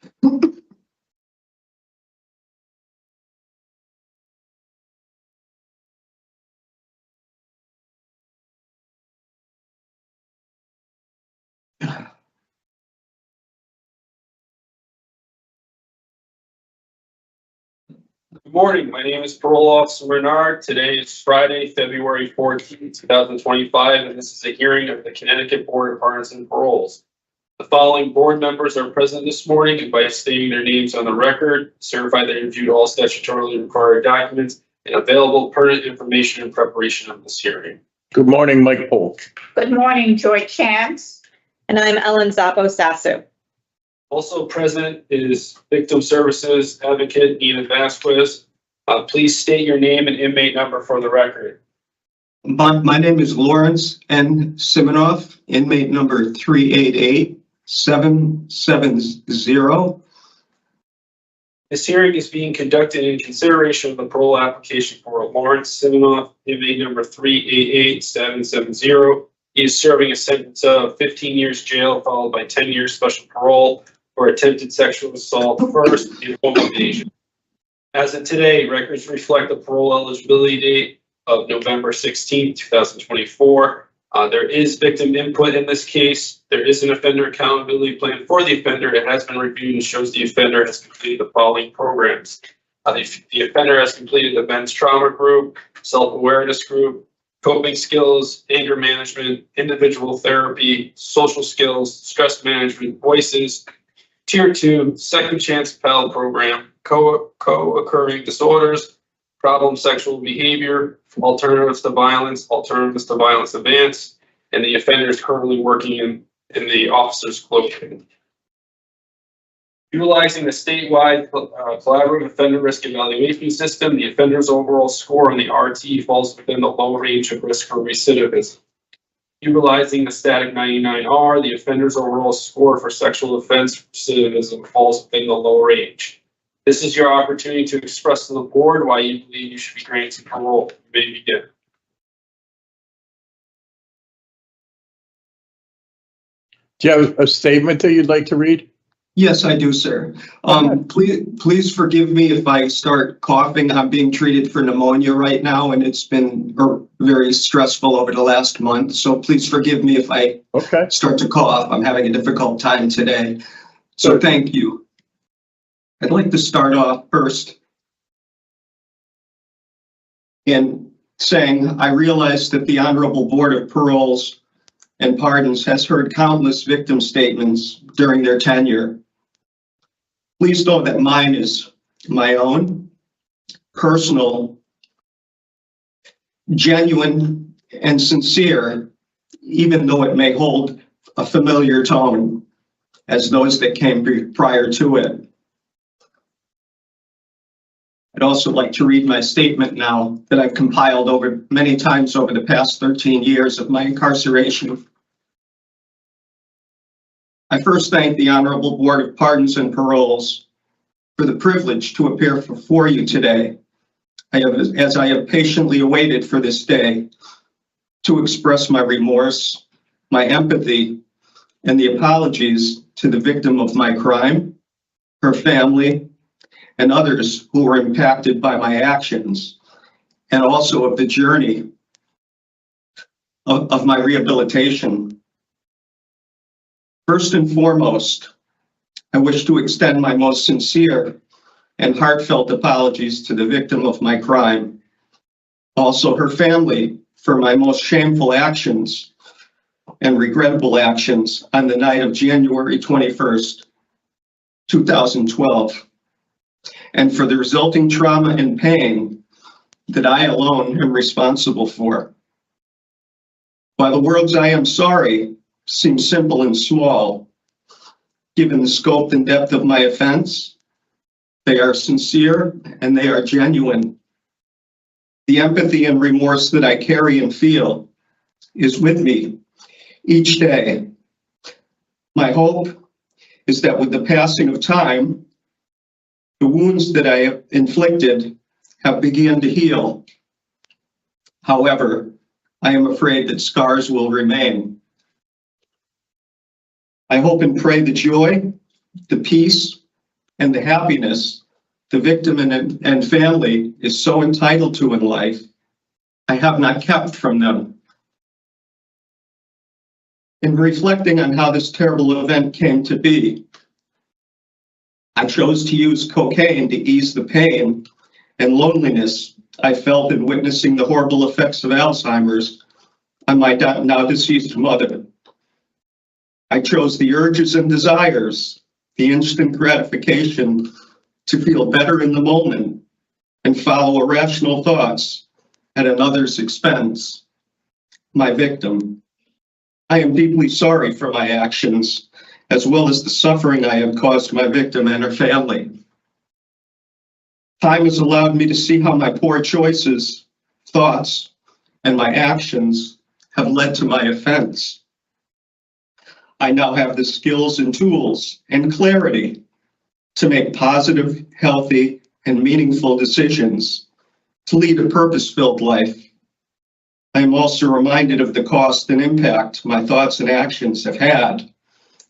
Good morning. My name is Parole Officer Bernard. Today is Friday, February 14th, 2025, and this is a hearing of the Connecticut Board of Pardons and Paroles. The following board members are present this morning and by stating their names on the record, certify they reviewed all statutorily required documents and available pertinent information in preparation of this hearing. Good morning, Mike Polk. Good morning, Joy Chance. And I'm Ellen Zappo-Sasu. Also present is Victim Services Advocate Nina Vasquez. Please state your name and inmate number for the record. My name is Lawrence N. Simonoff, inmate number 388770. This hearing is being conducted in consideration of the parole application for Lawrence Simonoff, inmate number 388770. He is serving a sentence of 15 years jail followed by 10 years special parole for attempted sexual assault, first and home invasion. As of today, records reflect the parole eligibility date of November 16, 2024. There is victim input in this case. There is an offender accountability plan for the offender. It has been reviewed and shows the offender has completed the following programs. The offender has completed the men's trauma group, self-awareness group, coping skills, anger management, individual therapy, social skills, stress management, voices, Tier 2, Second Chance PAL program, co-occurring disorders, problem sexual behavior, alternatives to violence advance, and the offender is currently working in the officer's clothing. Utilizing the statewide collaborative offender risk evaluation system, the offender's overall score on the RT falls within the low range of risk for recidivism. Utilizing the static 99R, the offender's overall score for sexual offense recidivism falls within the low range. This is your opportunity to express to the board why you believe you should be granted parole. You may begin. Do you have a statement that you'd like to read? Yes, I do, sir. Please forgive me if I start coughing. I'm being treated for pneumonia right now, and it's been very stressful over the last month. So please forgive me if I start to cough. I'm having a difficult time today. So thank you. I'd like to start off first in saying I realize that the Honorable Board of Paroles and Pardons has heard countless victim statements during their tenure. Please know that mine is my own, personal, genuine, and sincere, even though it may hold a familiar tone as those that came prior to it. I'd also like to read my statement now that I've compiled over many times over the past 13 years of my incarceration. I first thank the Honorable Board of Pardons and Paroles for the privilege to appear before you today, as I have patiently awaited for this day to express my remorse, my empathy, and the apologies to the victim of my crime, her family, and others who were impacted by my actions, and also of the journey of my rehabilitation. First and foremost, I wish to extend my most sincere and heartfelt apologies to the victim of my crime, also her family, for my most shameful actions and regrettable actions on the night of January 21st, 2012, and for the resulting trauma and pain that I alone am responsible for. While the words "I am sorry" seem simple and small, given the scope and depth of my offense, they are sincere and they are genuine. The empathy and remorse that I carry and feel is with me each day. My hope is that with the passing of time, the wounds that I have inflicted have begun to heal. However, I am afraid that scars will remain. I hope and pray the joy, the peace, and the happiness the victim and family is so entitled to in life, I have not kept from them. In reflecting on how this terrible event came to be, I chose to use cocaine to ease the pain and loneliness I felt in witnessing the horrible effects of Alzheimer's on my now deceased mother. I chose the urges and desires, the instant gratification to feel better in the moment and follow irrational thoughts at another's expense, my victim. I am deeply sorry for my actions, as well as the suffering I have caused my victim and her family. Time has allowed me to see how my poor choices, thoughts, and my actions have led to my offense. I now have the skills and tools and clarity to make positive, healthy, and meaningful decisions to lead a purpose-filled life. I am also reminded of the cost and impact my thoughts and actions have had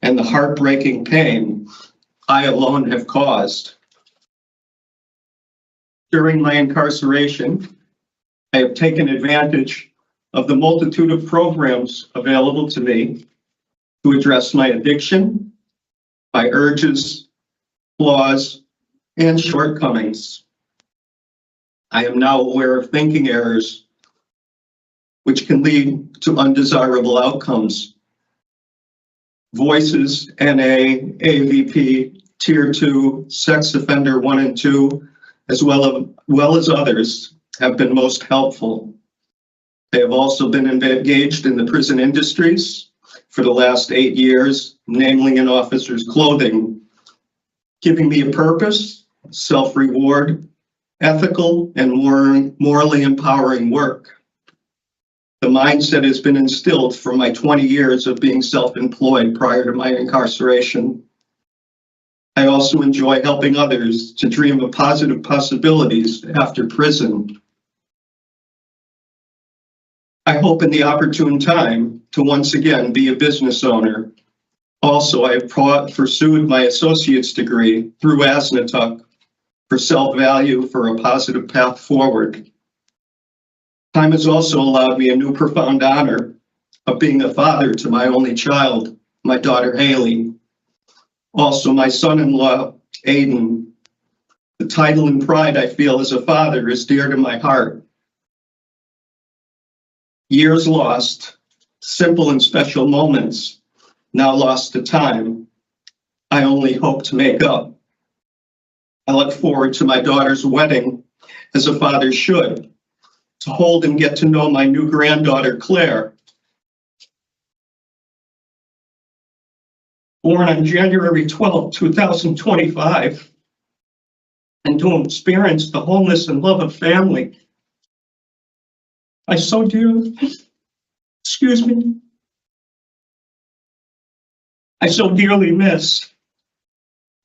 and the heartbreaking pain I alone have caused. During my incarceration, I have taken advantage of the multitude of programs available to me to address my addiction, my urges, flaws, and shortcomings. I am now aware of thinking errors which can lead to undesirable outcomes. Voices, NA, AVP, Tier 2, Sex Offender 1 and 2, as well as others, have been most helpful. They have also been engaged in the prison industries for the last 8 years, namely in officers' clothing, giving me a purpose, self-reward, ethical, and morally empowering work. The mindset has been instilled from my 20 years of being self-employed prior to my incarceration. I also enjoy helping others to dream of positive possibilities after prison. I hope in the opportune time to once again be a business owner. Also, I have pursued my associate's degree through ASNATUC for self-value for a positive path forward. Time has also allowed me a new profound honor of being a father to my only child, my daughter Haley. Also, my son-in-law, Aiden. The title and pride I feel as a father is dear to my heart. Years lost, simple and special moments, now lost to time, I only hope to make up. I look forward to my daughter's wedding, as a father should, to hold and get to know my new granddaughter, Claire. Born on January 12, 2025, and to experience the wholeness and love of family. I so dearly miss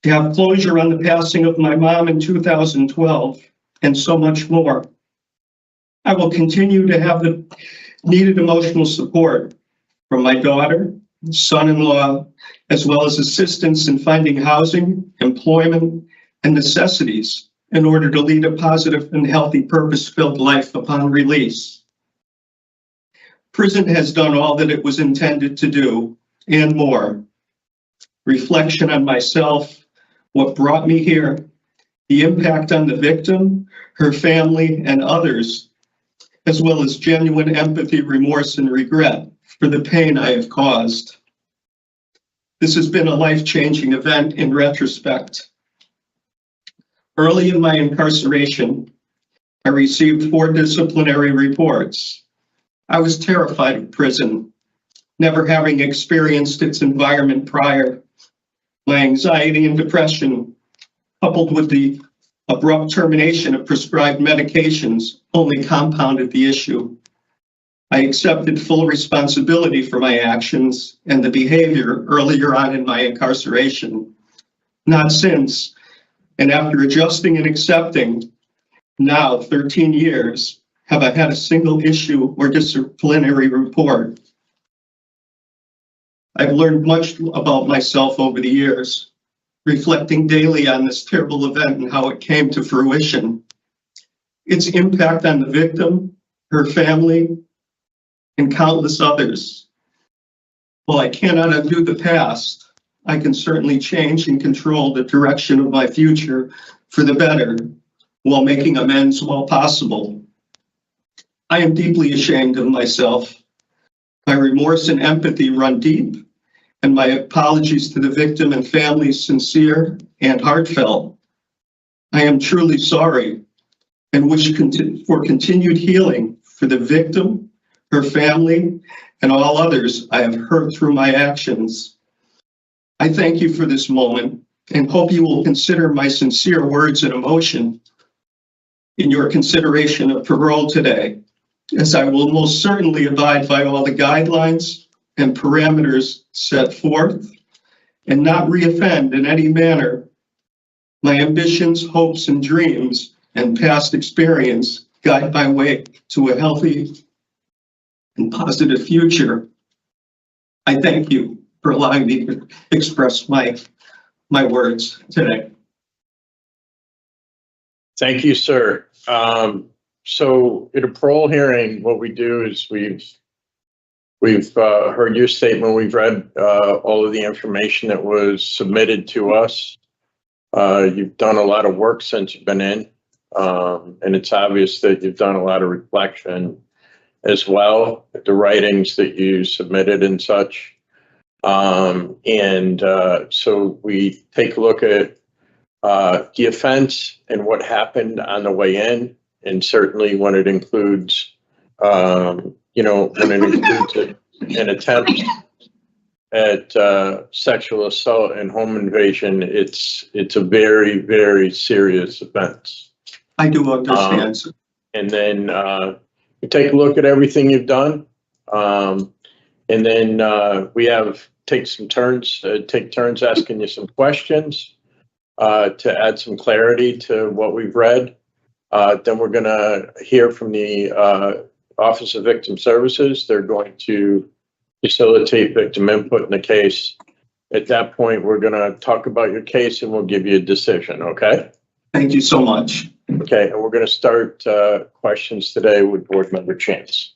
to have closure on the passing of my mom in 2012 and so much more. I will continue to have the needed emotional support from my daughter, son-in-law, as well as assistance in finding housing, employment, and necessities in order to lead a positive and healthy purpose-filled life upon release. Prison has done all that it was intended to do and more. Reflection on myself, what brought me here, the impact on the victim, her family, and others, as well as genuine empathy, remorse, and regret for the pain I have caused. This has been a life-changing event in retrospect. Early in my incarceration, I received 4 disciplinary reports. I was terrified of prison, never having experienced its environment prior. My anxiety and depression, coupled with the abrupt termination of prescribed medications, only compounded the issue. I accepted full responsibility for my actions and the behavior earlier on in my incarceration. Not since, and after adjusting and accepting, now 13 years, have I had a single issue or disciplinary report. I've learned much about myself over the years. reflecting daily on this terrible event and how it came to fruition, its impact on the victim, her family, and countless others. While I cannot undo the past, I can certainly change and control the direction of my future for the better while making amends while possible. I am deeply ashamed of myself. My remorse and empathy run deep, and my apologies to the victim and family sincere and heartfelt. I am truly sorry and wish for continued healing for the victim, her family, and all others I have hurt through my actions. I thank you for this moment and hope you will consider my sincere words and emotion in your consideration of parole today, as I will most certainly abide by all the guidelines and parameters set forth and not reoffend in any manner. My ambitions, hopes, and dreams and past experience guide my way to a healthy and positive future. I thank you for allowing me to express my words today. Thank you, sir. So at a parole hearing, what we do is we've heard your statement. We've read all of the information that was submitted to us. You've done a lot of work since you've been in, and it's obvious that you've done a lot of reflection as well, the writings that you submitted and such. So we take a look at the offense and what happened on the way in, and certainly when it includes, when it includes an attempt at sexual assault and home invasion, it's a very, very serious offense. I do understand, sir. And then we take a look at everything you've done, and then we take turns asking you some questions to add some clarity to what we've read. Then we're going to hear from the Office of Victim Services. They're going to facilitate victim input in the case. At that point, we're going to talk about your case and we'll give you a decision, okay? Thank you so much. Okay, and we're going to start questions today with Board Member Chance.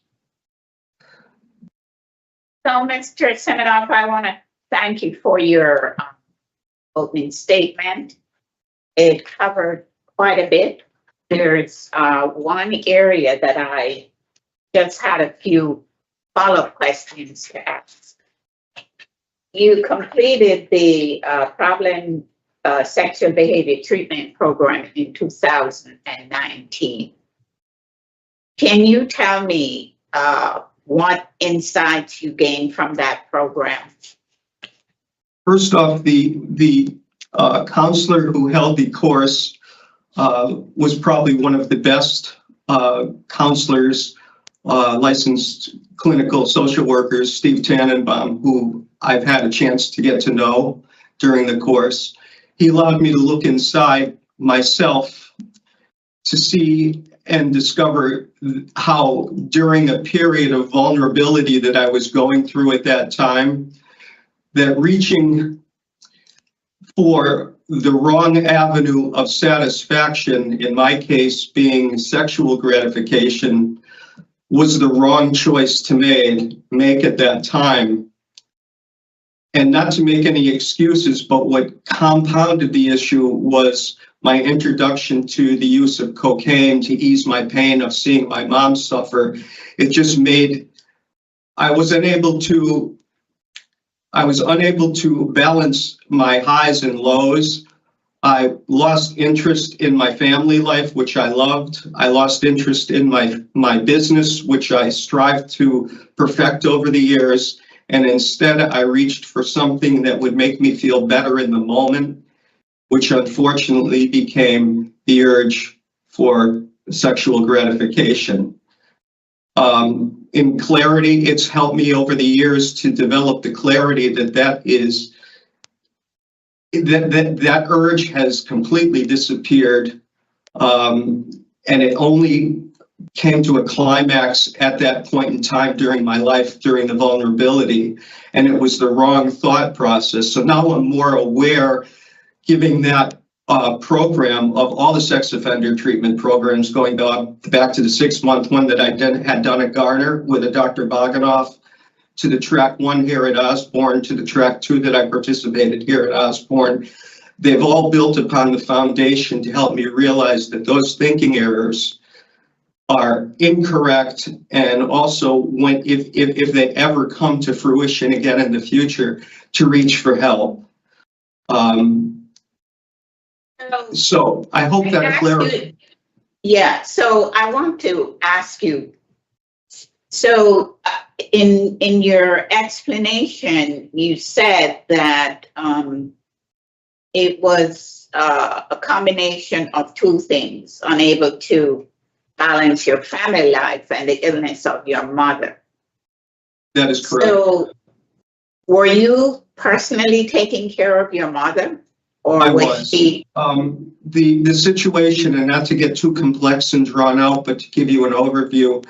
So, Mr. Simonoff, I want to thank you for your opening statement. It covered quite a bit. There's one area that I just had a few follow-up questions to ask. You completed the problem sexual behavior treatment program in 2019. Can you tell me what insights you gained from that program? First off, the counselor who held the course was probably one of the best counselors, licensed clinical social workers, Steve Tannenbaum, who I've had a chance to get to know during the course. He allowed me to look inside myself to see and discover how during a period of vulnerability that I was going through at that time, that reaching for the wrong avenue of satisfaction, in my case being sexual gratification, was the wrong choice to make at that time. And not to make any excuses, but what compounded the issue was my introduction to the use of cocaine to ease my pain of seeing my mom suffer. It just made, I was unable to balance my highs and lows. I lost interest in my family life, which I loved. I lost interest in my business, which I strived to perfect over the years. And instead, I reached for something that would make me feel better in the moment, which unfortunately became the urge for sexual gratification. In clarity, it's helped me over the years to develop the clarity that urge has completely disappeared, and it only came to a climax at that point in time during my life, during the vulnerability, and it was the wrong thought process. So now I'm more aware, giving that program of all the sex offender treatment programs, going back to the 6-month one that I had done at Garner with a Dr. Boganoff, to the track 1 here at Osborn, to the track 2 that I participated here at Osborn. They've all built upon the foundation to help me realize that those thinking errors are incorrect, and also when if they ever come to fruition again in the future, to reach for help. So I hope that clarifies. Yeah, so I want to ask you, so in your explanation, you said that it was a combination of two things: unable to balance your family life and the illness of your mother. That is correct. So were you personally taking care of your mother? Or I was. she? The situation, and not to get too complex and drawn out, but to give you an overview,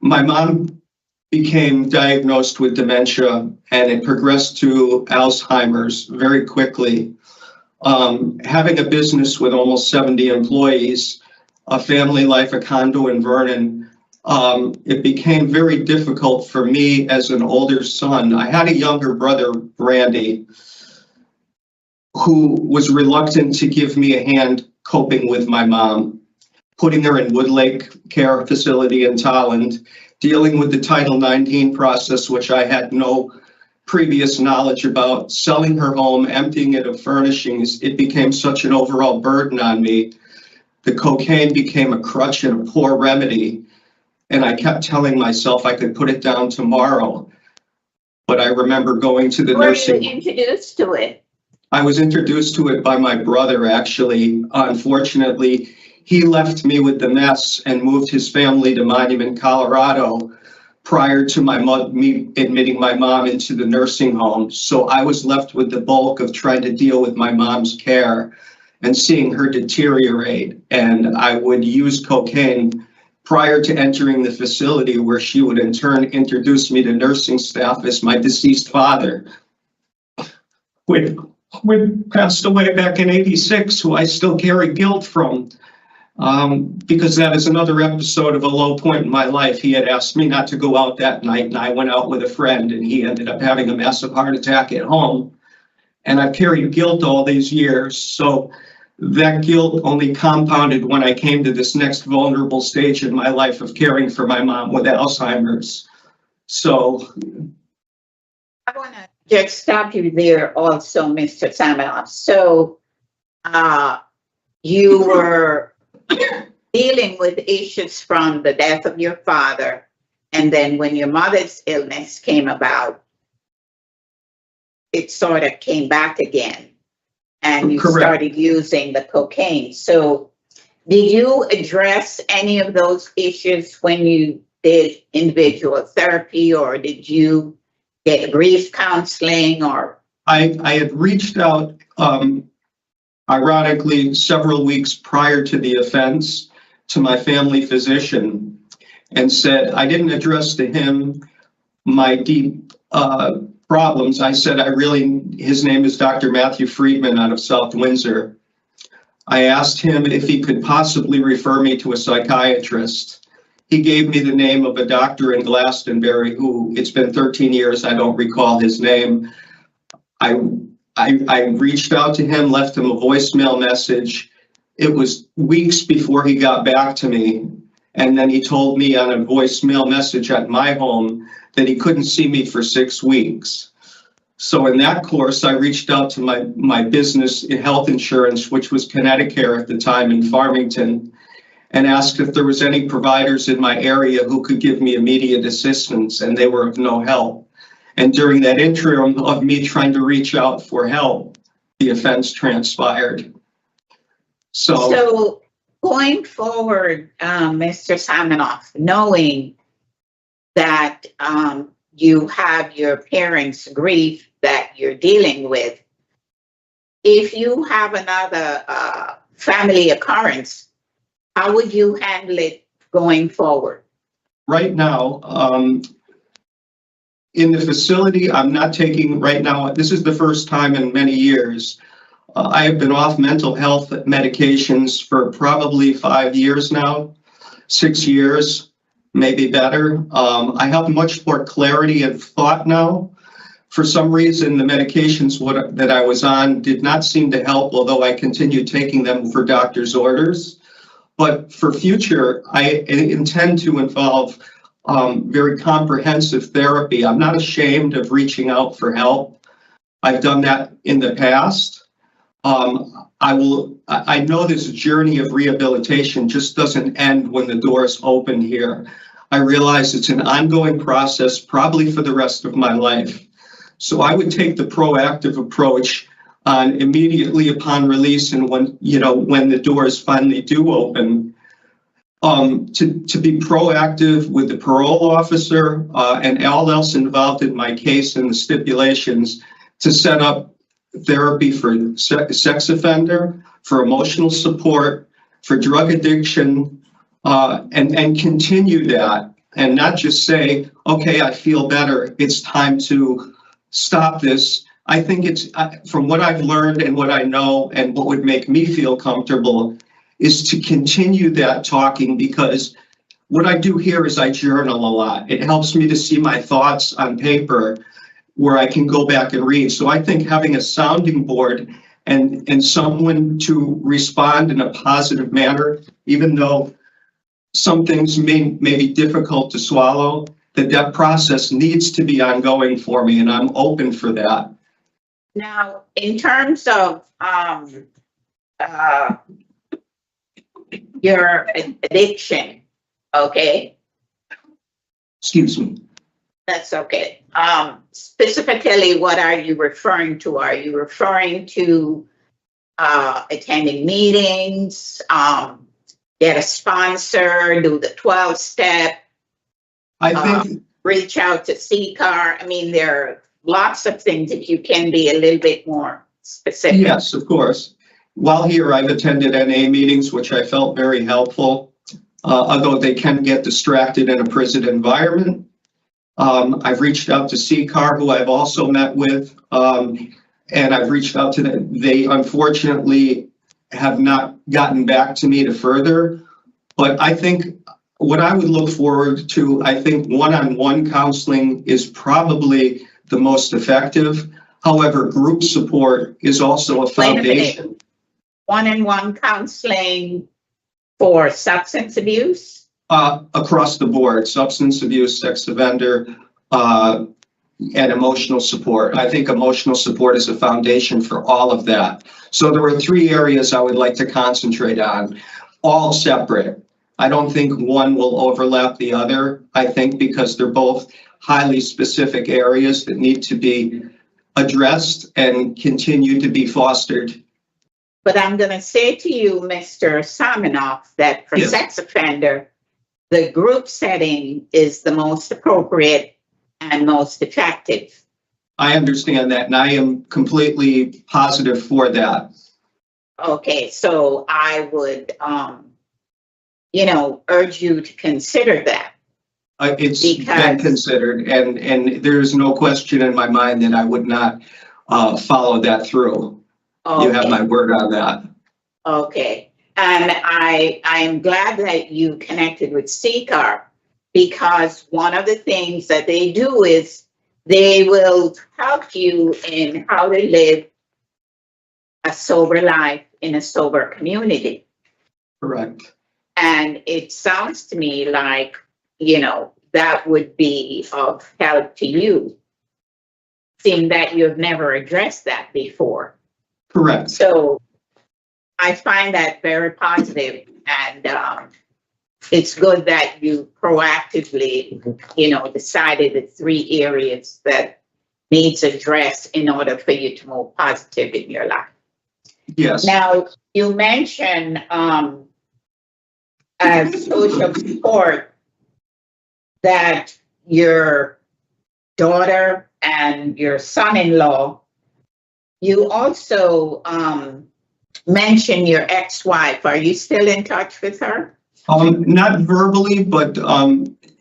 my mom became diagnosed with dementia, and it progressed to Alzheimer's very quickly. Having a business with almost 70 employees, a family life, a condo in Vernon, it became very difficult for me as an older son. I had a younger brother, Randy, who was reluctant to give me a hand coping with my mom, putting her in Woodlake Care Facility in Tolland, dealing with the Title 19 process, which I had no previous knowledge about, selling her home, emptying it of furnishings. It became such an overall burden on me. The cocaine became a crutch and a poor remedy, and I kept telling myself I could put it down tomorrow. But I remember going to the nursing. Were you introduced to it? I was introduced to it by my brother, actually. Unfortunately, he left me with the mess and moved his family to Monument, Colorado, prior to me admitting my mom into the nursing home. So I was left with the bulk of trying to deal with my mom's care and seeing her deteriorate. And I would use cocaine prior to entering the facility, where she would in turn introduce me to nursing staff as my deceased father, who passed away back in '86, who I still carry guilt from, because that is another episode of a low point in my life. He had asked me not to go out that night, and I went out with a friend, and he ended up having a massive heart attack at home. And I've carried guilt all these years, so that guilt only compounded when I came to this next vulnerable stage in my life of caring for my mom with Alzheimer's. So I want to just stop you there also, Mr. Simonoff. So you were dealing with issues from the death of your father, and then when your mother's illness came about, it sort of came back again, and you Correct. started using the cocaine. So did you address any of those issues when you did individual therapy, or did you get grief counseling? Or I had reached out, ironically, several weeks prior to the offense to my family physician and said, I didn't address to him my deep problems. I said, his name is Dr. Matthew Friedman out of South Windsor. I asked him if he could possibly refer me to a psychiatrist. He gave me the name of a doctor in Glastonbury who, it's been 13 years, I don't recall his name. I reached out to him, left him a voicemail message. It was weeks before he got back to me. And then he told me on a voicemail message at my home that he couldn't see me for 6 weeks. So in that course, I reached out to my business in health insurance, which was Connecticut at the time in Farmington, and asked if there was any providers in my area who could give me immediate assistance, and they were of no help. And during that interim of me trying to reach out for help, the offense transpired. So going forward, Mr. Simonoff, knowing that you have your parents' grief that you're dealing with, if you have another family occurrence, how would you handle it going forward? Right now, in the facility, I'm not taking, right now, this is the first time in many years, I have been off mental health medications for probably 5 years now, 6 years, maybe better. I have much more clarity of thought now. For some reason, the medications that I was on did not seem to help, although I continued taking them for doctor's orders. But for future, I intend to involve very comprehensive therapy. I'm not ashamed of reaching out for help. I've done that in the past. I know this journey of rehabilitation just doesn't end when the doors open here. I realize it's an ongoing process, probably for the rest of my life. So I would take the proactive approach on immediately upon release, and when the doors finally do open, to be proactive with the parole officer and all else involved in my case and the stipulations to set up therapy for sex offender, for emotional support, for drug addiction, and continue that, and not just say, okay, I feel better, it's time to stop this. I think it's, from what I've learned and what I know and what would make me feel comfortable, is to continue that talking, because what I do here is I journal a lot. It helps me to see my thoughts on paper where I can go back and read. So I think having a sounding board and someone to respond in a positive manner, even though some things may be difficult to swallow, that process needs to be ongoing for me, and I'm open for that. Now, in terms of your addiction, okay? Excuse me. That's okay. Specifically, what are you referring to? Are you referring to attending meetings, get a sponsor, do the 12-step, I think reach out to CCAR? I mean, there are lots of things that you can be a little bit more specific. yes, of course. While here, I've attended NA meetings, which I felt very helpful, although they can get distracted in a prison environment. I've reached out to CCAR, who I've also met with, and I've reached out to them. They unfortunately have not gotten back to me to further, but I think what I would look forward to, I think one-on-one counseling is probably the most effective. However, group support is also a foundation. One-on-one counseling for substance abuse? Across the board, substance abuse, sex offender, and emotional support. I think emotional support is a foundation for all of that. So there are 3 areas I would like to concentrate on, all separate. I don't think one will overlap the other. I think because they're both highly specific areas that need to be addressed and continue to be fostered. But I'm going to say to you, Mr. Simonoff, that for Yes. sex offender, the group setting is the most appropriate and most effective. I understand that, and I am completely positive for that. Okay, so I would, urge you to consider that. It's been considered, and there's no question in my mind that I would not follow that through. You have my word on that. Okay, and I am glad that you connected with CCAR, because one of the things that they do is they will help you in how to live a sober life in a sober community. Correct. And it sounds to me like, that would be of help to you, seeing that you've never addressed that before. Correct. So I find that very positive, and it's good that you proactively, decided the 3 areas that needs addressed in order for you to move positive in your life. Yes. Now, you mentioned as social support that your daughter and your son-in-law, you also mentioned your ex-wife. Are you still in touch with her? Not verbally, but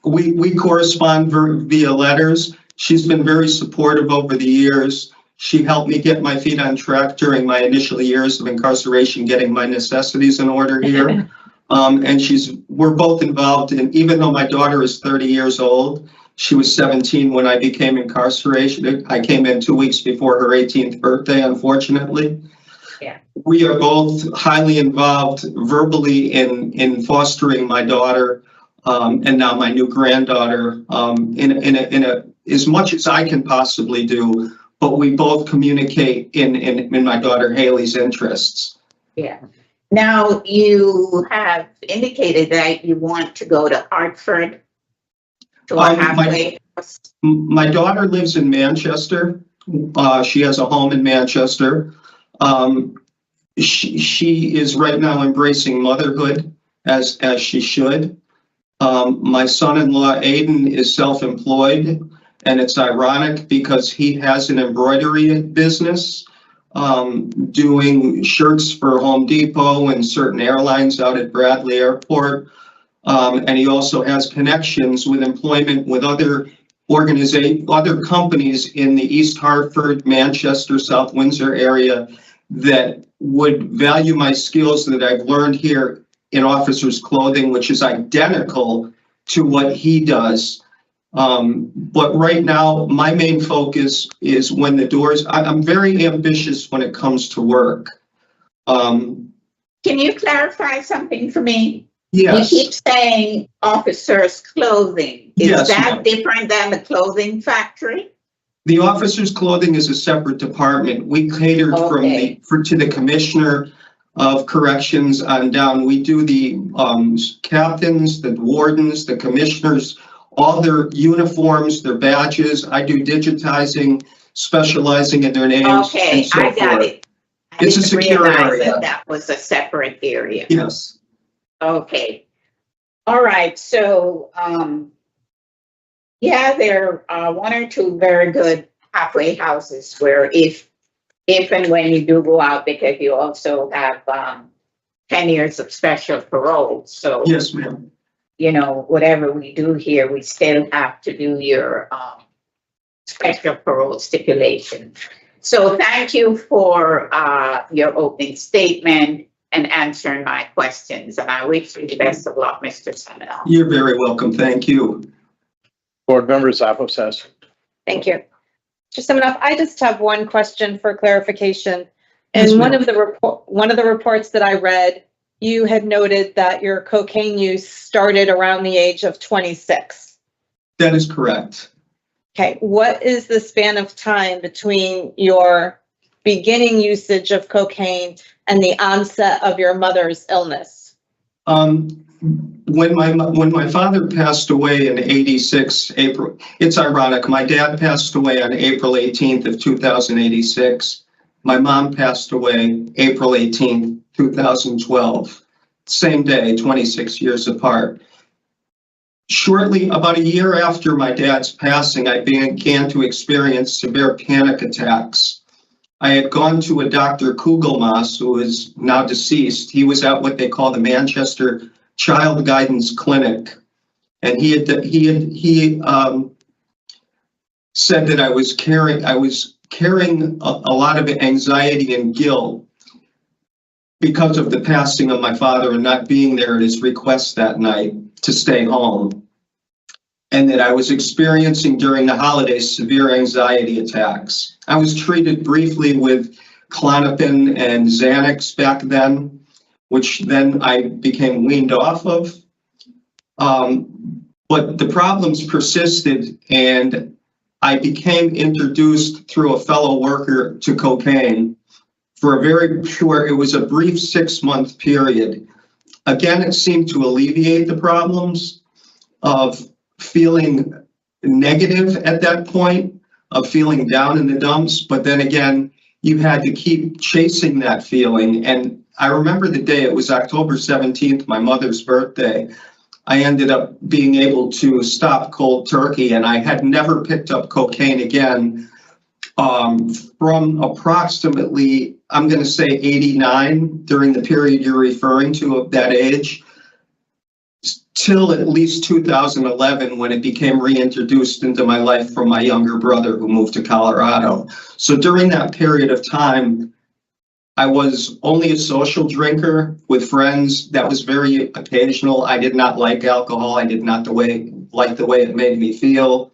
we correspond via letters. She's been very supportive over the years. She helped me get my feet on track during my initial years of incarceration, getting my necessities in order here. And we're both involved in, even though my daughter is 30 years old, she was 17 when I became incarcerated. I came in 2 weeks before her 18th birthday, unfortunately. Yeah. We are both highly involved verbally in fostering my daughter, and now my new granddaughter, as much as I can possibly do, but we both communicate in my daughter Haley's interests. Yeah. Now, you have indicated that you want to go to Hartford to a halfway house. My daughter lives in Manchester. She has a home in Manchester. She is right now embracing motherhood as she should. My son-in-law Aiden is self-employed, and it's ironic because he has an embroidery business, doing shirts for Home Depot and certain airlines out at Bradley Airport. And he also has connections with employment with other companies in the East Hartford, Manchester, South Windsor area that would value my skills that I've learned here in officer's clothing, which is identical to what he does. But right now, my main focus is when the doors, I'm very ambitious when it comes to work. Can you clarify something for me? Yes. You keep saying officer's clothing. Is Yes, that ma'am. different than the clothing factory? The officer's clothing is a separate department. We catered to the commissioner of corrections on down. We do the captains, the wardens, the commissioners, all their uniforms, their badges. I do digitizing, specializing in their names. Okay, and so I got forth. it. I It's a didn't secure realize area. that was a separate area. Yes. Okay. All right. So, yeah, there are one or two very good halfway houses where if and when you do go out, because you also have 10 years of special parole. So, Yes, ma'am. you know, whatever we do here, we still have to do your special parole stipulation. So thank you for your opening statement and answering my questions. And I wish you the best of luck, Mr. Simonoff. You're very welcome. Thank you. Board Member Zappo says. Thank you. Mr. Simonoff, I just have one question for clarification. Yes, In ma'am. one of the reports that I read, you had noted that your cocaine use started around the age of 26. That is correct. Okay, what is the span of time between your beginning usage of cocaine and the onset of your mother's illness? When my father passed away in '86, April, it's ironic. My dad passed away on April 18th of 2086. My mom passed away April 18th, 2012. Same day, 26 years apart. Shortly, about a year after my dad's passing, I began to experience severe panic attacks. I had gone to a Dr. Kugelmass, who is now deceased. He was at what they call the Manchester Child Guidance Clinic. And he said that I was carrying a lot of anxiety and guilt because of the passing of my father and not being there at his request that night to stay home. And that I was experiencing during the holidays severe anxiety attacks. I was treated briefly with Klonopin and Xanax back then, which then I became weaned off of. But the problems persisted, and I became introduced through a fellow worker to cocaine for a very short, it was a brief 6-month period. Again, it seemed to alleviate the problems of feeling negative at that point, of feeling down in the dumps, but then again, you had to keep chasing that feeling. And I remember the day, it was October 17th, my mother's birthday. I ended up being able to stop cold turkey, and I had never picked up cocaine again from approximately, I'm going to say 89, during the period you're referring to of that age, till at least 2011 when it became reintroduced into my life from my younger brother who moved to Colorado. So during that period of time, I was only a social drinker with friends. That was very occasional. I did not like alcohol. I did not like the way it made me feel.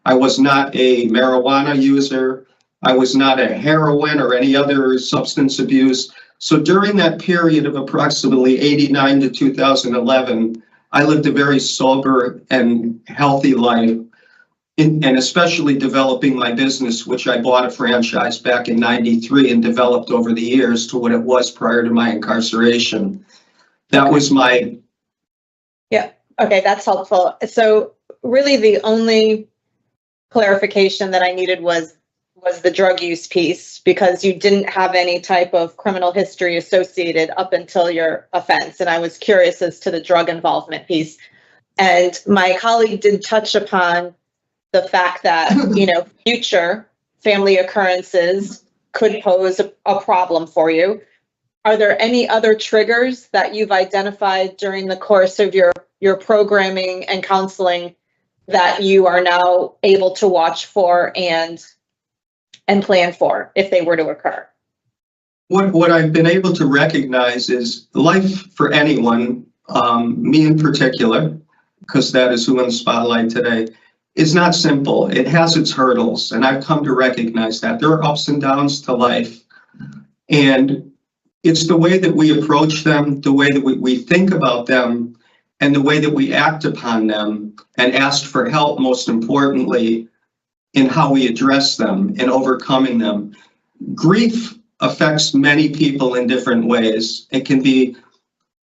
I was not a marijuana user. I was not a heroin or any other substance abuse. So during that period of approximately 89 to 2011, I lived a very sober and healthy life, and especially developing my business, which I bought a franchise back in 93 and developed over the years to what it was prior to my incarceration. That was my... Yeah, okay, that's helpful. So really the only clarification that I needed was the drug use piece, because you didn't have any type of criminal history associated up until your offense. And I was curious as to the drug involvement piece. And my colleague did touch upon the fact that, future family occurrences could pose a problem for you. Are there any other triggers that you've identified during the course of your programming and counseling that you are now able to watch for and plan for if they were to occur? What I've been able to recognize is life for anyone, me in particular, because that is who in the spotlight today, is not simple. It has its hurdles, and I've come to recognize that. There are ups and downs to life, and it's the way that we approach them, the way that we think about them, and the way that we act upon them and ask for help, most importantly, in how we address them and overcoming them. Grief affects many people in different ways. It can be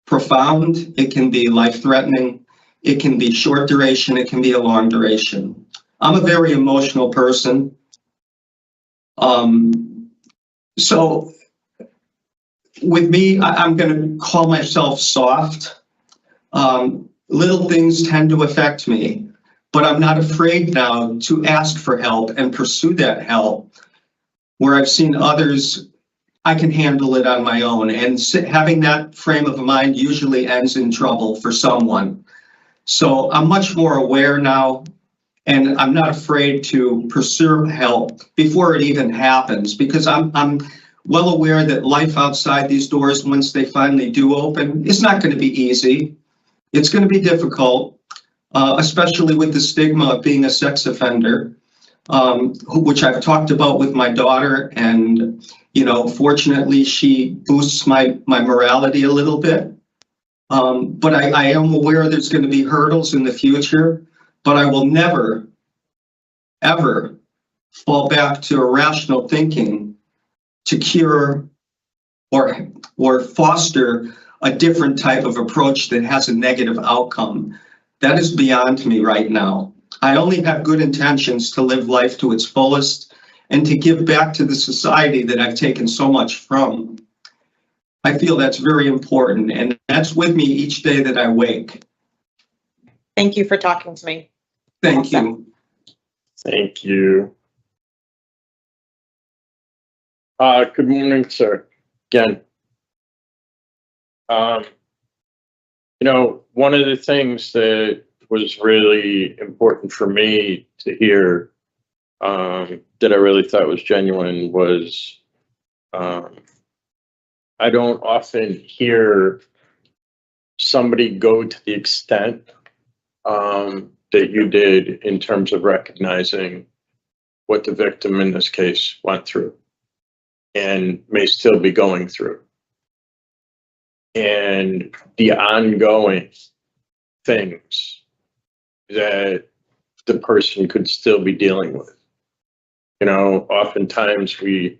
profound, it can be life-threatening, it can be short duration, it can be a long duration. I'm a very emotional person. So with me, I'm going to call myself soft. Little things tend to affect me, but I'm not afraid now to ask for help and pursue that help. Where I've seen others, I can handle it on my own, and having that frame of mind usually ends in trouble for someone. So I'm much more aware now, and I'm not afraid to pursue help before it even happens, because I'm well aware that life outside these doors, once they finally do open, is not going to be easy. It's going to be difficult, especially with the stigma of being a sex offender, which I've talked about with my daughter. And, fortunately, she boosts my morality a little bit. But I am aware there's going to be hurdles in the future, but I will never, ever fall back to irrational thinking to cure or foster a different type of approach that has a negative outcome. That is beyond me right now. I only have good intentions to live life to its fullest and to give back to the society that I've taken so much from. I feel that's very important, and that's with me each day that I wake. Thank you for talking to me. Thank you. Thank you. Good morning, sir. Again. One of the things that was really important for me to hear, that I really thought was genuine was, I don't often hear somebody go to the extent that you did in terms of recognizing what the victim in this case went through and may still be going through, and the ongoing things that the person could still be dealing with. Oftentimes we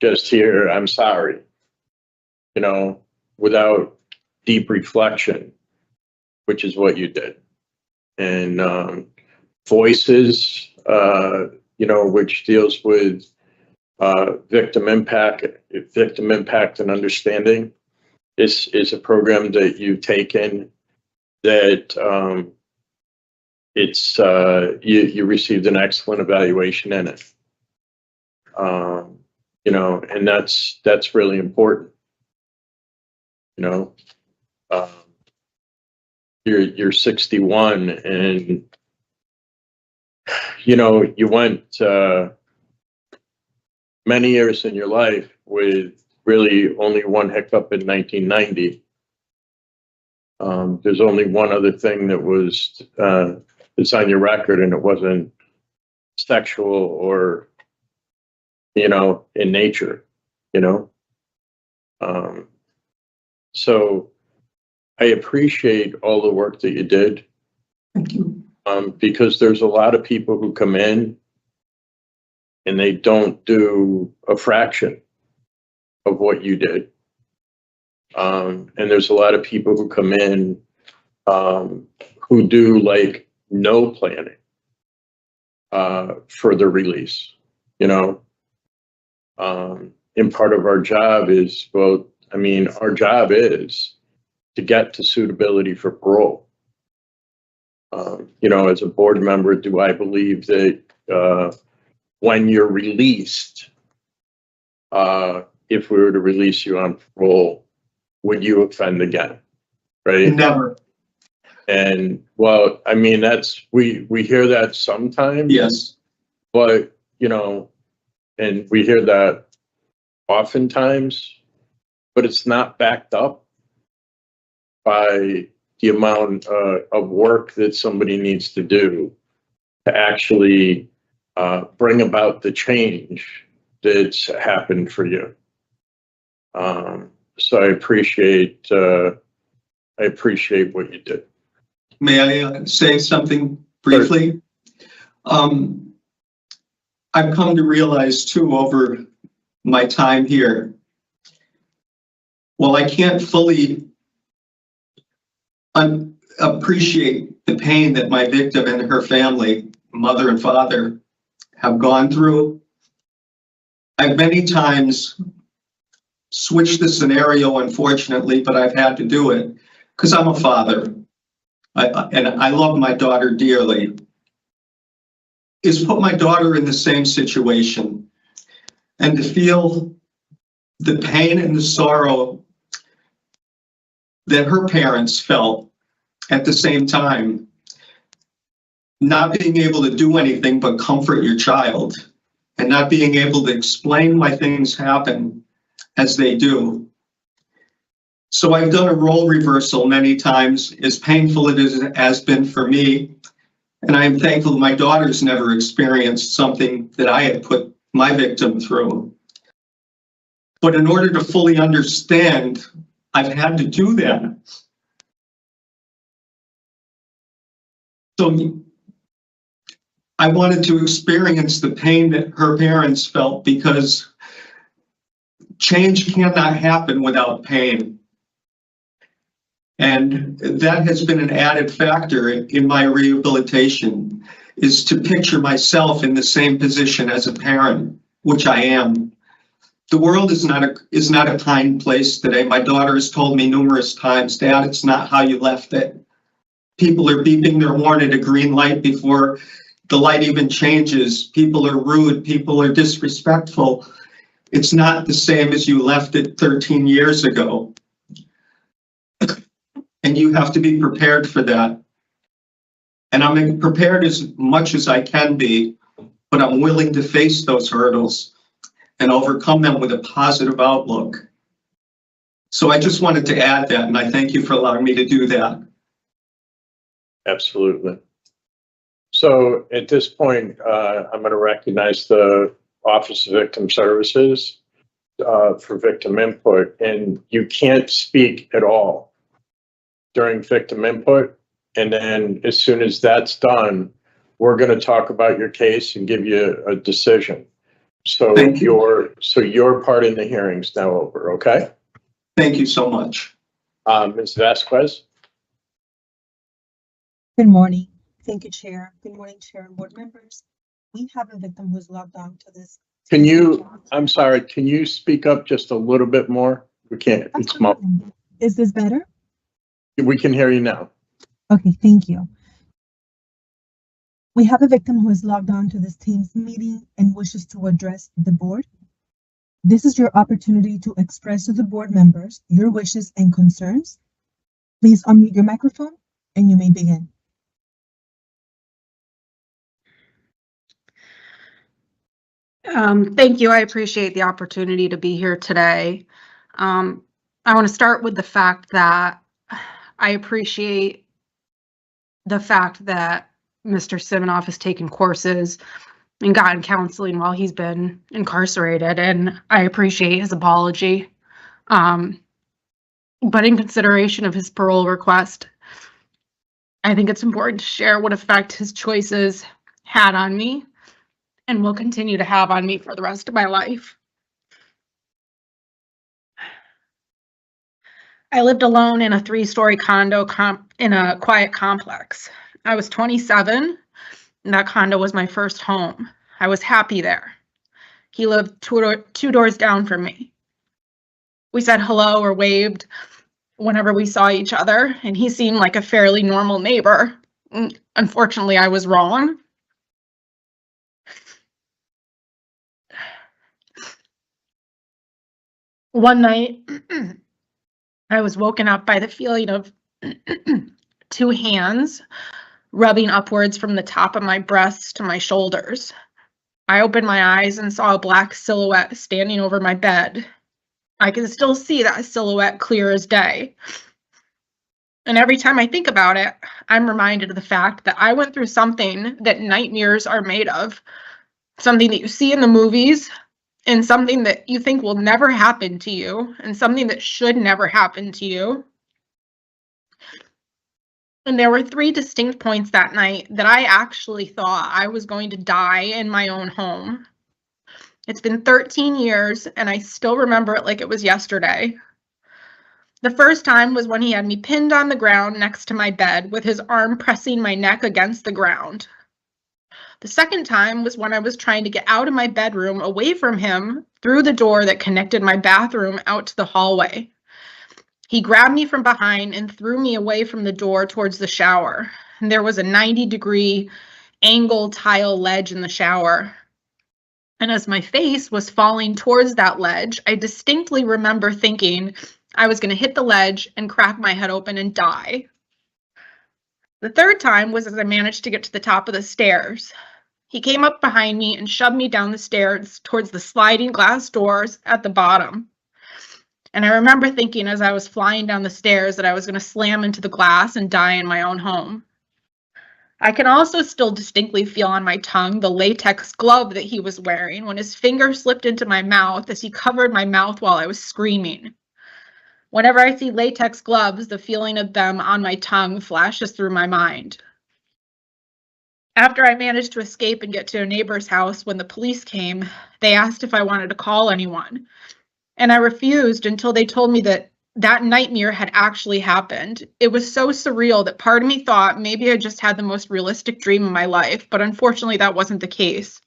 just hear, "I'm sorry," without deep reflection, which is what you did. And voices, which deals with victim impact and understanding, is a program that you've taken that you received an excellent evaluation in it. And that's really important. you're 61 and, you know, you went, many years in your life with really only one hiccup in 1990. There's only one other thing that was, that's on your record, and it wasn't sexual or, you know, in nature, you know? So I appreciate all the work that you did. Thank you. Because there's a lot of people who come in and they don't do a fraction of what you did. And there's a lot of people who come in who do like no planning for the release, you know? And part of our job is, well, I mean, our job is to get to suitability for parole. You know, as a board member, do I believe that when you're released, if we were to release you on parole, would you offend again? Right? Never. And well, I mean, we hear that sometimes. Yes. But, you know, and we hear that oftentimes, but it's not backed up by the amount of work that somebody needs to do to actually bring about the change that's happened for you. So I appreciate what you did. May I say something briefly? I've come to realize too over my time here, while I can't fully appreciate the pain that my victim and her family, mother and father, have gone through, I've many times switched the scenario, unfortunately, but I've had to do it because I'm a father. And I love my daughter dearly, is put my daughter in the same situation and to feel the pain and the sorrow that her parents felt at the same time, not being able to do anything but comfort your child and not being able to explain why things happen as they do. So I've done a role reversal many times, as painful it has been for me. And I am thankful my daughter's never experienced something that I had put my victim through. But in order to fully understand, I've had to do that. So I wanted to experience the pain that her parents felt, because change cannot happen without pain. And that has been an added factor in my rehabilitation, is to picture myself in the same position as a parent, which I am. The world is not a kind place today. My daughter has told me numerous times, Dad, it's not how you left it. People are beeping their horn at a green light before the light even changes. People are rude. People are disrespectful. It's not the same as you left it 13 years ago. And you have to be prepared for that. And I'm prepared as much as I can be, but I'm willing to face those hurdles and overcome them with a positive outlook. So I just wanted to add that, and I thank you for allowing me to do that. Absolutely. So at this point, I'm going to recognize the Office of Victim Services for victim input, and you can't speak at all during victim input. And then as soon as that's done, we're going to talk about your case and give you a decision. So your part in the hearing is now over, okay? Thank you so much. Ms. Vasquez? Good morning. Thank you, Chair. Good morning, Chair and board members. We have a victim who's logged on to this. I'm sorry, can you speak up just a little bit more? We can't, it's small. Is this better? We can hear you now. Okay, thank you. We have a victim who is logged on to this Teams meeting and wishes to address the board. This is your opportunity to express to the board members your wishes and concerns. Please unmute your microphone and you may begin. Thank you. I appreciate the opportunity to be here today. I want to start with the fact that I appreciate the fact that Mr. Simonoff has taken courses and gotten counseling while he's been incarcerated, and I appreciate his apology. But in consideration of his parole request, I think it's important to share what effect his choices had on me and will continue to have on me for the rest of my life. I lived alone in a 3-story condo in a quiet complex. I was 27, and that condo was my first home. I was happy there. He lived two doors down from me. We said hello or waved whenever we saw each other, and he seemed like a fairly normal neighbor. Unfortunately, I was wrong. One night, I was woken up by the feeling of 2 hands rubbing upwards from the top of my breast to my shoulders. I opened my eyes and saw a black silhouette standing over my bed. I can still see that silhouette clear as day. And every time I think about it, I'm reminded of the fact that I went through something that nightmares are made of. Something that you see in the movies, and something that you think will never happen to you, and something that should never happen to you. And there were 3 distinct points that night that I actually thought I was going to die in my own home. It's been 13 years, and I still remember it like it was yesterday. The first time was when he had me pinned on the ground next to my bed with his arm pressing my neck against the ground. The second time was when I was trying to get out of my bedroom away from him through the door that connected my bathroom out to the hallway. He grabbed me from behind and threw me away from the door towards the shower. And there was a 90-degree angle tile ledge in the shower. And as my face was falling towards that ledge, I distinctly remember thinking I was going to hit the ledge and crack my head open and die. The third time was as I managed to get to the top of the stairs. He came up behind me and shoved me down the stairs towards the sliding glass doors at the bottom. And I remember thinking as I was flying down the stairs that I was going to slam into the glass and die in my own home. I can also still distinctly feel on my tongue the latex glove that he was wearing when his finger slipped into my mouth as he covered my mouth while I was screaming. Whenever I see latex gloves, the feeling of them on my tongue flashes through my mind. After I managed to escape and get to a neighbor's house, when the police came, they asked if I wanted to call anyone. And I refused until they told me that that nightmare had actually happened. It was so surreal that part of me thought maybe I just had the most realistic dream of my life, but unfortunately that wasn't the case.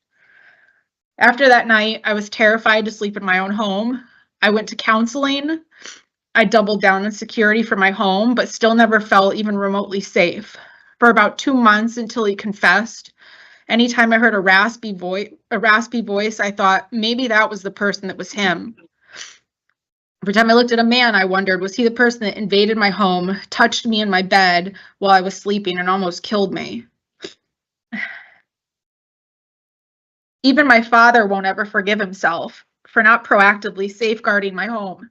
After that night, I was terrified to sleep in my own home. I went to counseling. I doubled down on security for my home, but still never felt even remotely safe. For about 2 months until he confessed. Anytime I heard a raspy voice, I thought maybe that was the person that was him. Every time I looked at a man, I wondered, was he the person that invaded my home, touched me in my bed while I was sleeping, and almost killed me? Even my father won't ever forgive himself for not proactively safeguarding my home.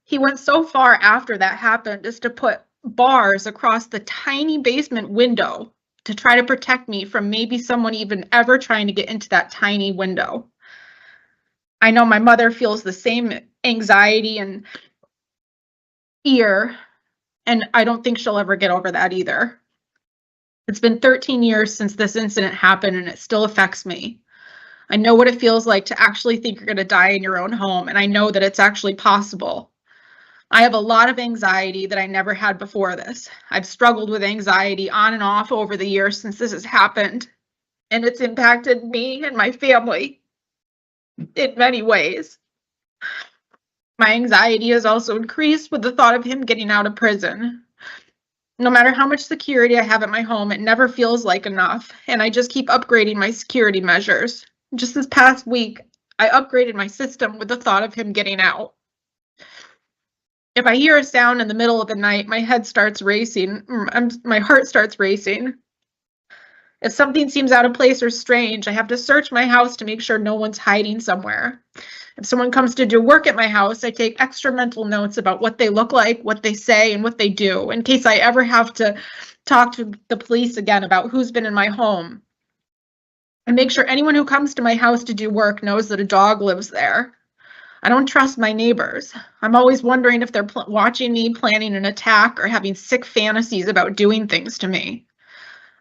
He went so far after that happened as to put bars across the tiny basement window to try to protect me from maybe someone even ever trying to get into that tiny window. I know my mother feels the same anxiety and fear, and I don't think she'll ever get over that either. It's been 13 years since this incident happened, and it still affects me. I know what it feels like to actually think you're going to die in your own home, and I know that it's actually possible. I have a lot of anxiety that I never had before this. I've struggled with anxiety on and off over the years since this has happened, and it's impacted me and my family in many ways. My anxiety has also increased with the thought of him getting out of prison. No matter how much security I have at my home, it never feels like enough, and I just keep upgrading my security measures. Just this past week, I upgraded my system with the thought of him getting out. If I hear a sound in the middle of the night, my head starts racing. My heart starts racing. If something seems out of place or strange, I have to search my house to make sure no one's hiding somewhere. If someone comes to do work at my house, I take extra mental notes about what they look like, what they say, and what they do, in case I ever have to talk to the police again about who's been in my home. I make sure anyone who comes to my house to do work knows that a dog lives there. I don't trust my neighbors. I'm always wondering if they're watching me, planning an attack, or having sick fantasies about doing things to me.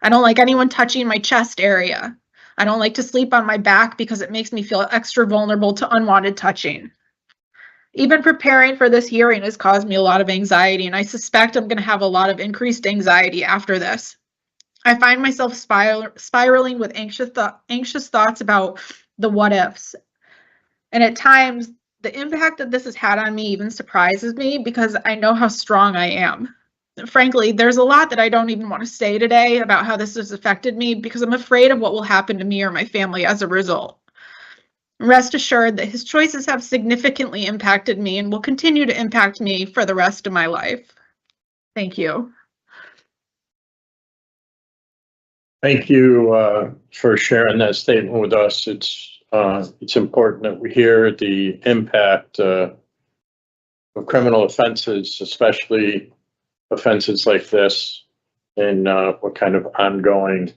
I don't like anyone touching my chest area. I don't like to sleep on my back because it makes me feel extra vulnerable to unwanted touching. Even preparing for this hearing has caused me a lot of anxiety, and I suspect I'm going to have a lot of increased anxiety after this. I find myself spiraling with anxious thoughts about the what ifs. And at times, the impact that this has had on me even surprises me because I know how strong I am. Frankly, there's a lot that I don't even want to say today about how this has affected me because I'm afraid of what will happen to me or my family as a result. Rest assured that his choices have significantly impacted me and will continue to impact me for the rest of my life. Thank you. Thank you for sharing that statement with us. It's important that we hear the impact of criminal offenses, especially offenses like this, and what kind of ongoing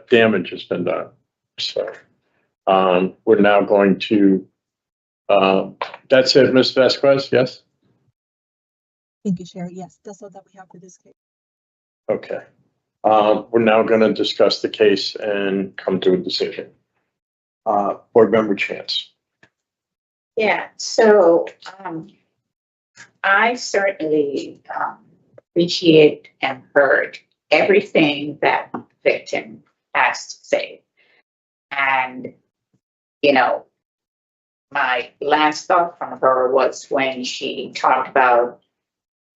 damage has been done. So we're now going to. That's it, Ms. Vasquez. Yes. Thank you, Sherry. Yes, that's all that we have for this case. Okay. We're now going to discuss the case and come to a decision. Board Member Chance. Yeah, so I certainly appreciate and heard everything that the victim has to say. And, you know, my last thought from her was when she talked about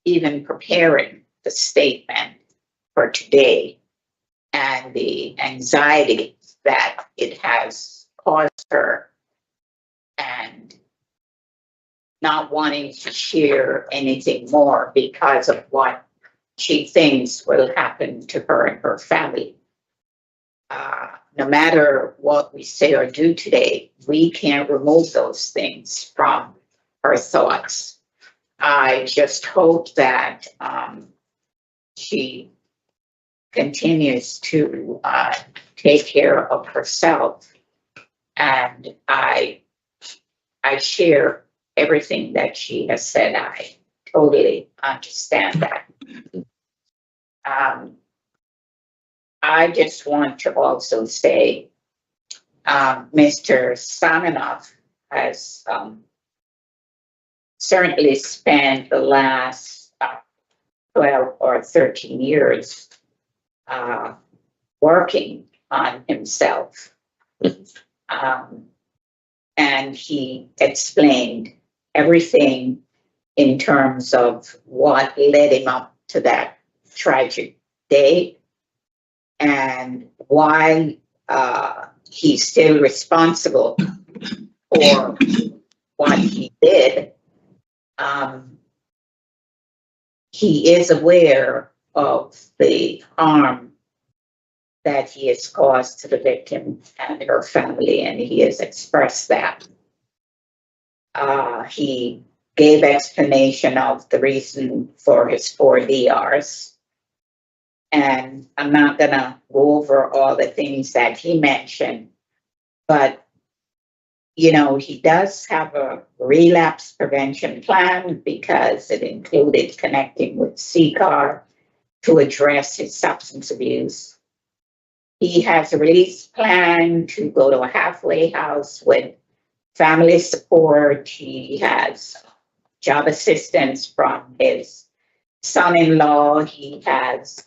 even preparing the statement for today and the anxiety that it has caused her and not wanting to share anything more because of what she thinks will happen to her and her family. No matter what we say or do today, we can't remove those things from her thoughts. I just hope that she continues to take care of herself, and I share everything that she has said. I totally understand that. I just want to also say Mr. Simonoff has certainly spent the last 12 or 13 years working on himself. And he explained everything in terms of what led him up to that tragic day and why he's still responsible for what he did. He is aware of the harm that he has caused to the victim and her family, and he has expressed that. He gave explanation of the reason for his 4 DRs. And I'm not gonna go over all the things that he mentioned, but you know, he does have a relapse prevention plan because it included connecting with CCAR to address his substance abuse. He has a release plan to go to a halfway house with family support. He has job assistance from his son-in-law. He has,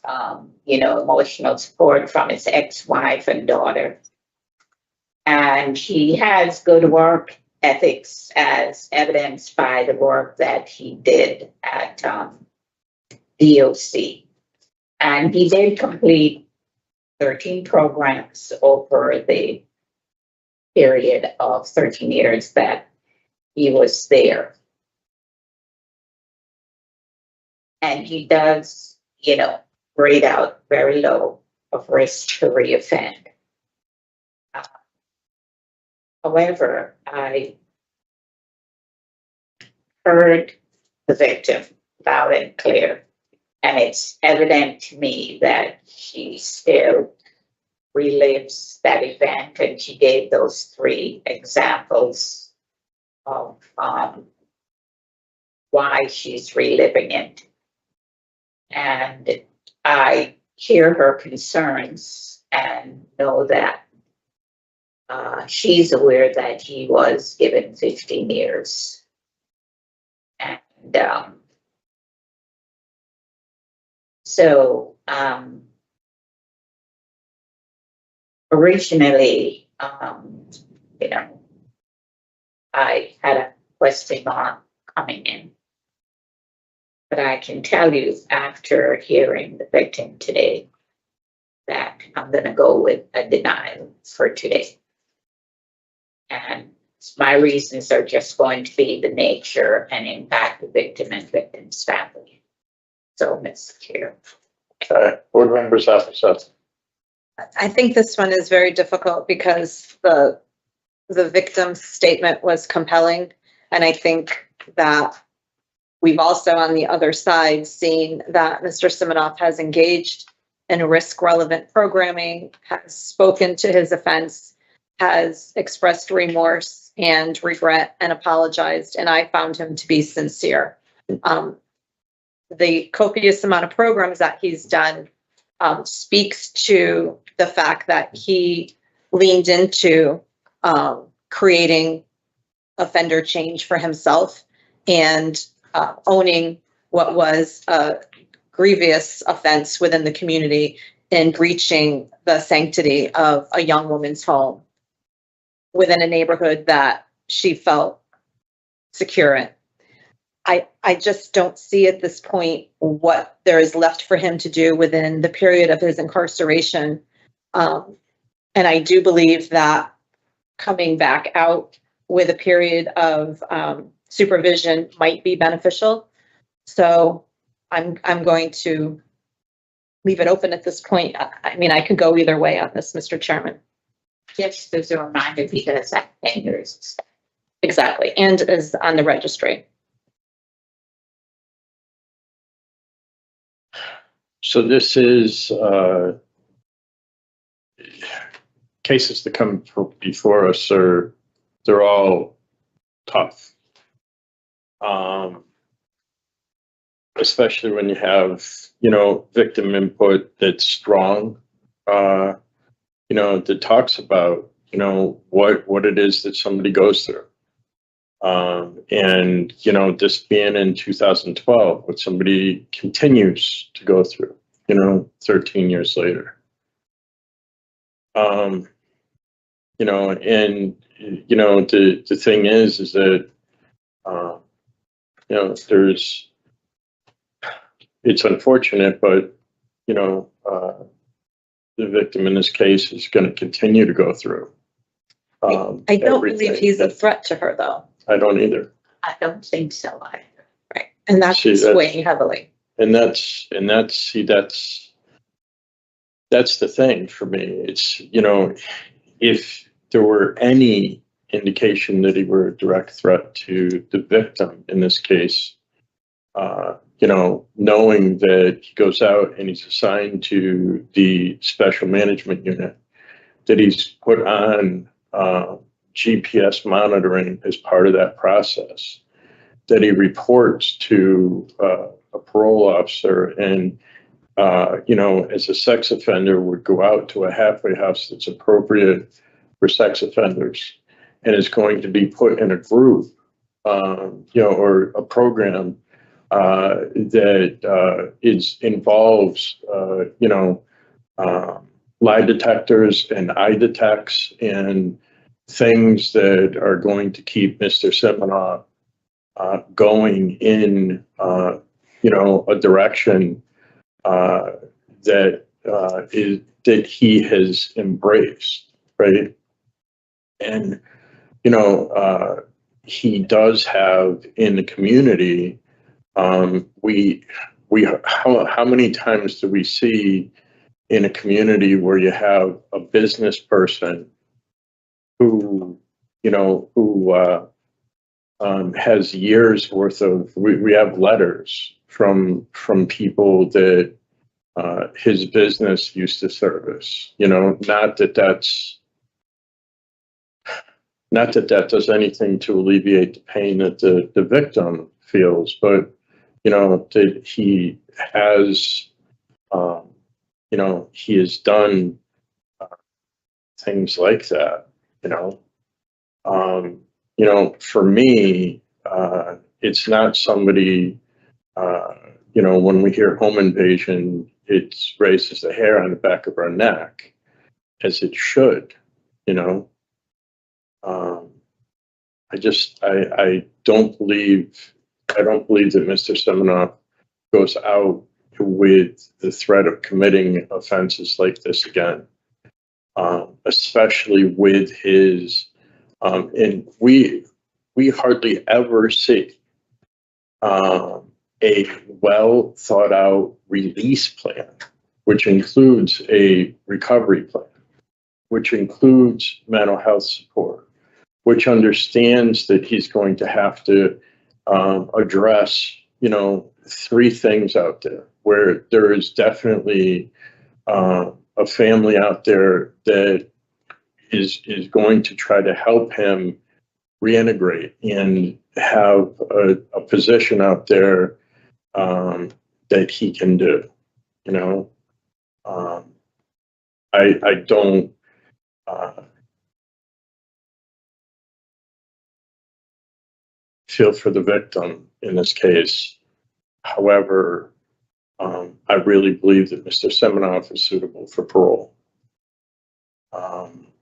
emotional support from his ex-wife and daughter. And he has good work ethics as evidenced by the work that he did at DOC. And he did complete 13 programs over the period of 13 years that he was there. And he does, grade out very low of risk to reoffend. However, I heard the victim loud and clear, and it's evident to me that she still relives that event, and she gave those 3 examples of why she's reliving it. And I hear her concerns and know that she's aware that he was given 15 years. And so originally, I had a question mark coming in. But I can tell you after hearing the victim today that I'm going to go with a denial for today. And my reasons are just going to be the nature and impact the victim and victim's family. So, Mr. Chair. Okay, board members have to say. I think this one is very difficult because the victim's statement was compelling. And I think that we've also on the other side seen that Mr. Simonoff has engaged in risk relevant programming, has spoken to his offense, has expressed remorse and regret and apologized. And I found him to be sincere. The copious amount of programs that he's done speaks to the fact that he leaned into creating offender change for himself and owning what was a grievous offense within the community in breaching the sanctity of a young woman's home within a neighborhood that she felt secure in. I just don't see at this point what there is left for him to do within the period of his incarceration. And I do believe that coming back out with a period of supervision might be beneficial. So I'm going to leave it open at this point. I mean, I could go either way on this, Mr. Chairman. Just as a reminder, because that 10 years. Exactly, and is on the registry. So this is cases that come before us they're all tough. Especially when you have, victim input that's strong, that talks about, what it is that somebody goes through. And, this being in 2012, what somebody continues to go through, 13 years later. And, the thing is that, it's unfortunate, but, the victim in this case is going to continue to go through. I don't believe he's a threat to her, though. I don't either. I don't think so either. Right, and that's weighing heavily. And that's the thing for me. It's, if there were any indication that he were a direct threat to the victim in this case, knowing that he goes out and he's assigned to the special management unit, that he's put on GPS monitoring as part of that process, that he reports to a parole officer and, as a sex offender would go out to a halfway house that's appropriate for sex offenders and is going to be put in a group, or a program that involves, lie detectors and eye detects and things that are going to keep Mr. Simonoff going in, a direction that he has embraced, right? And, you know, he does have in the community, how many times do we see in a community where you have a business person who, you know, who has years worth of, we have letters from people that his business used to service, you know, not that does anything to alleviate the pain that the victim feels, but, you know, that he has, you know, he has done things like that, you know. You know, for me, it's not somebody, you know, when we hear home invasion, it raises the hair on the back of our neck, as it should, you know. I don't believe that Mr. Simonoff goes out with the threat of committing offenses like this again, especially with his, and we hardly ever see a well thought out release plan, which includes a recovery plan, which includes mental health support, which understands that he's going to have to address, you know, 3 things out there where there is definitely a family out there that is going to try to help him reintegrate and have a position out there that he can do, you know. I don't feel for the victim in this case. However, I really believe that Mr. Simonoff is suitable for parole.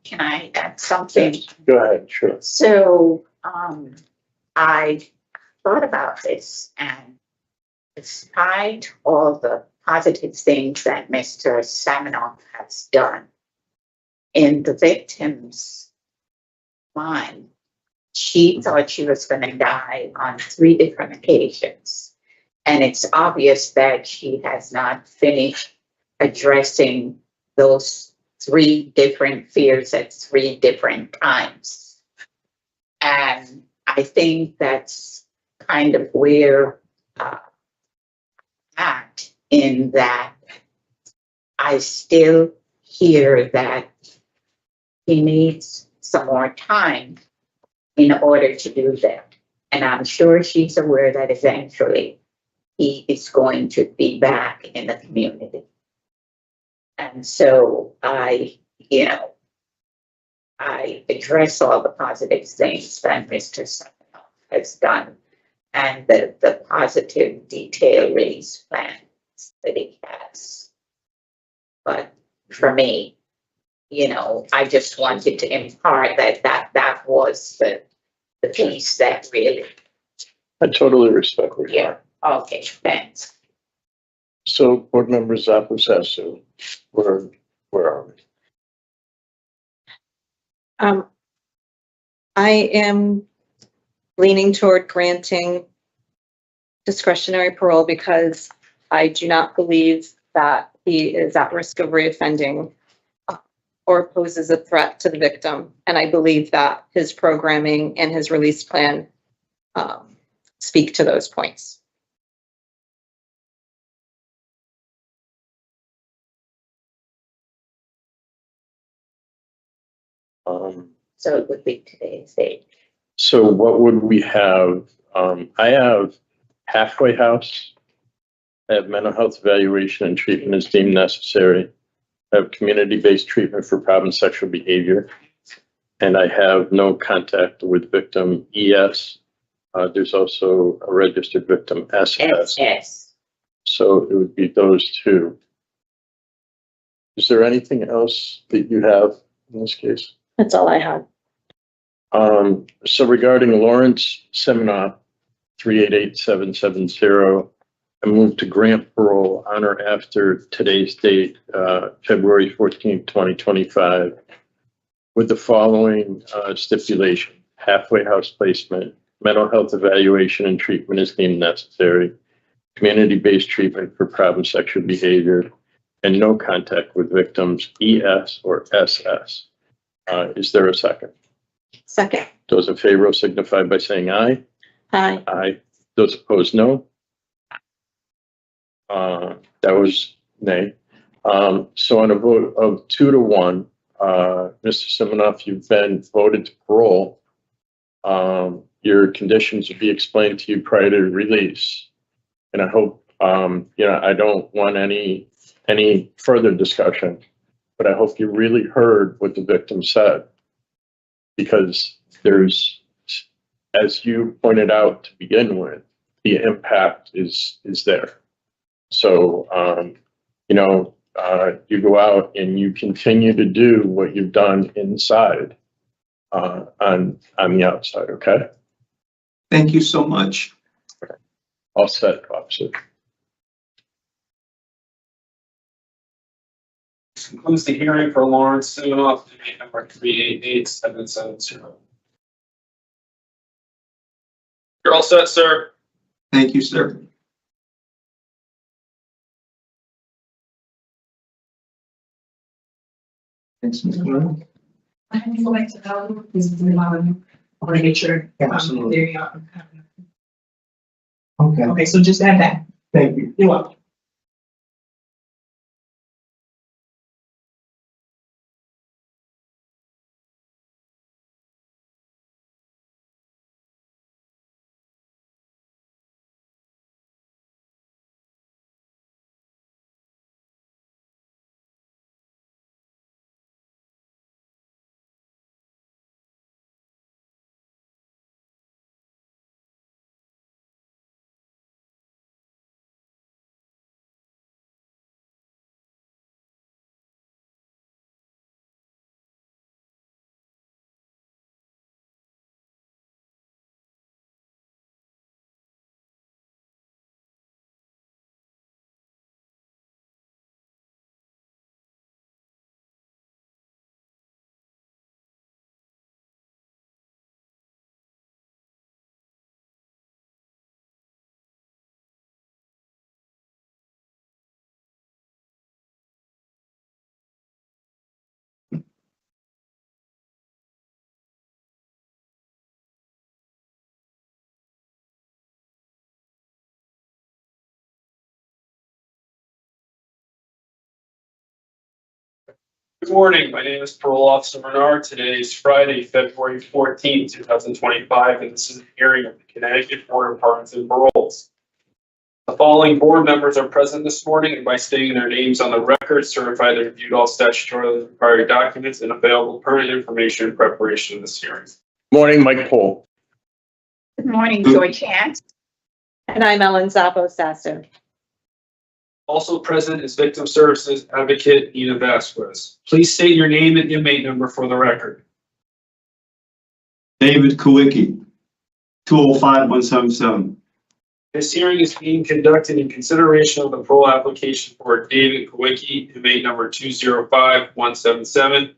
Can I add something? Yes, go ahead, sure. So, I thought about this, and despite all the positive things that Mr. Simonoff has done, in the victim's mind, she thought she was going to die on 3 different occasions. And it's obvious that she has not finished addressing those 3 different fears at 3 different times. And I think that's kind of where at in that I still hear that he needs some more time in order to do that. And I'm sure she's aware that eventually he is going to be back in the community. And so I address all the positive things that Mr. Simonoff has done and the positive detailed release plans that he has. But for me, you know, I just wanted to impart that was the piece that really. I totally respect what you're saying. Yeah, okay, thanks. So, board member Zapusasu, where are we? I am leaning toward granting discretionary parole because I do not believe that he is at risk of reoffending or poses a threat to the victim. And I believe that his programming and his release plan speak to those points. So it would be today's date. So what would we have? I have halfway house. I have mental health evaluation and treatment as deemed necessary. I have community-based treatment for problem sexual behavior. And I have no contact with victim ES. There's also a registered victim SS. Yes. So it would be those 2. Is there anything else that you have in this case? That's all I had. So regarding Lawrence Simonoff, 388770, I move to grant parole on or after today's date, February 14th, 2025, with the following stipulation: halfway house placement, mental health evaluation and treatment is deemed necessary, community-based treatment for problem sexual behavior, and no contact with victims ES or SS. Is there a second? Second. Those in favor will signify by saying aye. Aye. Aye. Those opposed, no. That was nay. So on a vote of 2-1, Mr. Simonoff, you've been voted to parole. Your conditions will be explained to you prior to release. And I hope, I don't want any further discussion, but I hope you really heard what the victim said. Because there's, as you pointed out to begin with, the impact is there. So, you go out and you continue to do what you've done inside, on the outside, okay? Thank you so much. All set, officer. This concludes the hearing for Lawrence Simonoff, number 388770. You're all set, sir. Thank you, sir. Thanks, Mr. Brown. I would like to know, is the allowing, I want to make sure. Absolutely. There you are. Okay, Okay, so just add that. thank you. You're welcome. Good morning. My name is Parole Officer Bernard. Today is Friday, February 14th, 2025, and this is a hearing of the Connecticut Board of Pardons and Paroles. The following board members are present this morning and by stating their names on the record, certify they reviewed all statutorily required documents and available pertinent information in preparation of this hearing. Morning, Mike Pohl. Good morning, George Hans. And I'm Ellen Zappo Sasso. Also present is Victim Services Advocate Nina Vasquez. Please state your name and inmate number for the record. David Kawiecki, 205-177. This hearing is being conducted in consideration of the parole application for David Kawiecki, inmate number 205-177.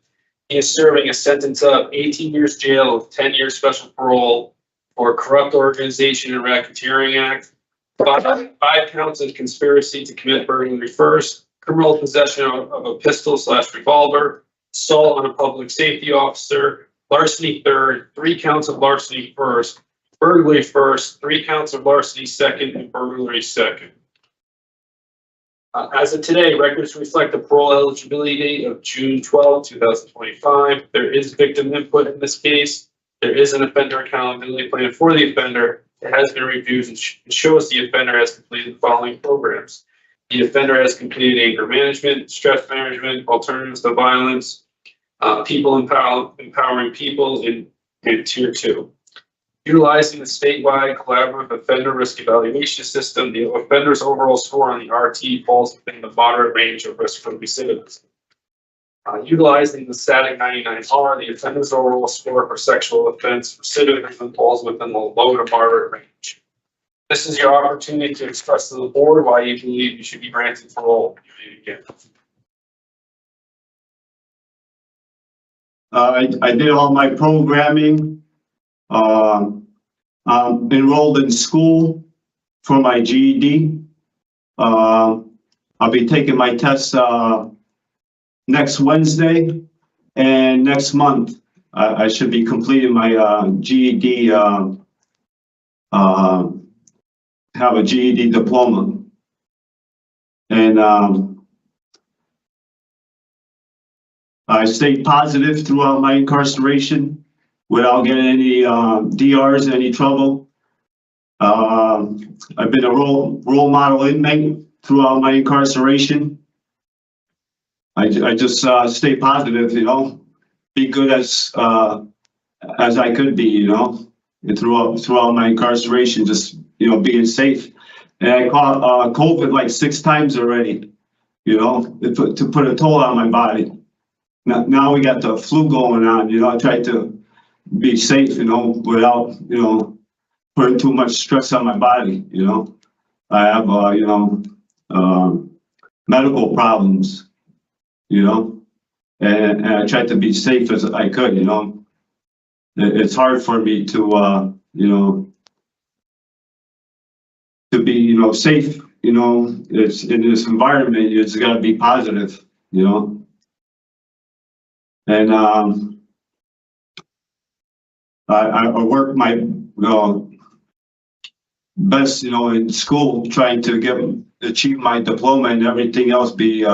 He is serving a sentence of 18 years jail with 10 years special parole for corrupt organization and racketeering act, five counts of conspiracy to commit burglary first, criminal possession of a pistol/revolver, assault on a public safety officer, larceny third, 3 counts of larceny first, burglary first, 3 counts of larceny second, and burglary second. As of today, records reflect the parole eligibility date of June 12, 2025. There is victim input in this case. There is an offender accountability plan for the offender. It has been reviewed and shows the offender has completed the following programs. The offender has completed anger management, stress management, alternatives to violence, people empowering people in tier 2. Utilizing the statewide collaborative offender risk evaluation system, the offender's overall score on the RT falls within the moderate range of risk for recidivism. Utilizing the static 99R, the offender's overall score for sexual offense recidivism falls within the low to moderate range. This is your opportunity to express to the board why you believe you should be granted parole. I did all my programming. I'm enrolled in school for my GED. I'll be taking my tests next Wednesday, and next month I should be completing my GED. Have a GED diploma, and I stayed positive throughout my incarceration without getting any DRs, any trouble. I've been a role model inmate throughout my incarceration. I just stay positive, you know, be good as I could be, you know, and throughout my incarceration, just, you know, being safe. And I caught COVID like 6 times already, you know, to put a toll on my body. Now we got the flu going on, you know. I try to be safe, you know, without, you know, putting too much stress on my body, you know. I have, you know, medical problems, you know, and I tried to be safe as I could, you know. It's hard for me to, you know, to be, you know, safe, you know. It's in this environment, it's got to be positive, you know. And I work my best, you know, in school, trying to achieve my diploma and everything else, be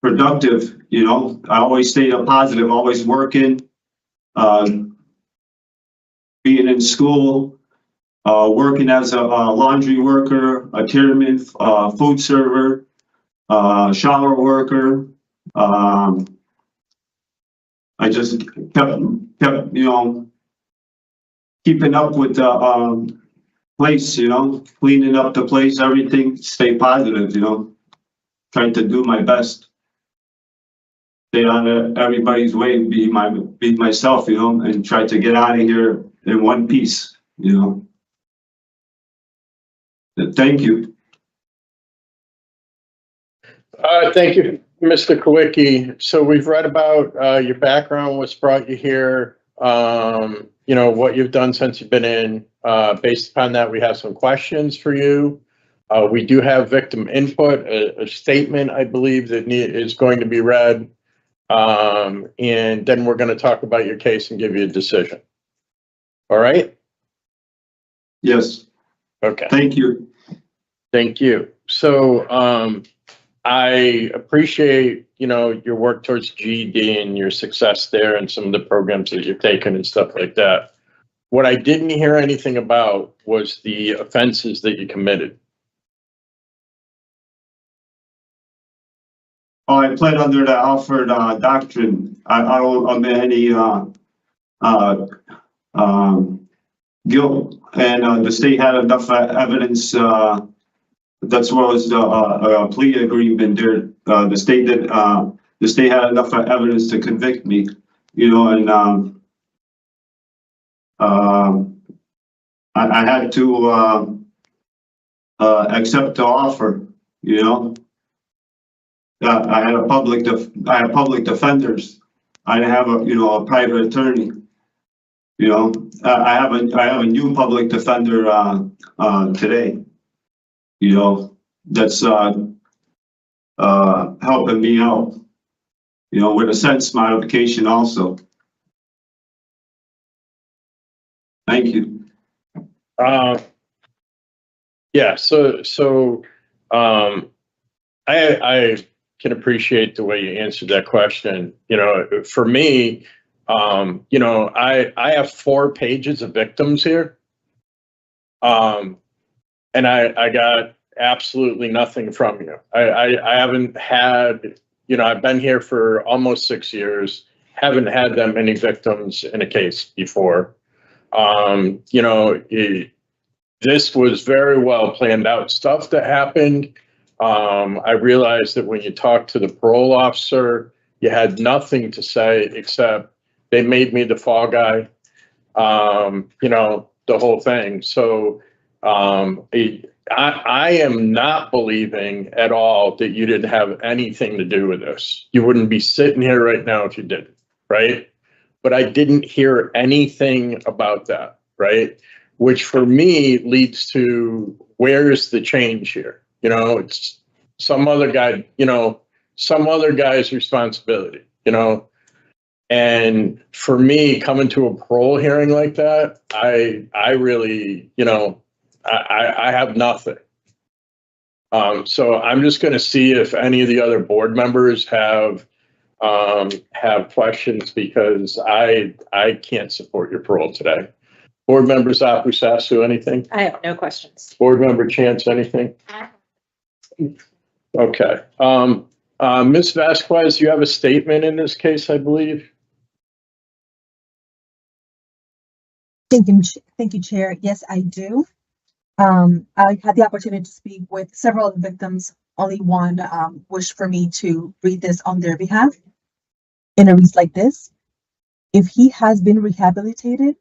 productive, you know. I always stayed positive, always working, being in school, working as a laundry worker, a tierman, food server, shower worker. I just kept, you know, keeping up with the place, you know, cleaning up the place, everything, stay positive, you know, trying to do my best. Stay on everybody's way, be myself, you know, and try to get out of here in one piece, you know. Thank you. Thank you, Mr. Kawiecki. So we've read about your background, what's brought you here, you know, what you've done since you've been in. Based upon that, we have some questions for you. We do have victim input, a statement, I believe, that is going to be read. And then we're going to talk about your case and give you a decision. All right? Yes. Okay. Thank you. Thank you. So I appreciate, you know, your work towards GED and your success there and some of the programs that you've taken and stuff like that. What I didn't hear anything about was the offenses that you committed. Oh, I pled under the Hartford doctrine. I don't admit any guilt, and the state had enough evidence. That's what was the plea agreement there. The state had enough evidence to convict me, you know, and I had to accept the offer, you know. I had public defenders. I didn't have a private attorney. You know, I have a new public defender today. You know, that's helping me out. You know, with a sentence modification also. Thank you. Yeah. So I can appreciate the way you answered that question. You know, for me, you know, I have 4 pages of victims here. And I got absolutely nothing from you. I haven't had, you know, I've been here for almost 6 years, haven't had that many victims in a case before. You know, this was very well planned out stuff that happened. I realized that when you talked to the parole officer, you had nothing to say except they made me the fall guy, you know, the whole thing. So I am not believing at all that you didn't have anything to do with this. You wouldn't be sitting here right now if you didn't, right? But I didn't hear anything about that, right? Which for me leads to where's the change here? You know, it's some other guy, you know, some other guy's responsibility, you know? And for me, coming to a parole hearing like that, I really, you know, I have nothing. So I'm just going to see if any of the other board members have questions because I can't support your parole today. Board members Apusasu, anything? I have no questions. Board member Chance, anything? Okay. Ms. Vasquez, you have a statement in this case, I believe. Thank you, Chair. Yes, I do. I had the opportunity to speak with several of the victims. Only one wished for me to read this on their behalf. And it reads like this. If he has been rehabilitated,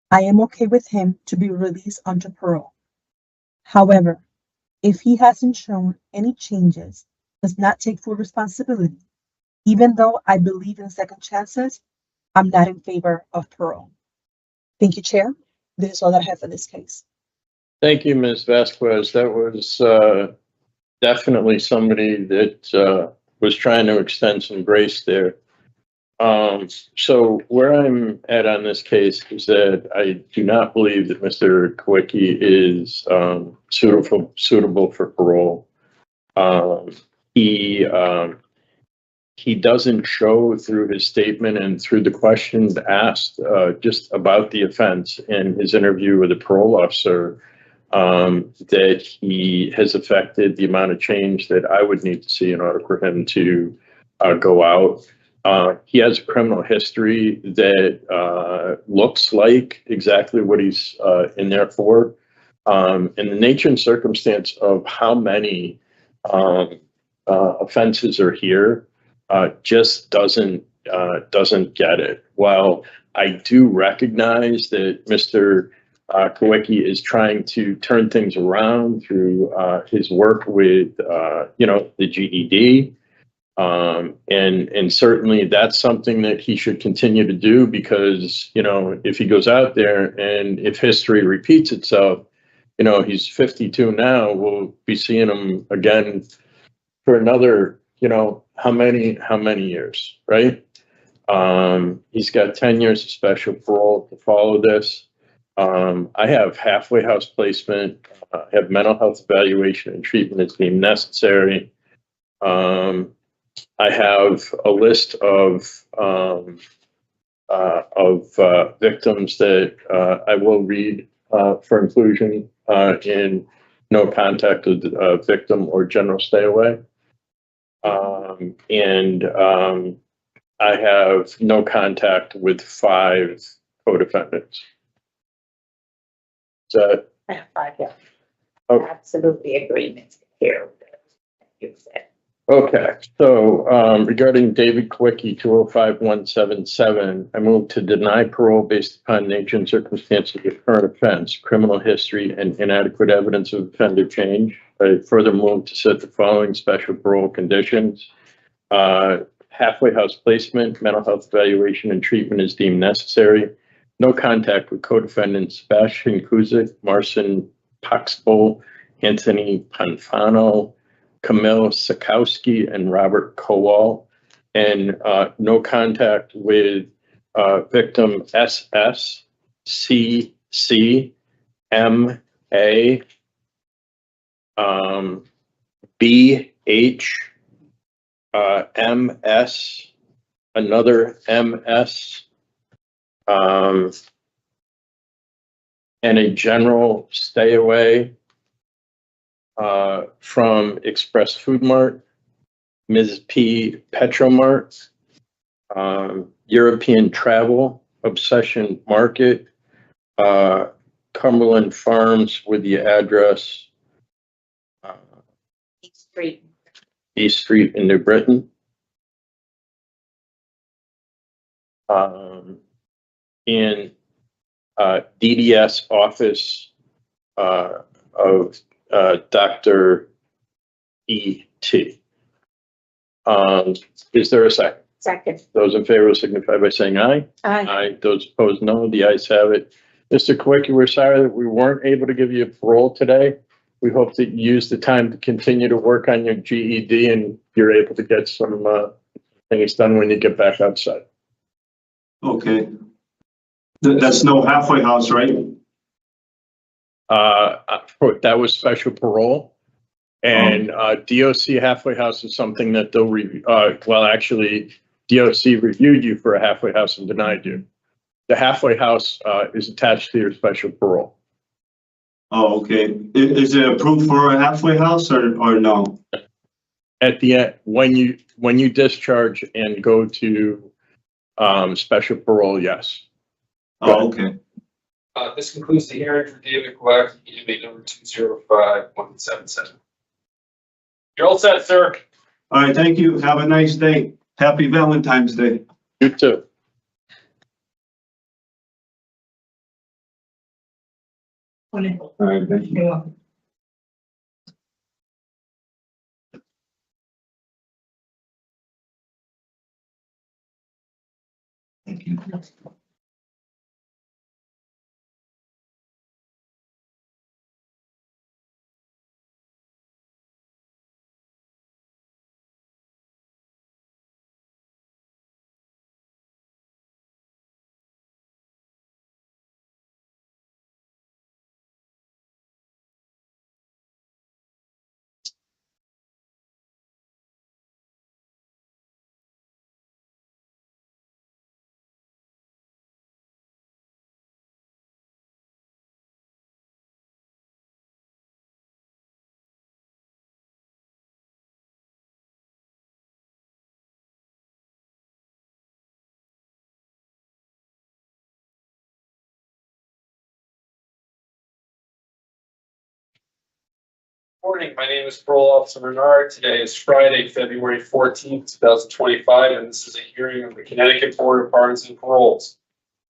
I am okay with him to be released onto parole. However, if he hasn't shown any changes, does not take full responsibility, even though I believe in second chances, I'm not in favor of parole. Thank you, Chair. This is all that I have for this case. Thank you, Ms. Vasquez. That was definitely somebody that was trying to extend some grace there. So where I'm at on this case is that I do not believe that Mr. Kawiecki is suitable for parole. He doesn't show through his statement and through the questions asked just about the offense in his interview with the parole officer that he has affected the amount of change that I would need to see in order for him to go out. He has a criminal history that looks like exactly what he's in there for. And the nature and circumstance of how many offenses are here just doesn't get it. While I do recognize that Mr. Kawiecki is trying to turn things around through his work with, the GED. And certainly that's something that he should continue to do because, if he goes out there and if history repeats itself, he's 52 now, we'll be seeing him again for another, how many years, right? He's got 10 years of special parole to follow this. I have halfway house placement, have mental health evaluation and treatment as deemed necessary. I have a list of victims that I will read for inclusion in no contact with victim or general stay away. And I have no contact with 5 co-defendants. So, I have 5, yeah. Okay. Absolutely agreement here with what you said. Okay, so regarding David Kawiecki, 205177, I move to deny parole based upon nature and circumstances of the current offense, criminal history, and inadequate evidence of offender change. I further move to set the following special parole conditions. Halfway house placement, mental health evaluation, and treatment is deemed necessary. No contact with co-defendants Sebastian Kuzik, Marcin Paxbo, Anthony Panfano, Camille Sikowski, and Robert Kowal, and no contact with victim SS, CC, MA, BH, MS, another MS, and a general stay away from Express Food Mart, Ms. P. Petromart, European Travel, Obsession Market, Cumberland Farms with the address East Street in New Britain. In DDS office of Dr. E.T. Is there a second? Second. Those in favor signify by saying aye. Aye. Those opposed, no. The ayes have it. Mr. Kawiecki, we're sorry that we weren't able to give you a parole today. We hope that you use the time to continue to work on your GED and you're able to get some things done when you get back outside. Okay. That's no halfway house, right? That was special parole. And DOC halfway house is something that they'll review. Well, actually, DOC reviewed you for a halfway house and denied you. The halfway house is attached to your special parole. Oh, okay. Is it approved for a halfway house or no? At the end, when you discharge and go to special parole, yes. Oh, okay. This concludes the hearing for David Kawiecki, inmate number 205177. You're all set, sir. All right, thank you. Have a nice day. Happy Valentine's Day. You too. All right, thank you. You're welcome. Thank you. Morning, my name is Parole Officer Bernard. Today is Friday, February 14th, 2025, and this is a hearing of the Connecticut Board of Pardons and Paroles.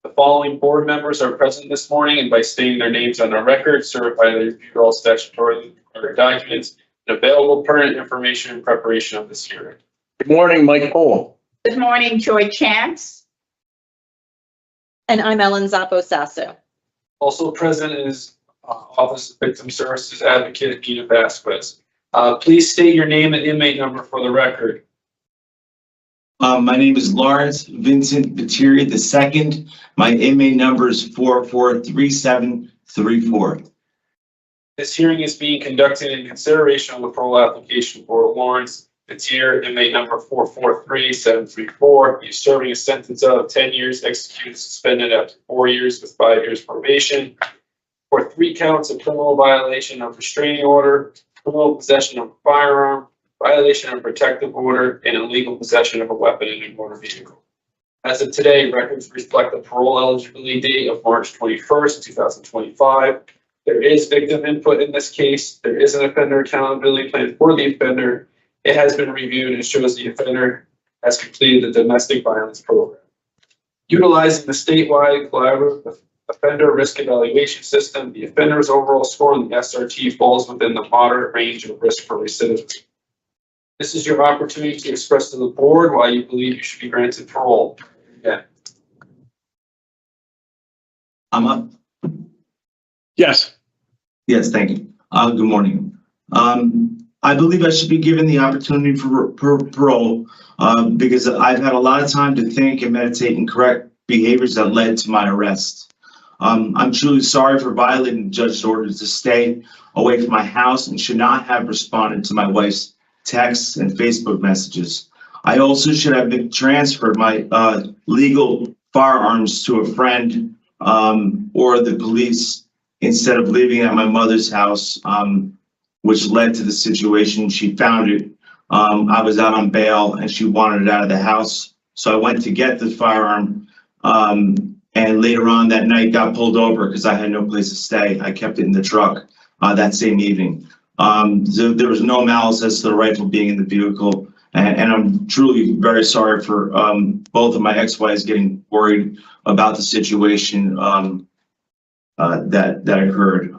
The following board members are present this morning and by stating their names on our record, certify they reviewed all statutory required documents and available pertinent information in preparation of this hearing. Good morning, Mike Cole. Good morning, Joy Chance. And I'm Ellen Zappo-Sasso. Also present is Office of Victim Services Advocate Gina Vasquez. Please state your name and inmate number for the record. My name is Lawrence Vincent Vetere II. My inmate number is 443734. This hearing is being conducted in consideration of the parole application for Lawrence Vetere, inmate number 443734. He's serving a sentence of 10 years executed suspended after 4 years with 5 years probation for 3 counts of criminal violation of restraining order, criminal possession of a firearm, violation of protective order, and illegal possession of a weapon in a motor vehicle. As of today, records reflect the parole eligibility date of March 21st, 2025. There is victim input in this case. There is an offender accountability plan for the offender. It has been reviewed and shows the offender has completed the domestic violence program. Utilizing the statewide collaborative offender risk evaluation system, the offender's overall score on the SRT falls within the moderate range of risk for recidivism. This is your opportunity to express to the board why you believe you should be granted parole. Yeah. I'm up. Yes. Yes, thank you. Good morning. I believe I should be given the opportunity for parole because I've had a lot of time to think and meditate and correct behaviors that led to my arrest. I'm truly sorry for violating the judge's orders to stay away from my house and should not have responded to my wife's texts and Facebook messages. I also should have been transferred my legal firearms to a friend or the police instead of leaving at my mother's house, which led to the situation. She found it. I was out on bail and she wanted it out of the house. So I went to get the firearm and later on that night got pulled over because I had no place to stay. I kept it in the truck that same evening. So there was no malice as to the rifle being in the vehicle. And I'm truly very sorry for both of my ex-wives getting worried about the situation that occurred.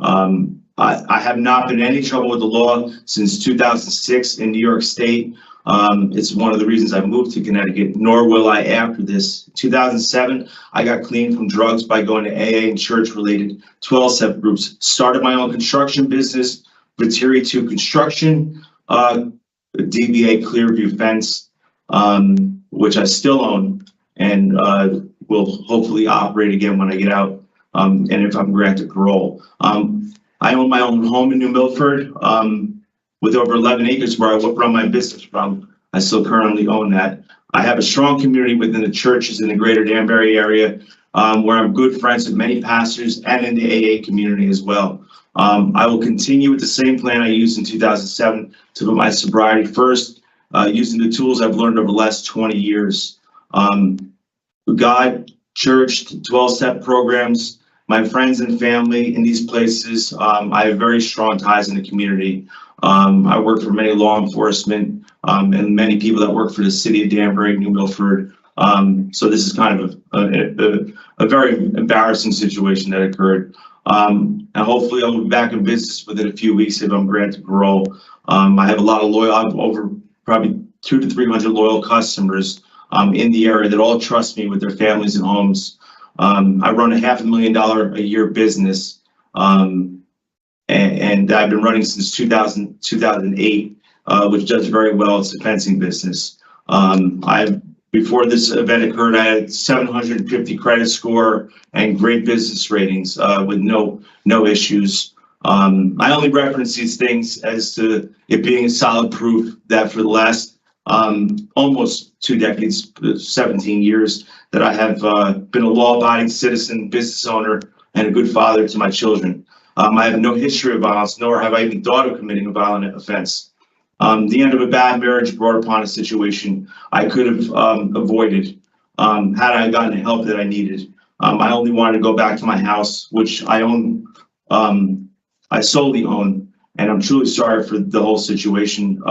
I have not been in any trouble with the law since 2006 in New York State. It's one of the reasons I moved to Connecticut, nor will I after this. 2007, I got clean from drugs by going to AA and church-related 12-step groups. Started my own construction business, Vetere 2 Construction, DBA Clearview Fence, which I still own and will hopefully operate again when I get out, and if I'm granted parole. I own my own home in New Milford with over 11 acres where I run my business from. I still currently own that. I have a strong community within the churches in the greater Danbury area where I'm good friends with many pastors and in the AA community as well. I will continue with the same plan I used in 2007 to put my sobriety first, using the tools I've learned over the last 20 years. God, church, 12-step programs, my friends and family in these places. I have very strong ties in the community. I work for many law enforcement and many people that work for the city of Danbury, New Milford. So this is kind of a very embarrassing situation that occurred. And hopefully I'll be back in business within a few weeks if I'm granted parole. I have a lot of loyal, I have over probably 200 to 300 loyal customers in the area that all trust me with their families and homes. I run a $500,000 a year business, and I've been running since 2008, which does very well. It's a fencing business. Before this event occurred, I had 750 credit score and great business ratings with no issues. I only reference these things as to it being a solid proof that for the last almost 2 decades, 17 years, that I have been a law-abiding citizen, business owner, and a good father to my children. I have no history of violence, nor have I even thought of committing a violent offense. The end of a bad marriage brought upon a situation I could have avoided had I gotten the help that I needed. I only wanted to go back to my house, which I own, I solely own, and I'm truly sorry for the whole situation.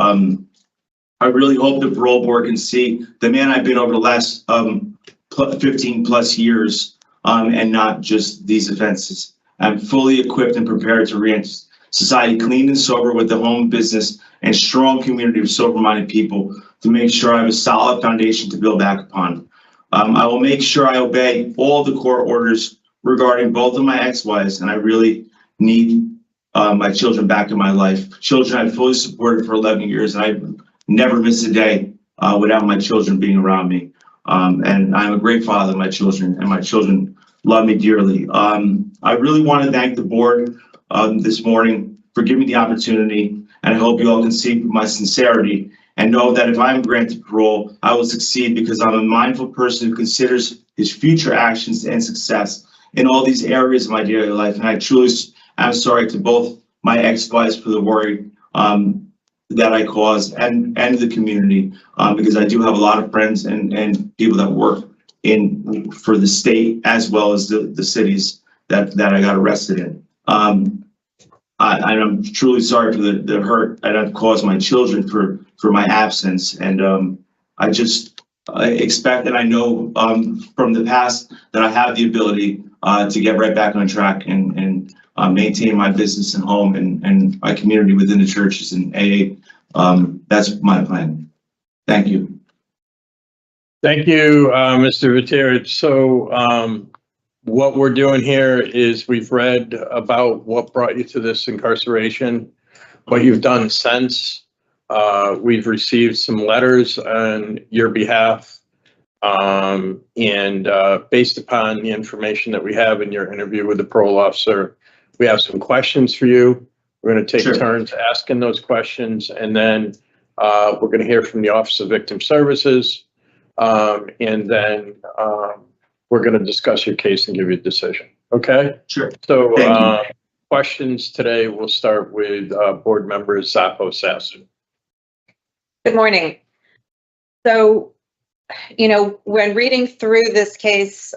I really hope the parole board can see the man I've been over the last 15 plus years, and not just these offenses. I'm fully equipped and prepared to re-enter society clean and sober with the home business and strong community of sober-minded people to make sure I have a solid foundation to build back upon. I will make sure I obey all the court orders regarding both of my ex-wives, and I really need my children back in my life. Children I've fully supported for 11 years, and I've never missed a day without my children being around me. And I'm a great father to my children, and my children love me dearly. I really want to thank the board this morning for giving me the opportunity, and I hope you all can see my sincerity and know that if I'm granted parole, I will succeed because I'm a mindful person who considers his future actions and success in all these areas of my daily life. And I truly am sorry to both my ex-wives for the worry that I caused and the community, because I do have a lot of friends and people that work for the state as well as the cities that I got arrested in. I'm truly sorry for the hurt that I've caused my children for my absence. And I just expect, and I know from the past that I have the ability to get right back on track and maintain my business and home and my community within the churches and AA. That's my plan. Thank you. Thank you, Mr. Vetere. So what we're doing here is we've read about what brought you to this incarceration, what you've done since. We've received some letters on your behalf, and based upon the information that we have in your interview with the parole officer, we have some questions for you. We're going to take turns asking those questions, and then we're going to hear from the Office of Victim Services, and then we're going to discuss your case and give you a decision. Okay? Sure. So questions today, we'll start with board member Zappo Sassu. Good morning. So, when reading through this case,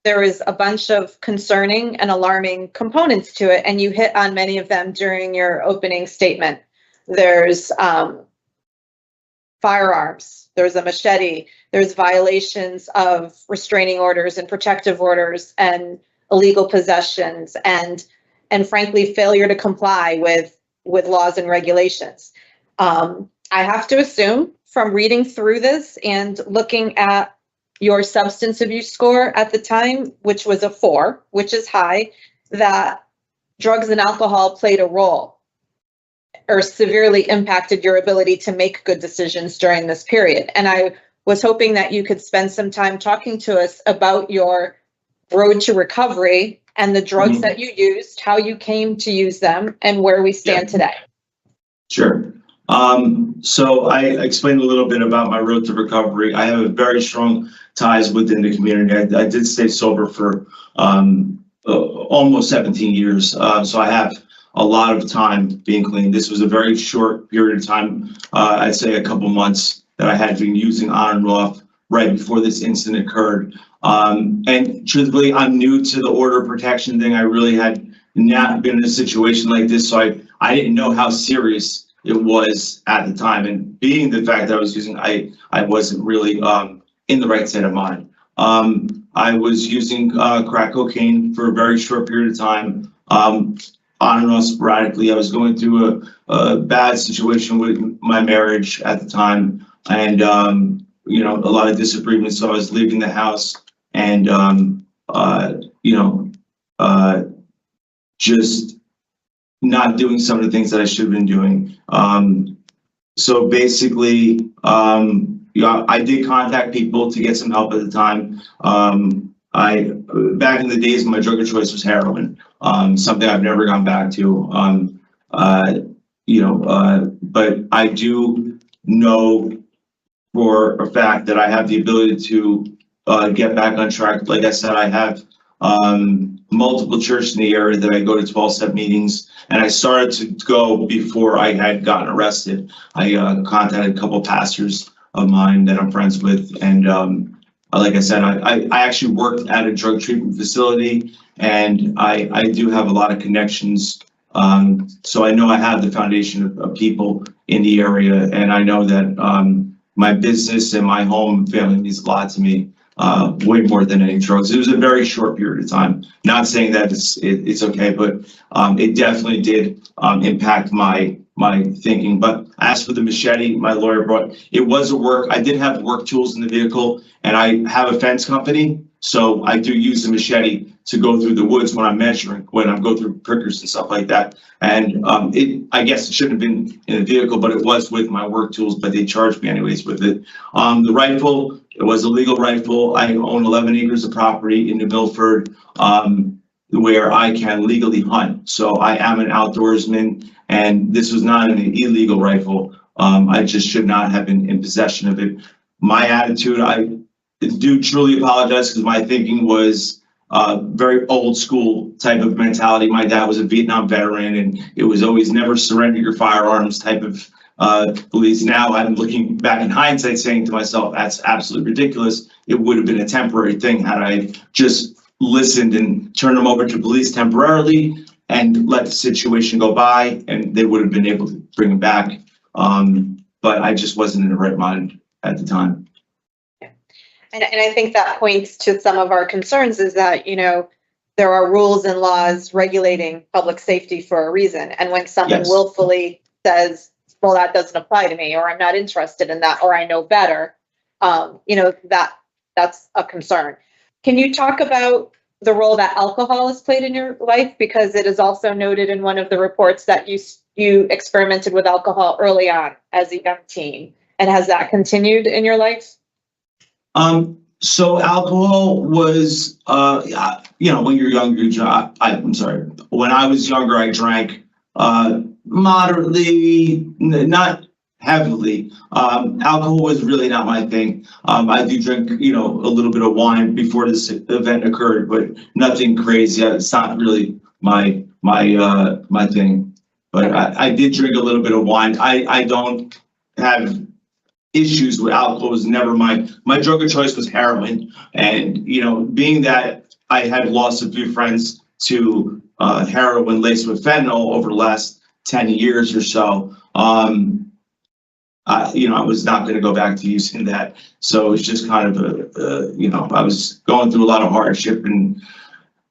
there is a bunch of concerning and alarming components to it, and you hit on many of them during your opening statement. There's firearms, there's a machete, there's violations of restraining orders and protective orders and illegal possessions. And and frankly, failure to comply with laws and regulations. I have to assume from reading through this and looking at your substance abuse score at the time, which was a 4, which is high, that drugs and alcohol played a role or severely impacted your ability to make good decisions during this period. And I was hoping that you could spend some time talking to us about your road to recovery and the drugs that you used, how you came to use them, and where we stand today. Sure. So I explained a little bit about my road to recovery. I have a very strong ties within the community. I did stay sober for almost 17 years. So I have a lot of time being clean. This was a very short period of time. I'd say a couple months that I had been using on and off right before this incident occurred. And truthfully, I'm new to the order of protection thing. I really had not been in a situation like this. So I didn't know how serious it was at the time. And being the fact that I was using, I wasn't really in the right state of mind. I was using crack cocaine for a very short period of time, on and off sporadically. I was going through a bad situation with my marriage at the time, and you know, a lot of disagreement. So I was leaving the house, and you know, just not doing some of the things that I should have been doing. So basically, yeah, I did contact people to get some help at the time. Back in the days, my drug of choice was heroin, something I've never gone back to. You know, but I do know for a fact that I have the ability to get back on track. Like I said, I have multiple churches in the area that I go to 12-step meetings, and I started to go before I had gotten arrested. I contacted a couple pastors of mine that I'm friends with, and like I said, I actually worked at a drug treatment facility, and I do have a lot of connections. So I know I have the foundation of people in the area, and I know that my business and my home and family means a lot to me, way more than any drugs. It was a very short period of time. Not saying that it's okay, but it definitely did impact my thinking. But as for the machete, my lawyer brought, it was I did have work tools in the vehicle, and I have a fence company. So I do use the machete to go through the woods when I'm measuring, when I'm going through prickers and stuff like that. And I guess it shouldn't have been in the vehicle, but it was with my work tools, but they charged me anyways with it. The rifle, it was a legal rifle. I own 11 acres of property in New Milford, where I can legally hunt. So I am an outdoorsman, and this was not an illegal rifle. I just should not have been in possession of it. My attitude, I do truly apologize, because my thinking was very old school type of mentality. My dad was a Vietnam veteran, and it was always never surrender your firearms type of beliefs. Now I'm looking back in hindsight saying to myself, that's absolutely ridiculous. It would have been a temporary thing had I just listened and turned them over to police temporarily and let the situation go by, and they would have been able to bring him back. But I just wasn't in the right mind at the time. And I think that points to some of our concerns, is that, you know, there are rules and laws regulating public safety for a reason. And when someone willfully says, well, that doesn't apply to me, or I'm not interested in that, or I know better, you know, that's a concern. Can you talk about the role that alcohol has played in your life? Because it is also noted in one of the reports that you experimented with alcohol early on as a young teen. And has that continued in your life? So alcohol was, you know, when you're younger, I'm sorry. When I was younger, I drank moderately, not heavily. Alcohol was really not my thing. I do drink, you know, a little bit of wine before this event occurred, but nothing crazy. It's not really my thing. But I did drink a little bit of wine. I don't have issues with alcohol. Was never my drug of choice was heroin. And, you know, being that I had lost a few friends to heroin laced with fentanyl over the last 10 years or so, you know, I was not going to go back to using that. So it's just kind of you know, I was going through a lot of hardship, and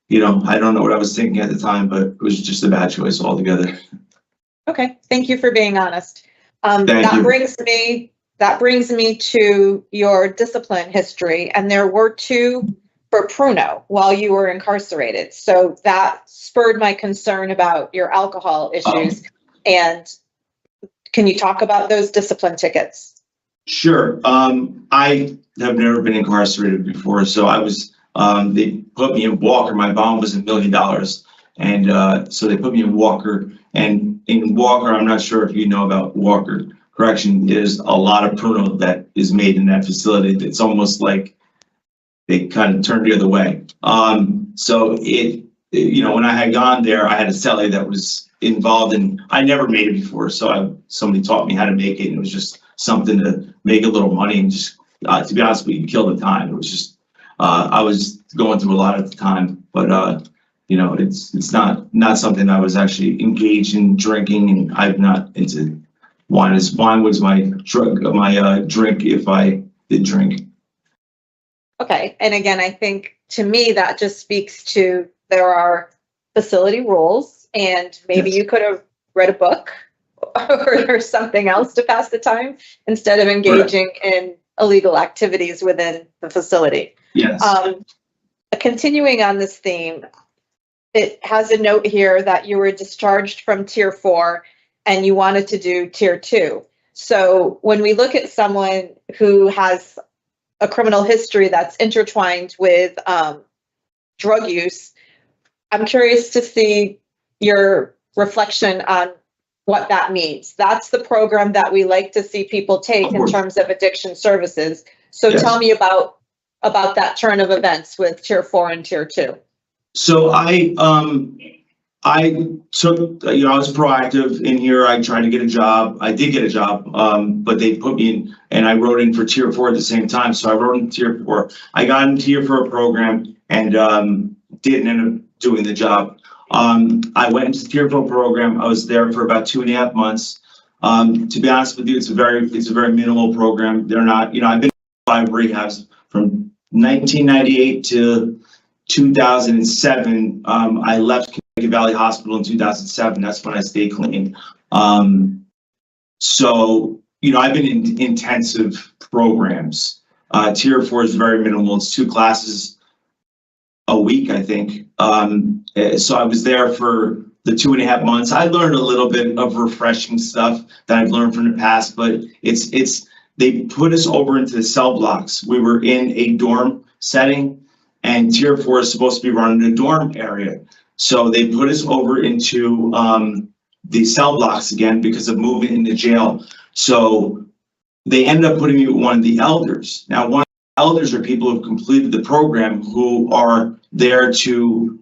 you know, I don't know what I was thinking at the time, but it was just a bad choice altogether. Okay, thank you for being honest. Thank That you. brings me to your discipline history, and there were 2 for Pruno while you were incarcerated. So that spurred my concern about your alcohol issues. And can you talk about those discipline tickets? Sure. I have never been incarcerated before, so I was, they put me in Walker. My bond was $1 million. And so they put me in Walker. And in Walker, I'm not sure if you know about Walker Correction, there's a lot of Pruno that is made in that facility. It's almost like they kind of turned the other way. So you know, when I had gone there, I had a cellie that was involved in, I never made it before. So somebody taught me how to make it, and it was just something to make a little money and just, to be honest with you, kill the time. It was just, I was going through a lot at the time, but you know, it's not something I was actually engaged in drinking, and I'm not into wine. Wine was my drug, my drink if I did drink. Okay, and again, I think to me that just speaks to there are facility rules, and maybe Yes. you could have read a book or something else to pass the time instead of engaging in illegal activities within the facility. Yes. Continuing on this theme, it has a note here that you were discharged from Tier 4 and you wanted to do Tier 2. So when we look at someone who has a criminal history that's intertwined with drug use, I'm curious to see your reflection on what that means. That's the program that we like to see people take in terms of addiction services. So Yes. tell me about that turn of events with Tier 4 and Tier 2. So I took, you know, I was proactive in here. I tried to get a job. I did get a job, but they put me in, and I wrote in for Tier 4 at the same time. So I wrote in Tier 4. I got into Tier 4 program and didn't end up doing the job. I went into the Tier 4 program. I was there for about 2.5 months. To be honest with you, it's a very minimal program. They're not, you know, I've been in 5 rehabs from 1998 to 2007. I left Connecticut Valley Hospital in 2007. That's when I stayed clean. So, you know, I've been in intensive programs. Tier 4 is very minimal. It's 2 classes a week, I think. So I was there for the 2.5 months. I learned a little bit of refreshing stuff that I've learned from the past, but they put us over into the cell blocks. We were in a dorm setting, and Tier 4 is supposed to be running a dorm area. So they put us over into the cell blocks again because of moving into jail. So they ended up putting me with one of the elders. Now, one of the elders are people who have completed the program who are there to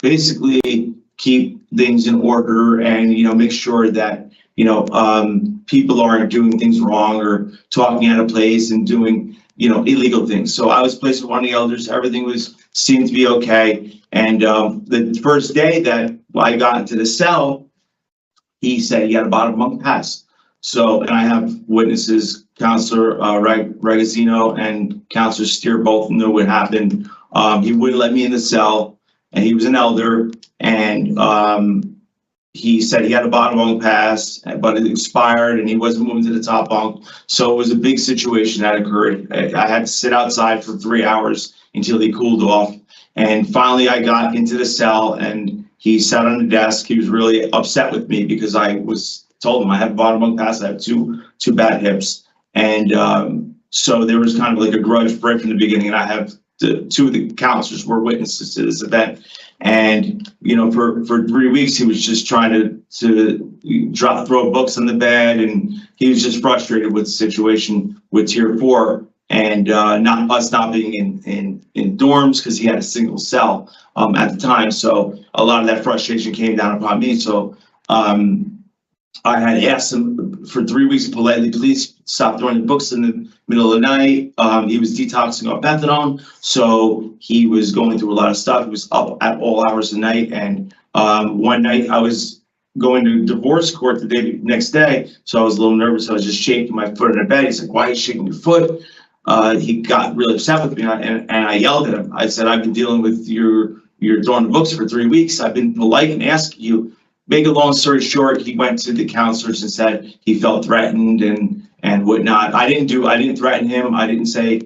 basically keep things in order and, you know, make sure that, you know, people aren't doing things wrong or talking out of place and doing, you know, illegal things. So I was placed with one of the elders. Everything seemed to be okay. And the first day that I got into the cell, he said he had a bottom bunk pass. So, and I have witnesses, Counselor Regazzino and Counselor Stewart both knew what happened. He wouldn't let me in the cell, and he was an elder, and he said he had a bottom bunk pass, but it expired and he wasn't moving to the top bunk. So it was a big situation that occurred. I had to sit outside for 3 hours until he cooled off. And finally I got into the cell and he sat on the desk. He was really upset with me because I told him I had a bottom bunk pass. I have two bad hips. And so there was kind of like a grudge break from the beginning, and I have 2 of the counselors were witnesses to this event. And, you know, for 3 weeks, he was just trying to throw books on the bed, and he was just frustrated with the situation with Tier 4 and not being in dorms because he had a single cell at the time. So a lot of that frustration came down upon me. So I had asked him for 3 weeks politely, please stop throwing the books in the middle of the night. He was detoxing off methadone, so he was going through a lot of stuff. He was up at all hours of the night. And one night I was going to divorce court the next day, so I was a little nervous. I was just shaking my foot in the bed. He's like, why are you shaking your foot? He got really upset with me, and I yelled at him. I said, I've been dealing with your you're throwing the books for 3 weeks. I've been polite and asked you. Make a long story short, he went to the counselors and said he felt threatened and whatnot. I didn't threaten him. I didn't say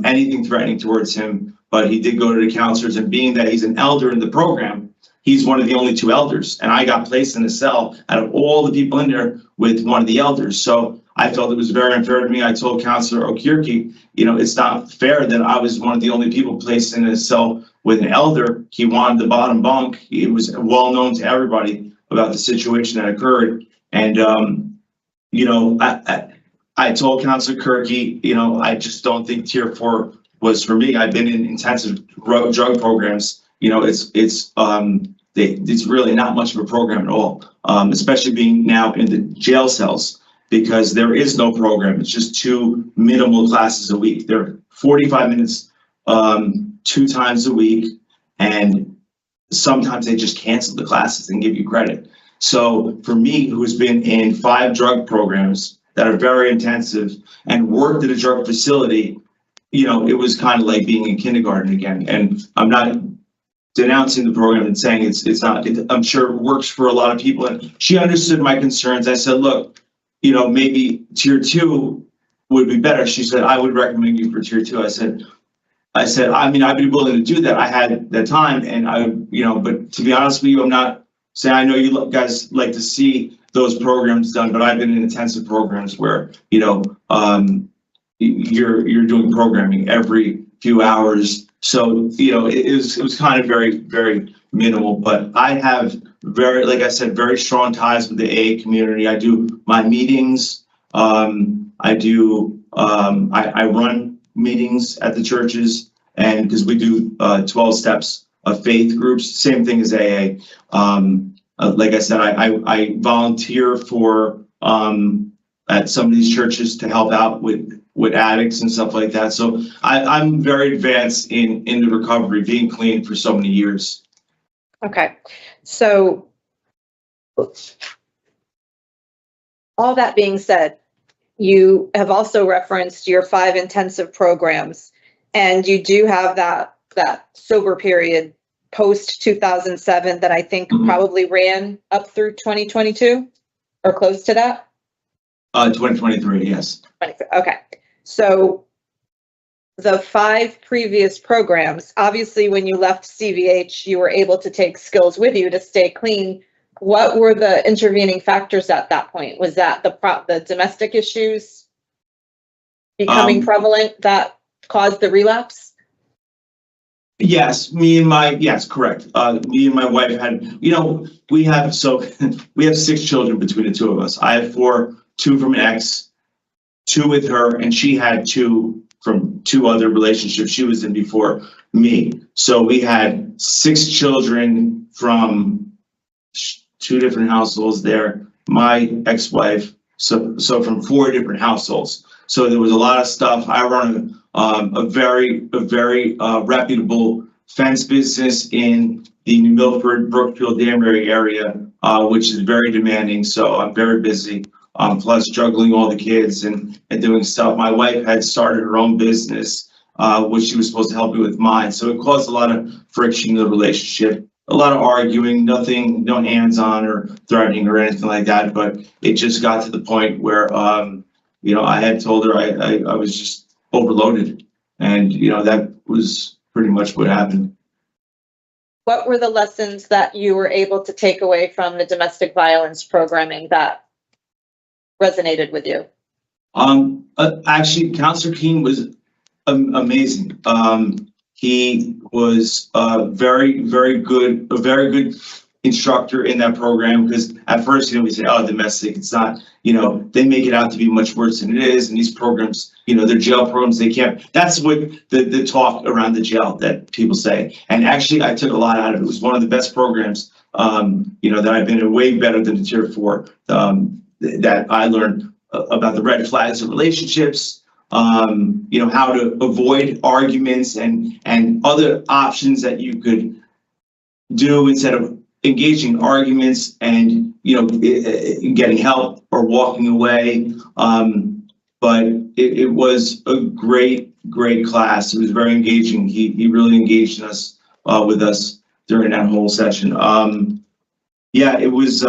anything threatening towards him, but he did go to the counselors, and being that he's an elder in the program, he's one of the only 2 elders, and I got placed in a cell out of all the people in there with one of the elders. So I felt it was very unfair to me. I told Counselor Kawiecki, it's not fair that I was one of the only people placed in a cell with an elder. He wanted the bottom bunk. It was well known to everybody about the situation that occurred. And, I told Counselor Kawiecki, I just don't think Tier 4 was for me. I've been in intensive drug programs. It's really not much of a program at all, especially being now in the jail cells, because there is no program. It's just 2 minimal classes a week. They're 45 minutes 2 times a week, and sometimes they just cancel the classes and give you credit. So for me, who's been in 5 drug programs that are very intensive and worked at a drug facility, it was kind of like being in kindergarten again. And I'm not denouncing the program and saying it's not, I'm sure it works for a lot of people. And she understood my concerns. I said, look, maybe Tier 2 would be better. She said, I would recommend you for Tier 2. I said, I'd be willing to do that. I had the time, and but to be honest with you, I'm not saying, I know you guys like to see those programs done, but I've been in intensive programs where, you're doing programming every few hours. So, it was kind of very, very minimal, but I have like I said, very strong ties with the AA community. I do my meetings. I run meetings at the churches, and because we do 12 steps of faith groups, same thing as AA. Like I said, I volunteer for at some of these churches to help out with addicts and stuff like that. So I'm very advanced in the recovery, being clean for so many years. Okay, so all that being said, you have also referenced your 5 intensive programs, and you do have that sober period post 2007 that I think probably ran up through 2022 or close to that. 2023, yes. Okay, so the 5 previous programs, obviously when you left CVH, you were able to take skills with you to stay clean. What were the intervening factors at that point? Was that the domestic issues becoming prevalent that caused the relapse? Yes, correct. Me and my wife had, we have 6 children between the 2 of us. I have 4, 2 from an ex, 2 with her, and she had 2 from 2 other relationships she was in before me. So we had 6 children from 2 different households there. My ex-wife, so from 4 different households. So there was a lot of stuff. I run a very reputable fence business in the Milford, Brookfield, Danbury area, which is very demanding. So I'm very busy. Plus juggling all the kids and doing stuff. My wife had started her own business, which she was supposed to help me with mine. So it caused a lot of friction in the relationship, a lot of arguing, no hands-on or threatening or anything like that. But it just got to the point where, I had told her I was just overloaded, and, that was pretty much what happened. What were the lessons that you were able to take away from the domestic violence programming that resonated with you? Actually, Counselor King was amazing. He was a very good instructor in that program, because at first, we say, oh, domestic, it's not, they make it out to be much worse than it is. And these programs, they're jail programs, they can't, that's what the talk around the jail that people say. And actually, I took a lot out of it. It was one of the best programs, that I've been in, way better than the Tier 4, that I learned about the red flags of relationships, how to avoid arguments and other options that you could do instead of engaging in arguments and, getting help or walking away. But it was a great class. It was very engaging. He really engaged us with us. during that whole session. Yeah, it was,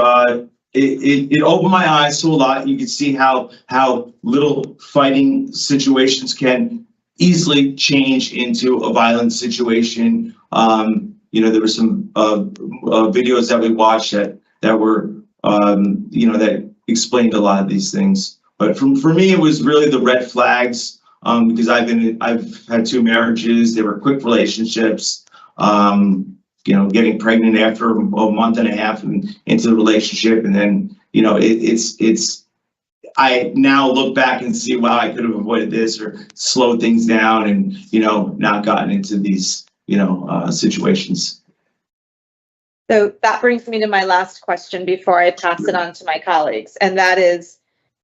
it opened my eyes to a lot. You could see how little fighting situations can easily change into a violent situation. You know, there were some videos that we watched that were, you know, that explained a lot of these things. But for me, it was really the red flags, because I've had 2 marriages. They were quick relationships. You know, getting pregnant after a month and a half into the relationship, and then, you know, I now look back and see, wow, I could have avoided this or slowed things down, and, you know, not gotten into these, you know, situations. So that brings me to my last question before I pass it on to my colleagues. And that is,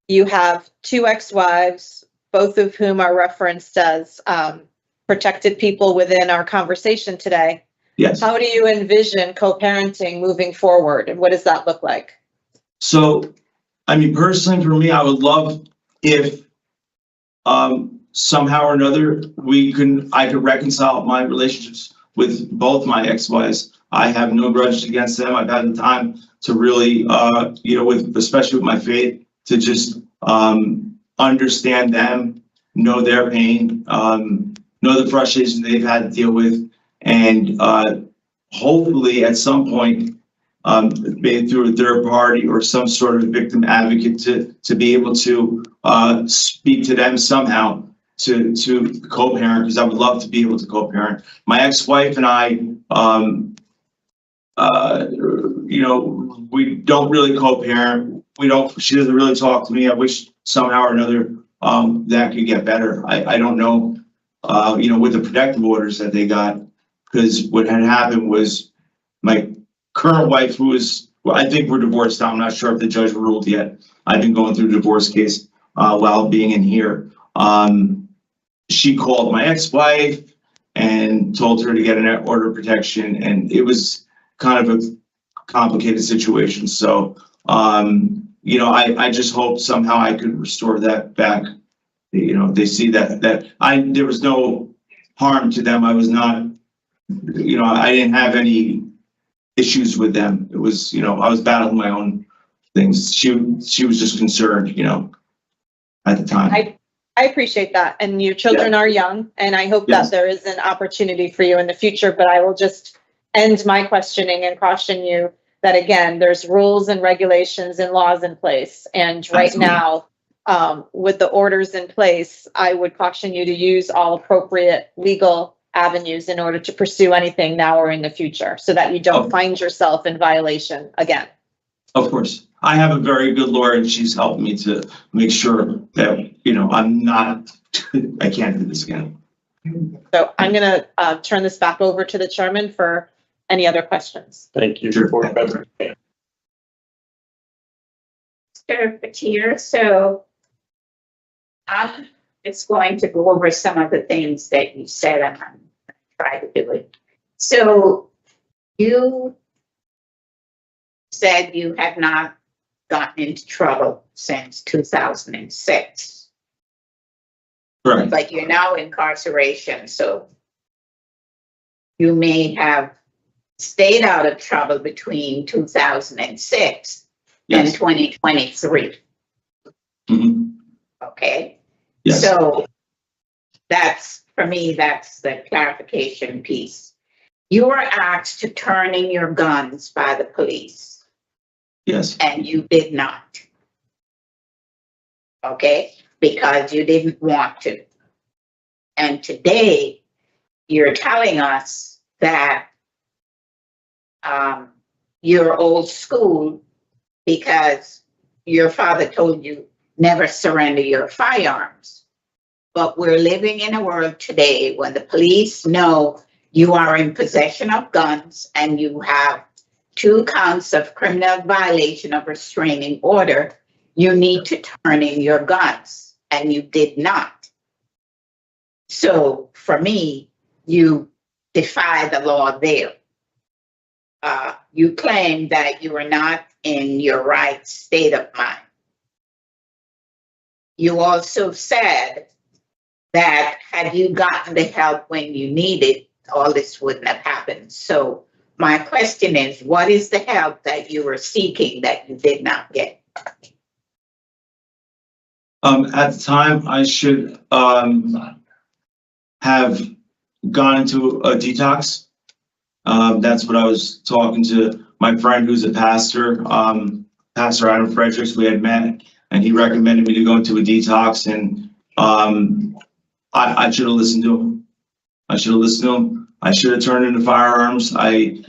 you have 2 ex-wives, both of whom are referenced as protected people within our conversation today. Yes. How do you envision co-parenting moving forward, and what does that look like? So, I mean, personally, for me, I would love if somehow or another I could reconcile my relationships with both my ex-wives. I have no grudges against them. I've had the time to really, you know, especially with my faith, to just understand them, know their pain, know the frustration they've had to deal with, and hopefully at some point, maybe through a third party or some sort of victim advocate, to be able to speak to them somehow to co-parent, because I would love to be able to co-parent. My ex-wife and I, you know, we don't really co-parent. She doesn't really talk to me. I wish somehow or another that could get better. I don't know, you know, with the protective orders that they got, because what had happened was my current wife, who is, well, I think we're divorced now. I'm not sure if the judge ruled yet. I've been going through the divorce case while being in here. She called my ex-wife and told her to get an order of protection, and it was kind of a complicated situation. So, you know, I just hope somehow I could restore that back. You know, they see that there was no harm to them. I was not, you know, I didn't have any issues with them. It was, you know, I was battling my own things. She was just concerned, you know, at the time. I appreciate that. And your children are young, and I hope Yes. that there is an opportunity for you in the future, but I will just end my questioning and caution you that, again, there's rules and regulations and laws in place. And right Absolutely. now, with the orders in place, I would caution you to use all appropriate legal avenues in order to pursue anything now or in the future, so that you don't find yourself in violation again. Of course. I have a very good lawyer, and she's helped me to make sure that, you know, I can't do this again. So I'm going to turn this back over to the chairman for any other questions. Thank you. Sure. Board Member. Mr. Vitere, so I'm just going to go over some of the things that you said, and I'm going to try to do it. So you said you had not gotten into trouble since 2006. Correct. But you're now in incarceration, so you may have stayed out of trouble between 2006 and 2023. Mm-hmm. Okay? Yes. So that's, for me, that's the clarification piece. You were asked to turn in your guns by the police. Yes. And you did not. Okay? Because you didn't want to. And today, you're telling us that you're old school because your father told you never surrender your firearms. But we're living in a world today when the police know you are in possession of guns and you have 2 counts of criminal violation of restraining order. You need to turn in your guns, and you did not. So for me, you defy the law there. You claim that you are not in your right state of mind. You also said that had you gotten the help when you needed, all this wouldn't have happened. So my question is, what is the help that you were seeking that you did not get? At the time, I should, have gone into a detox. That's what I was talking to my friend who's a pastor, Pastor Adam Fredericks, we had met, and he recommended me to go into a detox, and, I should have listened to him. I should have listened to him. I should have turned into firearms. I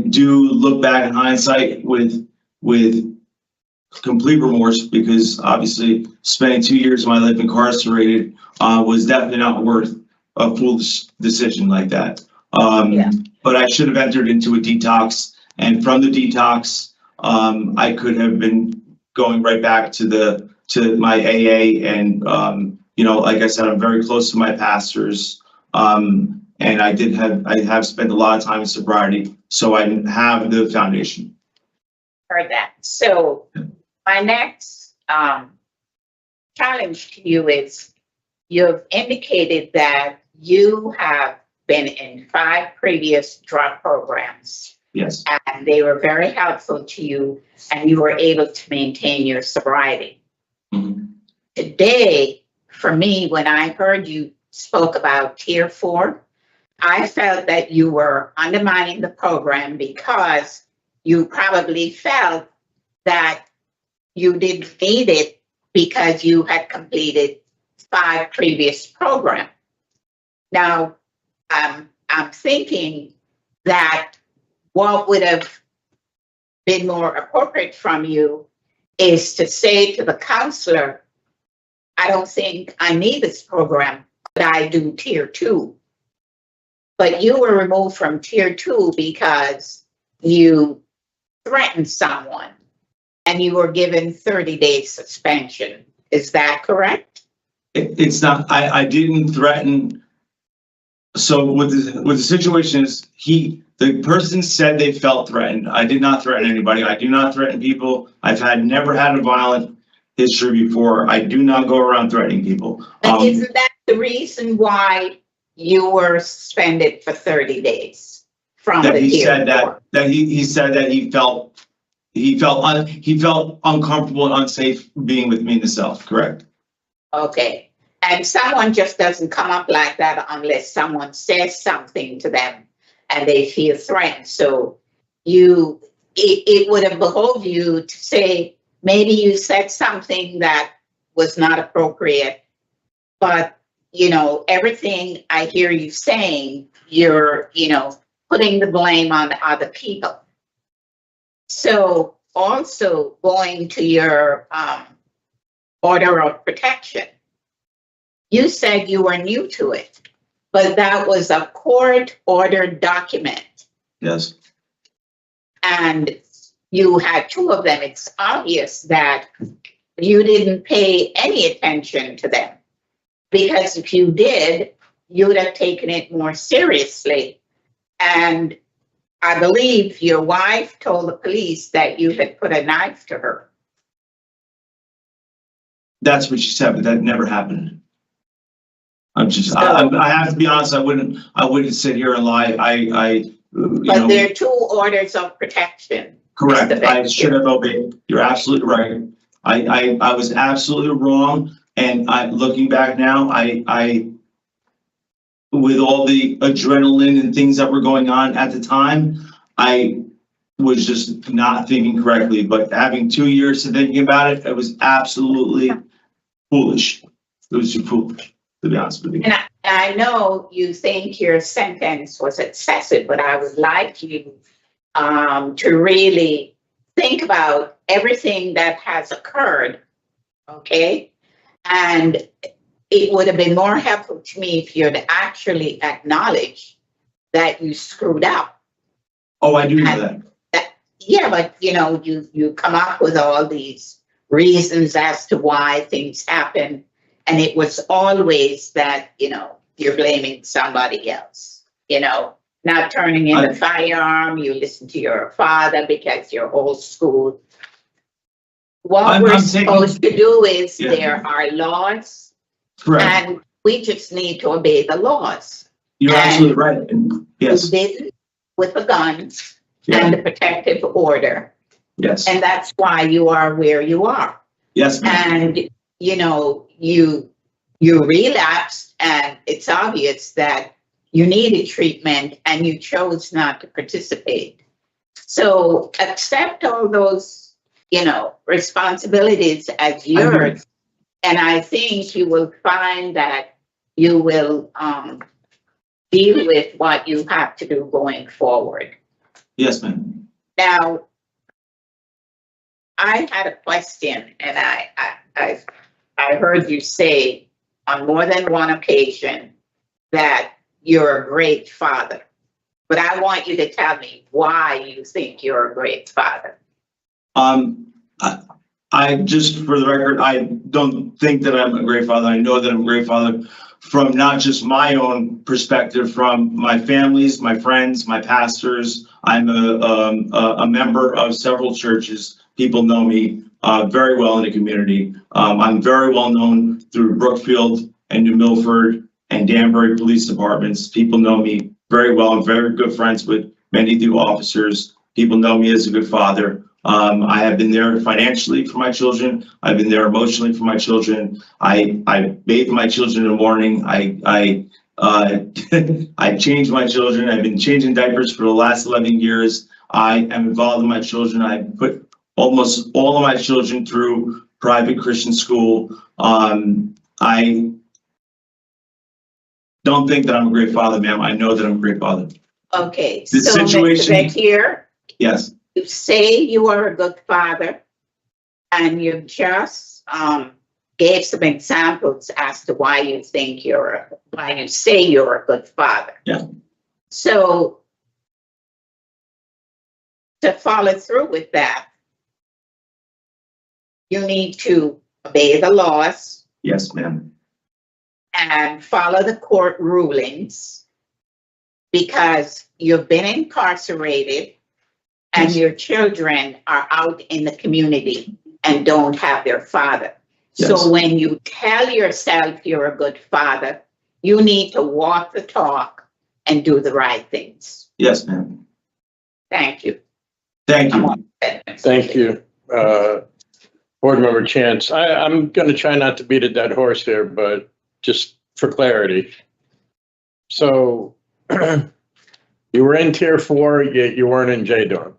do look back in hindsight with complete remorse, because obviously spending 2 years of my life incarcerated was definitely not worth a foolish decision like that. But I should have entered into a detox, and from the detox, I could have been going right back to my AA, and like I said, I'm very close to my pastors, and I have spent a lot of time in sobriety, so I have the foundation. Heard that. So my next challenge to you is, you've indicated that you have been in 5 previous drug programs. Yes. And they were very helpful to you, and you were able to maintain your sobriety. Mhm. Today, for me, when I heard you spoke about Tier 4, I felt that you were undermining the program because you probably felt that you didn't need it because you had completed 5 previous programs. Now, I'm thinking that what would have been more appropriate from you is to say to the counselor, I don't think I need this program, but I do Tier 2. But you were removed from Tier 2 because you threatened someone and you were given 30-day suspension. Is that correct? It's not, I didn't threaten. So what the situation is, the person said they felt threatened. I did not threaten anybody. I do not threaten people. Never had a violent history before. I do not go around threatening people. But isn't that the reason why you were suspended for 30 days from that the he Tier said 4? that he said that he felt uncomfortable and unsafe being with me in the cell. Correct. Okay. And someone just doesn't come up like that unless someone says something to them and they feel threatened. So it would have behooved you to say, maybe you said something that was not appropriate, but everything I hear you saying, you're, putting the blame on other people. So also going to your order of protection, you said you were new to it, but that was a court-ordered document. Yes. And you had 2 of them. It's obvious that you didn't pay any attention to them, because if you did, you would have taken it more seriously. And I believe your wife told the police that you had put a knife to her. That's what she said, but that never happened. I have to be honest. I wouldn't sit here and lie. But there are 2 orders of protection. Correct. I should have obeyed. You're absolutely right. I was absolutely wrong. And looking back now, I with all the adrenaline and things that were going on at the time, I was just not thinking correctly. But having 2 years to thinking about it, it was absolutely foolish. It was just foolish, to be honest with you. And I know you think your sentence was excessive, but I would like you to really think about everything that has occurred, okay? And it would have been more helpful to me if you had actually acknowledged that you screwed up. Oh, I do know that. Yeah, but you come up with all these reasons as to why things happen. And it was always that, you're blaming somebody else, not turning in the firearm. You listen to your father because you're old school. What we're supposed to do is there are laws. Correct. And we just need to obey the laws. You're absolutely right. And You yes, did with a gun yeah, and a protective order, yes, and that's why you are where you are. yes, ma'am. And, you know, you relapsed, and it's obvious that you needed treatment and you chose not to participate. So accept all those, you know, responsibilities as yours. And I think you will find that you will deal with what you have to do going forward. Yes, ma'am. Now, I had a question, and I heard you say on more than one occasion that you're a great father. But I want you to tell me why you think you're a great father. I just, for the record, I don't think that I'm a great father. I know that I'm a great father from not just my own perspective, from my families, my friends, my pastors. I'm a member of several churches. People know me very well in the community. I'm very well known through Brookfield and New Milford and Danbury police departments. People know me very well. I'm very good friends with many of the officers. People know me as a good father. I have been there financially for my children. I've been there emotionally for my children. I bathe my children in the morning. I change my children. I've been changing diapers for the last 11 years. I am involved in my children. I put almost all of my children through private Christian school. I don't think that I'm a great father, ma'am. I know that I'm a great father. Okay, The so situation- Mr. Vetere, Yes. you say you are a good father, and you just gave some examples as to why you think why you say you're a good father. Yeah. So to follow through with that, you need to obey the laws Yes, ma'am. and follow the court rulings, because you've been incarcerated and Yes. your children are out in the community and don't have their father. Yes. So when you tell yourself you're a good father, you need to walk the talk and do the right things. Yes, ma'am. Thank you. Thank you. Thank you. Board Member Chance, I'm going to try not to beat a dead horse here, but just for clarity. So you were in Tier 4, yet you weren't in J-Dorm.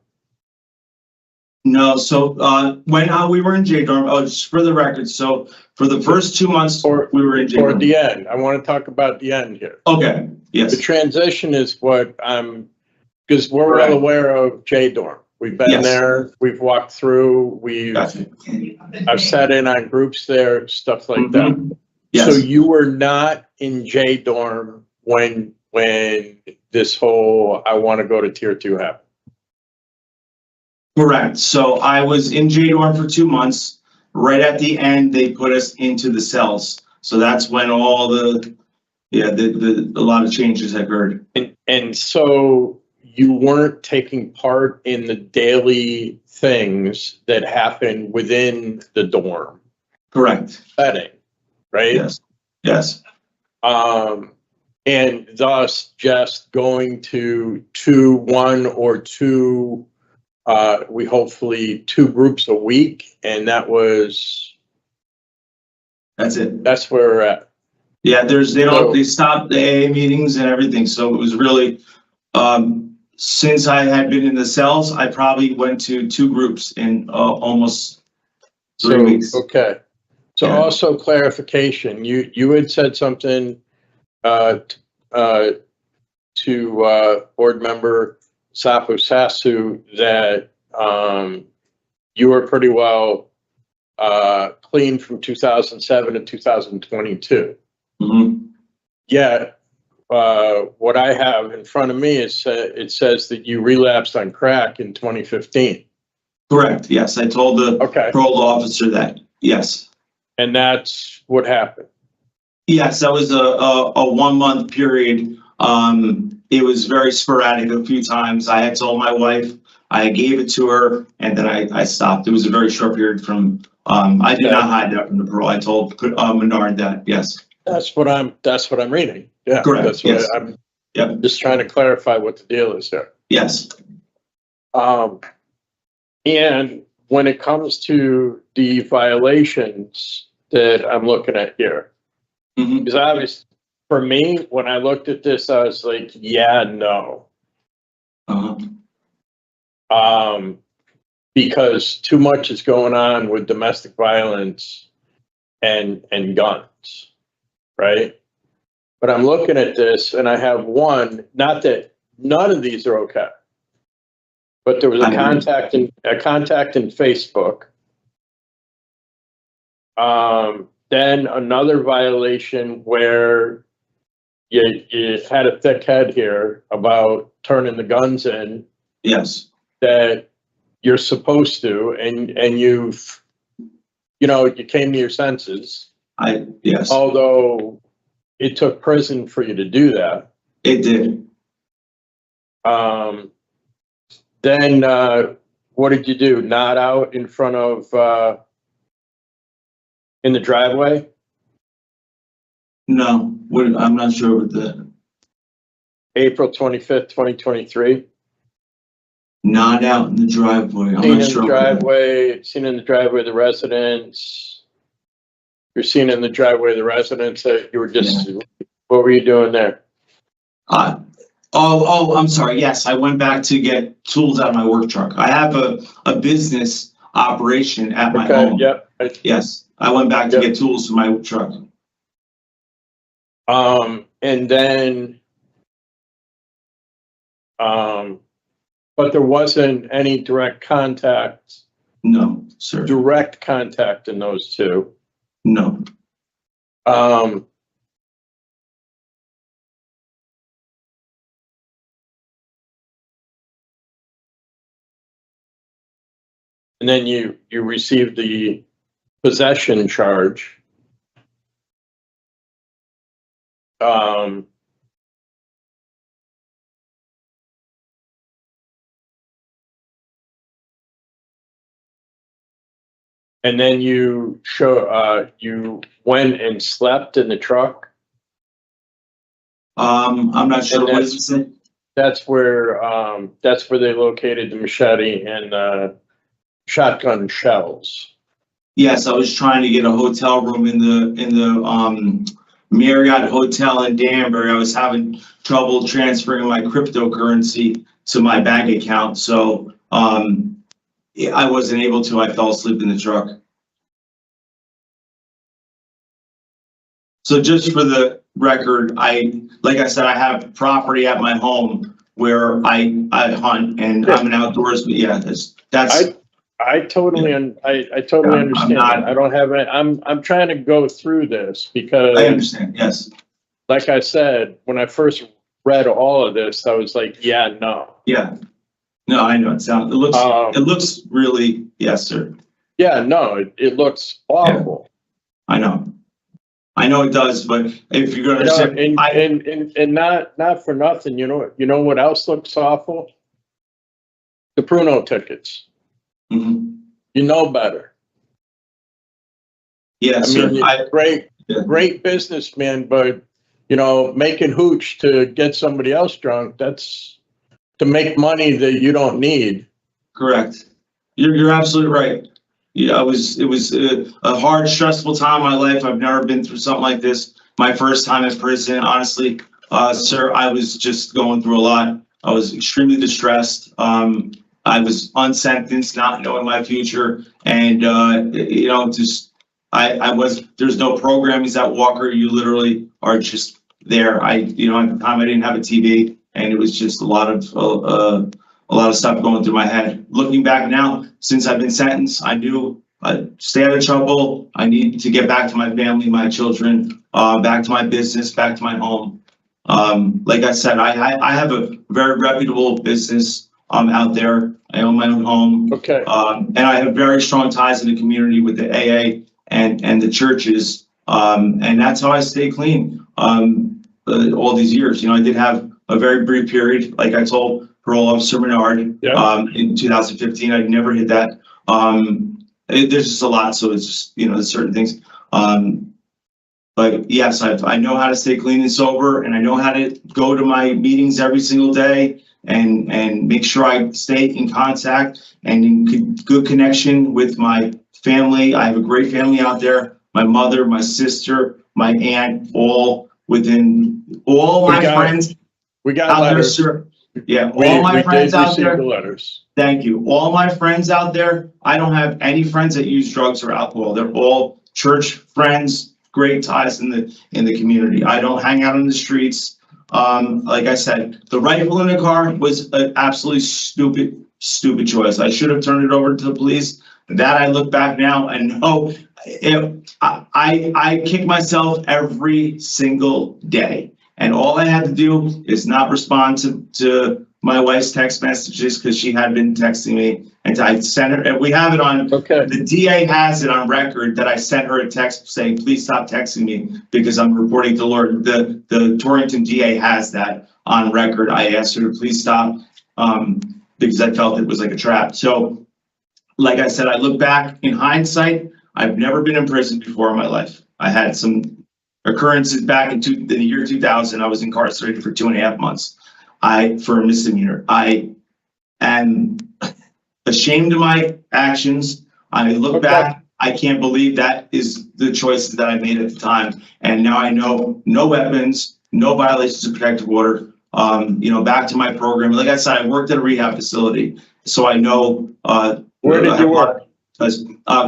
No, so when we were in J-Dorm, just for the record, so for the first 2 months, we were in Or J-Dorm. the end. I want to talk about the end here. Okay, The yes, transition is what I'm, because we're Correct. well aware of J-Dorm. We've been Yes. there, we've walked through, gotcha. I've sat in on groups there, stuff like that. Mhm. Yes. So you were not in J-Dorm when this whole, I want to go to Tier 2 happened? Correct. So I was in J-Dorm for 2 months. Right at the end, they put us into the cells. So that's when all a lot of changes occurred. And so you weren't taking part in the daily things that happen within the dorm Correct. setting, right? Yes. Yes. And thus just going to one or two, we hopefully 2 groups a week, and That's it. that's where we're at. Yeah, they stopped the AA meetings and everything. So it was really, since I had been in the cells, I probably went to 2 groups in almost 3 weeks. Okay. So Yeah. also clarification, you had said something to board member Sapu Sasu that you were pretty well clean from 2007 to 2022. Mhm. Yet, what I have in front of me is it says that you relapsed on crack in 2015. Correct. Yes, I told the Okay, parole officer that. Yes. and that's what happened. Yes, that was a 1 month period. It was very sporadic a few times. I had told my wife, I gave it to her, and then I stopped. It was a very short period from, I did not hide that from the parole. I told Menard that, yes. That's what I'm reading. Yeah. Correct, That's what yes. Yep. Just trying to clarify what the deal is there. Yes. And when it comes to the violations that I'm looking at here, Mhm. because obviously for me, when I looked at this, I was like, yeah, no. Uh-huh. Because too much is going on with domestic violence and guns, right? But I'm looking at this and I have one, not that none of these are okay, but there was a contact in Facebook. Then another violation where you had a thick head here about turning the guns in Yes. that you're supposed to, and you've, you came to your senses, Yes, although it took prison for you to do that. it did. Then what did you do? Not out in front of, in the driveway? No, I'm not sure what the, April 25th, 2023. not out in the driveway. I'm Seen in not the sure. driveway, seen in the driveway of the residence. You're seen in the driveway of the residence that you were just, what were you doing there? I'm sorry. Yes, I went back to get tools out of my work truck. I have a business operation at my home. Yep. Yes, I went back to get tools for my truck. And then, but there wasn't any direct contact, No, sir. direct contact in those two. No. And then you received the possession charge. And then you went and slept in the truck. I'm not sure And what it said. That's where they located the machete and shotgun shells. Yes, I was trying to get a hotel room in the Marriott Hotel in Danbury. I was having trouble transferring my cryptocurrency to my bank account, so I wasn't able to. I fell asleep in the truck. So just for the record, like I said, I have property at my home where I hunt and I'm an outdoorsman. Yeah, that's. I totally understand that. I don't have it. I'm trying to go through this because I understand. Yes. Like I said, when I first read all of this, I was like, yeah, no. Yeah. No, I know it looks really, yes, sir. Yeah, no, it looks awful. Yeah. I know it does, but if you're gonna say, and not for nothing, you know what else looks awful? The Pruno tickets. Mm-hmm. You know better. Yes, I mean, great businessman, but making hooch to get somebody else drunk, that's to make money that you don't need. Correct. You're absolutely right. Yeah, it was a hard, stressful time in my life. I've never been through something like this. My first time in prison, honestly, sir, I was just going through a lot. I was extremely distressed. I was unsentenced, not knowing my future, and there's no programming at Walker. You literally are just there. At the time I didn't have a TV, and it was just a lot of stuff going through my head. Looking back now, since I've been sentenced, I knew I'd stay out of trouble. I need to get back to my family, my children, back to my business, back to my home. Like I said, I have a very reputable business out there. I own my own home. Okay. And I have very strong ties in the community with the AA and the churches. And that's how I stay clean all these years. I did have a very brief period, like I told Parole Officer Menard, in 2015. I never hit that. There's just a lot, so it's just, there's certain things. But yes, I know how to stay clean and sober, and I know how to go to my meetings every single day and make sure I stay in contact and in good connection with my family. I have a great family out there. My mother, my sister, my aunt, all within, all my friends We got out there, letters. sir. Yeah, We all my friends did out receive there. the letters. Thank you. All my friends out there, I don't have any friends that use drugs or alcohol. They're all church friends, great ties in the community. I don't hang out on the streets. Like I said, the rifle in the car was an absolutely stupid choice. I should have turned it over to the police. That I look back now and know, I kick myself every single day. And all I had to do is not respond to my wife's text messages because she had been texting me, and I sent her, and we have it on, Okay. the DA has it on record that I sent her a text saying, please stop texting me because I'm reporting to Lord. The Torrington DA has that on record. I asked her to please stop because I felt it was like a trap. So like I said, I look back in hindsight, I've never been in prison before in my life. I had some occurrences back in the year 2000. I was incarcerated for 2.5 months. For a misdemeanor. I am ashamed of my actions. I look back, I can't believe that is the choices that I made at the time. And now I know no weapons, no violations of protective order. Back to my program. Like I said, I worked at a rehab facility, so I know. Where did you work?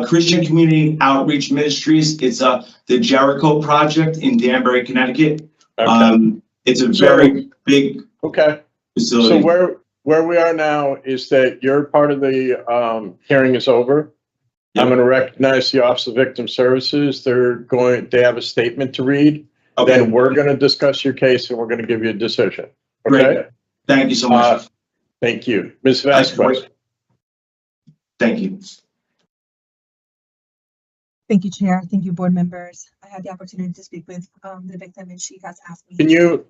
Christian Community Outreach Ministries. It's the Jericho Project in Danbury, Connecticut. Okay. It's a very big facility. So where we are now is that your part of the hearing is over. Yep. I'm going to recognize the Office of Victim Services. They have a statement to read. Okay. Then we're going to discuss your case and we're going to give you a decision. Okay. Great. Thank you so much. Thank you. Ms. Vasquez. Thank you. Thank you, Chair. Thank you, board members. I had the opportunity to speak with the victim, and she has asked me. Can you?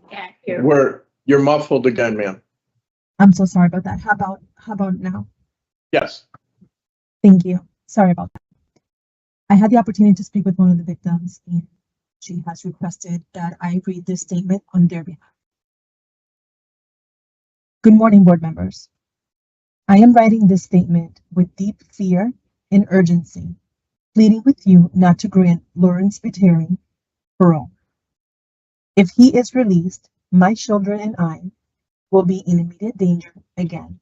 You're muffled again, ma'am. I'm so sorry about that. How about now? Yes. Thank you. Sorry about that. I had the opportunity to speak with one of the victims, and she has requested that I read this statement on their behalf. Good morning, board members. I am writing this statement with deep fear and urgency, pleading with you not to grant Lawrence Vetere parole. If he is released, my children and I will be in immediate danger again.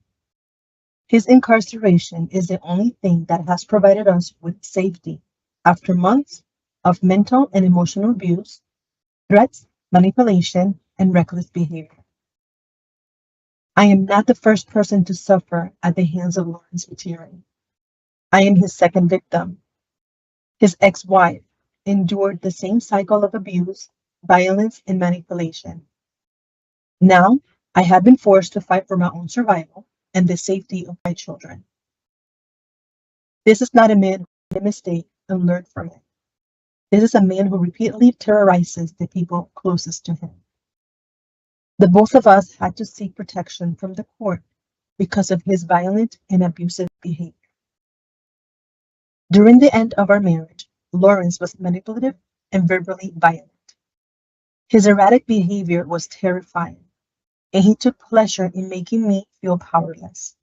His incarceration is the only thing that has provided us with safety after months of mental and emotional abuse, threats, manipulation, and reckless behavior. I am not the first person to suffer at the hands of Lawrence Vetere. I am his second victim. His ex-wife endured the same cycle of abuse, violence, and manipulation. Now, I have been forced to fight for my own survival and the safety of my children. This is not a man who made a mistake and learned from it. This is a man who repeatedly terrorizes the people closest to him. The both of us had to seek protection from the court because of his violent and abusive behavior. During the end of our marriage, Lawrence was manipulative and verbally violent. His erratic behavior was terrifying, and he took pleasure in making me feel powerless.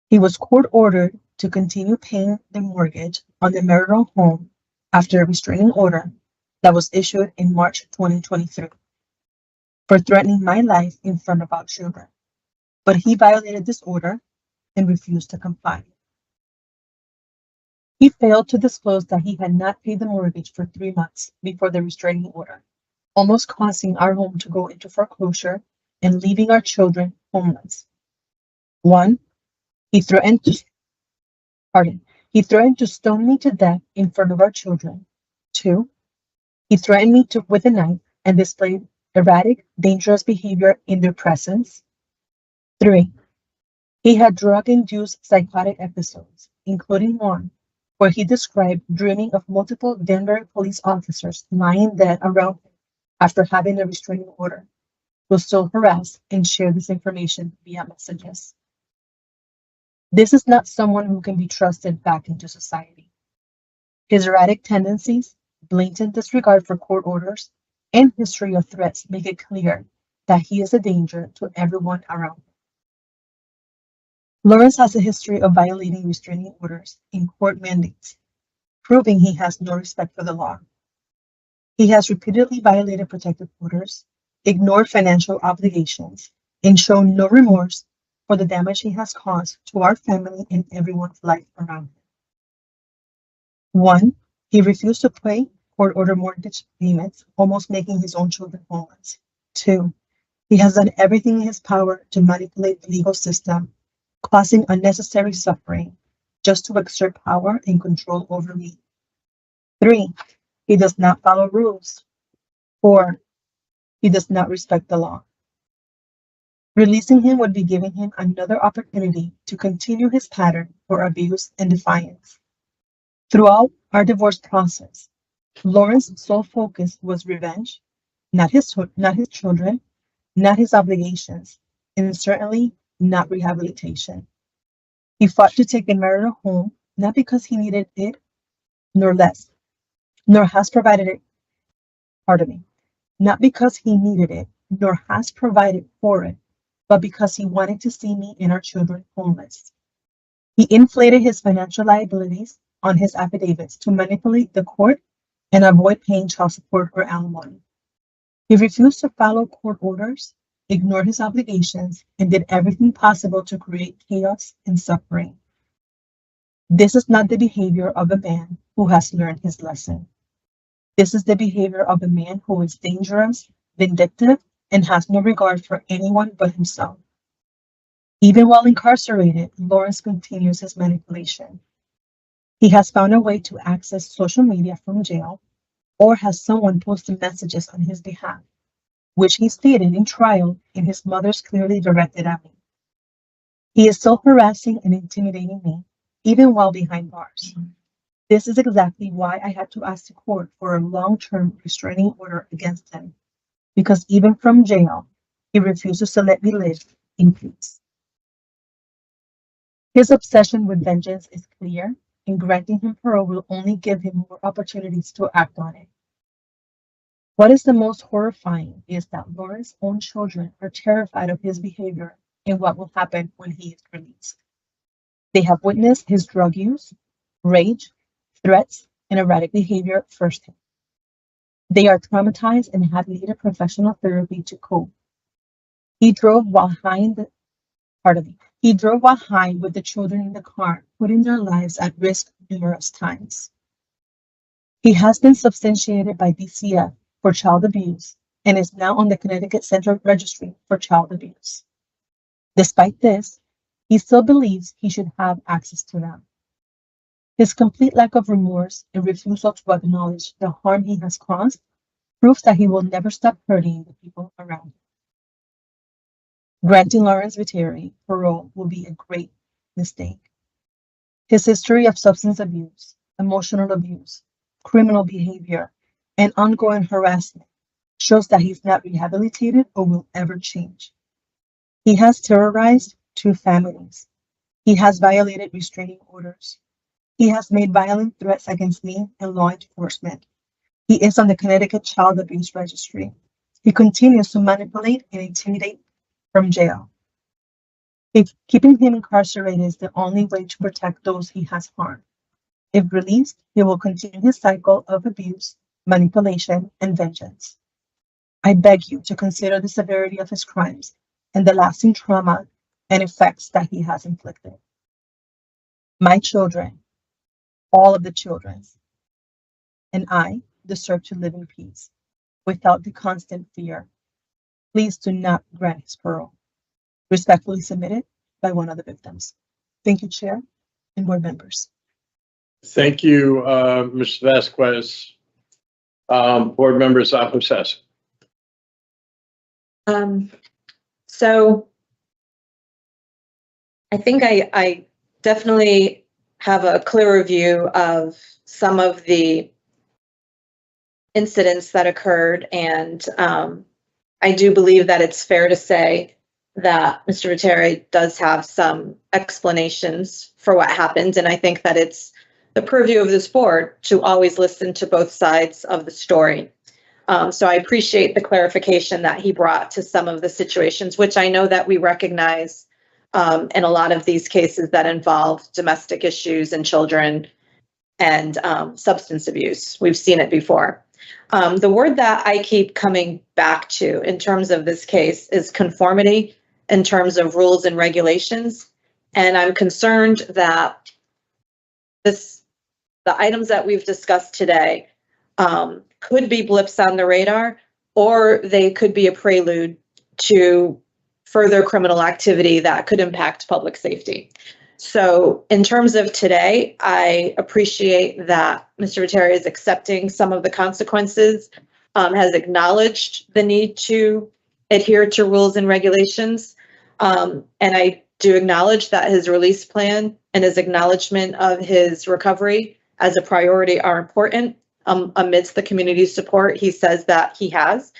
He was court-ordered to continue paying the mortgage on the marital home after a restraining order that was issued in March 2023 for threatening my life in front of our children. But he violated this order and refused to comply. He failed to disclose that he had not paid the mortgage for 3 months before the restraining order, almost causing our home to go into foreclosure and leaving our children homeless. 1, he threatened to stone me to death in front of our children. 2, he threatened me with a knife and displayed erratic, dangerous behavior in their presence. 3, he had drug-induced psychotic episodes, including one where he described dreaming of multiple Denver police officers lying dead around him after having a restraining order. Will still harass and share this information via messages. This is not someone who can be trusted back into society. His erratic tendencies, blatant disregard for court orders and history of threats make it clear that he is a danger to everyone around him. Lawrence has a history of violating restraining orders and court mandates, proving he has no respect for the law. He has repeatedly violated protective orders, ignored financial obligations, and shown no remorse for the damage he has caused to our family and everyone's life around him. 1. He refused to pay court-ordered mortgage payments, almost making his own children homeless. 2. He has done everything in his power to manipulate the legal system, causing unnecessary suffering just to exert power and control over me. 3. He does not follow rules. 4. He does not respect the law. Releasing him would be giving him another opportunity to continue his pattern for abuse and defiance. Throughout our divorce process, Lawrence's sole focus was revenge, not his children, not his obligations, and certainly not rehabilitation. He fought to take the marital home, not because he needed it, nor less, nor has provided it, not because he needed it, nor has provided for it, but because he wanted to see me and our children homeless. He inflated his financial liabilities on his affidavits to manipulate the court and avoid paying child support or alimony. He refused to follow court orders, ignored his obligations, and did everything possible to create chaos and suffering. This is not the behavior of a man who has learned his lesson. This is the behavior of a man who is dangerous, vindictive, and has no regard for anyone but himself. Even while incarcerated, Lawrence continues his manipulation. He has found a way to access social media from jail, or has someone posted messages on his behalf, which he stated in trial and his mother's clearly directed at me. He is still harassing and intimidating me, even while behind bars. This is exactly why I had to ask the court for a long-term restraining order against him, because even from jail, he refuses to let me live in peace. His obsession with vengeance is clear, and granting him parole will only give him more opportunities to act on it. What is the most horrifying is that Lawrence's own children are terrified of his behavior and what will happen when he is released. They have witnessed his drug use, rage, threats, and erratic behavior firsthand. They are traumatized and have needed professional therapy to cope. He drove while high with the children in the car, putting their lives at risk numerous times. He has been substantiated by DCF for child abuse and is now on the Connecticut Central Registry for Child Abuse. Despite this, he still believes he should have access to them. His complete lack of remorse and refusal to acknowledge the harm he has caused proves that he will never stop hurting the people around him. Granting Lawrence Vetere parole will be a great mistake. His history of substance abuse, emotional abuse, criminal behavior, and ongoing harassment shows that he's not rehabilitated or will ever change. He has terrorized 2 families. He has violated restraining orders. He has made violent threats against me and law enforcement. He is on the Connecticut Child Abuse Registry. He continues to manipulate and intimidate from jail. If keeping him incarcerated is the only way to protect those he has harmed. If released, he will continue his cycle of abuse, manipulation, and vengeance. I beg you to consider the severity of his crimes and the lasting trauma and effects that he has inflicted. My children, all of the children, and I deserve to live in peace without the constant fear. Please do not grant his parole. Respectfully submitted by one of the victims. Thank you, Chair and board members. Thank you, Ms. Vasquez. Board members, Apusas. So I think I definitely have a clearer view of some of the incidents that occurred, and I do believe that it's fair to say that Mr. Vetere does have some explanations for what happened, and I think that it's the purview of this board to always listen to both sides of the story. So I appreciate the clarification that he brought to some of the situations, which I know that we recognize in a lot of these cases that involve domestic issues and children and substance abuse. We've seen it before. The word that I keep coming back to in terms of this case is conformity in terms of rules and regulations. And I'm concerned that the items that we've discussed today could be blips on the radar, or they could be a prelude to further criminal activity that could impact public safety. So in terms of today, I appreciate that Mr. Vetere is accepting some of the consequences, has acknowledged the need to adhere to rules and regulations. And I do acknowledge that his release plan and his acknowledgement of his recovery as a priority are important amidst the community support he says that he has.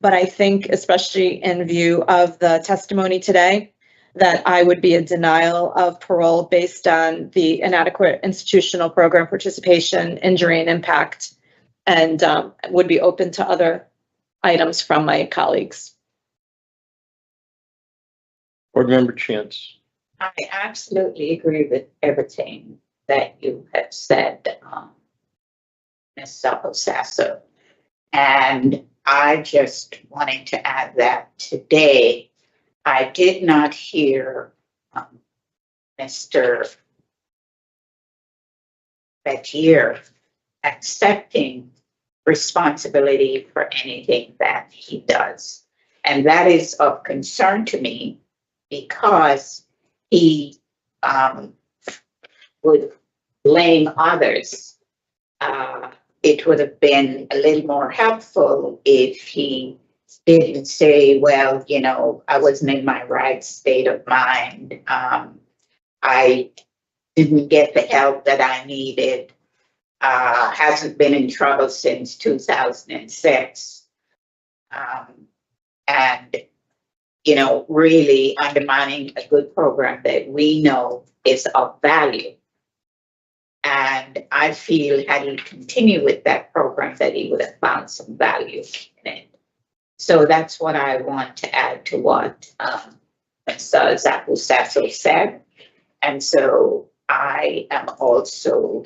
But I think, especially in view of the testimony today, that I would be a denial of parole based on the inadequate institutional program participation, injury, and impact, and would be open to other items from my colleagues. Board Member Chance. I absolutely agree with everything that you have said, Ms. Sasso. And I just wanted to add that today I did not hear Mr. Vetere accepting responsibility for anything that he does. And that is of concern to me because he would blame others. It would have been a little more helpful if he didn't say, well, you know, I wasn't in my right state of mind. I didn't get the help that I needed. Hasn't been in trouble since 2006. And, you know, really undermining a good program that we know is of value. And I feel had he continued with that program that he would have found some value in it. So that's what I want to add to what Mr. Sasso said. And so I am also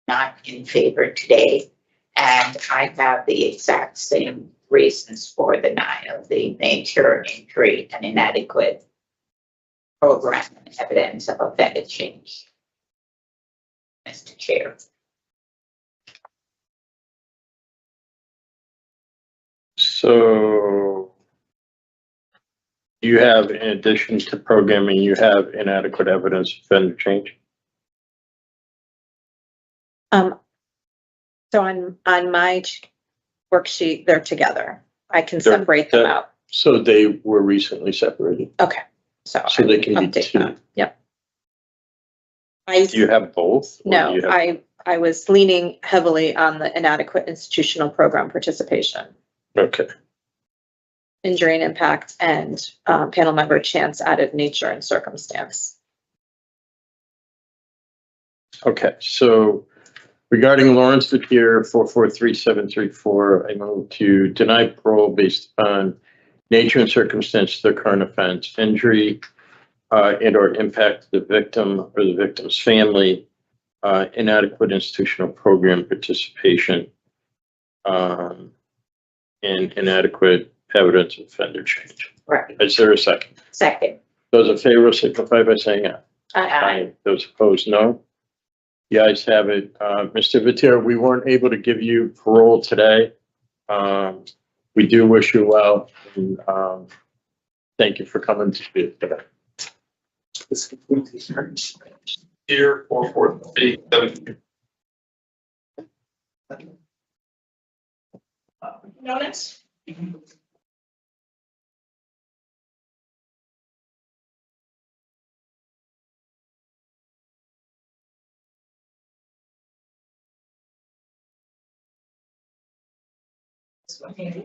not in favor today. And I have the exact same reasons for denial, the nature, injury, and inadequate program and evidence of offended change. Mr. Chair. So you have, in addition to programming, you have inadequate evidence of offender change? So on my worksheet, they're together. I can separate them out. So they were recently separated? Okay. So they can be update two? that. Yep. Do you have both? No, I was leaning heavily on the inadequate institutional program participation. Okay. Injury and impact, and panel member Chance added nature and circumstance. Okay, so regarding Lawrence Vetere 443734, I move to deny parole based on nature and circumstance of the current offense, injury and or impact to the victim or the victim's family, inadequate institutional program participation, and inadequate evidence of offender change. Right. Is there a second? Second. Those in favor signify by saying aye. Aye. Those opposed, no. The ayes have it. Mr. Vetere, we weren't able to give you parole today. We do wish you well, and thank you for coming to speak today. This concludes the hearing. Here, 4437. Notice? This one here.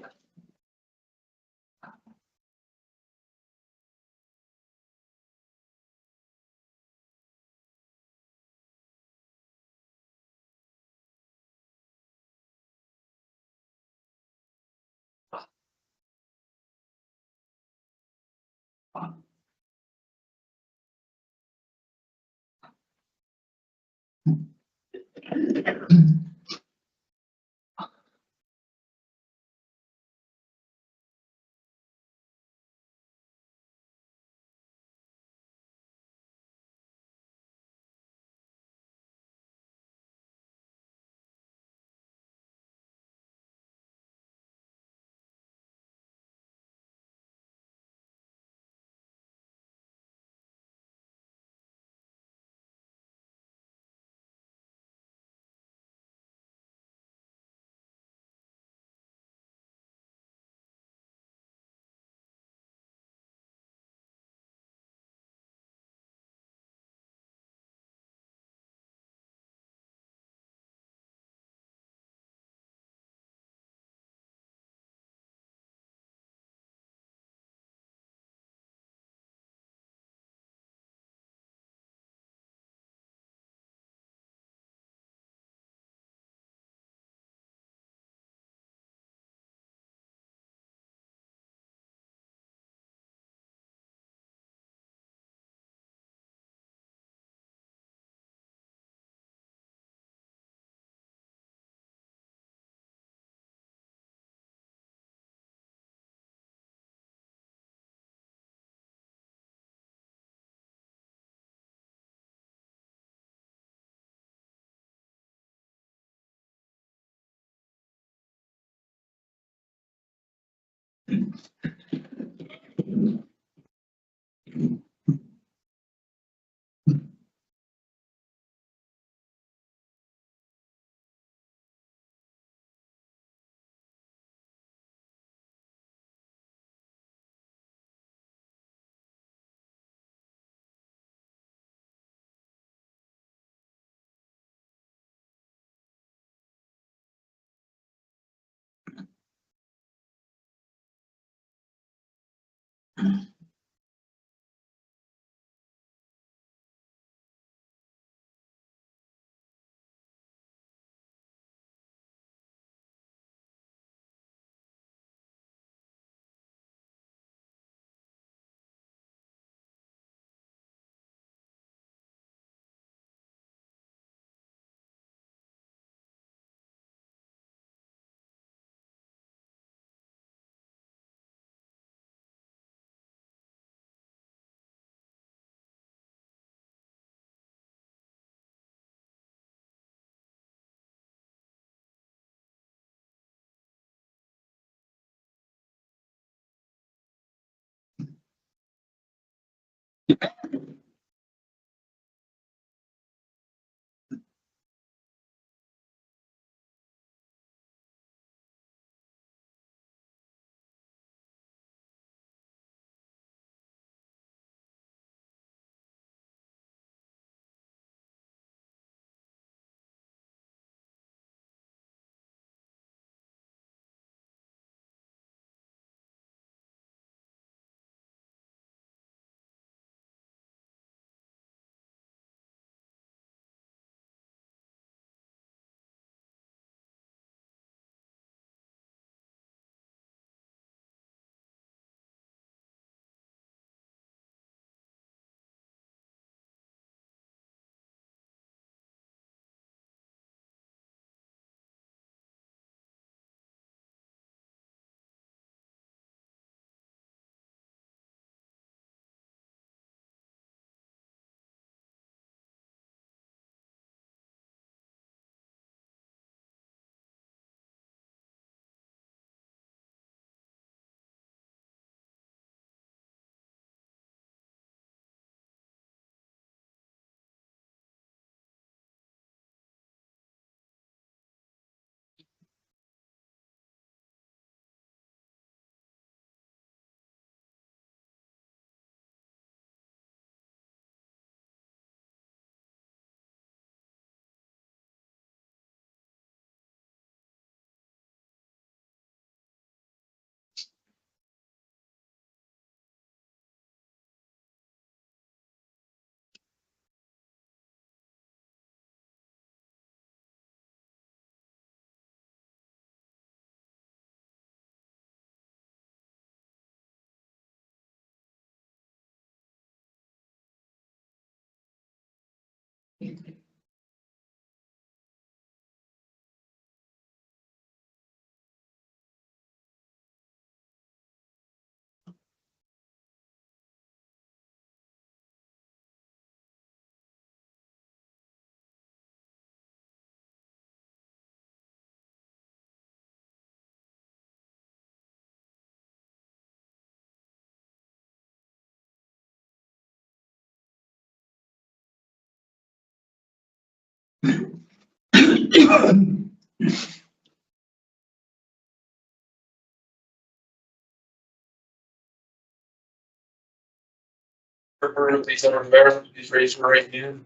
Please Robertro, please raise your right hand.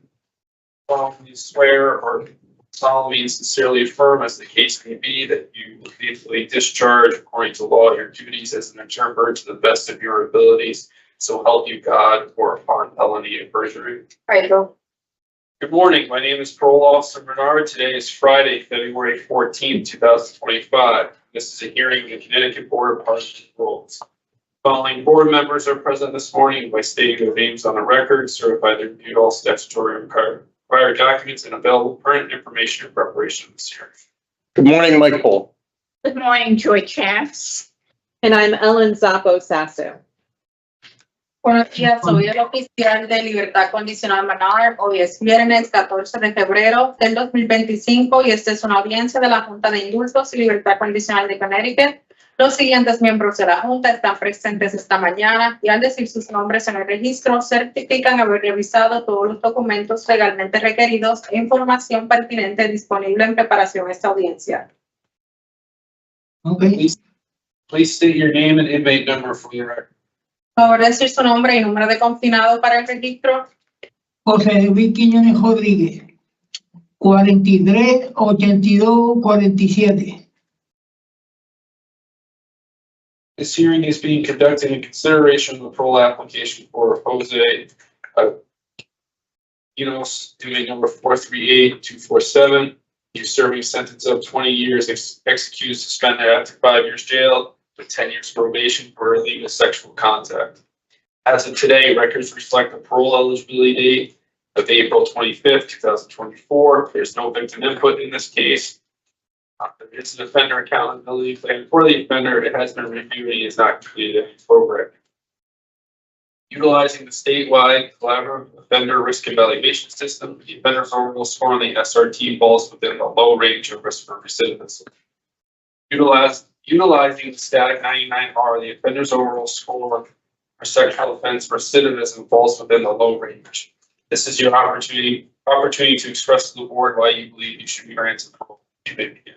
Solemnly swear or solemnly and sincerely affirm, as the case may be, that you will faithfully discharge according to law your duties as an interpreter to the best of your abilities. So help you God, or upon felony and perjury. I do. Good morning. My name is Parole Officer Bernard. Today is Friday, February 14th, 2025. This is a hearing of the Connecticut Board of Paroles. Following board members are present this morning by stating their names on the record, certify they reviewed all statutory required documents and available current information in preparation of this hearing. Good morning, Mike Paul. Good morning, Joy Chance. And I'm Ellen Zappo Sasso. Buenos días, soy el oficial de libertad condicional Menard. Hoy es viernes 14 de febrero del 2025 y esta es una audiencia de la Junta de Indultos y Libertad Condicional de Connecticut. Los siguientes miembros de la Junta están presentes esta mañana y al decir sus nombres en el registro certifican haber revisado todos los documentos legalmente requeridos e información pertinente disponible en preparación a esta audiencia. Please state your name and inmate number for the record. Por favor, decir su nombre y número de confinado para el registro. José Luis Quinones Rodríguez, 43-82-47. This hearing is being conducted in consideration of the parole application for Jose Quinones, inmate number 438247. He's serving a sentence of 20 years, executed, suspended after 5 years jail, with 10 years probation for illegal sexual contact. As of today, records reflect the parole eligibility date of April 25th, 2024. There's no victim input in this case. There is an offender accountability plan for the offender. It has been reviewed and he has not completed any program. Utilizing the statewide collaborative offender risk evaluation system, the offender's overall score on the SRT falls within the low range of risk for recidivism. Utilizing the static 99R, the offender's overall score for sexual offense recidivism falls within the low range. This is your opportunity to express to the board why you believe you should be granted parole. You may begin.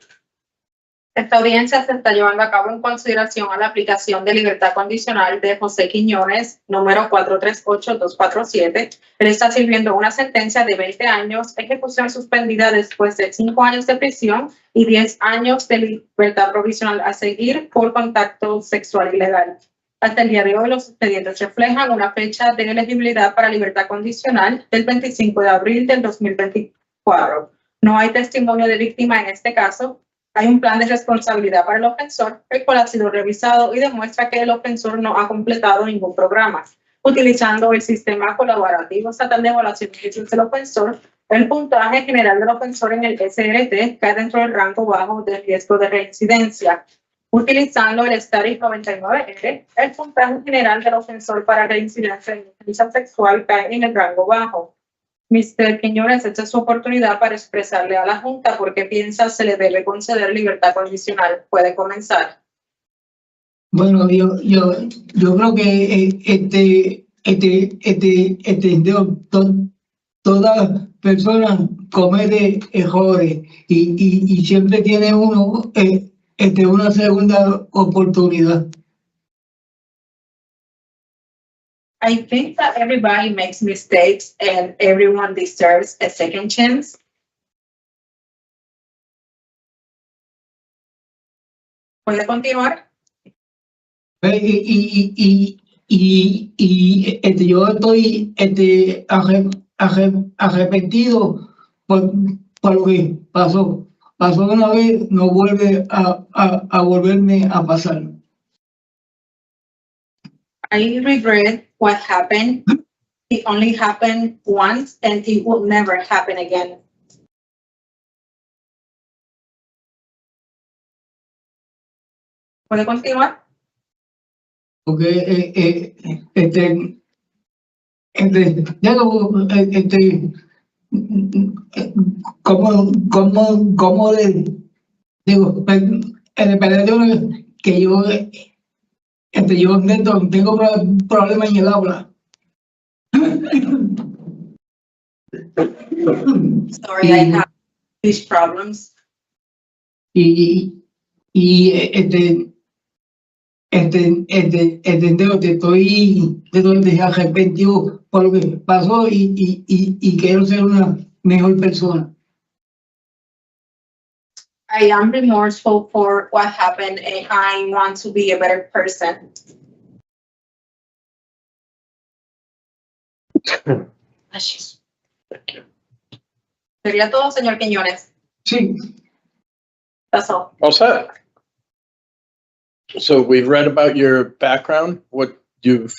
Esta audiencia se está llevando a cabo en consideración a la aplicación de libertad condicional de José Quiñones, número 438247. Él está sirviendo una sentencia de 20 años, ejecución suspendida después de 5 años de prisión y 10 años de libertad provisional a seguir por contacto sexual ilegal. Hasta el día de hoy, los expedientes reflejan una fecha de elegibilidad para libertad condicional del 25 de abril del 2024. No hay testimonio de víctima en este caso. Hay un plan de responsabilidad para el ofensor, el cual ha sido revisado y demuestra que el ofensor no ha completado ningún programa. Utilizando el sistema colaborativo estatal de evaluación de derechos del ofensor, el puntaje general del ofensor en el SRT cae dentro del rango bajo de riesgo de reincidencia. Utilizando el Static 99R, el puntaje general del ofensor para reincidencia en ofensa sexual cae en el rango bajo. Mr. Quiñones, esta es su oportunidad para expresarle a la Junta por qué piensa se le debe conceder libertad condicional. Puede comenzar. Bueno, yo creo que toda persona comete errores y siempre tiene uno una segunda oportunidad. I think that everybody makes mistakes and everyone deserves a second chance. ¿Puede continuar? Yo estoy arrepentido por lo que pasó. Pasó una vez, no vuelve a volverme a pasar. I regret what happened. It only happened once and it will never happen again. ¿Puede continuar? Porque ya no, como le digo, en el que yo, yo tengo problemas en el habla. Sorry, I have these problems. Y estoy arrepentido por lo que pasó y quiero ser una mejor persona. I am remorseful for what happened and I want to be a better person. ¿Sería todo, señor Quiñones? Sí. That's all. All set. So we've read about your background, what you've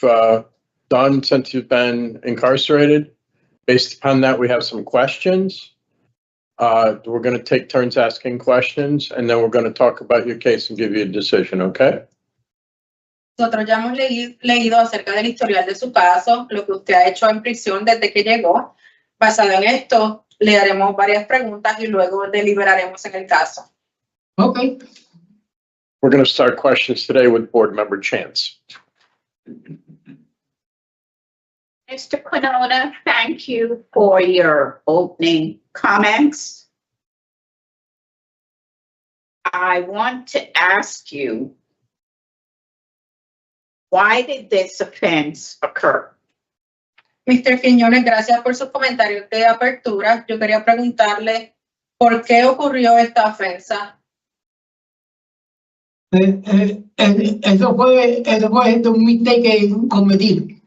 done since you've been incarcerated. Based upon that, we have some questions. We're going to take turns asking questions, and then we're going to talk about your case and give you a decision, okay? Nosotros ya hemos leído acerca del historial de su caso, lo que usted ha hecho en prisión desde que llegó. Basado en esto, le haremos varias preguntas y luego deliberaremos en el caso. Okay. We're going to start questions today with Board Member Chance. Mr. Quinones, thank you for your opening comments. I want to ask you, why did this offense occur? Mr. Quiñones, gracias por sus comentarios de apertura. Yo quería preguntarle, ¿por qué ocurrió esta ofensa? Eso fue un mistake que cometí.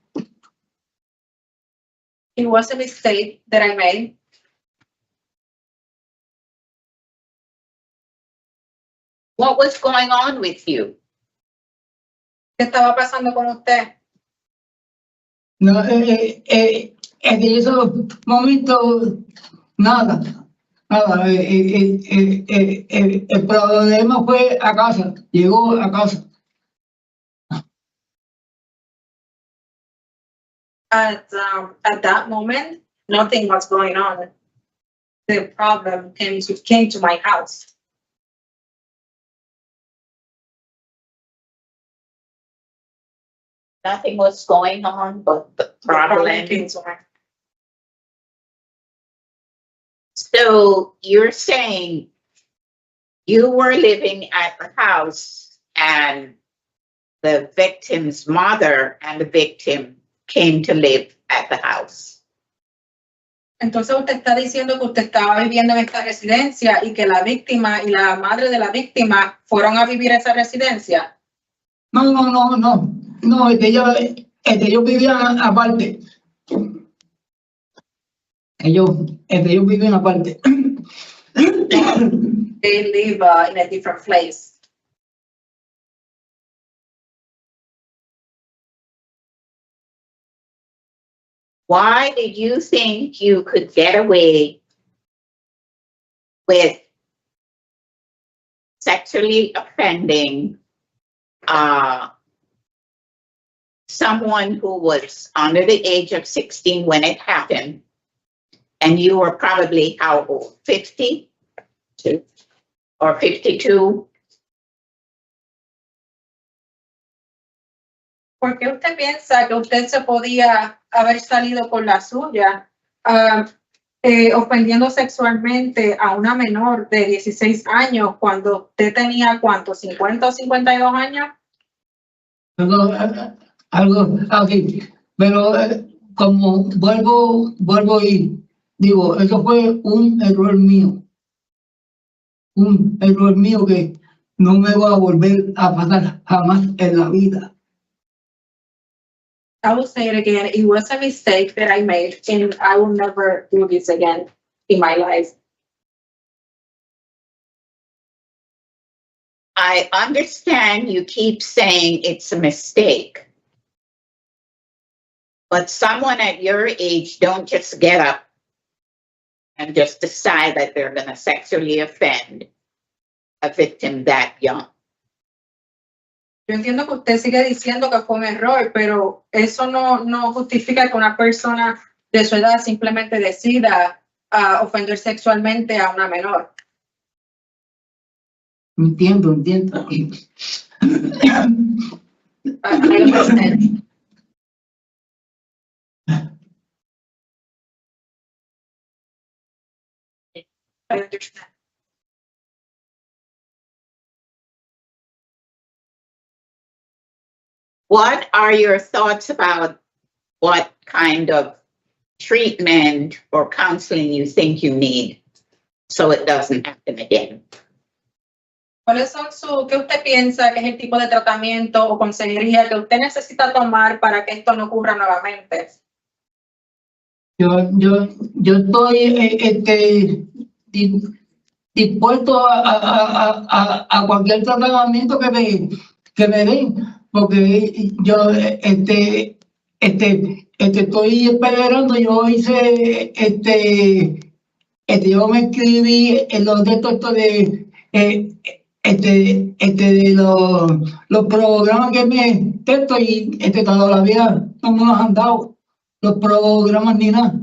It was a mistake that I made. What was going on with you? ¿Qué estaba pasando con usted? No, en esos momentos, nada. El problema fue a casa, llegó a casa. At that moment, nothing was going on. The problem came to my house. Nothing was going on but the problem. Came to my So you're saying you were living at the house and the victim's mother and the victim came to live at the house. Entonces usted está diciendo que usted estaba viviendo en esta residencia y que la víctima y la madre de la víctima fueron a vivir a esa residencia. No, ellos vivían aparte. Ellos viven aparte. They live in a different place. Why did you think you could get away with sexually offending someone who was under the age of 16 when it happened? And you were probably how old? 50? Or 52? ¿Por qué usted piensa que usted se podía haber salido con la suya ofendiendo sexualmente a una menor de 16 años cuando usted tenía cuánto, 50 o 52 años? Algo así. Pero como vuelvo y digo, eso fue un error mío. Un error mío que no me va a volver a pasar jamás en la vida. I will say it again. It was a mistake that I made, and I will never do this again in my life. I understand you keep saying it's a mistake. But someone at your age don't just get up and just decide that they're going to sexually offend a victim that young. Yo entiendo que usted sigue diciendo que fue un error, pero eso no justifica que una persona de su edad simplemente decida ofender sexualmente a una menor. Entiendo. I understand. I understand. What are your thoughts about what kind of treatment or counseling you think you need so it doesn't happen again? ¿Cuáles son qué usted piensa que es el tipo de tratamiento o consejería que usted necesita tomar para que esto no ocurra nuevamente? Yo estoy dispuesto a cualquier tratamiento que me den, porque yo estoy esperando. Yo hice yo me inscribí en los de los programas que me texto y todavía no me los han dado los programas ni nada.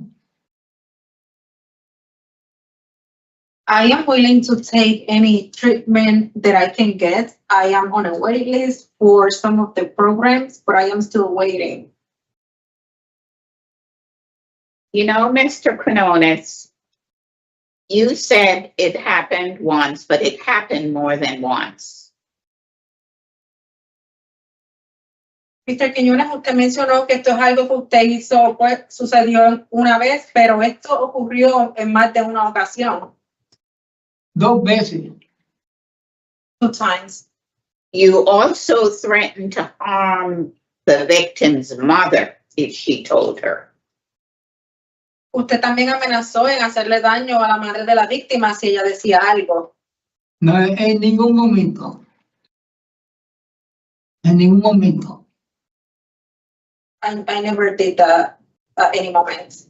I am willing to take any treatment that I can get. I am on a wait list for some of the programs, but I am still waiting. You know, Mr. Quinones, you said it happened once, but it happened more than once. Mr. Quinones, usted mencionó que esto es algo que usted hizo, pues sucedió una vez, pero esto ocurrió en más de una ocasión. 2 veces. 2 times. You also threatened to harm the victim's mother if she told her. Usted también amenazó en hacerle daño a la madre de la víctima si ella decía algo. No, en ningún momento. En ningún momento. I never did that at any moment.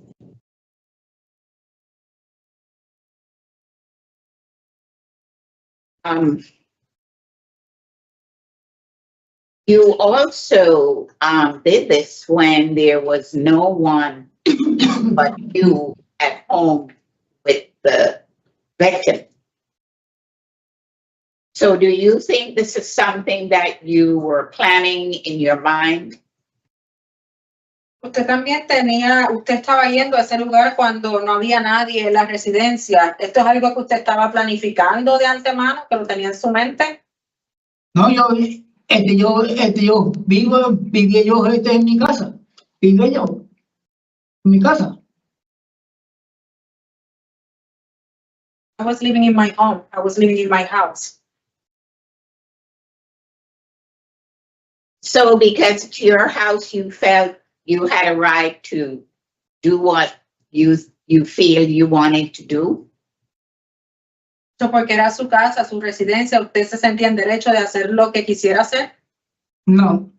You also did this when there was no one but you at home with the victim. So do you think this is something that you were planning in your mind? Usted estaba yendo a ese lugar cuando no había nadie en la residencia. ¿Esto es algo que usted estaba planificando de antemano, que lo tenía en su mente? No, yo vivía yo en mi casa. Vivía yo en mi casa. I was living in my home. I was living in my house. So because it's your house, you felt you had a right to do what you feel you wanted to do? So, porque era su casa, su residencia, ¿usted se sentía en derecho de hacer lo que quisiera hacer? No,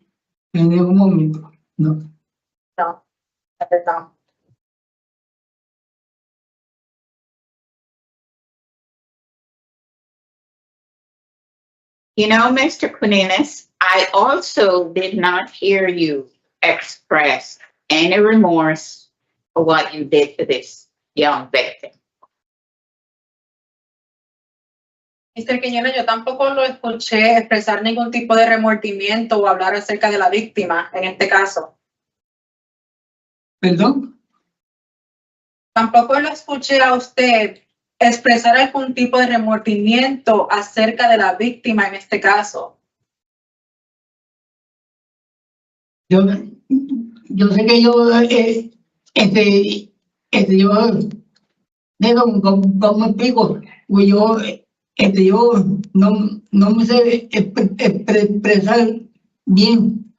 en ningún momento, no. No, no. You know, Mr. Quinones, I also did not hear you express any remorse for what you did to this young victim. Mr. Quiñones, yo tampoco lo escuché expresar ningún tipo de remordimiento o hablar acerca de la víctima en este caso. ¿Perdón? Tampoco lo escuché a usted expresar algún tipo de remordimiento acerca de la víctima en este caso. Yo sé que yo, como explico, pues yo no me sé expresar bien,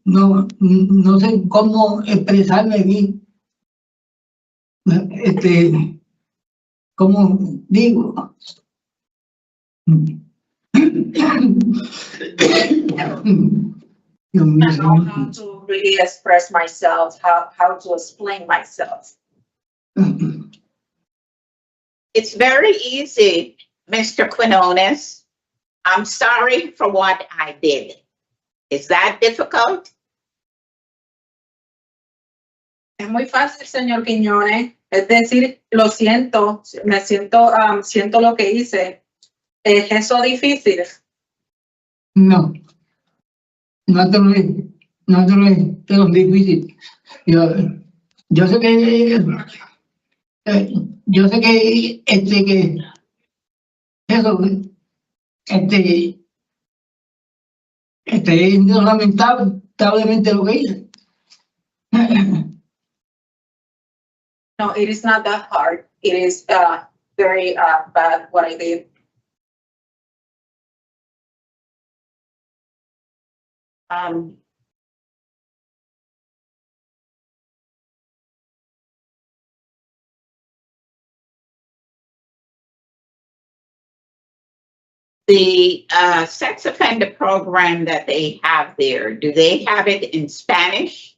no sé cómo expresarme bien. Como digo. I don't know how to don't really express myself, how to explain myself. It's very easy, Mr. Quinones. I'm sorry for what I did. Is that difficult? Es muy fácil, señor Quiñones. Es decir, lo siento, siento lo que hice. ¿Es eso difícil? No, no te lo es, no te lo es, pero es difícil. Yo sé que, que eso, es lamentablemente lo que hice. No, it is not that hard. It is very bad what I did. The sex offender program that they have there, do they have it in Spanish?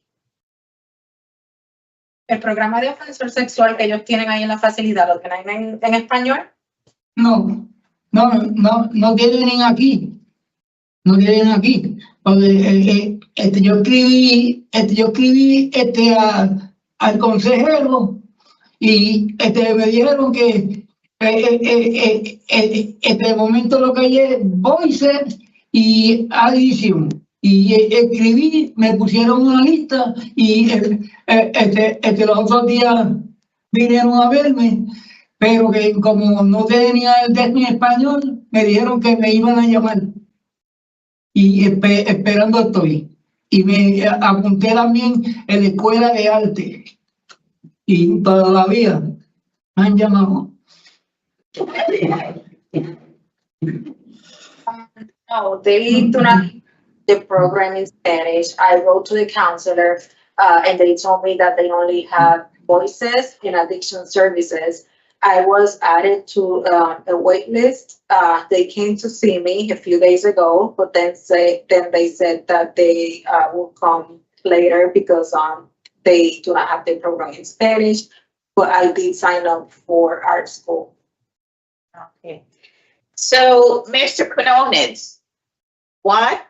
El programa de ofensor sexual que ellos tienen ahí en la facilidad, ¿lo tienen en español? No tienen aquí. No tienen aquí. Porque, yo escribí al consejero y me dijeron que de momento lo que hay es voice y adición. Y escribí, me pusieron una lista y los otros días vinieron a verme, pero que como no tenía el texto en español, me dijeron que me iban a llamar. Y esperando estoy. Y me apunté también en la escuela de arte. Y todavía me han llamado. No, they do not the program in Spanish. I wrote to the counselor and they told me that they only have voices in addiction services. I was added to a wait list. They came to see me a few days ago, but then they said that they will come later because they do not have the program in Spanish, but I did sign up for art school. Okay. So, Mr. Quinones, what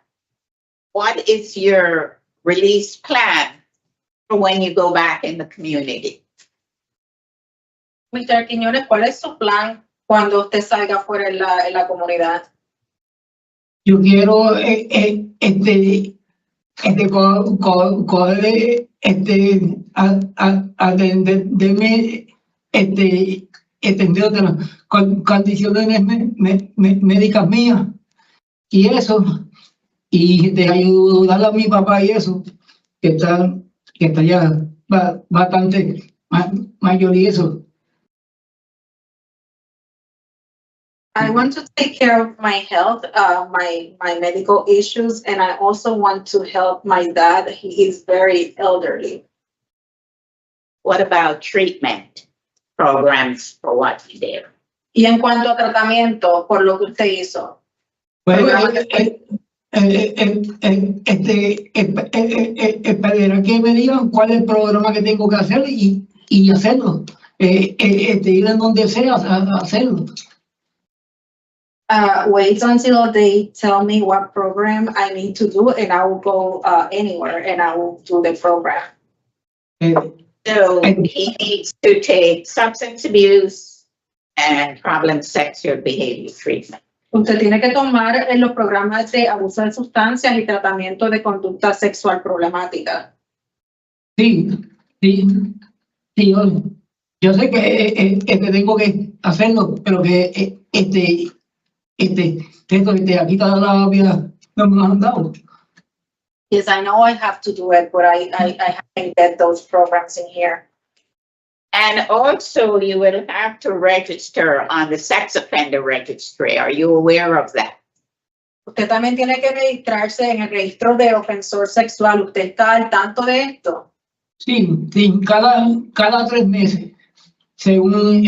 is your release plan for when you go back in the community? Mr. Quiñones, ¿cuál es su plan cuando usted salga fuera en la comunidad? Yo quiero atender otras condiciones médicas mías y eso, y de ayudar a mi papá y eso, que está ya bastante mayor y eso. I want to take care of my health, my medical issues, and I also want to help my dad. He is very elderly. What about treatment programs for what you did? Y en cuanto a tratamiento, por lo que usted hizo. Esperaré que me digan cuál es el programa que tengo que hacer y hacerlo. Ir en donde sea a hacerlo. Wait until they tell me what program I need to do, and I will go anywhere and I will do the program. So he needs to take substance abuse and problem sexual behavior treatment. Usted tiene que tomar los programas de abuso de sustancias y tratamiento de conducta sexual problemática. Sí, yo sé que tengo que hacerlo, pero que aquí toda la vida no me lo han dado. Yes, I know I have to do it, but I haven't get those programs in here. And also you will have to register on the sex offender registry. Are you aware of that? Usted también tiene que registrarse en el registro de ofensor sexual. ¿Usted está al tanto de esto? Sí, cada 3 meses, según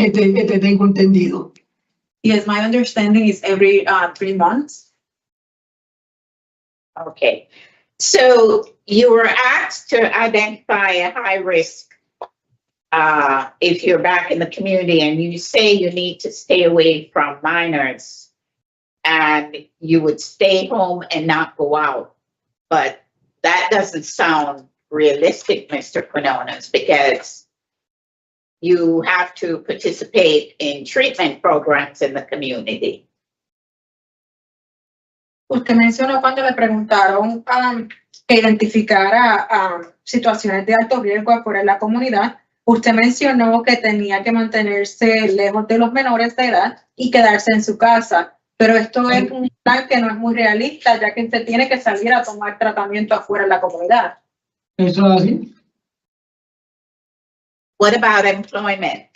tengo entendido. Yes, my understanding is every 3 months. Okay. So you were asked to identify a high risk if you're back in the community, and you say you need to stay away from minors and you would stay home and not go out. But that doesn't sound realistic, Mr. Quinones, because you have to participate in treatment programs in the community. Usted mencionó cuando le preguntaron que identificara situaciones de alto riesgo afuera de la comunidad. Usted mencionó que tenía que mantenerse lejos de los menores de edad y quedarse en su casa. Pero esto es un plan que no es muy realista, ya que usted tiene que salir a tomar tratamiento afuera de la comunidad. Eso es así. What about employment?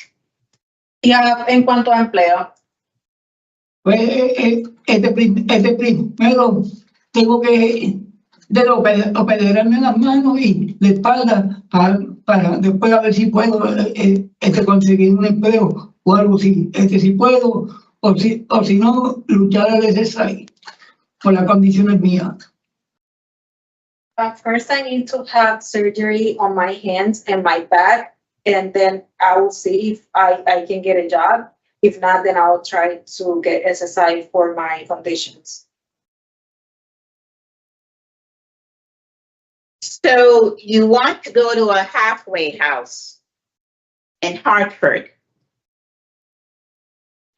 Y en cuanto a empleo, Pues primero tengo que operarme las manos y la espalda para después a ver si puedo conseguir un empleo o algo así. Si puedo o si no, luchar al Alezay por las condiciones mías. first I need to have surgery on my hands and my back, and then I will see if I can get a job. If not, then I'll try to get SSI for my conditions. So you want to go to a halfway house in Hartford.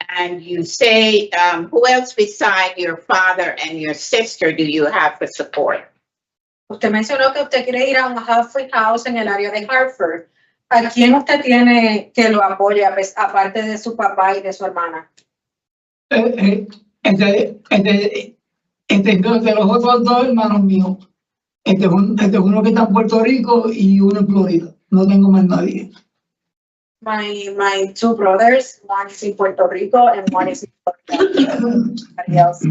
And you say, who else beside your father and your sister do you have for support? Usted mencionó que usted quiere ir a un halfway house en el área de Hartford. ¿A quién usted tiene que lo apoya, pues, aparte de su papá y de su hermana? Entre los otros dos hermanos míos, uno que está en Puerto Rico y uno en Florida. No tengo más nadie. My two brothers, one is in Puerto Rico and one is in Florida. Nobody else.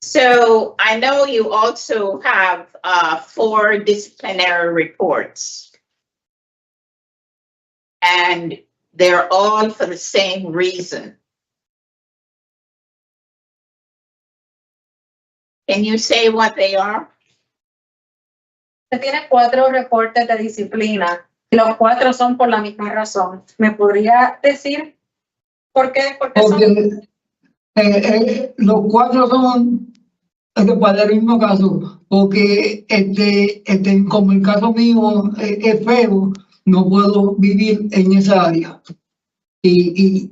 So I know you also have 4 disciplinary reports. And they're all for the same reason. Can you say what they are? Usted tiene 4 reportes de disciplina. Los 4 son por la misma razón. ¿Me podría decir por qué? ¿Por qué son? Los 4 son para el mismo caso, porque como el caso mío es feo, no puedo vivir en esa área. Y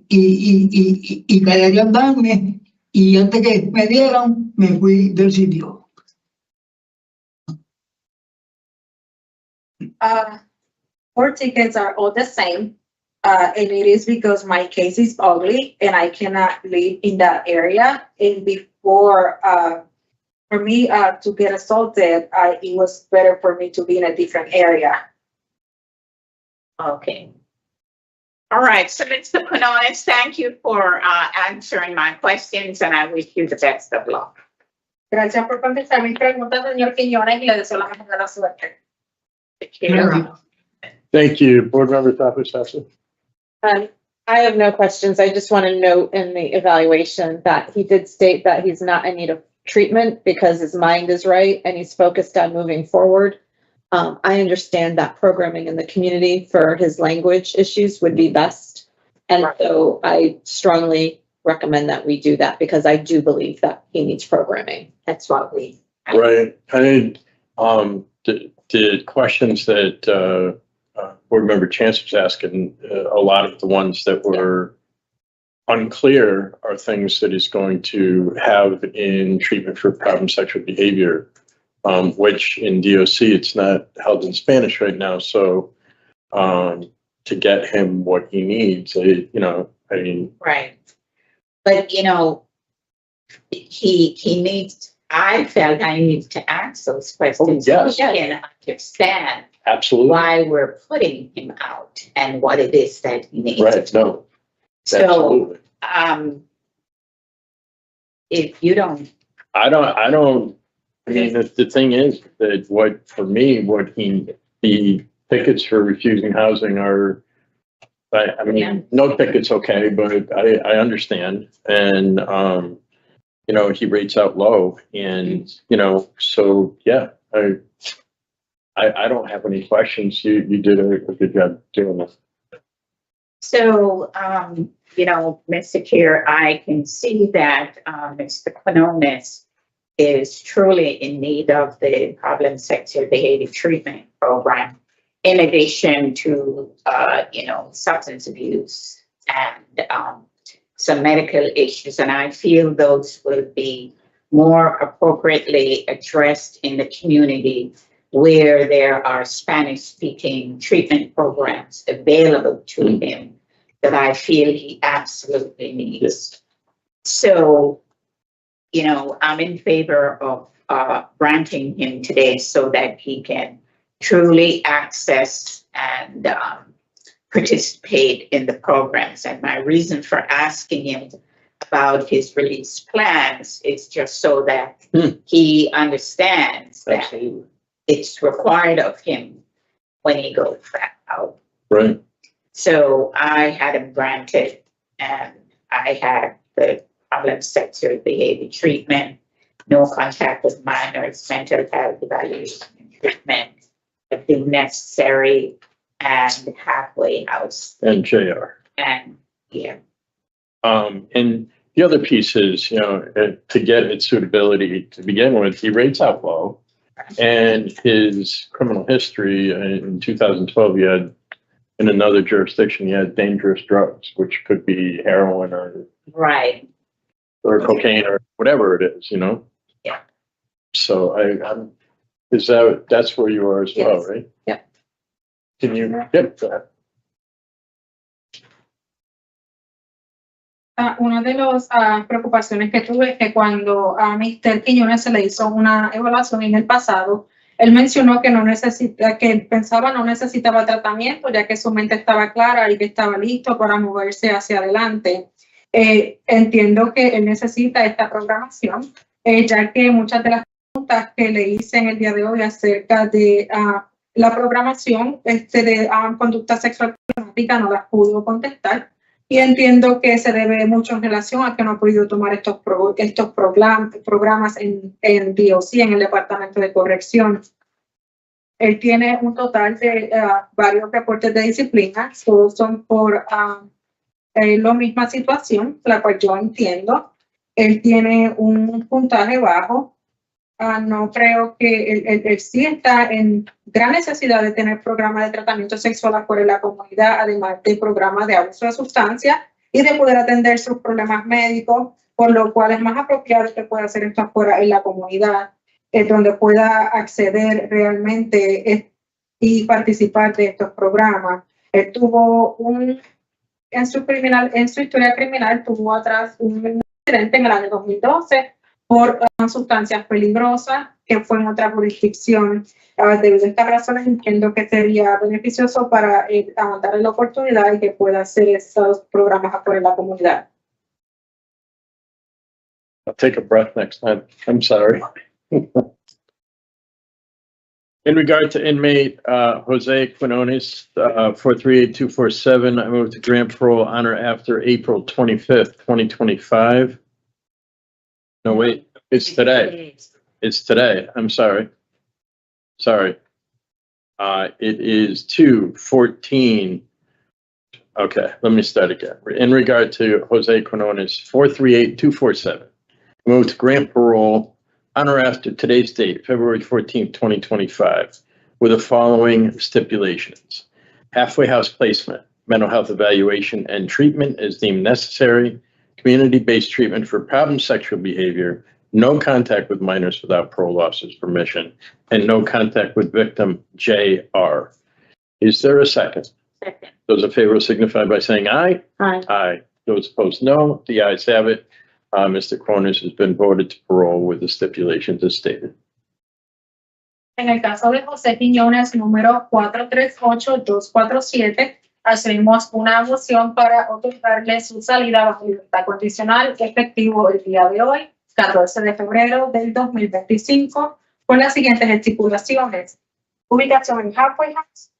querían darme, y antes que me dieran, me fui del sitio. 4 tickets are all the same, and it is because my case is ugly and I cannot live in that area. And before, for me to get assaulted, it was better for me to be in a different area. Okay. All right, so Mr. Quinones, thank you for answering my questions, and I wish you the best of luck. Gracias por contestar mis preguntas, señor Quiñones, y le deseo la mejor de la suerte. Thank you. Board Member Tapasasa. I have no questions. I just want to note in the evaluation that he did state that he's not in need of treatment because his mind is right and he's focused on moving forward. I understand that programming in the community for his language issues would be best. And so I strongly recommend that we do that because I do believe that he needs programming. That's what we. Right. I mean, the questions that Board Member Chance was asking, a lot of the ones that were unclear are things that he's going to have in treatment for problem sexual behavior, which in DOC, it's not held in Spanish right now. So to get him what he needs, I mean. Right. But, he needs, I felt I needed to ask those questions. Oh, yes. So he can understand Absolutely. why we're putting him out and what it is that he needs. Right, no. So, Absolutely. if you don't. I mean, the thing is that the tickets for refusing housing are, I mean, no tickets, okay, but I understand. And you know, he rates out low and, you know, so, yeah, I don't have any questions. You did a good job doing this. So, you know, Mr. Chair, I can see that, Mr. Quinones is truly in need of the problem sector behavior treatment program, in addition to, you know, substance abuse and, some medical issues. And I feel those will be more appropriately addressed in the community where there are Spanish-speaking treatment programs available to him that I feel he absolutely needs. So, you know, I'm in favor of granting him today so that he can truly access and participate in the programs. And my reason for asking him about his release plans is just so that he understands that it's required of him when he goes back out. Right. So I had him granted, and I had the problem sector behavior treatment, no contact with minors, mental health evaluation and treatment, if necessary, and halfway house. And JR. And yeah. And the other piece is, you know, to get its suitability to begin with, he rates out low. And his criminal history in 2012, he had, in another jurisdiction, he had dangerous drugs, which could be heroin or Right. or cocaine or whatever it is, you know? Yeah. So that's where you are as well, Yes. right? Yeah. Can you get that? Una de las preocupaciones que tuve es que cuando a Mr. Quiñones se le hizo una evaluación en el pasado, él mencionó que que pensaba no necesitaba tratamiento, ya que su mente estaba clara y que estaba listo para moverse hacia adelante. Entiendo que él necesita esta programación, ya que muchas de las preguntas que le hice en el día de hoy acerca de la programación de conducta sexual problemática no las pudo contestar. Y entiendo que se debe mucho en relación a que no ha podido tomar estos programas en DOC, en el Departamento de Corrección. Él tiene un total de varios reportes de disciplina, todos son por la misma situación, la cual yo entiendo. Él tiene un puntaje bajo. No creo que él sí está en gran necesidad de tener programas de tratamiento sexual afuera en la comunidad, además de programas de abuso de sustancias y de poder atender sus problemas médicos, por lo cual es más apropiado que pueda hacer esto afuera en la comunidad, donde pueda acceder realmente y participar de estos programas. Él tuvo en su historia criminal, tuvo atrás un incidente en el año 2012 por sustancias peligrosas, que fue en otra jurisdicción. Debido a estas razones, entiendo que sería beneficioso para darle la oportunidad y que pueda hacer esos programas afuera en la comunidad. I'll take a breath next time. I'm sorry. In regard to inmate Jose Quinones, 438247, I move to grant parole on or after April 25th, 2025. No, wait, it's today. It's today. I'm sorry. Sorry. It is 2/14. Okay, let me start again. In regard to Jose Quinones, 438247, move to grant parole on or after today's date, February 14th, 2025, with the following stipulations. Halfway house placement, mental health evaluation and treatment as deemed necessary, community-based treatment for problem sexual behavior, no contact with minors without parole officer's permission, and no contact with victim JR. Is there a second? Second. Those in favor signify by saying aye. Aye. Aye. Those opposed, no. The ayes have it. Mr. Quinones has been voted to parole with the stipulations as stated. En el caso de José Quiñones, número 438247, hacemos una moción para otorgarle su salida bajo libertad condicional efectivo el día de hoy, 14 de febrero del 2025, con las siguientes estipulaciones. Ubicación en Halfway House,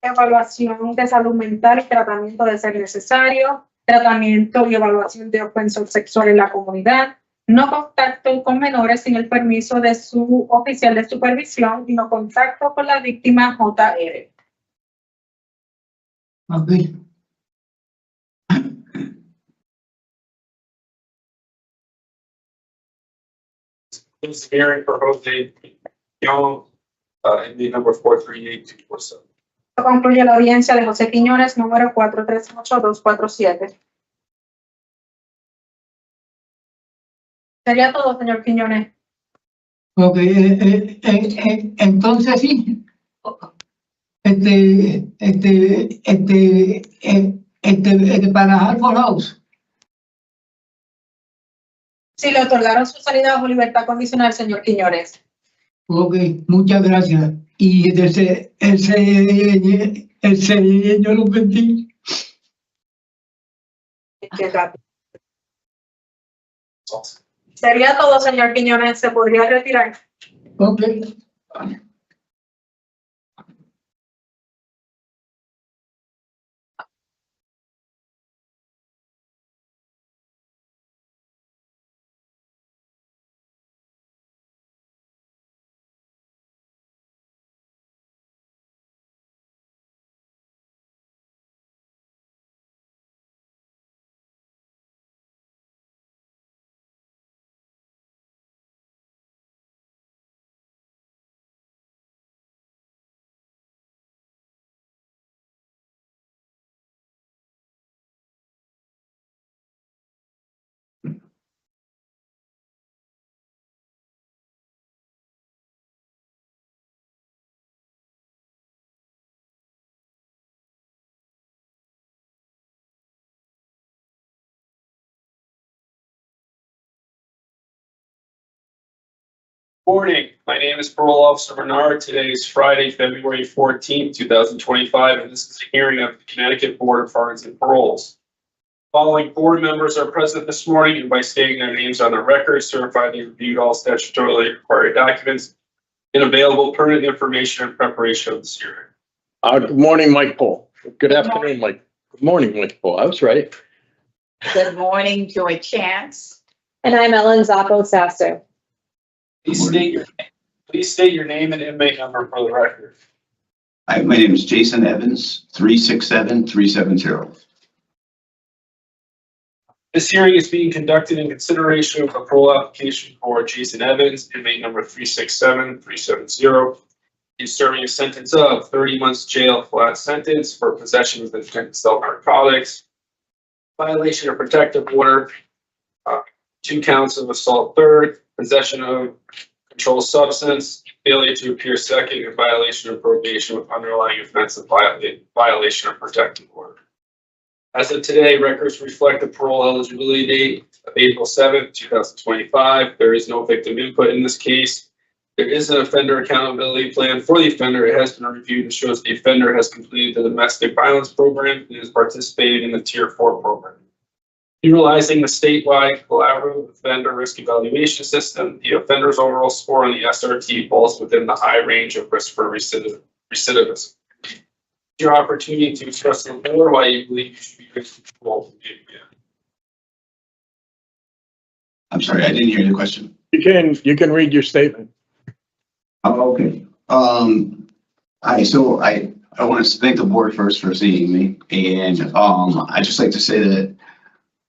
evaluación de salud mental y tratamiento de ser necesario, tratamiento y evaluación de ofensor sexual en la comunidad, No contacto con menores sin el permiso de su oficial de supervisión y no contacto con la víctima JR. Ok. This hearing for Jose Young, inmate number 438247. Concluye la audiencia de José Quiñones, número 438247. Sería todo, señor Quiñones. Ok, entonces sí, para Hartford House. Sí, le otorgaron su salida bajo libertad condicional, señor Quiñones. Ok, muchas gracias. Y el Señor lo bendiga. Qué rápido. Sería todo, señor Quiñones. Se podría retirar. Ok. Morning, my name is Parole Officer Bernard. Today is Friday, February 14th, 2025, and this is a hearing of the Connecticut Board of Pardons and Paroles. Following board members are present this morning and by stating their names on the record, certify they reviewed all statutorily required documents and available pertinent information in preparation of this hearing. Good morning, Mike Paul. Good afternoon, Mike. Good morning, Mike Paul. I was right. Good morning, Joy Chance. And I'm Ellen Zappo Sasso. Please state your name and inmate number for the record. Hi, my name is Jason Evans, 367-370. This hearing is being conducted in consideration of a parole application for Jason Evans, inmate number 367-370. He's serving a sentence of 30 months jail, flat sentence for possession of intent to sell narcotics, violation of protective order, 2 counts of assault third, possession of controlled substance, failure to appear second, and violation of probation with underlying offense of violation of protective order. As of today, records reflect the parole eligibility date of April 7th, 2025. There is no victim input in this case. There is an offender accountability plan for the offender. It has been reviewed and shows the offender has completed the domestic violence program and is participating in the Tier 4 program. Utilizing the statewide collaborative offender risk evaluation system, the offender's overall score on the SRT falls within the high range of risk for recidivism. Your opportunity to express the board why you believe you should be paroled. I'm sorry, I didn't hear the question. You can read your statement. Oh, okay. I want to thank the board first for seeing me, and I'd just like to say that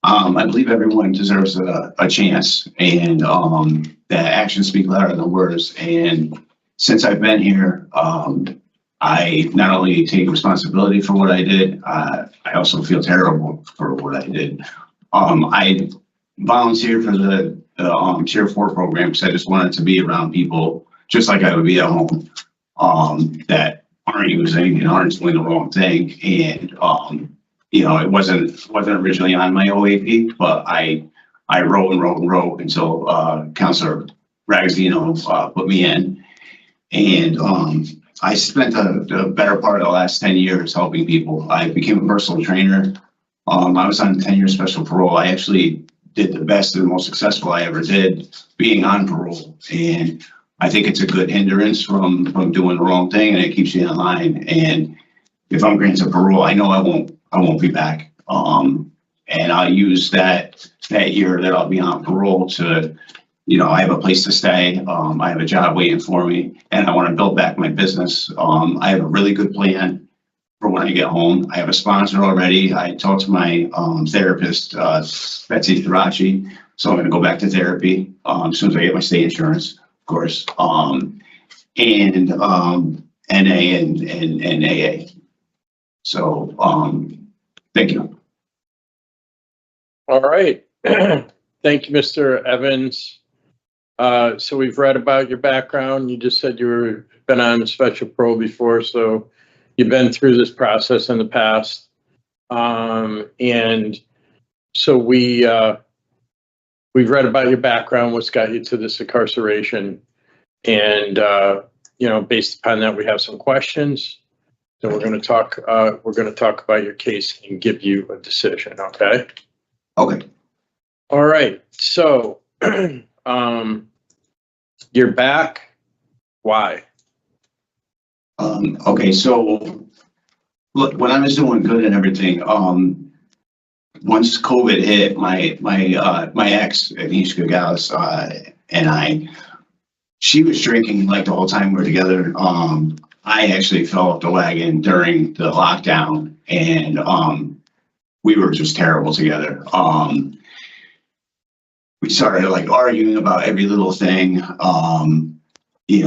I believe everyone deserves a chance, and that actions speak louder than words. And since I've been here, I not only take responsibility for what I did, I also feel terrible for what I did. I volunteered for the Tier 4 program because I just wanted to be around people just like I would be at home, that aren't using and aren't doing the wrong thing. And it wasn't originally on my OAP, but I wrote until Counselor Ragazzino put me in. And I spent the better part of the last 10 years helping people. I became a personal trainer. I was on 10-year special parole. I actually did the best and most successful I ever did being on parole. And I think it's a good hindrance from doing the wrong thing, and it keeps you in line. And if I'm granted parole, I know I won't be back. And and I'll use that year that I'll be on parole to, you know, I have a place to stay. I have a job waiting for me, and I want to build back my business. I have a really good plan for when I get home. I have a sponsor already. I talked to my therapist, Betsy Thirachi, so I'm going to go back to therapy as soon as I get my state insurance, of course, and NA and AA. So, thank you. All right. Thank you, Mr. Evans. So we've read about your background. You just said you've been on special parole before, so you've been through this process in the past. And so we've read about your background, what's got you to this incarceration. And, you know, based upon that, we have some questions. So we're going to talk about your case and give you a decision. Okay. Okay. All right. So, you're back. Why? Okay. So look, when I was doing good and everything, once COVID hit, my ex, Agnieszka Gallegos, and she was drinking like the whole time we were together. I actually fell off the wagon during the lockdown, and we were just terrible together. We started like arguing about every little thing. You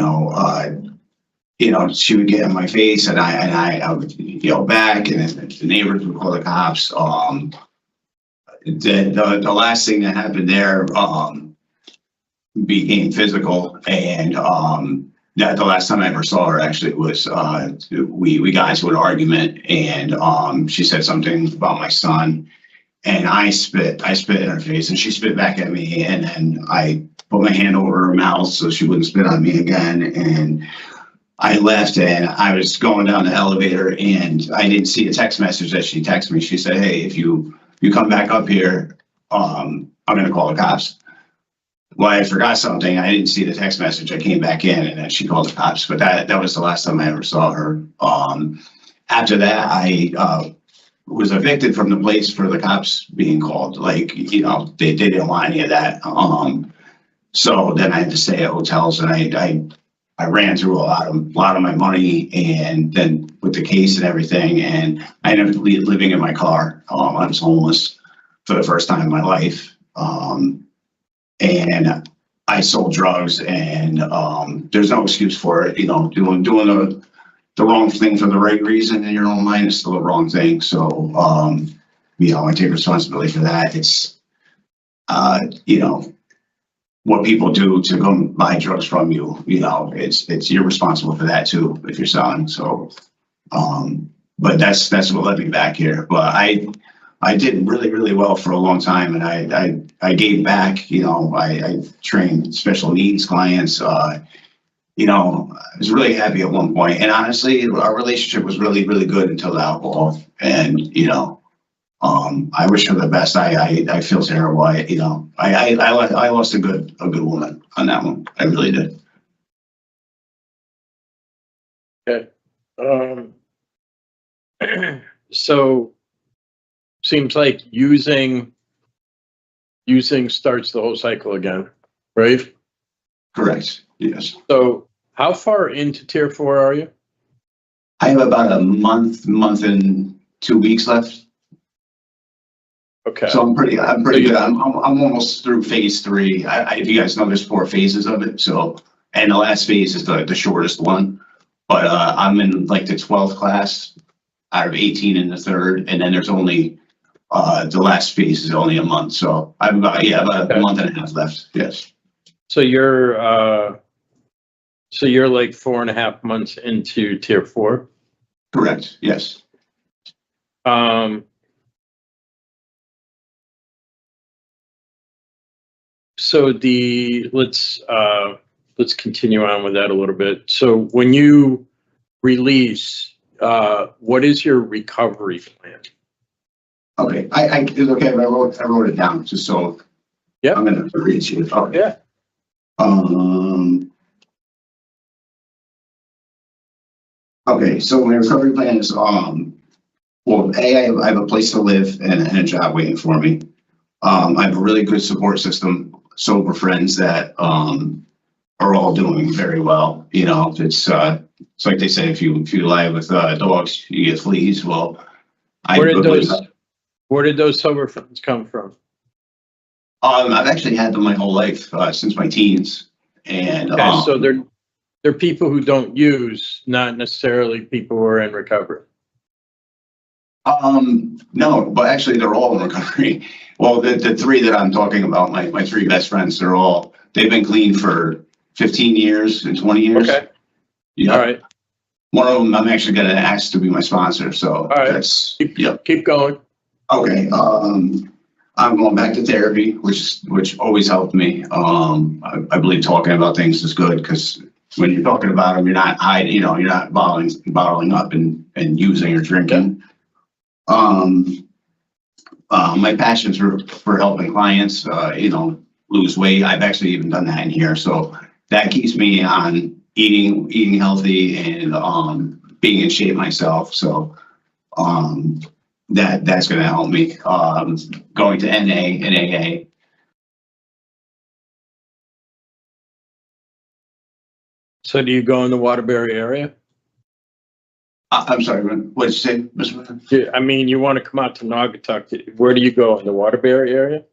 know, she would get in my face, and I would yell back, and then the neighbors would call the cops. The last thing that happened there became physical, and the last time I ever saw her actually was we got into an argument, and she said something about my son, and I spit in her face, and she spit back at me, and then I put my hand over her mouth so she wouldn't spit on me again, and I left, and I was going down the elevator, and I didn't see a text message that she texted me. She said, "Hey, if you come back up here, I'm gonna call the cops." Well, I forgot something. I didn't see the text message. I came back in, and then she called the cops. But that was the last time I ever saw her. After that, I was evicted from the place for the cops being called. Like, you know, they didn't want any of that. So then I had to stay at hotels, and I ran through a lot of my money, and then with the case and everything, and I ended up living in my car. I was homeless for the first time in my life. And I sold drugs, and there's no excuse for it. You know, doing the wrong thing for the right reason in your own mind is still the wrong thing. So, you know, I take responsibility for that. It's, you know, what people do to go buy drugs from you, you know, it's you're responsible for that too if you're selling. So, but that's what led me back here. But I did really, really well for a long time, and I gave back. You know, I trained special needs clients. You know, I was really happy at one point, and honestly, our relationship was really, really good until the alcohol. And you know, I wish her the best. I feel terrible. I lost a good woman on that one. I really did. Okay. So seems like using starts the whole cycle again, right? Correct. Yes. So how far into tier 4 are you? I have about a month and 2 weeks left. Okay. So I'm pretty good. I'm almost through phase 3. If you guys know, there's 4 phases of it. So, and the last phase is the shortest one, but I'm in like the 12th class out of 18 in the 3rd, and then there's only the last phase is only a month. So I've about a month and a half left. Yes. So you're like 4.5 months into tier 4. Correct. Yes. So let's continue on with that a little bit. So when you release, what is your recovery plan? Okay. It's okay. I wrote it down just so. Yeah. I'm gonna read to you. Okay. Yeah. Okay. So my recovery plan is Well, I have a place to live and a job waiting for me. I have a really good support system, sober friends that are all doing very well. You know, it's like they say, if you lie with dogs, you get fleas. Well, Where did those sober friends come from? I've actually had them my whole life, since my teens. And Okay, so they're people who don't use, not necessarily people who are in recovery. no, but actually they're all in recovery. Well, the three that I'm talking about, my three best friends, they've been clean for 15 years and 20 years. Okay. Yeah. All right. One of them, I'm actually going to ask to be my sponsor. So All right. that's, Keep going. Okay. I'm going back to therapy, which always helped me. I believe talking about things is good because when you're talking about them, you're not hiding, you know, you're not bottling up and using or drinking. My passions for helping clients, you know, lose weight. I've actually even done that in here. So that keeps me on eating healthy and being in shape myself. So that's going to help me. Going to NA and AA. So do you go in the Waterbury area? I'm sorry, what did you say, Mr. Yeah, I mean, you want to come out to Naugatuck. Where do you go, in the Waterbury area?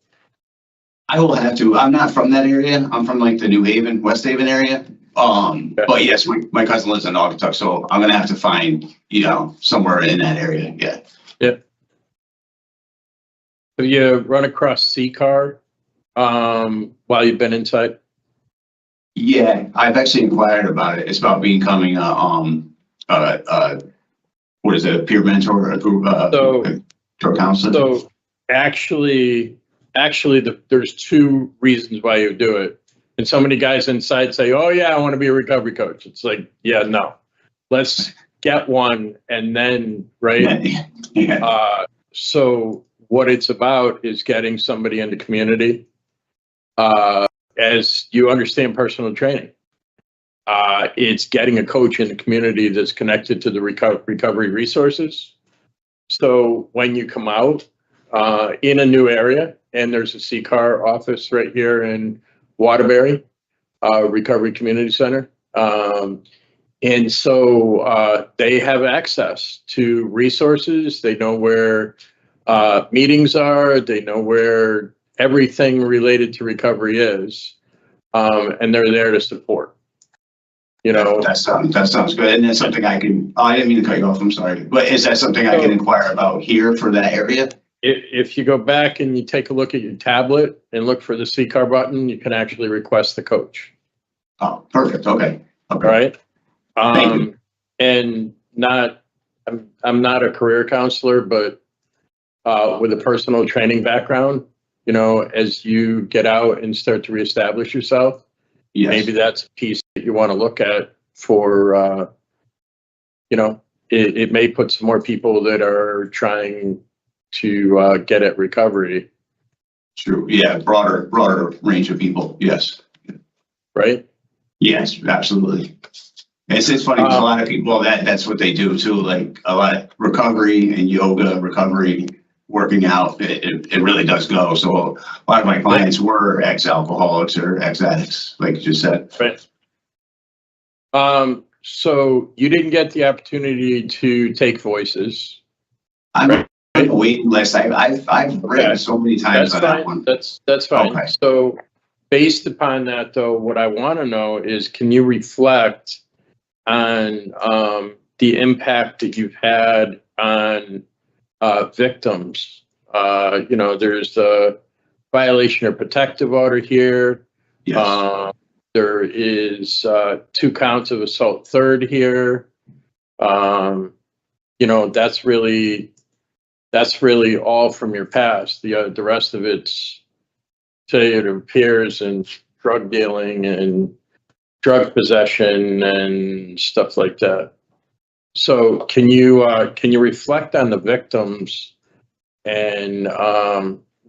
I will have to. I'm not from that area. I'm from like the New Haven, West Haven area. But yes, my cousin lives in Naugatuck, so I'm gonna have to find, you know, somewhere in that area. Yeah. Yep. Have you run across C-Car while you've been inside? Yeah, I've actually inquired about it. It's about becoming what is it, a peer mentor, a group, drug counselor? So actually, there's two reasons why you do it. And so many guys inside say, oh yeah, I want to be a recovery coach. It's like, yeah, no, let's get one. And then, right. Yeah. So what it's about is getting somebody in the community, as you understand personal training. It's getting a coach in the community that's connected to the recovery resources. So when you come out in a new area, and there's a C-Car office right here in Waterbury, Recovery Community Center. And so they have access to resources. They know where meetings are. They know where everything related to recovery is. And they're there to support. You know, that sounds good. And that's something I didn't mean to cut you off. I'm sorry. But is that something I can inquire about here for that area? If you go back and you take a look at your tablet and look for the C-Car button, you can actually request the coach. Oh, perfect. Okay. All right. Thank you. And I'm not a career counselor, but with a personal training background, you know, as you get out and start to reestablish yourself, yes. Maybe that's a piece that you want to look at for, you know, it may put some more people that are trying to get at recovery. True. Yeah. Broader range of people. Yes. Right. Yes, absolutely. It's funny because a lot of people, that's what they do too. Like a lot of recovery and yoga, working out, it really does go. So a lot of my clients were ex-alcoholics or ex-addicts, like you just said. Right. So you didn't get the opportunity to take voices. I'm on a waiting list. I've written so many times on that one. That's fine. Okay. So based upon that, though, what I want to know is, can you reflect on the impact that you've had on victims? You know, there's a violation of protective order here. Yes. There is 2 counts of assault third here. You know, that's really all from your past. The rest of it's, say, it appears in drug dealing and drug possession and stuff like that. So can you reflect on the victims and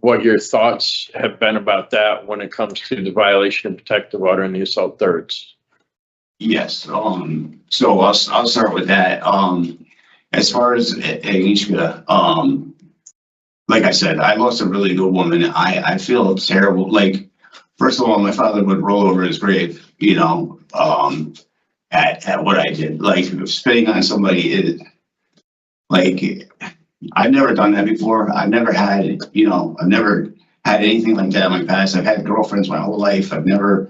what your thoughts have been about that when it comes to the violation of protective order and the assault thirds? Yes. So I'll start with that. as far as Agnieszka, like I said, I lost a really good woman. I feel terrible. Like, first of all, my father would roll over his grave, you know, at what I did. Like, spitting on somebody, like, I've never done that before. I've never had, you know, I've never had anything like that in my past. I've had girlfriends my whole life. I've never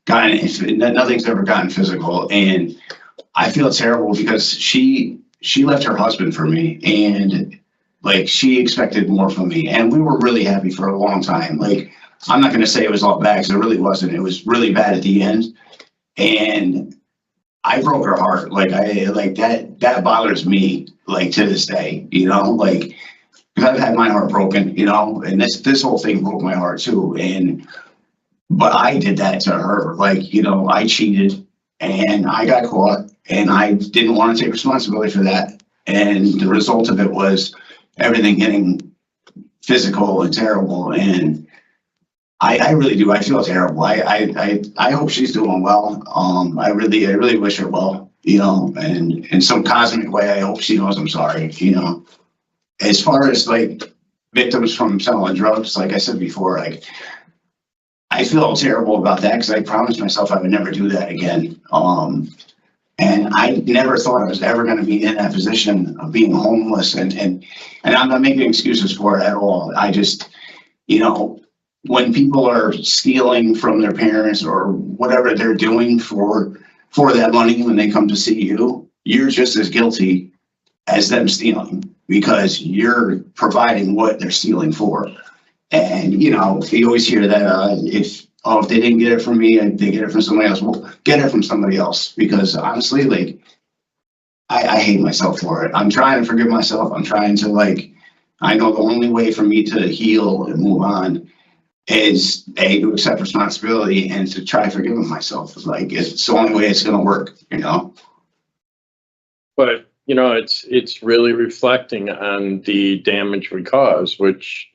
gotten, nothing's ever gotten physical. And I feel terrible because she left her husband for me, and like, she expected more from me, and we were really happy for a long time. Like, I'm not going to say it was all bad, because it really wasn't. It was really bad at the end, and I broke her heart. Like, that bothers me, like, to this day, you know, like, because I've had my heart broken, you know, and this whole thing broke my heart too. But I did that to her. Like, you know, I cheated and I got caught, and I didn't want to take responsibility for that. And the result of it was everything getting physical and terrible. And I really do. I feel terrible. I hope she's doing well. I really wish her well, you know, and in some cosmic way, I hope she knows I'm sorry, you know. As far as like victims from selling drugs, like I said before, like, I feel terrible about that, because I promised myself I would never do that again. And I never thought I was ever going to be in that position of being homeless, and I'm not making excuses for it at all. I just, you know, when people are stealing from their parents or whatever they're doing for that money, when they come to see you, you're just as guilty as them stealing, because you're providing what they're stealing for. And, you know, you always hear that if they didn't get it from me, they get it from somebody else. Well, get it from somebody else, because honestly, like, I hate myself for it. I'm trying to forgive myself. I'm trying to, like, I know the only way for me to heal and move on is to accept responsibility and to try forgiving myself. Like, it's the only way it's going to work, you know? But, you know, it's really reflecting on the damage we cause, which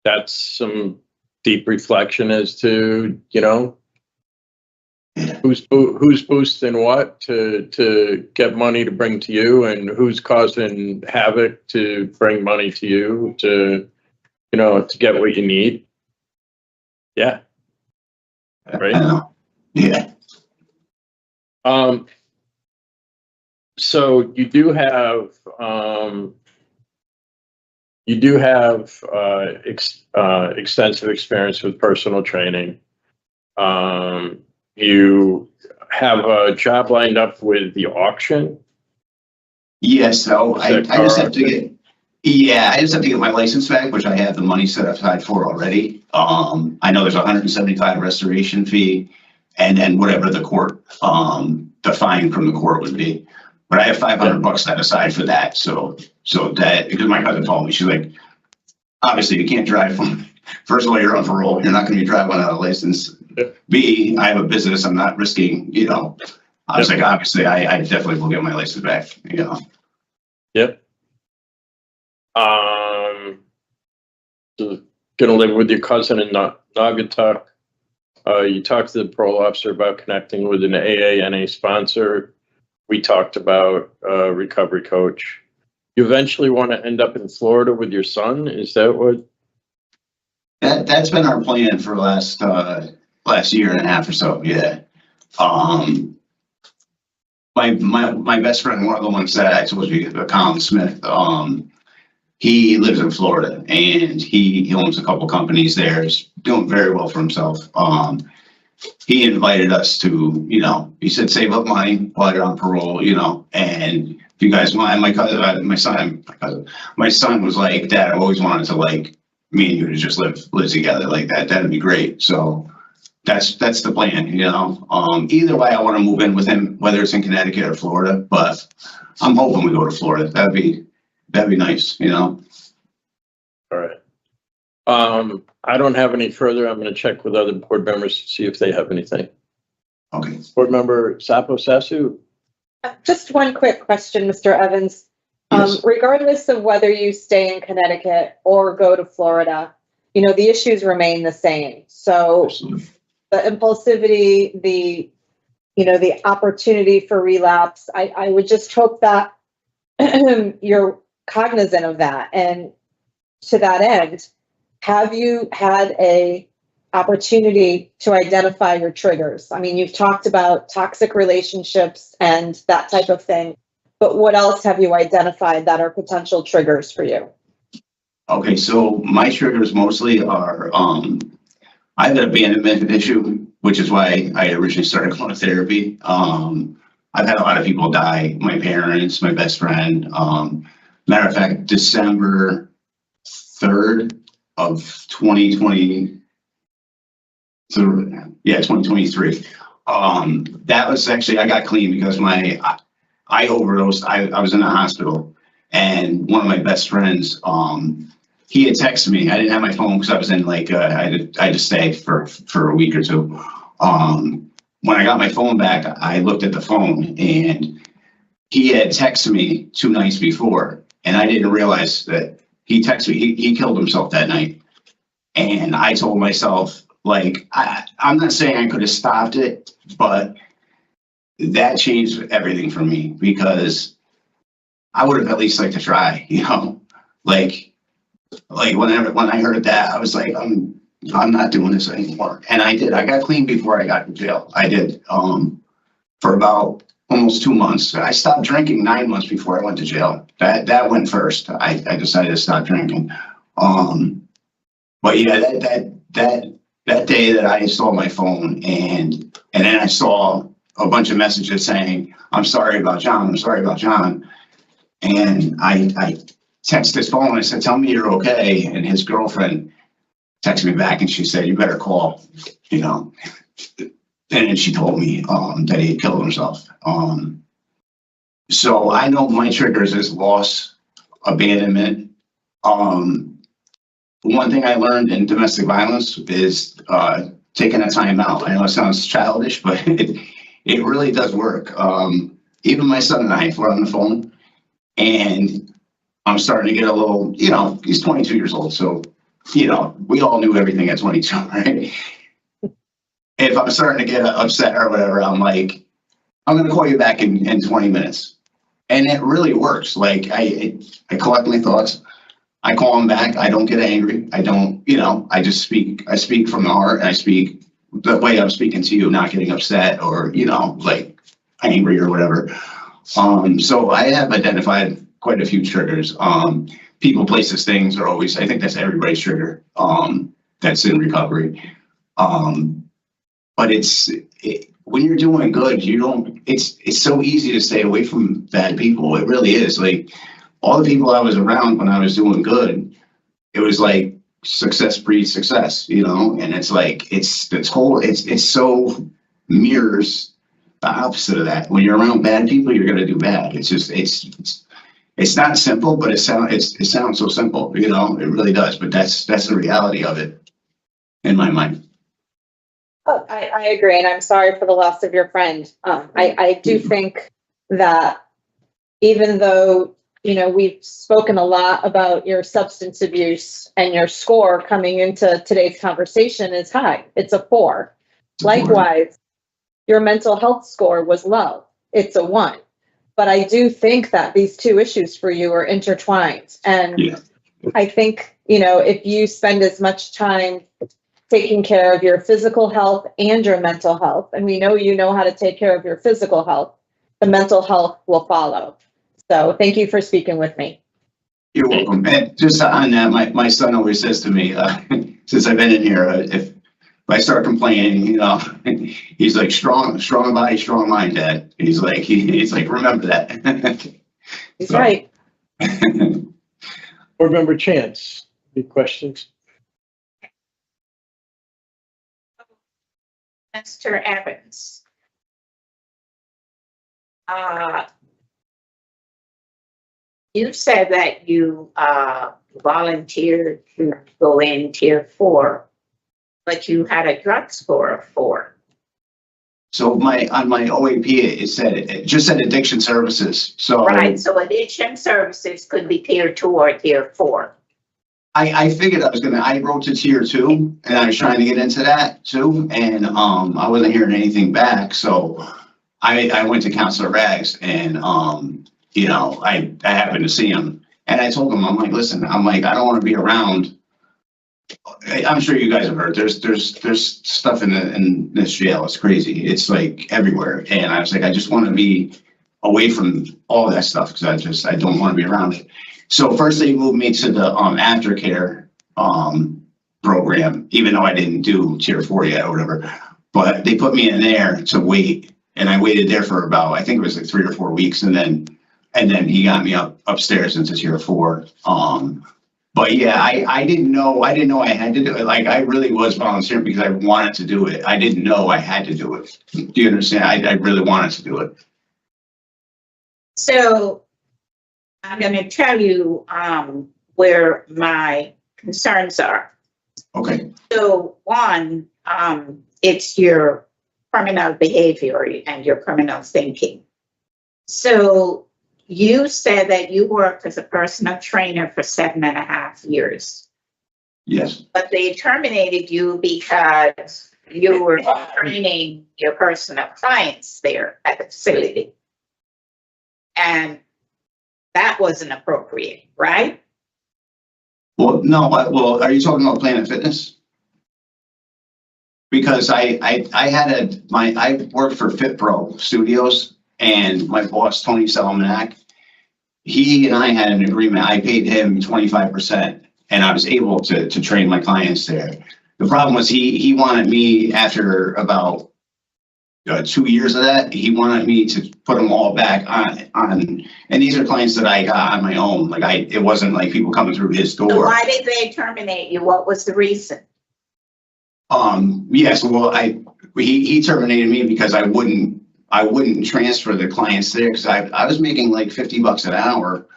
that's some deep reflection as to, you know, who's boosting what to get money to bring to you, and who's causing havoc to bring money to you to, you know, to get what you need. Yeah. Right. I know. Yeah. So you do have extensive experience with personal training. You have a job lined up with the auction. Yes. So I just have to get my license back, which I have the money set aside for already. I know there's $175 restoration fee, and then whatever the court, the fine from the court would be. But I have $500 set aside for that. So that, because my cousin told me, she's like, obviously you can't drive from, first of all, you're on parole. You're not going to be driving without a license. B, I have a business. I'm not risking, you know, I was like, obviously I definitely will get my license back, you know. Yep. So gonna live with your cousin in Naugatuck. You talked to the parole officer about connecting with an AANA sponsor. We talked about recovery coach. You eventually want to end up in Florida with your son? Is that what? That's been our plan for last year and a half or so. Yeah. My best friend, one of the ones that I told you, Colin Smith, he lives in Florida, and he owns a couple companies there. He's doing very well for himself. He invited us to, you know, he said, save up money while you're on parole, you know, and if you guys want, my son was like, Dad, I always wanted to, like, me and you to just live together like that. That'd be great. So that's the plan, you know. Either way, I want to move in with him, whether it's in Connecticut or Florida, but I'm hoping we go to Florida. That'd be nice, you know. All right. I don't have any further. I'm going to check with other board members to see if they have anything. Okay. Board member Sapo Sasu. Just one quick question, Mr. Evans. Yes. Regardless of whether you stay in Connecticut or go to Florida, you know, the issues remain the same. So Absolutely. the impulsivity, the opportunity for relapse, I would just hope that you're cognizant of that. And to that end, have you had a opportunity to identify your triggers? I mean, you've talked about toxic relationships and that type of thing, but what else have you identified that are potential triggers for you? Okay, so my triggers mostly are, I have an abandonment issue, which is why I originally started going to therapy. I've had a lot of people die, my parents, my best friend. Matter of fact, December 3rd of 2020, so yeah, 2023. That was actually, I got clean because I overdosed. I was in the hospital, and one of my best friends, he had texted me. I didn't have my phone because I was in like, I had to stay for a week or two. When I got my phone back, I looked at the phone, and he had texted me 2 nights before, and I didn't realize that he texted me. He killed himself that night. And I told myself, like, I'm not saying I could have stopped it, but that changed everything for me, because I would have at least liked to try, you know, like when I heard that, I was like, I'm not doing this anymore. And I did. I got clean before I got in jail. I did, for about almost 2 months. I stopped drinking 9 months before I went to jail. That went first. I decided to stop drinking. But yeah, that day that I saw my phone, and then I saw a bunch of messages saying, I'm sorry about John. I'm sorry about John. And I texted his phone. I said, tell me you're okay. And his girlfriend texted me back, and she said, you better call, you know. And then she told me that he had killed himself. So I know my triggers is loss, abandonment. One thing I learned in domestic violence is taking a time out. I know it sounds childish, but it really does work. Even my son and I, if we're on the phone and I'm starting to get a little, you know, he's 22 years old. So, you know, we all knew everything at 22, right? If I'm starting to get upset or whatever, I'm like, I'm going to call you back in 20 minutes. And it really works. Like I collect my thoughts. I call him back. I don't get angry. I don't, you know, I just speak. I speak from the heart, and I speak the way I'm speaking to you, not getting upset or, you know, like angry or whatever. So I have identified quite a few triggers. People, places, things are always, I think that's everybody's trigger that's in recovery. But when you're doing good, you don't, it's so easy to stay away from bad people. It really is. Like, all the people I was around when I was doing good, it was like success breeds success, you know? And it's like, it so mirrors the opposite of that. When you're around bad people, you're going to do bad. It's just, it's not simple, but it sounds so simple, you know, it really does. But that's the reality of it in my mind. Oh, I agree. And I'm sorry for the loss of your friend. I do think that even though, you know, we've spoken a lot about your substance abuse, and your score coming into today's conversation is high. It's a 4. Likewise, your mental health score was low. It's a 1. But I do think that these two issues for you are intertwined. And yeah. I think, you know, if you spend as much time taking care of your physical health and your mental health, and we know you know how to take care of your physical health, the mental health will follow. So thank you for speaking with me. You're welcome. And just on that, my son always says to me, since I've been in here, if I start complaining, you know, he's like, strong body, strong mind, Dad. He's like, remember that. He's right. Board Member Chance, any questions? Mr. Evans. You said that you volunteered to go in tier 4, but you had a drug score of 4. So on my OAP, it just said addiction services. So right. So addiction services could be tier 2 or tier 4. I figured I wrote to tier 2, and I was trying to get into that too. And I wasn't hearing anything back. So I went to Counselor Rags, and I happened to see him. And I told him, I'm like, listen, I don't want to be around. I'm sure you guys have heard, there's stuff in this jail. It's crazy. It's like everywhere. And I was like, I just want to be away from all that stuff because I don't want to be around it. So first they moved me to the aftercare program, even though I didn't do tier 4 yet or whatever. But they put me in there to wait. And I waited there for about, I think it was like 3 or 4 weeks. And then he got me upstairs into tier 4. But yeah, I didn't know I had to do it. Like I really was volunteering because I wanted to do it. I didn't know I had to do it. Do you understand? I really wanted to do it. So I'm going to tell you where my concerns are. Okay. So one, it's your criminal behavior and your criminal thinking. So you said that you worked as a personal trainer for 7.5 years. Yes. But they terminated you because you were training your personal clients there at the facility. And that wasn't appropriate, right? Well, no. Well, are you talking about Planet Fitness? Because I worked for FitPro Studios. And my boss, Tony Salamanak, he and I had an agreement. I paid him 25%, and I was able to train my clients there. The problem was he wanted me, after about 2 years of that, he wanted me to put them all back on. And these are clients that I got on my own. Like it wasn't like people coming through his door. So why did they terminate you? What was the reason? Yes. Well, he terminated me because I wouldn't transfer the clients there because I was making like $50 an hour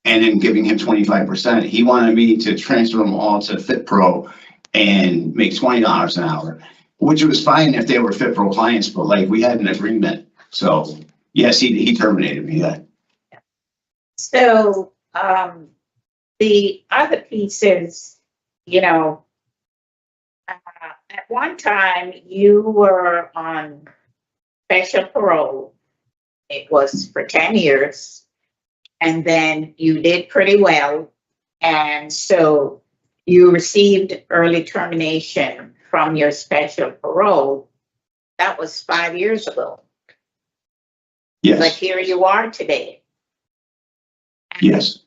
and then giving him 25%. He wanted me to transfer them all to FitPro and make $20 an hour, which was fine if they were FitPro clients, but like we had an agreement. So yes, he terminated me. Yeah. So the other piece is, at one time you were on special parole. It was for 10 years. And then you did pretty well. And so you received early termination from your special parole. That was 5 years ago. Yes. But here you are today. Yes.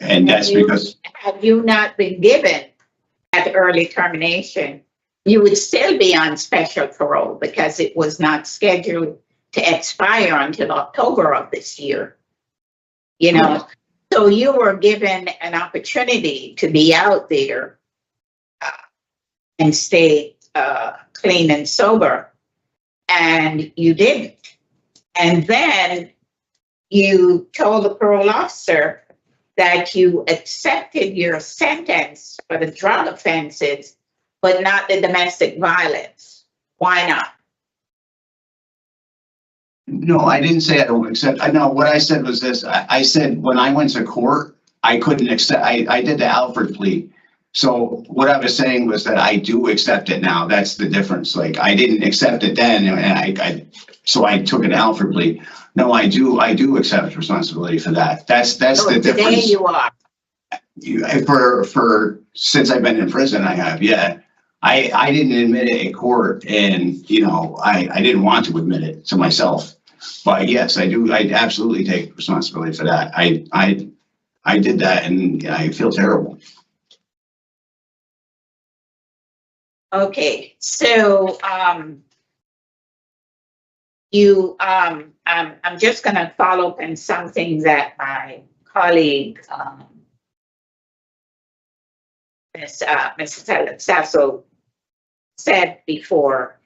And that's because. Had you not been given that early termination, you would still be on special parole because it was not scheduled to expire until October of this year. So you were given an opportunity to be out there and stay clean and sober, and you didn't. And then you told the parole officer that you accepted your sentence for the drug offenses, but not the domestic violence. Why not? No, I didn't say I don't accept. I know what I said was this. I said when I went to court, I couldn't accept. I did the Alford plea. So what I was saying was that I do accept it now. That's the difference. Like I didn't accept it then, and so I took an Alford plea. No, I do accept responsibility for that. That's the difference. Today you are. For since I've been in prison, I have. Yeah. I didn't admit it in court, and I didn't want to admit it to myself. But yes, I do. I absolutely take responsibility for that. I did that, and I feel terrible. Okay, so I'm just going to follow up on something that my colleague, Mrs. Sasso, said before,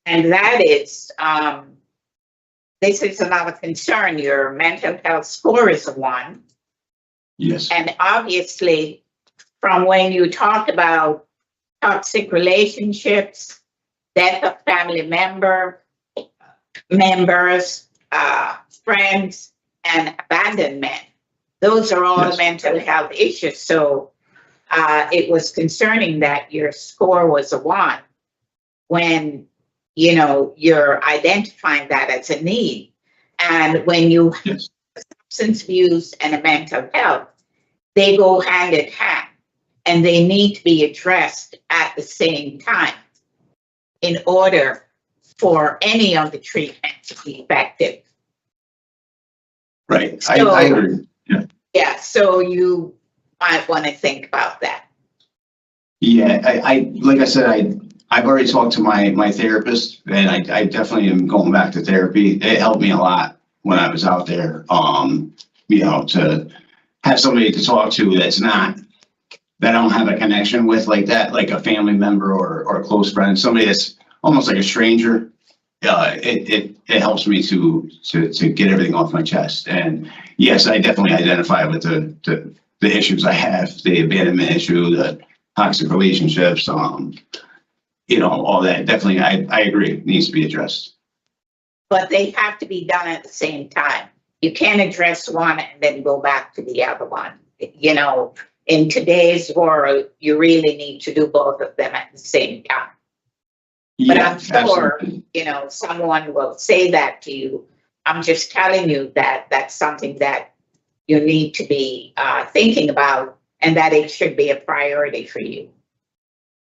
and that is, this is another concern. Your mental health score is a 1. Yes. And obviously, from when you talked about toxic relationships, death of family members, friends, and abandonment, those are all Yes. mental health issues. So it was concerning that your score was a 1 when, you're identifying that as a need. And when you Yes. substance abuse and mental health, they go hand in hand, and they need to be addressed at the same time in order for any of the treatment to be effective. Right, I agree. Yeah, so you might want to think about that. Yeah, I like I said, I've already talked to my therapist, and I definitely am going back to therapy. It helped me a lot when I was out there. You know, to have somebody to talk to that I don't have a connection with like that, like a family member or a close friend, somebody that's almost like a stranger. It helps me to get everything off my chest. And yes, I definitely identify with the issues I have, the abandonment issue, the toxic relationships, you know, all that. Definitely, I agree, needs to be addressed. But they have to be done at the same time. You can't address one and then go back to the other one. You know, in today's world, you really need to do both of them at the same time. But Yeah, I'm sure, absolutely. you know, someone will say that to you. I'm just telling you that that's something that you need to be thinking about, and that it should be a priority for you.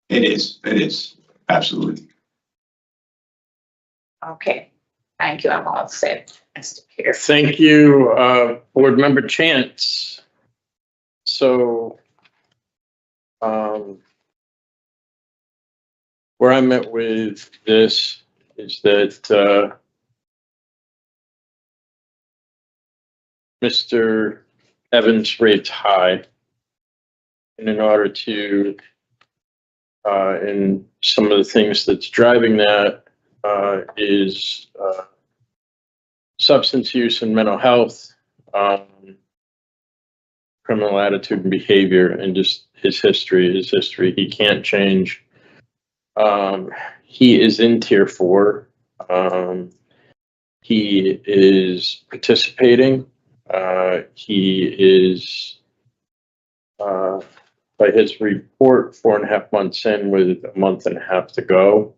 It is, absolutely. Okay, thank you. I'm all set, Mr. Pierce. Thank you, Board Member Chance. So, where I'm at with this is that, Mr. Evans rates high. And in order to, and some of the things that's driving that, is, substance use and mental health, criminal attitude and behavior, and just his history. He can't change. He is in tier 4. He is participating. He is, by his report, 4.5 months in with a month and a half to go.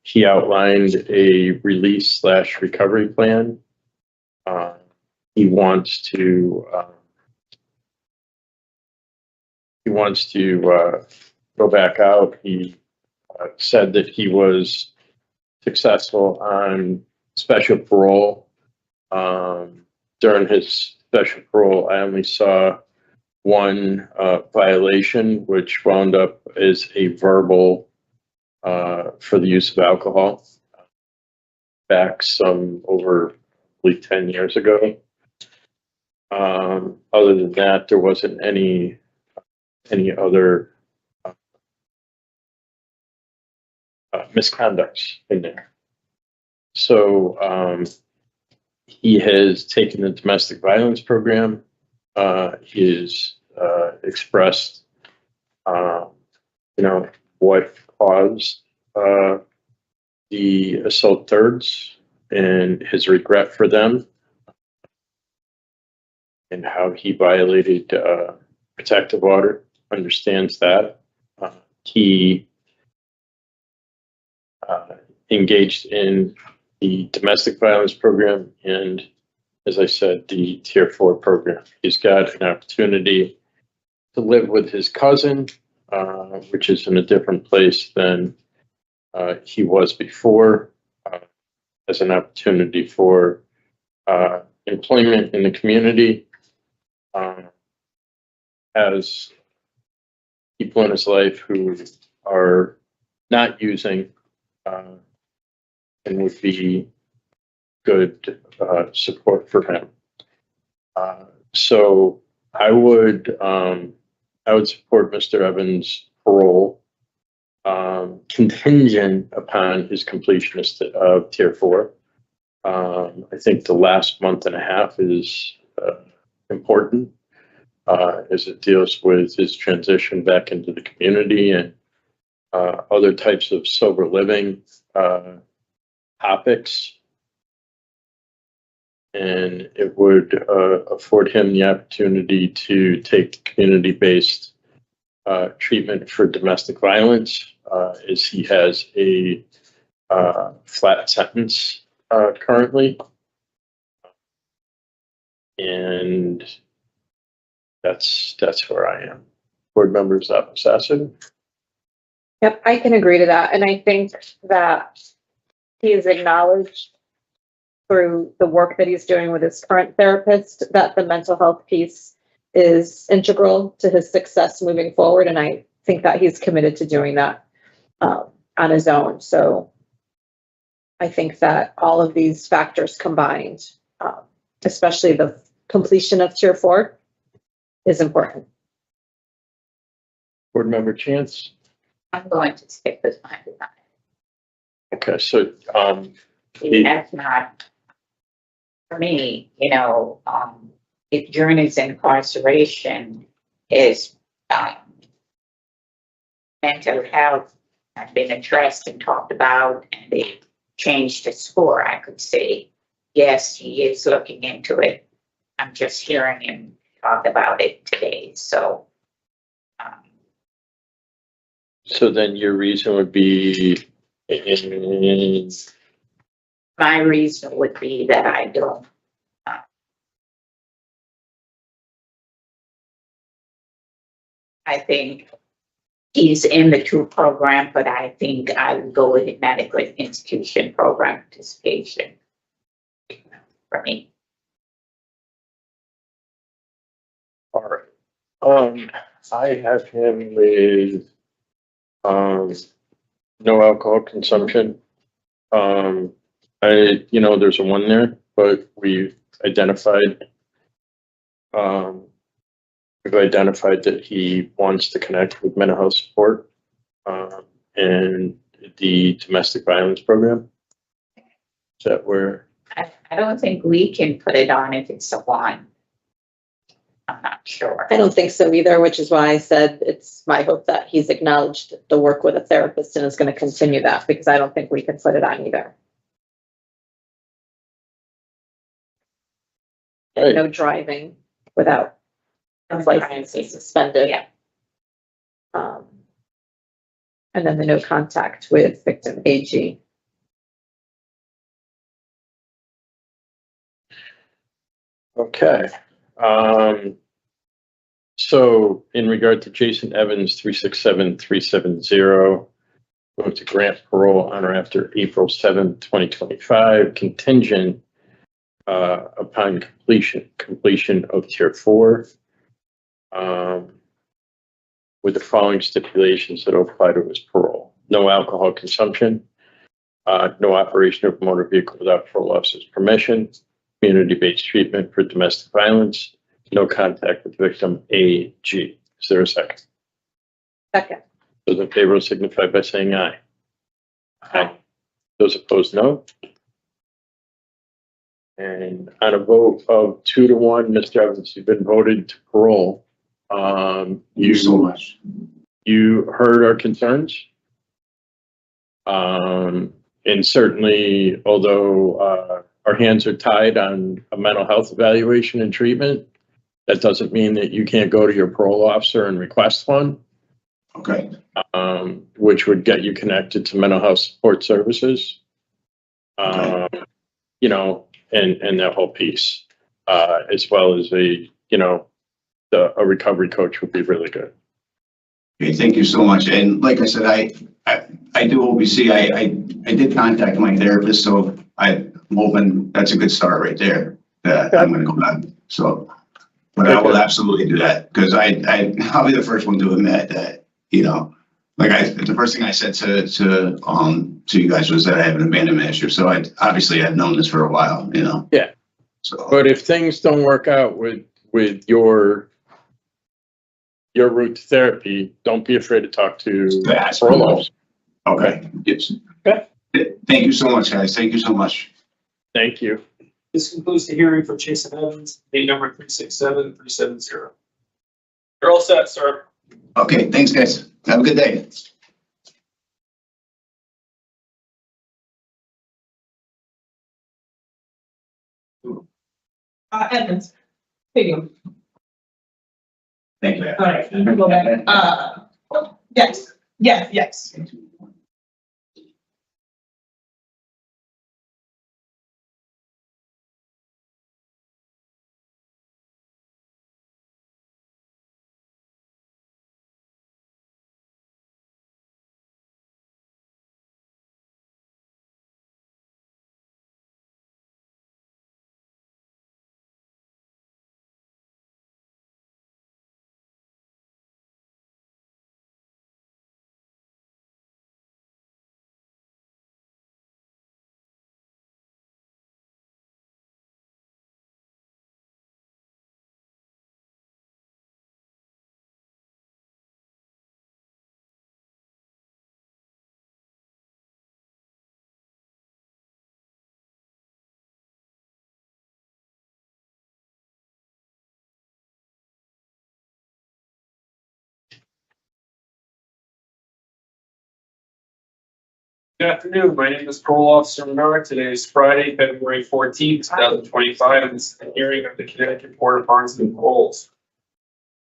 He outlined a release/recovery plan. He wants to go back out. He said that he was successful on special parole. During his special parole, I only saw one violation, which wound up as a verbal for the use of alcohol back some over, I believe, 10 years ago. Other than that, there wasn't any other misconducts in there. So he has taken the domestic violence program. He has expressed, you know, what caused the assault thirds and his regret for them, and how he violated protective order. Understands that. He engaged in the domestic violence program and, as I said, the tier 4 program. He's got an opportunity to live with his cousin, which is in a different place than he was before, as an opportunity for employment in the community, as people in his life who are not using and would be good support for him. So I would support Mr. Evans' parole, contingent upon his completion of tier 4. I think the last month and a half is important as it deals with his transition back into the community and other types of sober living topics. And it would afford him the opportunity to take community-based treatment for domestic violence, as he has a flat sentence currently. And that's where I am. Board members, Assassin? Yep, I can agree to that. And I think that he is acknowledged through the work that he's doing with his current therapist, that the mental health piece is integral to his success moving forward. And I think that he's committed to doing that on his own. So I think that all of these factors combined, especially the completion of Tier 4, is important. Board member Chance? I'm going to stick with my design. Okay, so, That's not, for me, if journeys incarceration is, mental health has been addressed and talked about, and they changed the score, I could say, yes, he is looking into it. I'm just hearing him talk about it today, so. so then your reason would be, My reason would be that I don't. I think he's in the TRUE program, but I think I would go with the medical institution program participation for me. all right. I have him with, no alcohol consumption. There's a 1 there, but we've identified that he wants to connect with mental health support, and the domestic violence program. Is that where? I don't think we can put it on if it's a 1. I'm not sure. I don't think so either, which is why I said it's my hope that he's acknowledged the work with a therapist and is going to continue that, because I don't think we can put it on either. And Right. no driving without his license is suspended. Yeah. And then the no contact with victim AG. Okay. So in regard to Jason Evans, 367370, going to grant parole on or after April 7th, 2025, contingent upon completion of Tier 4, with the following stipulations that apply to his parole: no alcohol consumption, no operation of motor vehicle without parole officer's permission, community-based treatment for domestic violence, no contact with victim AG. Is there a second? Second. Those in favor will signify by saying aye. Aye. Those opposed, no. And on a vote of 2 to 1, Mr. Evans, you've been voted to parole. Thank you so much. You heard our concerns. And certainly, although our hands are tied on a mental health evaluation and treatment, that doesn't mean that you can't go to your parole officer and request one. Okay. Which would get you connected to mental health support services. Okay. And that whole piece, as well as a recovery coach would be really good. Okay, thank you so much. And like I said, I do OBC. I did contact my therapist, so I'm hoping that's a good start right there. I'm going to go back. So, but I will absolutely do that, because I'll be the first one to admit that, the first thing I said to you guys was that I have an abandonment issue. So I obviously had known this for a while, Yeah. So, But if things don't work out with your route to therapy, don't be afraid to talk to Paroles. okay. Yes. Okay. Thank you so much, guys. Thank you so much. Thank you. This concludes the hearing for Jason Evans, date number 367370. You're all set, sir. Okay, thanks, guys. Have a good day. Evans. Here you go. Thank you. All right, you can go back. Yes. Good afternoon. My name is Parole Officer Menard. Today is Friday, February 14th, 2025, and this is the hearing of the Connecticut Board of Pardons and Paroles.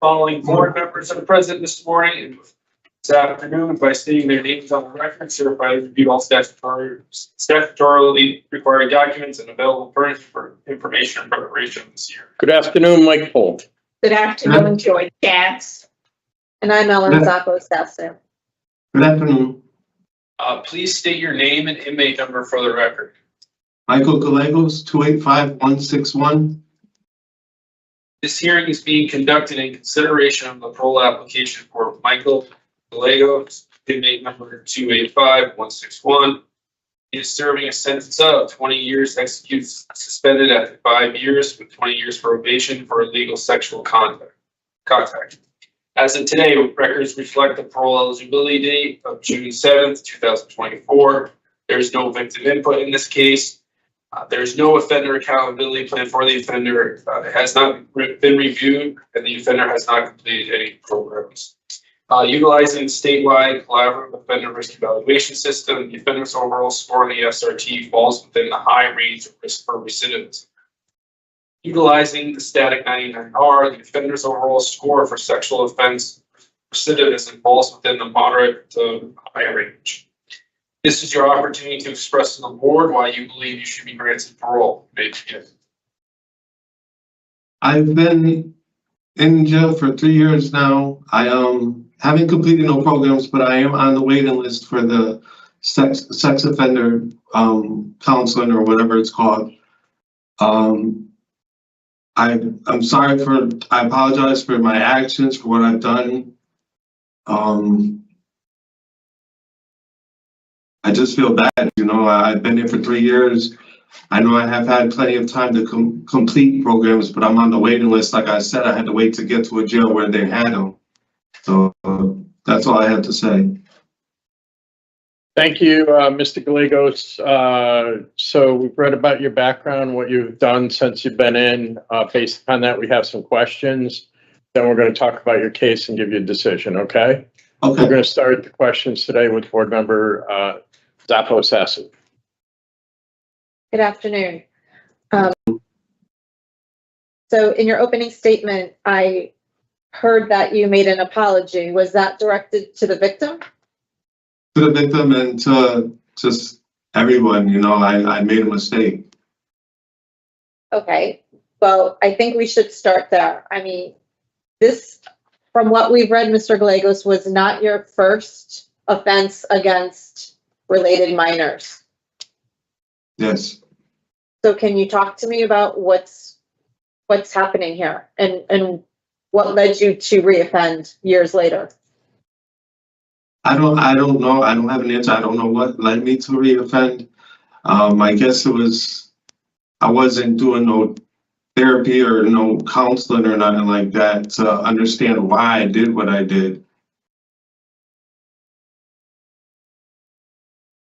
Following board members are present this morning and this afternoon by stating their names on the record, certified to review all statutorily required documents and available furnished for information and preparation this year. Good afternoon, Mike Pohl. Good afternoon, Joy Chance. And I'm Ellen Zappo-Sasso. Good afternoon. Please state your name and inmate number for the record. Michael Gallegos, 285161. This hearing is being conducted in consideration of the parole application for Michael Gallegos, inmate number 285161. He is serving a sentence of 20 years executed suspended after 5 years with 20 years probation for illegal sexual contact. As of today, records reflect the parole eligibility date of June 7th, 2024. There is no victim input in this case. There is no offender accountability plan for the offender. It has not been reviewed, and the offender has not completed any programs. Utilizing statewide collaborative offender risk evaluation system, the offender's overall score on the SRT falls within the high range of risk for recidivism. Utilizing the static 99R, the offender's overall score for sexual offense recidivism falls within the moderate to high range. This is your opportunity to express to the board why you believe you should be granted parole. I've been in jail for 3 years now. I haven't completed no programs, but I am on the waiting list for the sex offender counseling or whatever it's called. I'm sorry I apologize for my actions, for what I've done. I just feel bad, you know. I've been here for 3 years. I know I have had plenty of time to complete programs, but I'm on the waiting list. Like I said, I had to wait to get to a jail where they had them. So that's all I have to say. Thank you, Mr. Gallegos. So we've read about your background, what you've done since you've been in. Based upon that, we have some questions. Then we're going to talk about your case and give you a decision, okay? Okay. We're going to start the questions today with board member Zappo-Sasso. Good afternoon. So in your opening statement, I heard that you made an apology. Was that directed to the victim? To the victim and to just everyone, you know, I made a mistake. Okay, well, I think we should start there. I mean, this, from what we've read, Mr. Gallegos, was not your first offense against related minors. Yes. So can you talk to me about what's happening here and what led you to reoffend years later? I don't know. I don't have an answer. I don't know what led me to reoffend. I guess it was, I wasn't doing no therapy or no counseling or nothing like that to understand why I did what I did.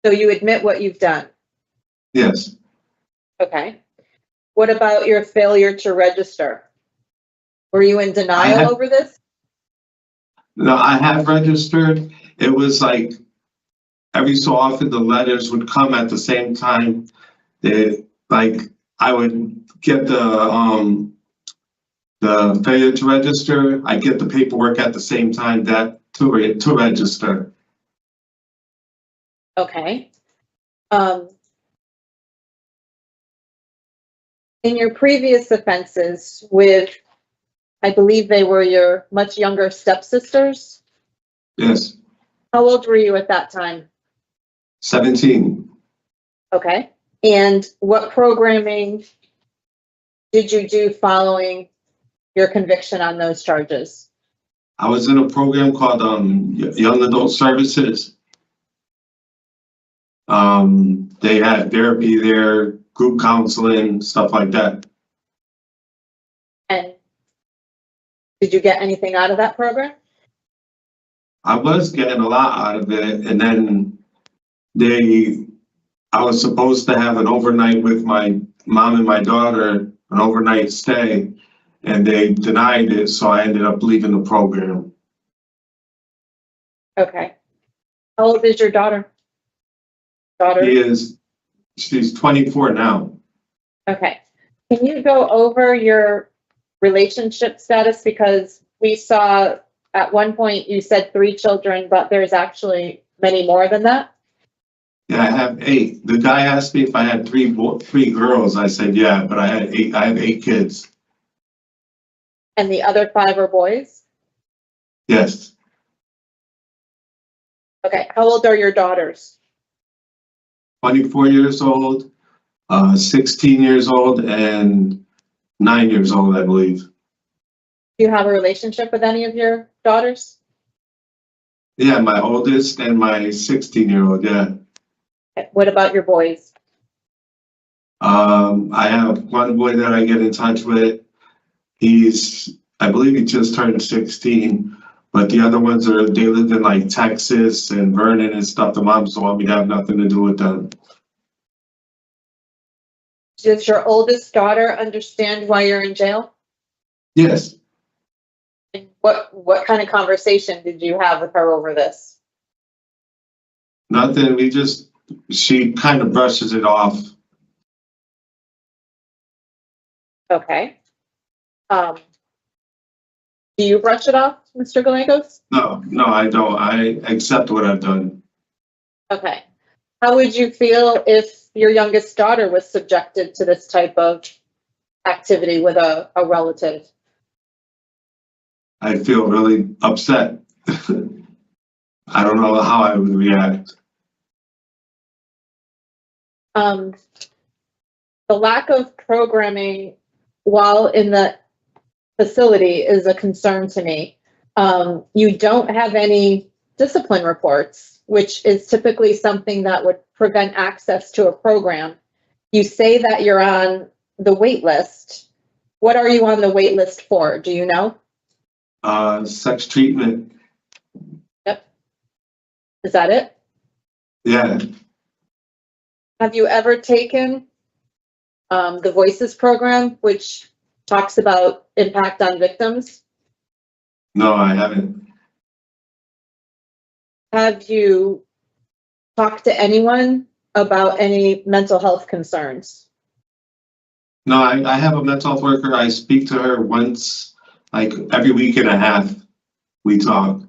So you admit what you've done? Yes. Okay. What about your failure to register? Were you in denial over this? No, I have registered. It was like every so often the letters would come at the same time. Like I would get the failure to register. I get the paperwork at the same time that to register. Okay. In your previous offenses with, I believe they were your much younger stepsisters? Yes. How old were you at that time? 17. Okay. And what programming did you do following your conviction on those charges? I was in a program called Young Adult Services. They had therapy there, group counseling, stuff like that. And did you get anything out of that program? I was getting a lot out of it, and then I was supposed to have an overnight with my mom and my daughter, an overnight stay, and they denied it, so I ended up leaving the program. Okay. How old is your daughter? He daughter? she's 24 now. Okay. Can you go over your relationship status? Because we saw at one point you said 3 children, but there's actually many more than that. Yeah, I have 8. The guy asked me if I had 3 girls. I said, yeah, but I had 8. I have 8 kids. And the other 5 are boys? Yes, Okay. How old are your daughters? 24 years old, 16 years old, and 9 years old, I believe. Do you have a relationship with any of your daughters? Yeah, my oldest and my 16-year-old, yeah. Okay. What about your boys? I have one boy that I get in touch with. I believe he just turned 16, but the other ones they live in like Texas and Vernon and stuff. The moms don't want me to have nothing to do with them. Does your oldest daughter understand why you're in jail? Yes, And what kind of conversation did you have with her over this? nothing. She kind of brushes it off. Okay. Do you brush it off, Mr. Gallegos? No, I don't. I accept what I've done. Okay. How would you feel if your youngest daughter was subjected to this type of activity with a relative? I feel really upset. I don't know how I would react. The lack of programming while in the facility is a concern to me. You don't have any discipline reports, which is typically something that would prevent access to a program. You say that you're on the wait list. What are you on the wait list for? Do you know? Sex treatment. Yep. Is that it? Yeah, Have you ever taken the Voices program, which talks about impact on victims? no, I haven't. Have you talked to anyone about any mental health concerns? No, I have a mental health worker. I speak to her once, like every week and a half. We talk.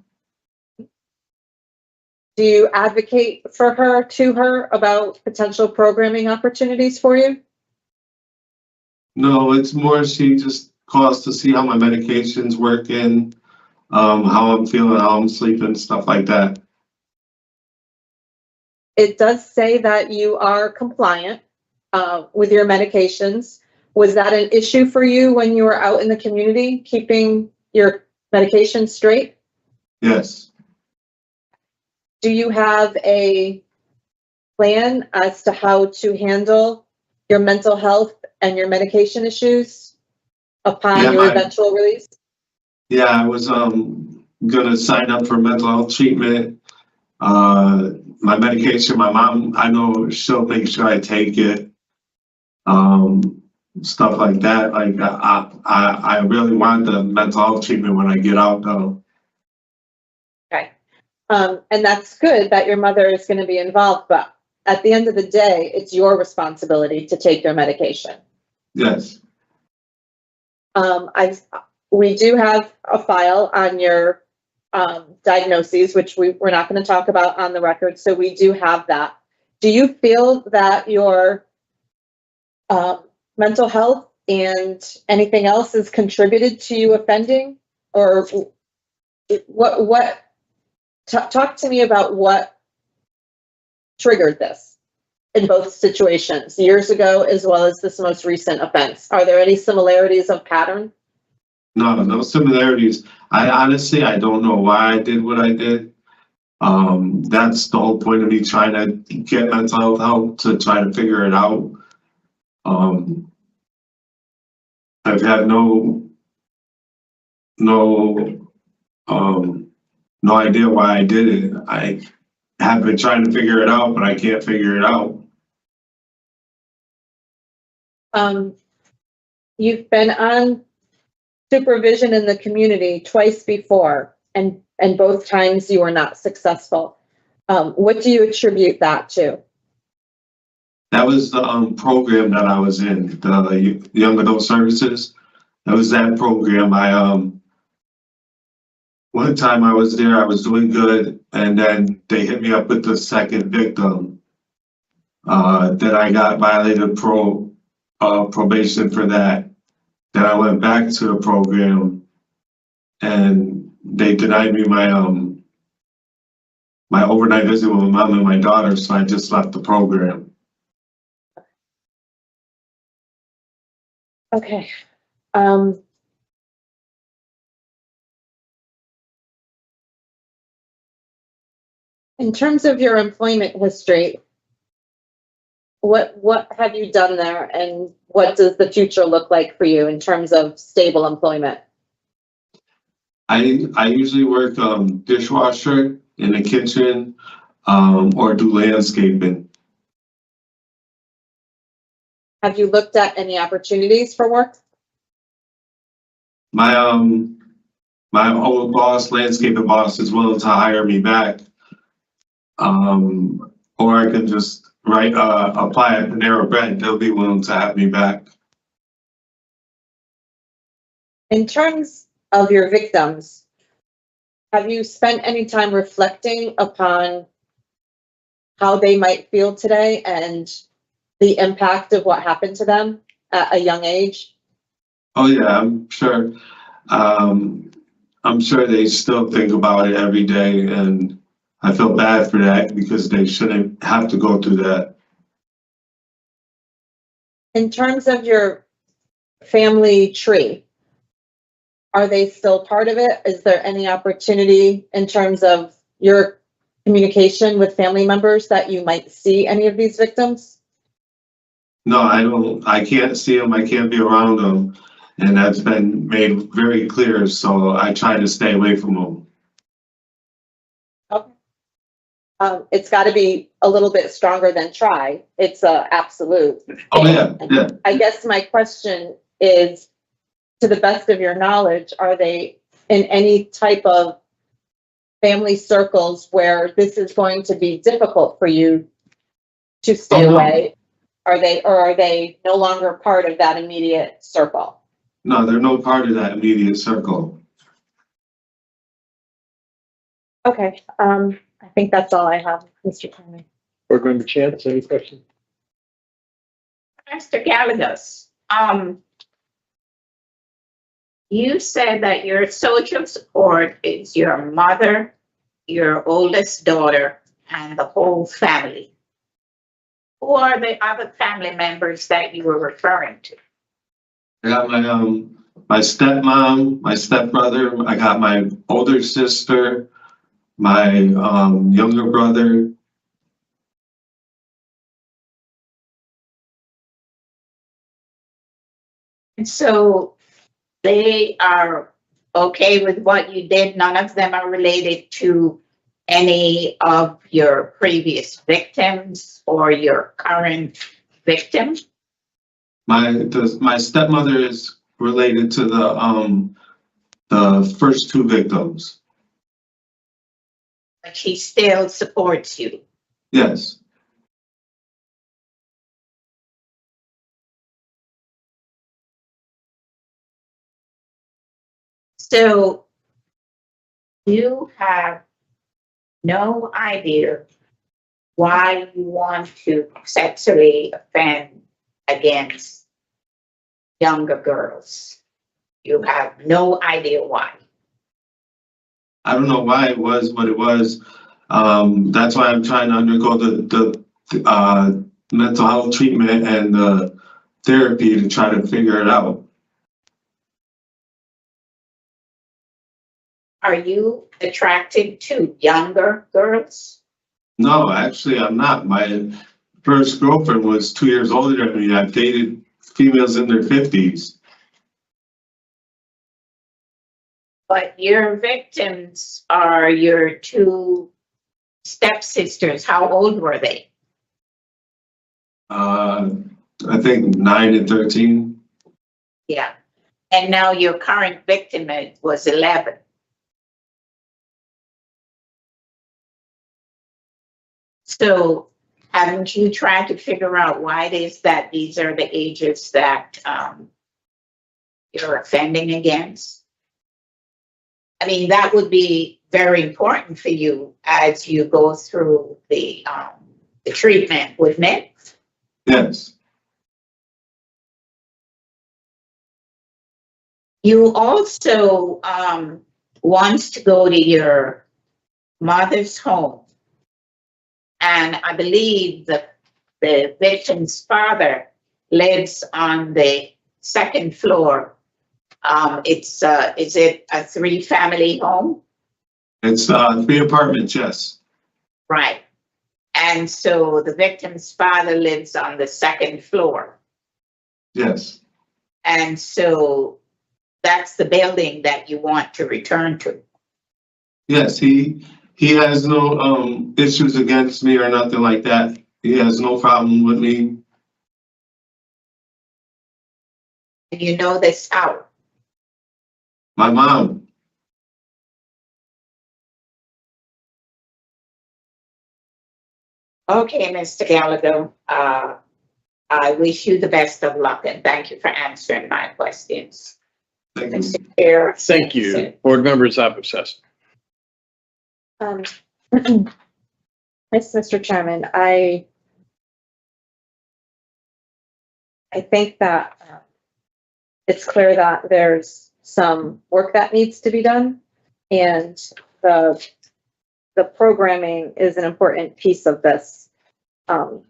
Do you advocate for her, to her, about potential programming opportunities for you? No, it's more she just calls to see how my medication's working, how I'm feeling, how I'm sleeping, stuff like that. It does say that you are compliant with your medications. Was that an issue for you when you were out in the community, keeping your medication straight? Yes. Do you have a plan as to how to handle your mental health and your medication issues upon your eventual release? Yeah, I was gonna sign up for mental health treatment. My medication, my mom, I know she'll make sure I take it. Stuff like that. Like I really want the mental health treatment when I get out though. Okay. And that's good that your mother is going to be involved, but at the end of the day, it's your responsibility to take your medication. Yes. We do have a file on your diagnoses, which we're not going to talk about on the record, so we do have that. Do you feel that your mental health and anything else has contributed to you offending? Or talk to me about what triggered this in both situations, years ago as well as this most recent offense. Are there any similarities of pattern? No similarities. I honestly don't know why I did what I did. That's the whole point of me trying to get mental health help, to try to figure it out. I've had no idea why I did it. I have been trying to figure it out, but I can't figure it out. You've been on supervision in the community twice before, and both times you were not successful. What do you attribute that to? That was the program that I was in, the Young Adult Services. That was that program. One time I was there, I was doing good, and then they hit me up with the second victim. Then I got violated probation for that. Then I went back to the program, and they denied me my my overnight visit with my mom and my daughter, so I just left the program. Okay. In terms of your employment history, what have you done there, and what does the future look like for you in terms of stable employment? I usually work dishwasher in the kitchen, or do landscaping. Have you looked at any opportunities for work? My old boss, landscaping boss, is willing to hire me back. Or I can just apply at Panera Bread. They'll be willing to have me back. In terms of your victims, have you spent any time reflecting upon how they might feel today and the impact of what happened to them at a young age? Oh yeah, I'm sure. I'm sure they still think about it every day, and I feel bad for that because they shouldn't have to go through that. In terms of your family tree, are they still part of it? Is there any opportunity in terms of your communication with family members that you might see any of these victims? No, I don't. I can't see them. I can't be around them, and that's been made very clear. So I try to stay away from them. Okay. It's got to be a little bit stronger than try. It's a absolute. Oh yeah, yeah. I guess my question is, to the best of your knowledge, are they in any type of family circles where this is going to be difficult for you to stay away? Are they no longer part of that immediate circle? No, they're no part of that immediate circle. Okay, I think that's all I have, Mr. Chairman. Board Member Chance, any questions? Mr. Gallegos, you said that your social support is your mother, your oldest daughter, and the whole family. Who are the other family members that you were referring to? I got my stepmom, my stepbrother. I got my older sister, my younger brother. And so they are okay with what you did. None of them are related to any of your previous victims or your current victim. My stepmother is related to the first two victims. But she still supports you. Yes. So you have no idea why you want to sexually offend against younger girls. You have no idea why. I don't know why it was what it was. That's why I'm trying to undergo the mental health treatment and the therapy to try to figure it out. Are you attracted to younger girls? No, actually, I'm not. My first girlfriend was 2 years older than me. I've dated females in their 50s. But your victims are your two stepsisters. How old were they? I think 9 and 13. Yeah. And now your current victim was 11. So haven't you tried to figure out why it is that these are the ages that you're offending against? I mean, that would be very important for you as you go through the treatment, wouldn't it? Yes. You also want to go to your mother's home. And I believe that the victim's father lives on the second floor. Is it a 3-family home? It's 3 apartments, yes. Right. And so the victim's father lives on the second floor. Yes. And so that's the building that you want to return to. Yes, he has no issues against me or nothing like that. He has no problem with me. And you know this how? My mom. Okay, Mr. Gallagher, I wish you the best of luck and thank you for answering my questions. Thank you. Mr. Chair. Thank you. Board members opposite. Yes, Mr. Chairman, I think that it's clear that there's some work that needs to be done, and the programming is an important piece of this.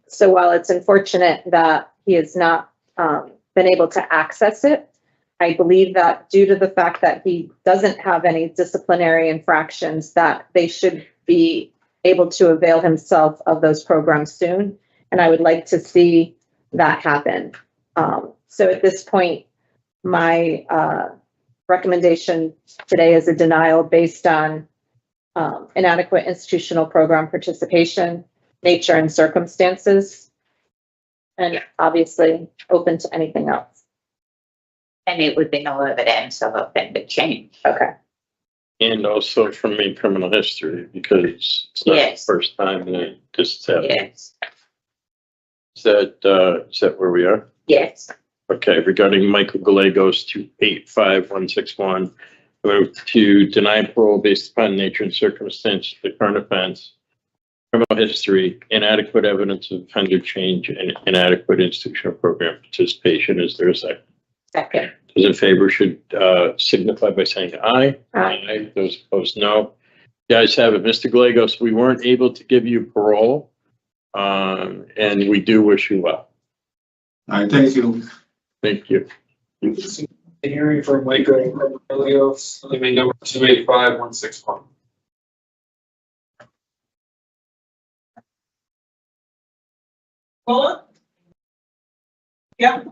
So while it's unfortunate that he has not been able to access it, I believe that due to the fact that he doesn't have any disciplinary infractions, that they should be able to avail himself of those programs soon. And I would like to see that happen. So at this point, my recommendation today is a denial based on inadequate institutional program participation, nature and circumstances, and obviously open to anything else. And it would be no evidence of offended change. Okay. And also from a criminal history, because it's not the Yes. first time that this has happened. Yes, Is that where we are? yes. Okay, regarding Michael Gallegos to 85161, vote to deny parole based upon nature and circumstance of the current offense, criminal history, inadequate evidence of offender change, and inadequate institutional program participation. Is there a second? Second. Those in favor should signify by saying aye. Aye. Those opposed, no. The ayes have it. Mr. Gallegos, we weren't able to give you parole, and we do wish you well. All right, thank you. Thank you. The hearing for Michael Gallegos, inmate number 285161. Hold on. Yeah.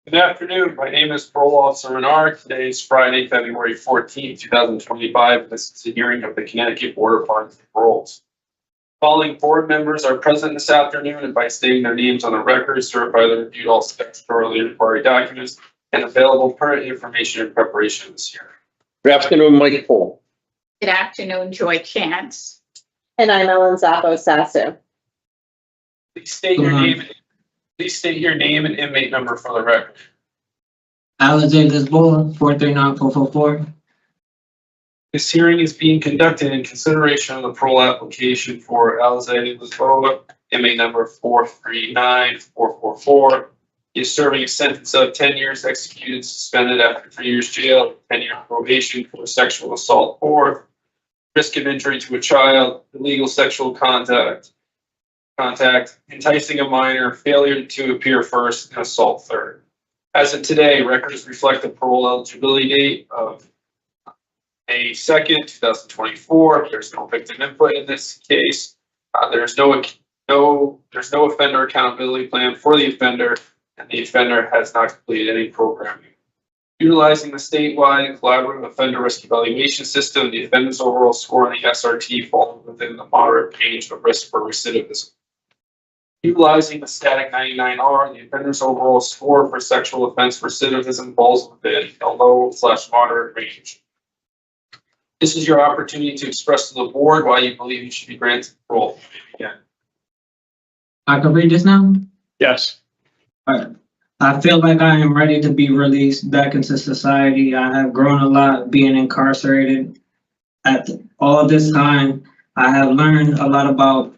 Good afternoon. My name is Parole Officer Menard. Today is Friday, February 14th, 2025. This is a hearing of the Connecticut Board of Fines and Paroles. Following board members are present this afternoon and by stating their names on the record, certify they reviewed all statutorily required documents and available pertinent information in preparation of this hearing. Good afternoon, Mike Paul. Good afternoon, Joy Chance. And I'm Ellen Zappo Sasso. Please state your name. Please state your name and inmate number for the record. Alezay, Lisboa, 439-444. This hearing is being conducted in consideration of the parole application for Alezay Lisboa, inmate number 439444. He is serving a sentence of 10 years executed, suspended after 3 years jail, 10-year probation for sexual assault 4, risk of injury to a child, illegal sexual contact, enticing a minor, failure to appear first, and assault third. As of today, records reflect the parole eligibility date of May 2nd, 2024. There's no victim input in this case. There's no offender accountability plan for the offender, and the offender has not completed any programming. Utilizing the statewide collaborative offender risk evaluation system, the offender's overall score on the SRT falls within the moderate range of risk for recidivism. Utilizing the static 99R, the offender's overall score for sexual offense recidivism falls within a low/moderate range. This is your opportunity to express to the board why you believe you should be granted parole. Again. I can read this now? Yes. I feel like I am ready to be released back into society. I have grown a lot being incarcerated. At all this time, I have learned a lot about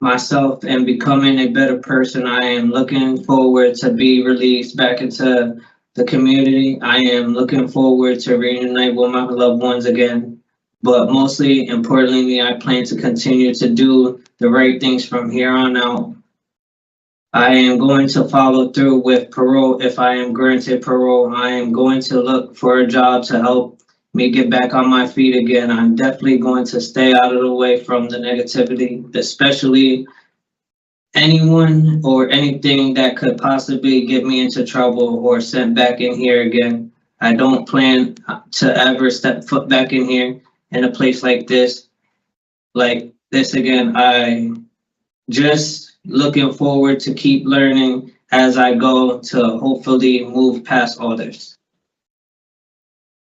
myself and becoming a better person. I am looking forward to be released back into the community. I am looking forward to reunite with my loved ones again. But mostly importantly, I plan to continue to do the right things from here on out. I am going to follow through with parole. If I am granted parole, I am going to look for a job to help me get back on my feet again. I'm definitely going to stay out of the way from the negativity, especially anyone or anything that could possibly get me into trouble or sent back in here again. I don't plan to ever step foot back in here in a place like this again. I just looking forward to keep learning as I go to hopefully move past all this.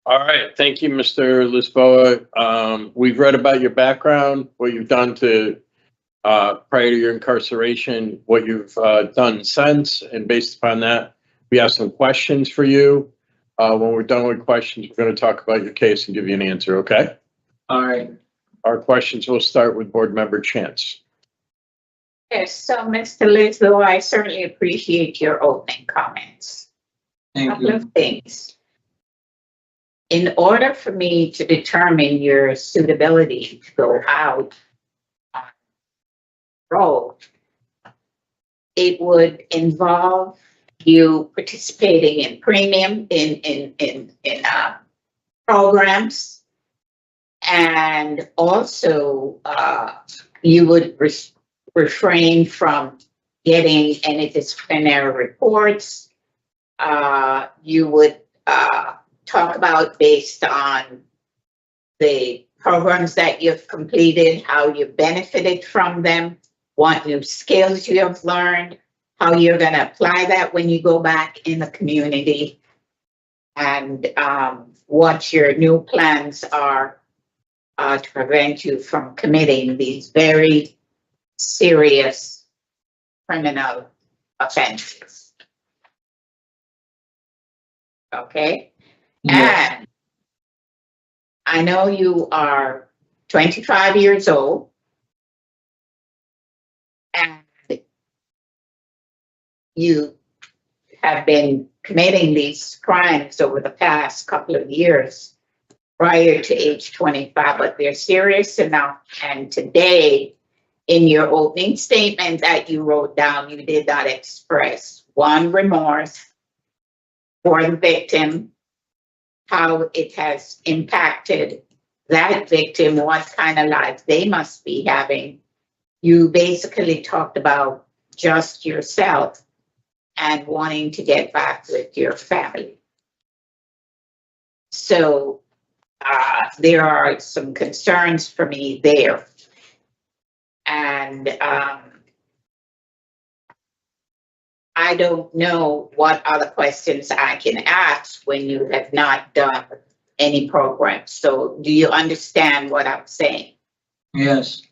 All right. Thank you, Mr. Lisboa. We've read about your background, what you've done to prior to your incarceration, what you've done since, and based upon that, we have some questions for you. When we're done with questions, we're going to talk about your case and give you an answer, okay? All right. Our questions will start with Board Member Chance. Yes, so Mr. Lisboa, I certainly appreciate your opening comments. Thank Couple you. of things. In order for me to determine your suitability to go out on parole, it would involve you participating in premium in programs, and also you would refrain from getting any disciplinary reports. You would talk about based on the programs that you've completed, how you benefited from them, what new skills you have learned, how you're going to apply that when you go back in the community, and what your new plans are to prevent you from committing these very serious criminal offenses. Okay? Yes. And I know you are 25 years old, and you have been committing these crimes over the past couple of years prior to age 25, but they're serious enough. And today, in your opening statement that you wrote down, you did not express one, remorse for the victim, how it has impacted that victim, what kind of life they must be having. You basically talked about just yourself and wanting to get back with your family. So there are some concerns for me there. And I don't know what other questions I can ask when you have not done any programs. So do you understand what I'm saying? Yes.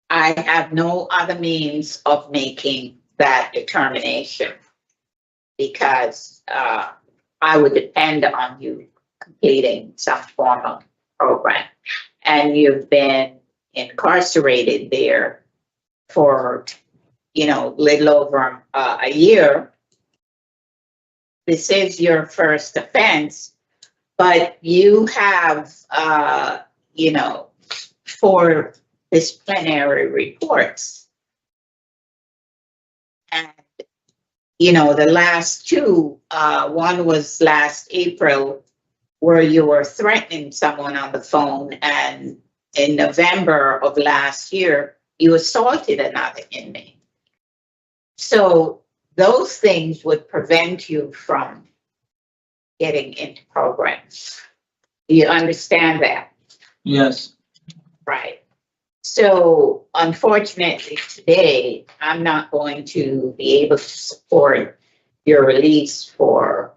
I have no other means of making that determination because I would depend on you completing some form of program. And you've been incarcerated there for, little over a year. This is your first offense, But you have, for disciplinary reports. And, the last two, one was last April where you were threatening someone on the phone, and in November of last year, you assaulted another inmate. So those things would prevent you from getting into programs. You understand that? Yes. Right. So unfortunately today, I'm not going to be able to support your release for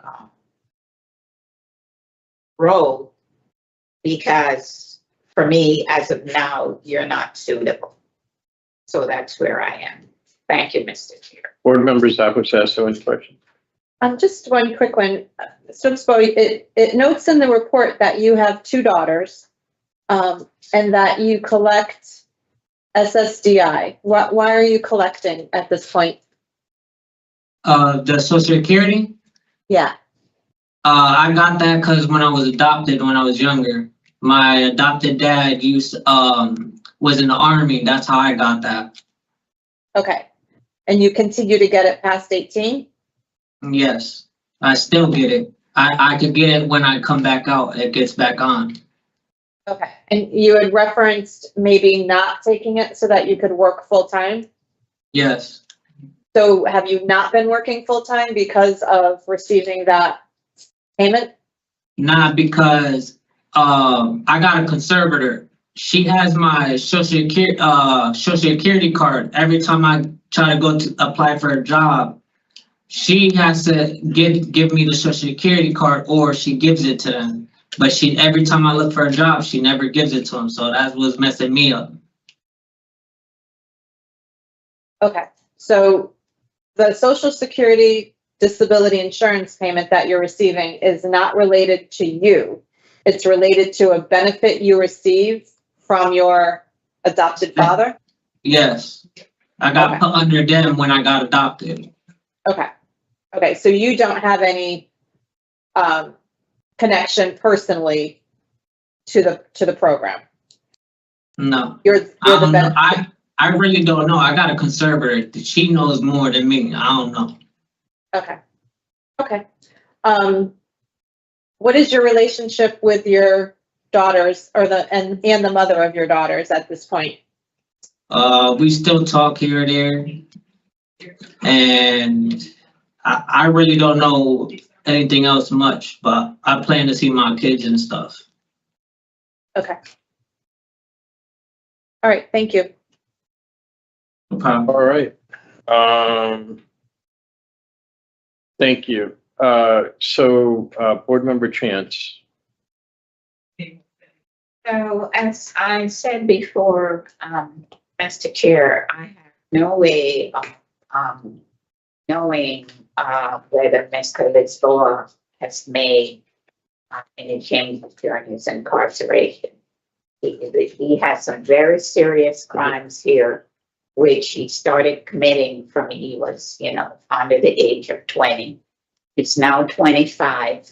parole because for me, as of now, you're not suitable. So that's where I am. Thank you, Mr. Chair. Board members, I was asked any question. Just one quick one. So it notes in the report that you have 2 daughters, and that you collect SSDI. Why are you collecting at this point? The Social Security, Yeah. I got that because when I was adopted when I was younger, my adopted dad was in the Army. That's how I got that. Okay. And you continue to get it past 18? Yes, I still get it. I could get it when I come back out. It gets back on. Okay. And you had referenced maybe not taking it so that you could work full time? Yes. So have you not been working full time because of receiving that payment? Not because I got a conservator. She has my Social Security card. Every time I try to go to apply for a job, she has to give me the Social Security card, or she gives it to them. But every time I look for a job, she never gives it to them. So that was messing me up. Okay. So the Social Security disability insurance payment that you're receiving is not related to you. It's related to a benefit you receive from your adopted father? Yes. I got put under them when I got adopted. Okay. Okay. So you don't have any connection personally to the program? No. You're the benefit. I really don't know. I got a conservator. She knows more than me. I don't know. Okay. Okay. What is your relationship with your daughters, or and the mother of your daughters at this point? We still talk here or there, and I really don't know anything else much, but I plan to see my kids and stuff. Okay. All right. Thank you. No problem. All right. Thank you. Board Member Chance. So as I said before, Mr. Chair, I have no way of knowing whether Mr. Lisboa has made any changes during his incarceration. He has some very serious crimes here, which he started committing from he was, under the age of 20. He's now 25.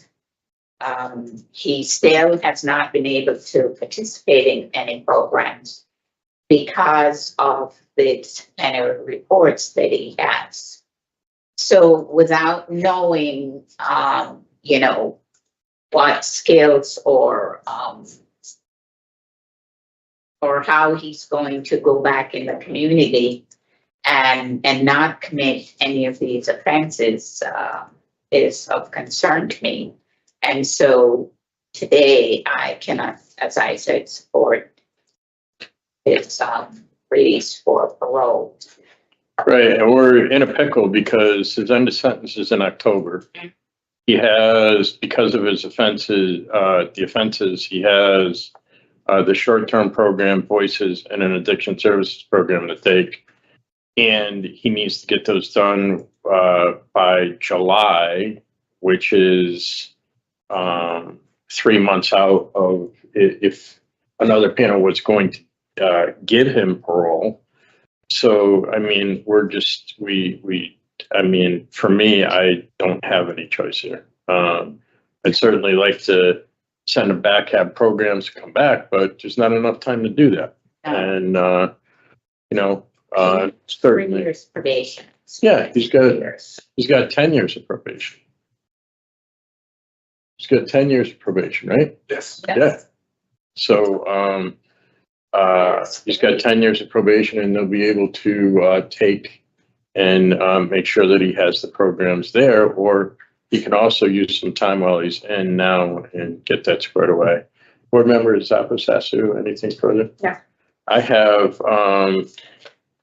He still has not been able to participate in any programs because of the disciplinary reports that he has. So without knowing, what skills or how he's going to go back in the community and not commit any of these offenses is of concern to me. And so today I cannot, as I said, support his release for parole. Right, and we're in a pickle because his end of sentence is in October. He has, because of his offenses, he has the short-term program, Voices, and an addiction services program to take. And he needs to get those done by July, which is 3 months out of if another panel was going to give him parole. So, I mean, for me, I don't have any choice here. I'd certainly like to send them back, have programs come back, but there's not enough time to do that. And, Three certainly, years probation. Yeah, he's got- 3 years. he's got 10 years of probation. He's got 10 years of probation, right? Yes. Yeah. So, he's got 10 years of probation and they'll be able to, take and, make sure that he has the programs there, or he can also use some time while he's in now and get that squared away. Board member Zaposasu, anything further? Yeah. I have,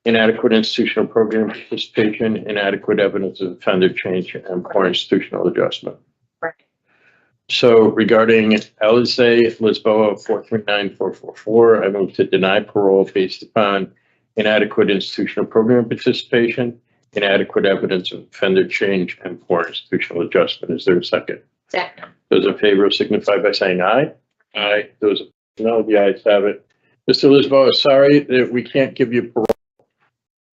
inadequate institutional program participation, inadequate evidence of offender change, and poor institutional adjustment. Right. So regarding Alezay, Lisboa 439444, I move to deny parole based upon inadequate institutional program participation, inadequate evidence of offender change, and poor institutional adjustment. Is there a second? Second. Those in favor signify by saying aye. Aye. Those opposed, no, the ayes have it. Mr. Lisboa, sorry that we can't give you parole.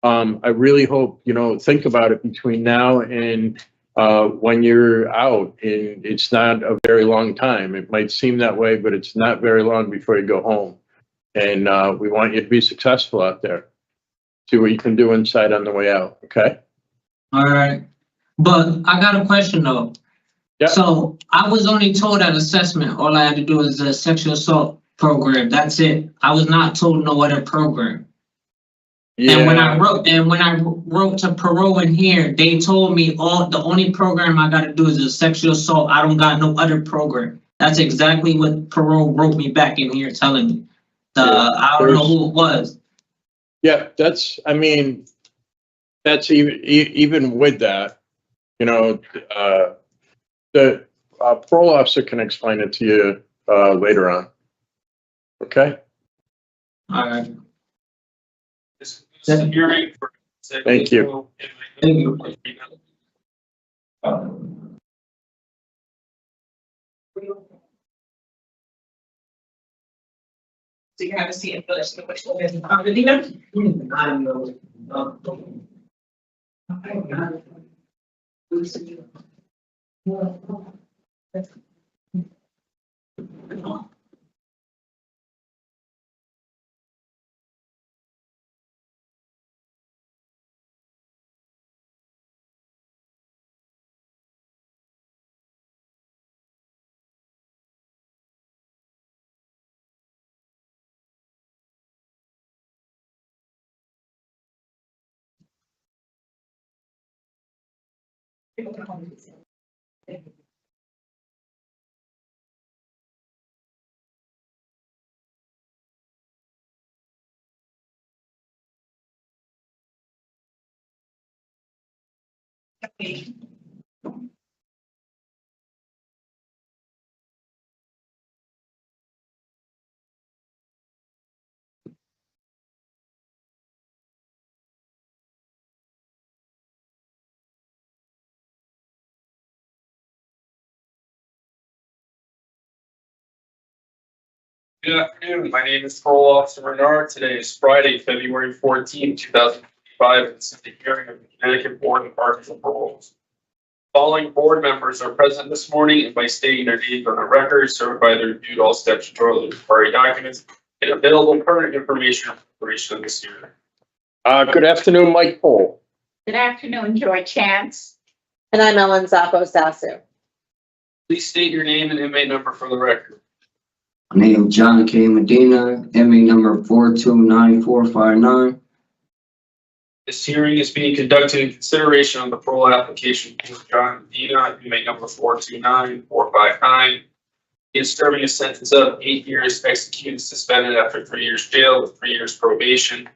I really hope, think about it between now and when you're out, and it's not a very long time. It might seem that way, but it's not very long before you go home. And we want you to be successful out there. See what you can do inside on the way out, okay? All right. But I got a question though. Yeah. So I was only told at assessment, all I had to do is a sexual assault program. That's it. I was not told no other program. And when I wrote to parole in here, they told me the only program I got to do is a sexual assault. I don't got no other program. That's exactly what parole wrote me back in here telling me. I don't know who it was. Yeah, that's even with that, the parole officer can explain it to you later on. Okay? All right. This is a hearing for. Thank you. Thank you. So you have a seat in Village, which will be Medina. Good afternoon. My name is Parole Officer Renard. Today is Friday, February 14, 2025. And this is the hearing of the Connecticut Board of Partial Paroles. Following board members are present this morning and by stating their names on the record, served by the reviewed all statutorily required documents and available pertinent information in preparation of this hearing. Good afternoon, Mike Pohl. Good afternoon, Joy Chance. And I'm Ellen Zaposasu. Please state your name and inmate number for the record. Name John K. Medina, MA number 429459. This hearing is being conducted in consideration of the parole application of John Medina, inmate number 429459. He is serving a sentence of 8 years executed suspended after 3 years jail with 3 years probation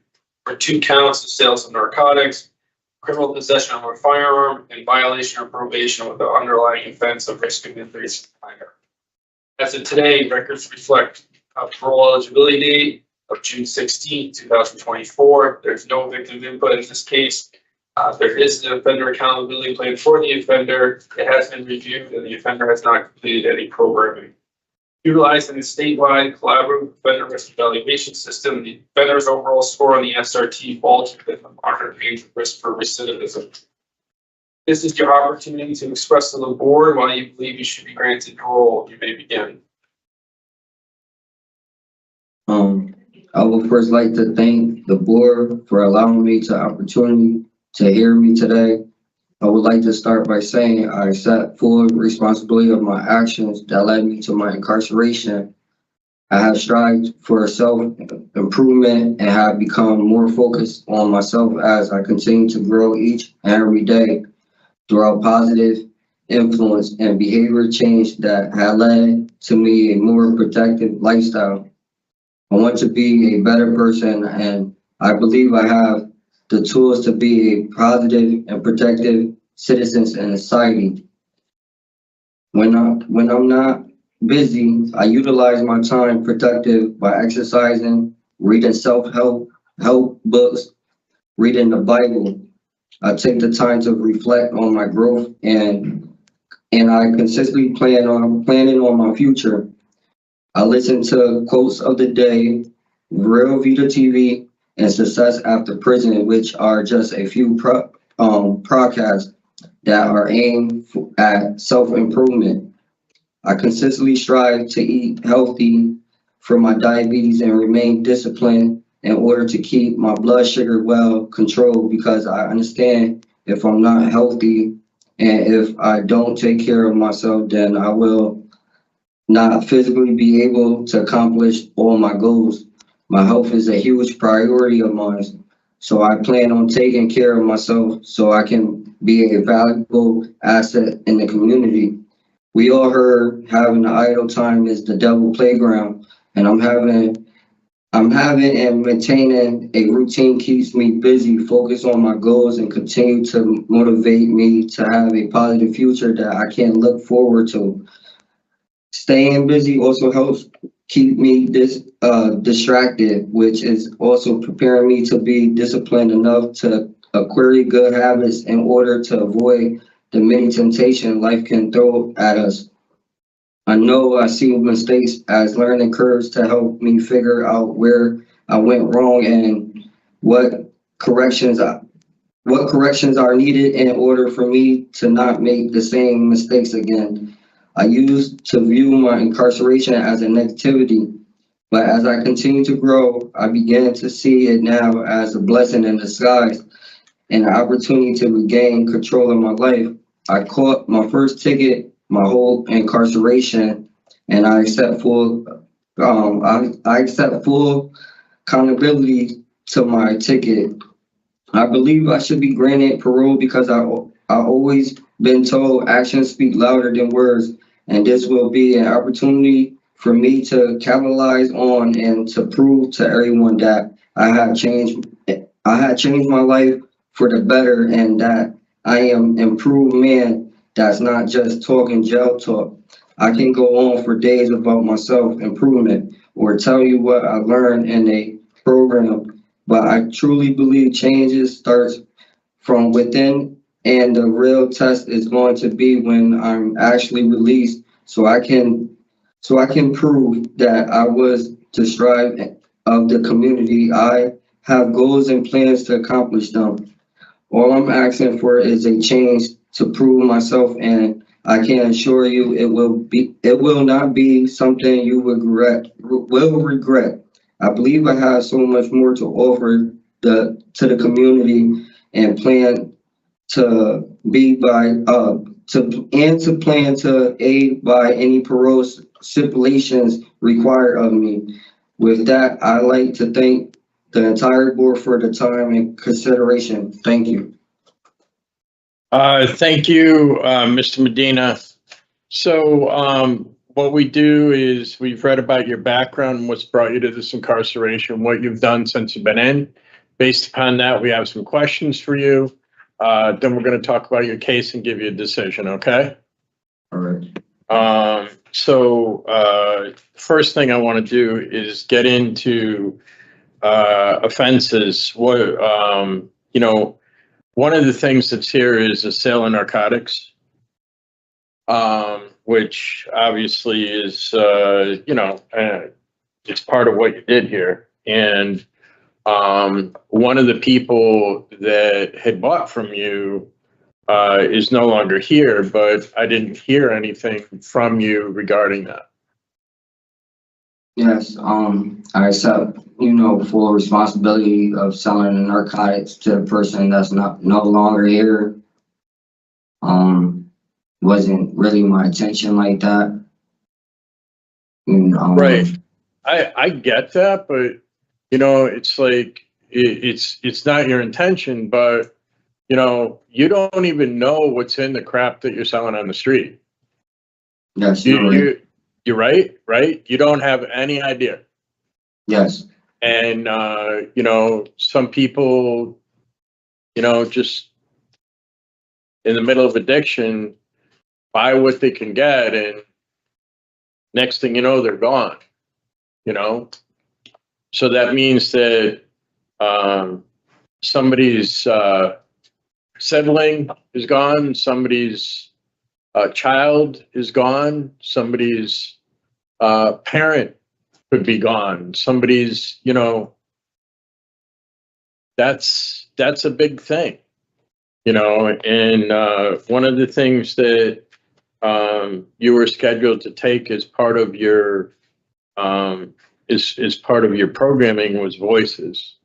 for 2 counts of sales of narcotics, criminal possession of a firearm, and violation of probation with the underlying offense of risk of increase in minor. As of today, records reflect a parole eligibility date of June 16, 2024. There's no victim input in this case. There is an offender accountability plan for the offender. It has been reviewed and the offender has not completed any programming. Utilizing the statewide collaborative offender risk evaluation system, the offender's overall score on the SRT falls within the moderate range of risk for recidivism. This is your opportunity to express to the board why you believe you should be granted parole. You may begin. I would first like to thank the board for allowing me the opportunity to hear me today. I would like to start by saying I accept full responsibility of my actions that led me to my incarceration. I have strived for self-improvement and have become more focused on myself as I continue to grow each and every day throughout positive influence and behavior change that had led to me a more protective lifestyle. I want to be a better person, and I believe I have the tools to be a positive and protective citizen in society. When I'm not busy, I utilize my time productive by exercising, reading self-help books, reading the Bible. I take the time to reflect on my growth and I consistently planning on my future. I listen to quotes of the day, Real Vita TV, and Success After Prison, which are just a few podcasts that are aimed at self-improvement. I consistently strive to eat healthy for my diabetes and remain disciplined in order to keep my blood sugar well controlled, because I understand if I'm not healthy and if I don't take care of myself, then I will not physically be able to accomplish all my goals. My health is a huge priority of mine, so I plan on taking care of myself so I can be a valuable asset in the community. We all heard having the idle time is the devil playground, and I'm having and maintaining a routine keeps me busy, focus on my goals, and continue to motivate me to have a positive future that I can look forward to. Staying busy also helps keep me distracted, which is also preparing me to be disciplined enough to acquire good habits in order to avoid the many temptations life can throw at us. I know I see mistakes as learning curves to help me figure out where I went wrong and what corrections are needed in order for me to not make the same mistakes again. I used to view my incarceration as a negativity, but as I continue to grow, I began to see it now as a blessing in disguise and an opportunity to regain control of my life. I caught my first ticket, my whole incarceration, and I accept full accountability to my ticket. I believe I should be granted parole because I always been told actions speak louder than words, and this will be an opportunity for me to capitalize on and to prove to everyone that I had changed my life for the better and that I am improved man that's not just talking jail talk. I can go on for days about my self improvement or tell you what I learned in a program, but I truly believe changes starts from within, and the real test is going to be when I'm actually released, so I can prove that I was the strive of the community. I have goals and plans to accomplish them. All I'm asking for is a change to prove myself, and I can assure you it will not be something you will regret. I believe I have so much more to offer to the community and plan to be to plan to aid by any parole stipulations required of me. With that, I'd like to thank the entire board for the time and consideration. Thank you. Thank you, Mr. Medina. So what we do is we've read about your background and what's brought you to this incarceration, what you've done since you've been in. Based upon that, we have some questions for you. Then we're going to talk about your case and give you a decision, okay? All right. First thing I want to do is get into offenses. One of the things that's here is a sale of narcotics, which obviously is, it's part of what you did here. And one of the people that had bought from you is no longer here, but I didn't hear anything from you regarding that. Yes, I accept, full responsibility of selling the narcotics to the person that's no longer here. Wasn't really my intention like that. Right. I get that, but it's like, it's not your intention, but you don't even know what's in the crap that you're selling on the street. Yes, you're right. You're right? You don't have any idea. Yes, And, some people, just in the middle of addiction, buy what they can get, and next thing you know, they're gone, So that means that somebody's sibling is gone, somebody's child is gone, somebody's parent could be gone, somebody's, that's a big thing, and one of the things that you were scheduled to take as part of your is part of your programming was voices,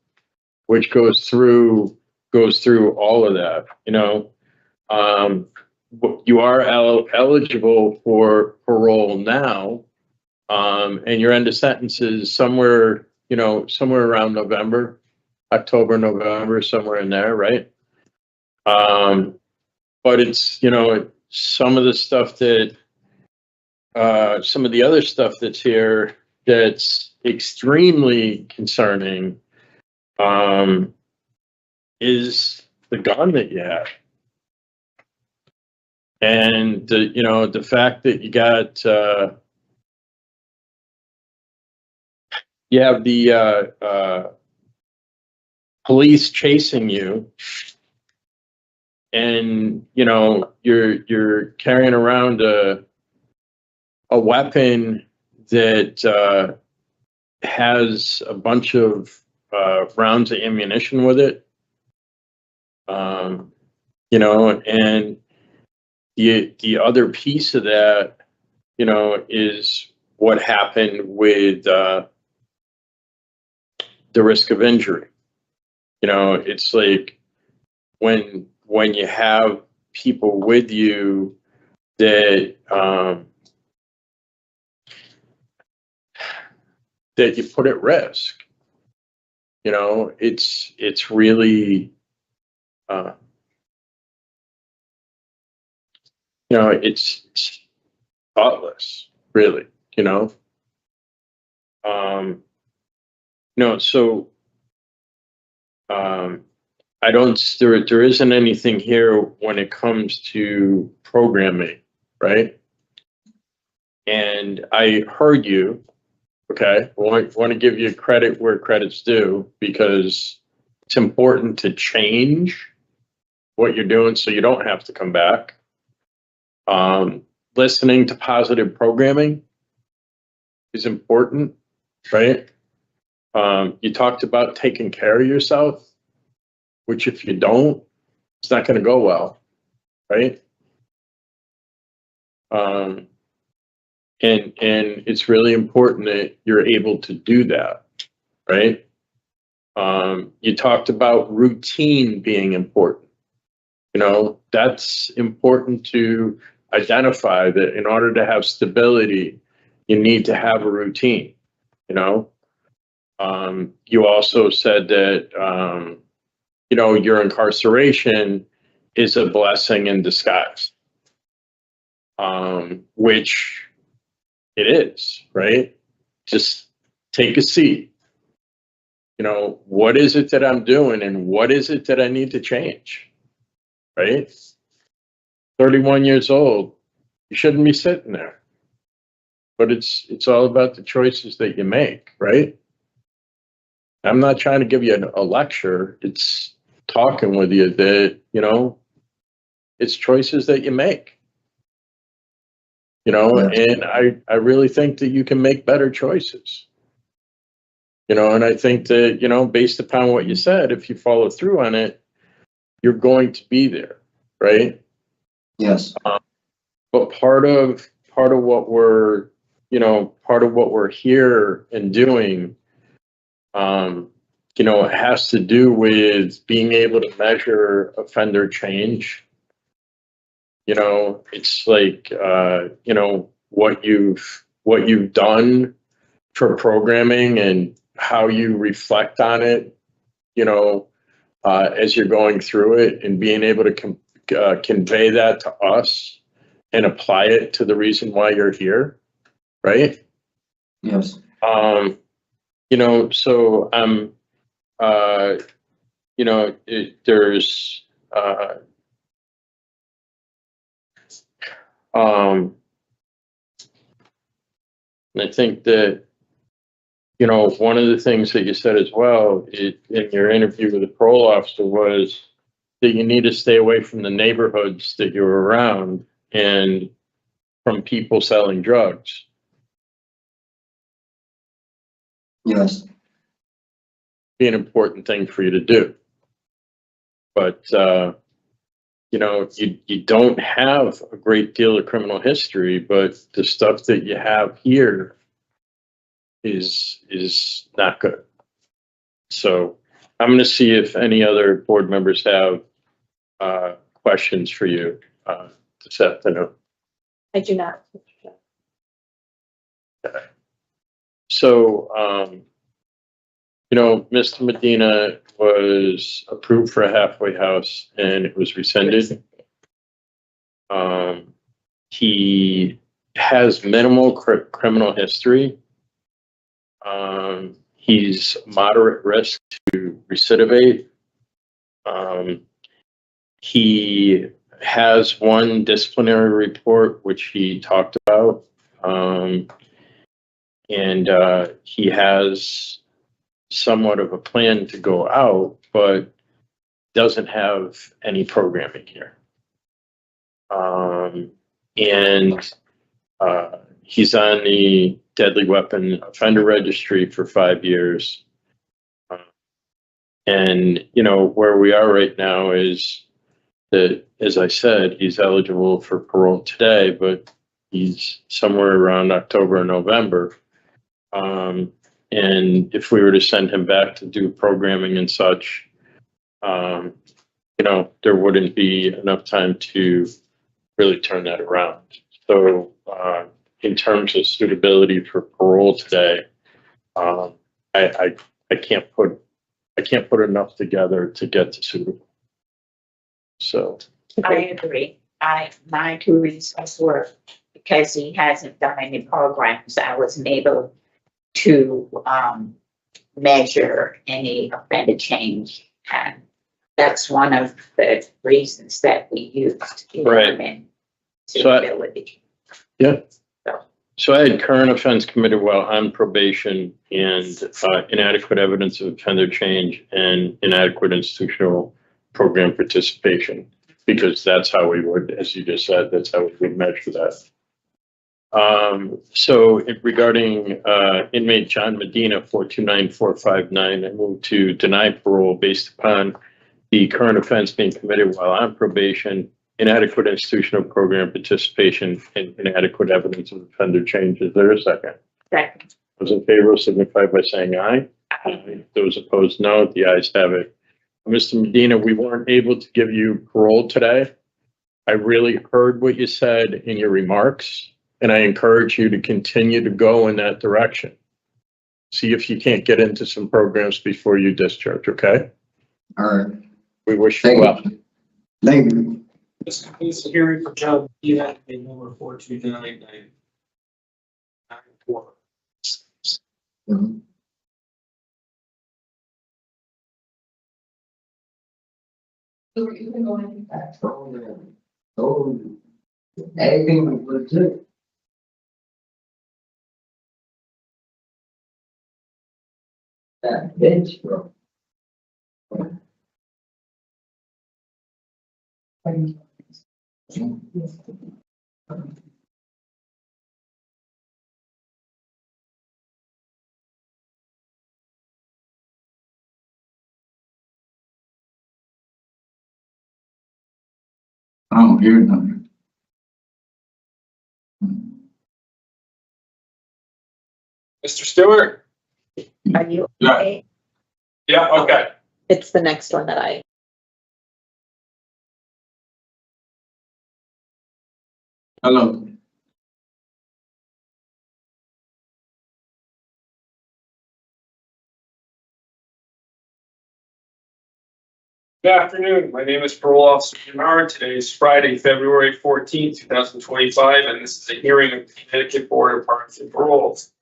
which goes through all of that. You are eligible for parole now, and your end of sentence is somewhere around October, November, somewhere in there, right? But it's some of the stuff that some of the other stuff that's here that's extremely concerning is the gun that you have. And the fact that you got you have the police chasing you, and you're carrying around a weapon that has a bunch of rounds of ammunition with it, and the other piece of that, is what happened with the risk of injury. It's like when you have people with you that that you put at risk, it's really it's thoughtless, really, so I don't, there isn't anything here when it comes to programming, right? And I heard you, okay? I want to give you credit where credit's due, because it's important to change what you're doing so you don't have to come back. Listening to positive programming is important, right? You talked about taking care of yourself, which if you don't, it's not going to go well, right? And it's really important that you're able to do that, right? You talked about routine being important. That's important to identify that in order to have stability, you need to have a routine, You also said that, your incarceration is a blessing in disguise, which it is, right? Just take a seat. What is it that I'm doing, and what is it that I need to change, right? 31 years old, you shouldn't be sitting there. But it's all about the choices that you make, right? I'm not trying to give you a lecture. It's talking with you that, it's choices that you make. And I really think that you can make better choices. And I think that, based upon what you said, if you follow through on it, you're going to be there, right? Yes. But part of what we're part of what we're here and doing, it has to do with being able to measure offender change. It's like, what you've done for programming and how you reflect on it, as you're going through it, and being able to convey that to us and apply it to the reason why you're here, right? Yes. So there's and I think that, one of the things that you said as well in your interview with the parole officer was that you need to stay away from the neighborhoods that you're around and from people selling drugs. Yes. Be an important thing for you to do. But, you don't have a great deal of criminal history, but the stuff that you have here is not good. So I'm going to see if any other board members have questions for you this afternoon. I do not. Okay. So, Mr. Medina was approved for a halfway house and it was rescinded. He has minimal criminal history. He's moderate risk to recidivate. He has one disciplinary report, which he talked about. And he has somewhat of a plan to go out, but doesn't have any programming here. He's on the deadly weapon offender registry for 5 years. Where we are right now is that, as I said, he's eligible for parole today, but he's somewhere around October or November. And if we were to send him back to do programming and such, there wouldn't be enough time to really turn that around. So, in terms of suitability for parole today, I can't put enough together to get to suitable. So I agree. My 2 reasons were because he hasn't done any programs. I wasn't able to measure any offender change, and that's one of the reasons that we used. Right. Suitability. Yeah. So I had current offense committed while on probation and inadequate evidence of offender change and inadequate institutional program participation, because that's how we would, as you just said, that's how we would measure that. Regarding inmate John Medina, 429459, I move to deny parole based upon the current offense being committed while on probation, inadequate institutional program participation, and inadequate evidence of offender change. Is there a second? Second. Those in favor signify by saying aye. Aye. Those opposed, no. The ayes have it. Mr. Medina, we weren't able to give you parole today. I really heard what you said in your remarks, and I encourage you to continue to go in that direction. See if you can't get into some programs before you discharge, okay? All right. We wish you well. Thank you. This concludes the hearing for John Medina, number 42994. Everything was legit. That bitch, bro. I don't hear nothing. Mr. Stewart? Are you Yeah. okay? Yeah, okay. It's the next one that I. Hello. Good afternoon. My name is Parole Officer Bernard. Today is Friday, February 14th, 2025, and this is a hearing of the Connecticut Board of Pardons and Paroles.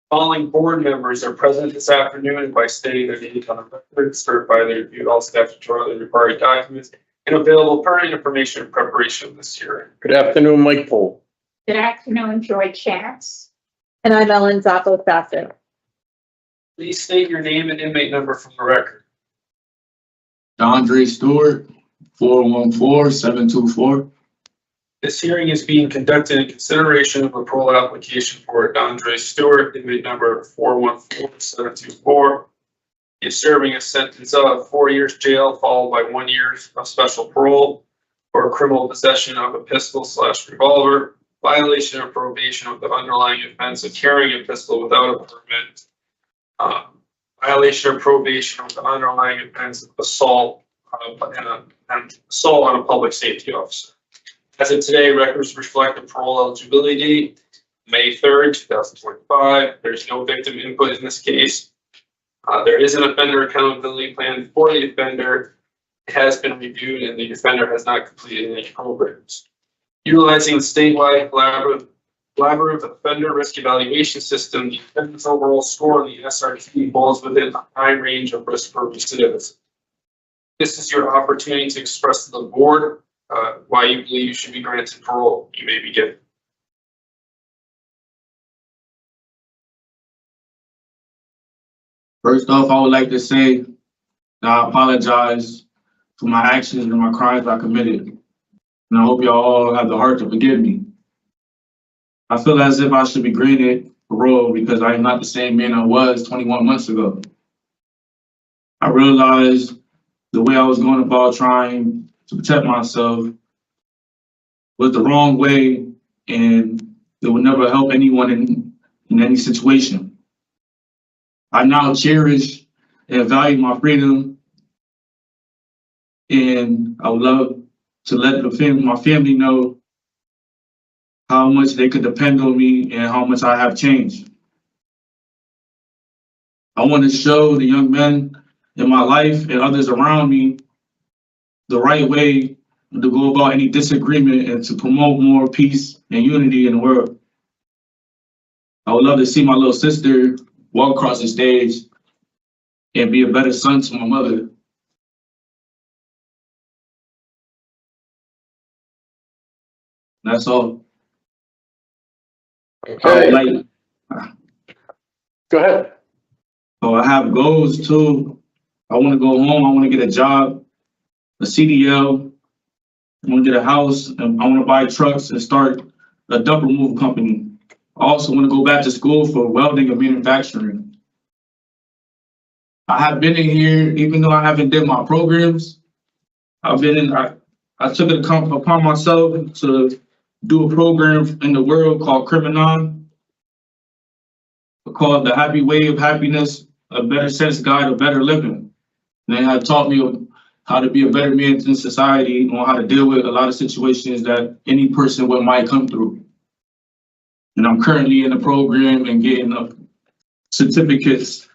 Following board members are present this afternoon by stating their names on the record, certify they reviewed all statutorily required documents, and available pertinent information in preparation of this hearing. Good afternoon, Mike Poole. Good afternoon, Joy Chance. And I'm Ellen Zappo Sasso. Please state your name and inmate number from the record. Dondre Stewart, 414-724. This hearing is being conducted in consideration of a parole application for Dondre Stewart, inmate number 414-724. He is serving a sentence of 4 years jail followed by 1 year of special parole for criminal possession of a pistol/revolver, violation of probation of the underlying offense of carrying a pistol without a permit, violation of probation of the underlying offense of assault and assault on a public safety officer. As of today, records reflect the parole eligibility date, May 3rd, 2025. There's no victim input in this case. There is an offender accountability plan for the offender. It has been reviewed and the offender has not completed any programs. Utilizing the statewide collaborative offender risk evaluation system, the offender's overall score on the SRT falls within a high range of risk for recidivism. This is your opportunity to express to the board why you believe you should be granted parole. You may begin. First off, I would like to say that I apologize for my actions and my crimes I committed. And I hope y'all all have the heart to forgive me. I feel as if I should be granted parole because I am not the same man I was 21 months ago. I realized the way I was going about trying to protect myself was the wrong way, and it would never help anyone in any situation. I now cherish and value my freedom, and I would love to let my family know how much they could depend on me and how much I have changed. I want to show the young men in my life and others around me the right way to go about any disagreement and to promote more peace and unity in the world. I would love to see my little sister walk across the stage and be a better son to my mother. That's all. Okay. Go ahead. So I have goals too. I want to go home. I want to get a job, a CDL. I want to get a house, and I want to buy trucks and start a dump removal company. I also want to go back to school for welding and manufacturing. I have been in here, even though I haven't did my programs. I took it upon myself to do a program in the world called Quinones, called The Happy Way of Happiness, a better sense guide of better living. And they had taught me how to be a better man in society, on how to deal with a lot of situations that any person might come through. And I'm currently in the program and getting certificates,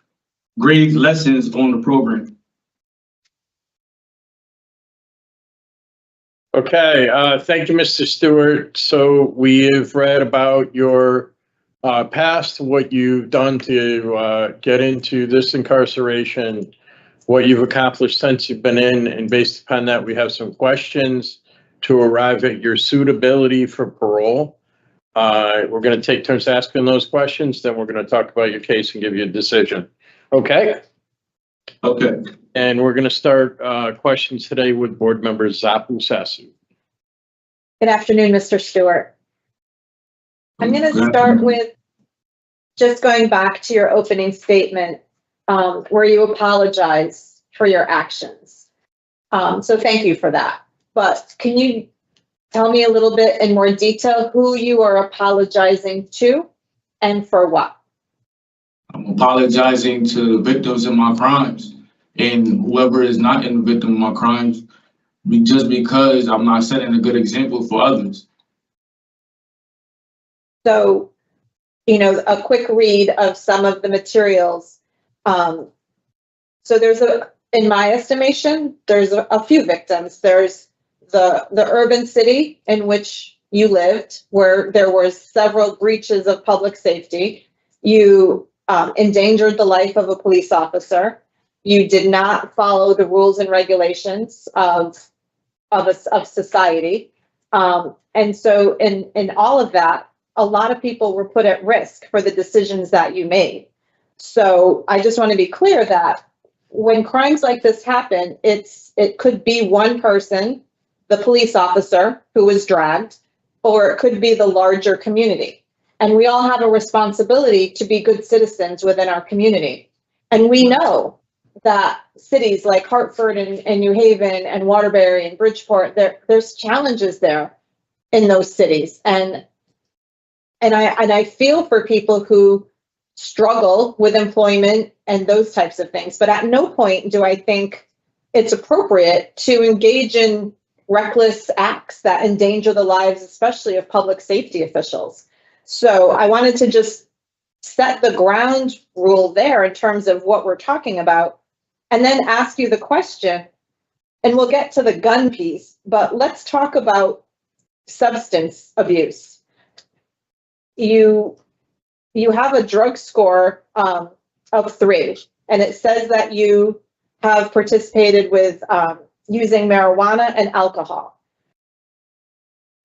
grades, lessons on the program. Okay, thank you, Mr. Stewart. So we have read about your past, what you've done to get into this incarceration, what you've accomplished since you've been in, and based upon that, we have some questions to arrive at your suitability for parole. We're going to take turns asking those questions, then we're going to talk about your case and give you a decision. Okay? Okay. And we're going to start questions today with board member Zappo Sasso. Good afternoon, Mr. Stewart. I'm going to start with just going back to your opening statement where you apologize for your actions. So thank you for that. But can you tell me a little bit in more detail who you are apologizing to and for what? I'm apologizing to the victims of my crimes and whoever is not in the victim of my crimes, just because I'm not setting a good example for others. So, a quick read of some of the materials. So there's in my estimation, there's a few victims. There's the urban city in which you lived, where there were several breaches of public safety. You endangered the life of a police officer. You did not follow the rules and regulations of society. And so in all of that, a lot of people were put at risk for the decisions that you made. So I just want to be clear that when crimes like this happen, it could be one person, the police officer who was dragged, or it could be the larger community. And we all have a responsibility to be good citizens within our community. And we know that cities like Hartford and New Haven and Waterbury and Bridgeport, there's challenges there in those cities. And I feel for people who struggle with employment and those types of things. But at no point do I think it's appropriate to engage in reckless acts that endanger the lives, especially of public safety officials. So I wanted to just set the ground rule there in terms of what we're talking about, and then ask you the question, and we'll get to the gun piece, but let's talk about substance abuse. You have a drug score of 3, and it says that you have participated with using marijuana and alcohol.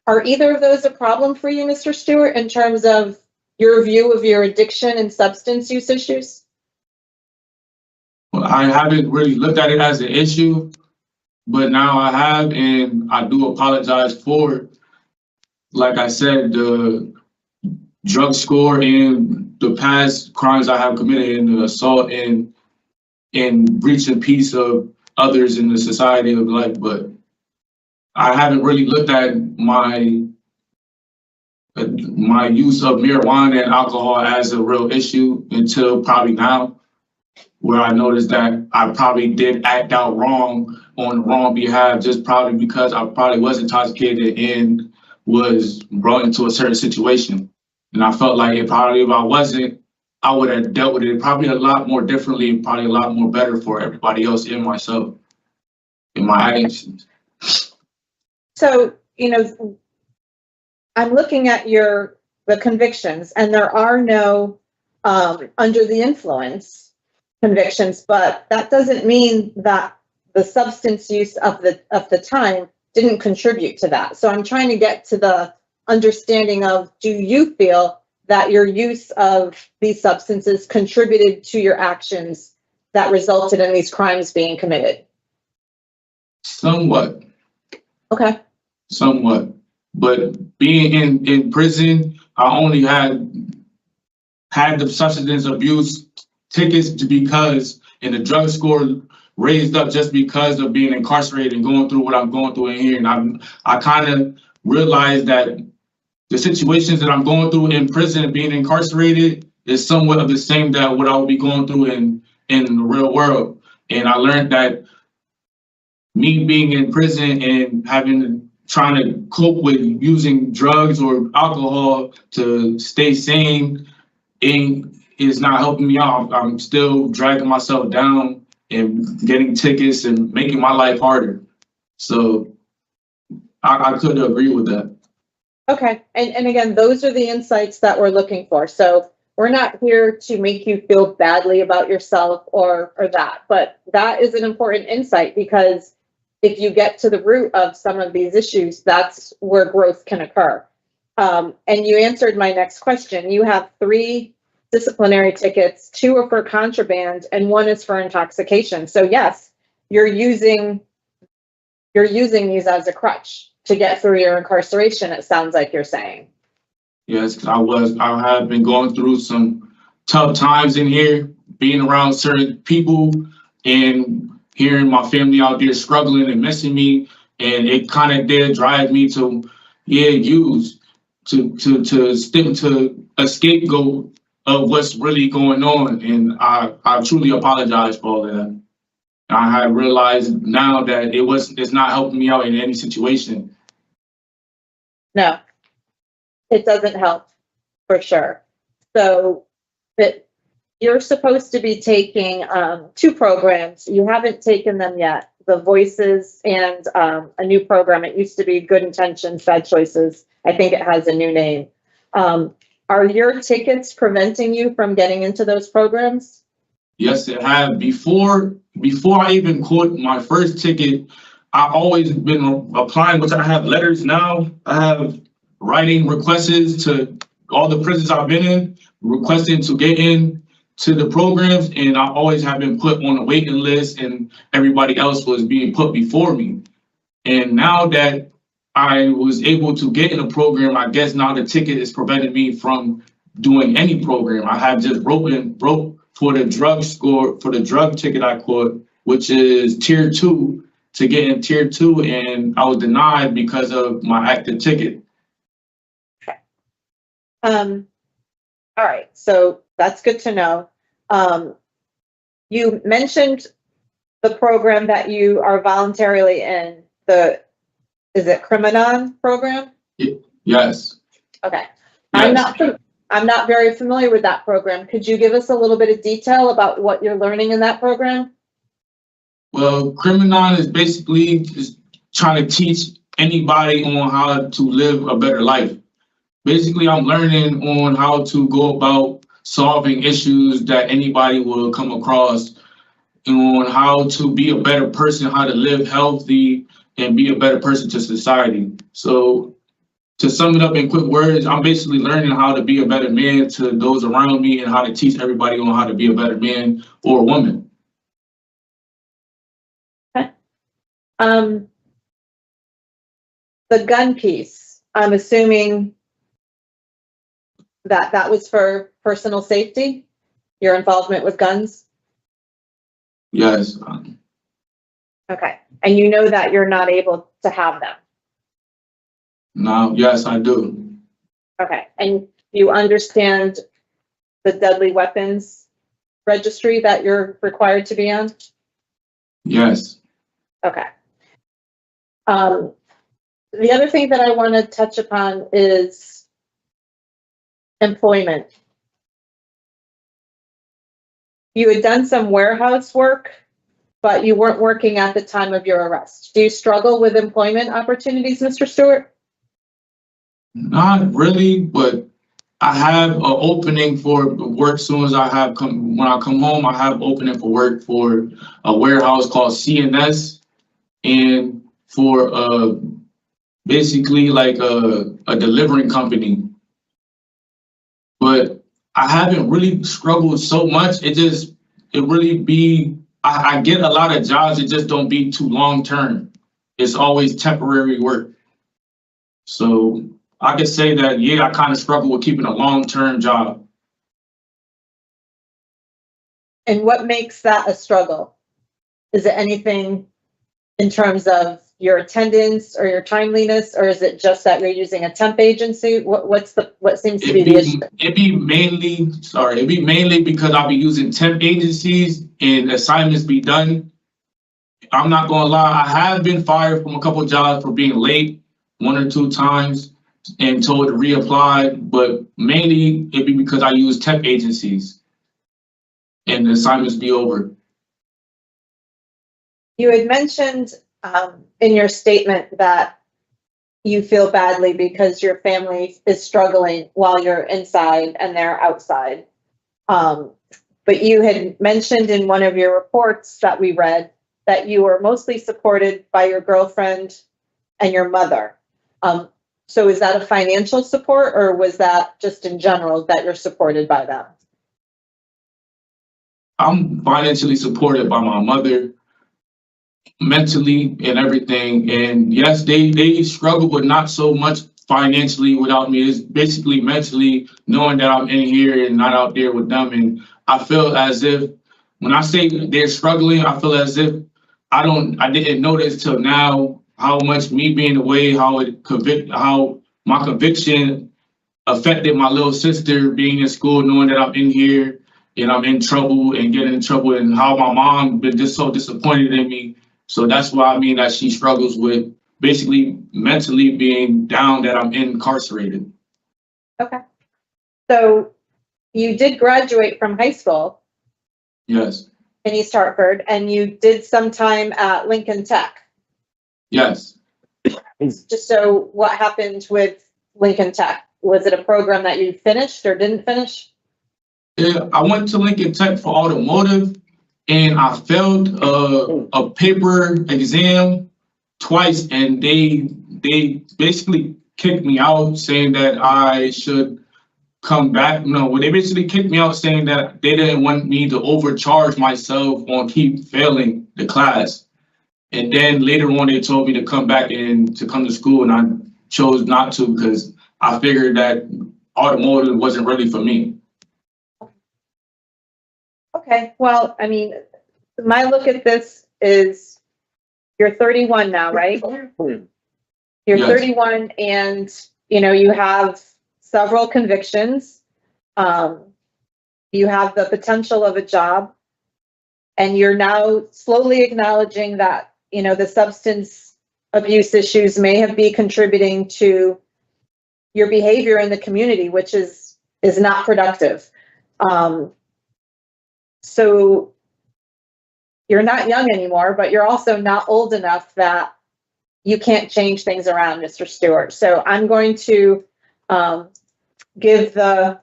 Are either of those a problem for you, Mr. Stewart, in terms of your view of your addiction and substance use issues? Well, I haven't really looked at it as an issue, but now I have, and I do apologize for it. Like I said, the drug score and the past crimes I have committed, and the assault and breaching peace of others in the society of life, but I haven't really looked at my use of marijuana and alcohol as a real issue until probably now, where I noticed that I probably did act out wrong on the wrong behalf, just probably because I probably was intoxicated and was brought into a certain situation. And I felt like if I wasn't, I would have dealt with it probably a lot more differently and probably a lot more better for everybody else and myself in my actions. So, I'm looking at the convictions, and there are no under the influence convictions, but that doesn't mean that the substance use of the time didn't contribute to that. So I'm trying to get to the understanding of, do you feel that your use of these substances contributed to your actions that resulted in these crimes being committed? Somewhat. Okay. Somewhat. But being in prison, I only had the substance abuse tickets because, and the drug score raised up just because of being incarcerated and going through what I'm going through in here. And I kind of realized that the situations that I'm going through in prison and being incarcerated is somewhat of the same that what I would be going through in the real world. And I learned that me being in prison and trying to cope with using drugs or alcohol to stay sane is not helping me out. I'm still dragging myself down and getting tickets and making my life harder. So I could agree with that. Okay, and again, those are the insights that we're looking for. So we're not here to make you feel badly about yourself or that, but that is an important insight, because if you get to the root of some of these issues, that's where growth can occur. And you answered my next question. You have 3 disciplinary tickets, 2 are for contraband, and 1 is for intoxication. So yes, you're using these as a crutch to get through your incarceration, it sounds like you're saying. Yes, I have been going through some tough times in here, being around certain people and hearing my family out there struggling and missing me. And it kind of did drive me to use to a scapegoat of what's really going on. And I truly apologize for all of that. I have realized now that it's not helping me out in any situation. No, it doesn't help, for sure. So, but you're supposed to be taking 2 programs. You haven't taken them yet. The Voices and a new program. It used to be Good Intentions, Bad Choices. I think it has a new name. Are your tickets preventing you from getting into those programs? Yes, it have. Before I even caught my first ticket, I've always been applying, which I have letters now. I have writing requests to all the prisons I've been in, requesting to get in to the programs, and I always have been put on a waiting list, and everybody else was being put before me. And now that I was able to get in a program, I guess now the ticket is preventing me from doing any program. I have just wrote for the drug ticket I caught, which is tier 2, to get in tier 2, and I was denied because of my active ticket. All right, so that's good to know. You mentioned the program that you are voluntarily in, is it Criminon program? Yes. Okay. Yes. I'm not very familiar with that program. Could you give us a little bit of detail about what you're learning in that program? Well, Criminon is basically just trying to teach anybody on how to live a better life. Basically, I'm learning on how to go about solving issues that anybody will come across, on how to be a better person, how to live healthy, and be a better person to society. So to sum it up in quick words, I'm basically learning how to be a better man to those around me and how to teach everybody on how to be a better man or woman. Okay. The gun piece, I'm assuming that was for personal safety, your involvement with guns? Yes. Okay, and you know that you're not able to have them? No, yes, I do. Okay, and you understand the deadly weapons registry that you're required to be on? Yes. Okay. The other thing that I want to touch upon is employment. You had done some warehouse work, but you weren't working at the time of your arrest. Do you struggle with employment opportunities, Mr. Stewart? Not really, but I have an opening for work soon as when I come home. I have opening for work for a warehouse called CNS, and for basically like a delivering company. But I haven't really struggled so much. I get a lot of jobs. It just don't be too long term. It's always temporary work. So I could say that, yeah, I kind of struggle with keeping a long-term job. And what makes that a struggle? Is it anything in terms of your attendance or your timeliness, or is it just that you're using a temp agency? What seems to be the issue? It'd be mainly because I'll be using temp agencies and assignments be done. I'm not gonna lie, I have been fired from a couple of jobs for being late 1 or 2 times and told to reapply, but mainly it'd be because I use temp agencies and the assignments be over. You had mentioned in your statement that you feel badly because your family is struggling while you're inside and they're outside. But you had mentioned in one of your reports that we read that you were mostly supported by your girlfriend and your mother. So is that a financial support, or was that just in general that you're supported by them? I'm financially supported by my mother, mentally and everything. And yes, they struggle, but not so much financially without me. It's basically mentally knowing that I'm in here and not out there with them. And I feel as if when I say they're struggling, I feel as if I didn't notice till now how much me being away, how my conviction affected my little sister being in school, knowing that I'm in here and I'm in trouble and getting in trouble, and how my mom been just so disappointed in me. So that's why I mean that she struggles with basically mentally being down that I'm incarcerated. Okay. So you did graduate from high school Yes, in East Hartford, and you did some time at Lincoln Tech. yes. Just so what happened with Lincoln Tech? Was it a program that you finished or didn't finish? Yeah, I went to Lincoln Tech for automotive, and I failed a paper exam twice, and they basically kicked me out, saying that I should come back. No, well, they basically kicked me out, saying that they didn't want me to overcharge myself on keep failing the class. And then later on, they told me to come back and to come to school, and I chose not to because I figured that automotive wasn't really for me. Okay, well, I mean, my look at this is you're 31 now, right? You're Yes. 31 and, you know, you have several convictions. You have the potential of a job, and you're now slowly acknowledging that, you know, the substance abuse issues may have been contributing to your behavior in the community, which is not productive. So you're not young anymore, but you're also not old enough that you can't change things around, Mr. Stewart. So I'm going to give the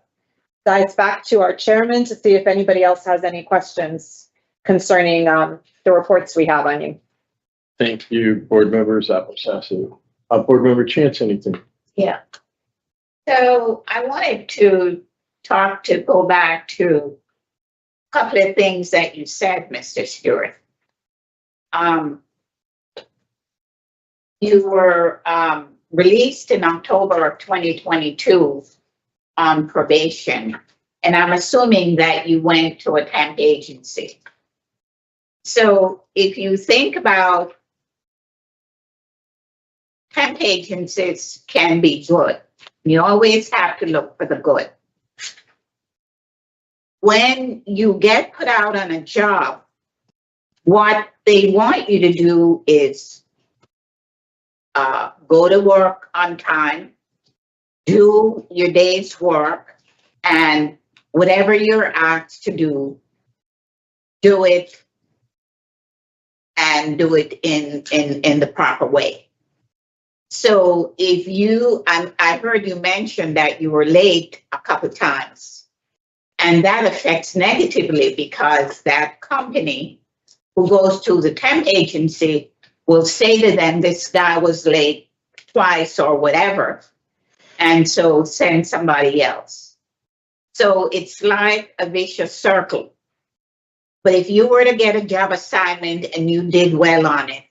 dice back to our chairman to see if anybody else has any questions concerning the reports we have on you. Thank you, board members. Applesassy. Board member Chance, anything? Yeah. So I wanted to go back to a couple of things that you said, Mr. Stewart. You were released in October of 2022 on probation, and I'm assuming that you went to a temp agency. So if you think about temp agencies can be good. You always have to look for the good. When you get put out on a job, what they want you to do is go to work on time, do your day's work, and whatever you're asked to do it and do it in the proper way. So if you, I heard you mention that you were late a couple times, and that affects negatively because that company who goes to the temp agency will say to them, this guy was late twice or whatever, and so send somebody else. So it's like a vicious circle. But if you were to get a job assignment and you did well on it,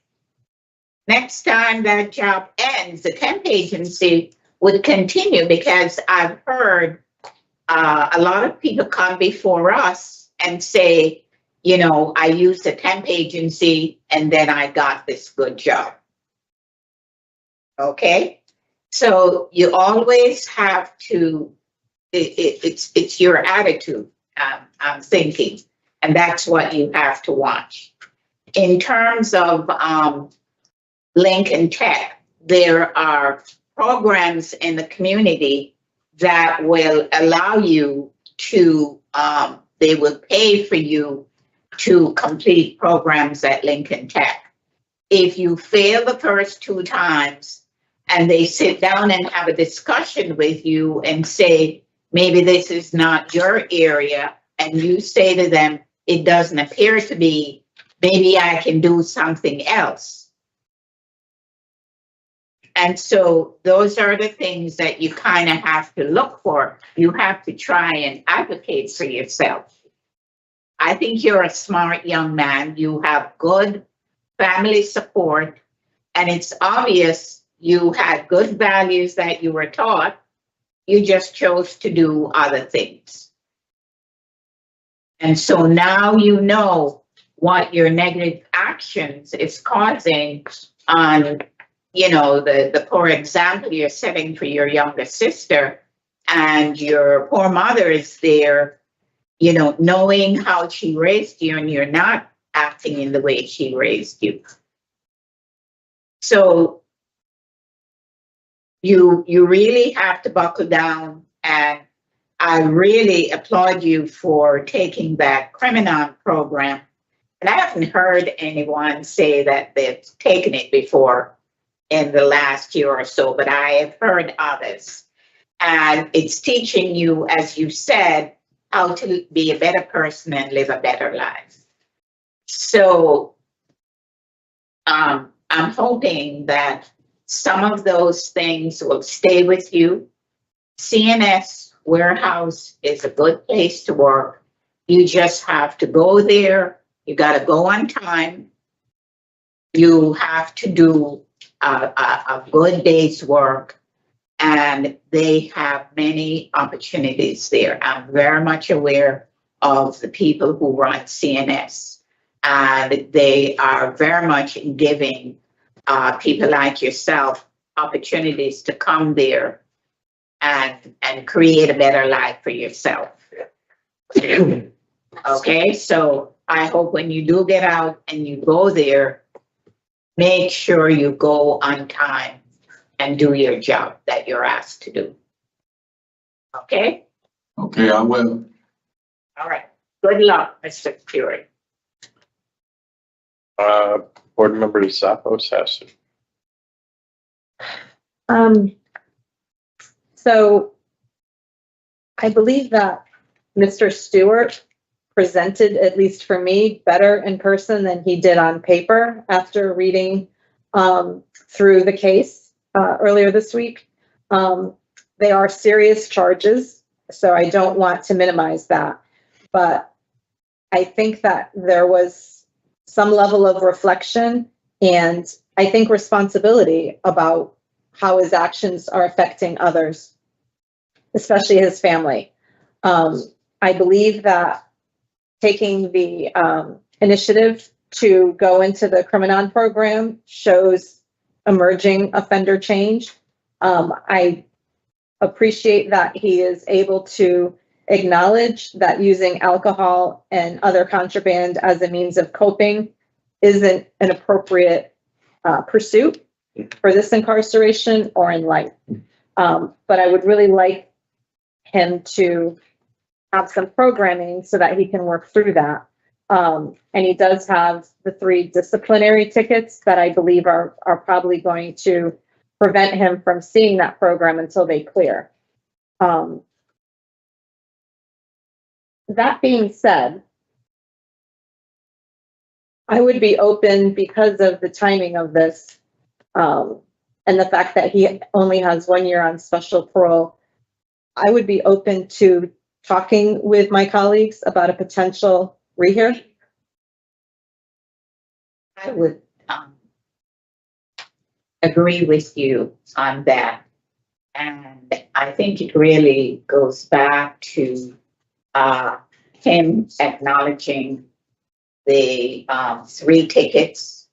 next time that job ends, the temp agency would continue, because I've heard a lot of people come before us and say, you know, I used a temp agency and then I got this good job. Okay? So you always have to, it's your attitude, I'm thinking, and that's what you have to watch. In terms of Lincoln Tech, there are programs in the community that will allow you to, they will pay for you to complete programs at Lincoln Tech. If you fail the first 2 times and they sit down and have a discussion with you and say, maybe this is not your area, and you say to them, it doesn't appear to be, maybe I can do something else. And so those are the things that you kind of have to look for. You have to try and advocate for yourself. I think you're a smart young man. You have good family support, and it's obvious you had good values that you were taught. You just chose to do other things. And so now you know what your negative actions is causing on, you know, the poor example you're setting for your younger sister, and your poor mother is there, you know, knowing how she raised you and you're not acting in the way she raised you. So you really have to buckle down, and I really applaud you for taking that Criminon program. And I haven't heard anyone say that they've taken it before in the last year or so, but I have heard others. And it's teaching you, as you said, how to be a better person and live a better life. So I'm hoping that some of those things will stay with you. CNS warehouse is a good place to work. You just have to go there. You got to go on time. You have to do a good day's work, and they have many opportunities there. I'm very much aware of the people who run CNS, and they are very much giving people like yourself opportunities to come there and create a better life for yourself. Okay, so I hope when you do get out and you go there, make sure you go on time and do your job that you're asked to do. Okay? Okay, I will. All right. Good luck, Mr. Stewart. Board Member Zappos has to. So I believe that Mr. Stewart presented, at least for me, better in person than he did on paper after reading through the case earlier this week. They are serious charges, so I don't want to minimize that. But I think that there was some level of reflection and I think responsibility about how his actions are affecting others, especially his family. I believe that taking the initiative to go into the Criminon program shows emerging offender change. I appreciate that he is able to acknowledge that using alcohol and other contraband as a means of coping isn't an appropriate pursuit for this incarceration or in life. But I would really like him to have some programming so that he can work through that. And he does have the 3 disciplinary tickets that I believe are probably going to prevent him from seeing that program until they clear. That being said, I would be open, because of the timing of this, and the fact that he only has 1 year on special parole, I would be open to talking with my colleagues about a potential rehear. I would agree with you on that. And I think it really goes back to him acknowledging the 3 tickets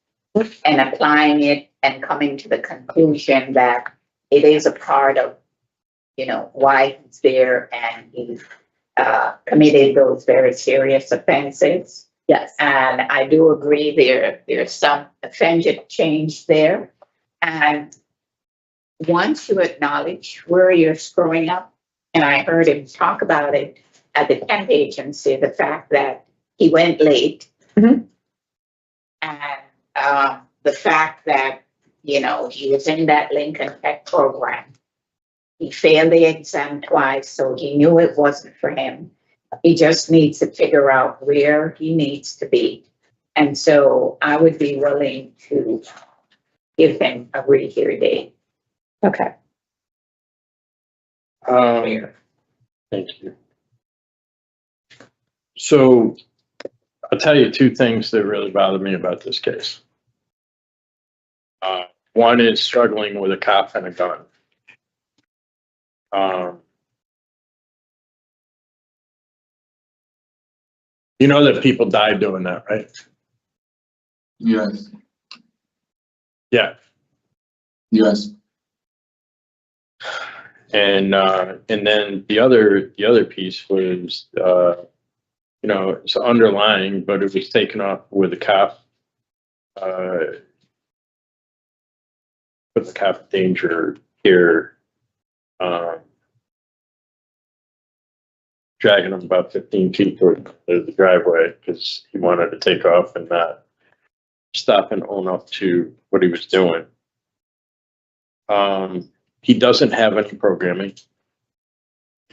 and applying it and coming to the conclusion that it is a part of, you know, why he's there, and he committed those very serious offenses. Yes. And I do agree there's some offender change there. And once you acknowledge where you're screwing up, and I heard him talk about it at the temp agency, the fact that he went late, and the fact that, you know, he was in that Lincoln Tech program. He failed the exam twice, so he knew it wasn't for him. He just needs to figure out where he needs to be. And so I would be willing to give him a rehear date. Okay. Thank you. So I'll tell you 2 things that really bother me about this case. One is struggling with a cop and a gun. You know that people died doing that, right? Yes. Yeah. Yes. And then the other piece was, it's underlying, but it was taken off with a cop. With the cop danger here, dragging him about 15 feet toward the driveway because he wanted to take off and not stop and own up to what he was doing. He doesn't have any programming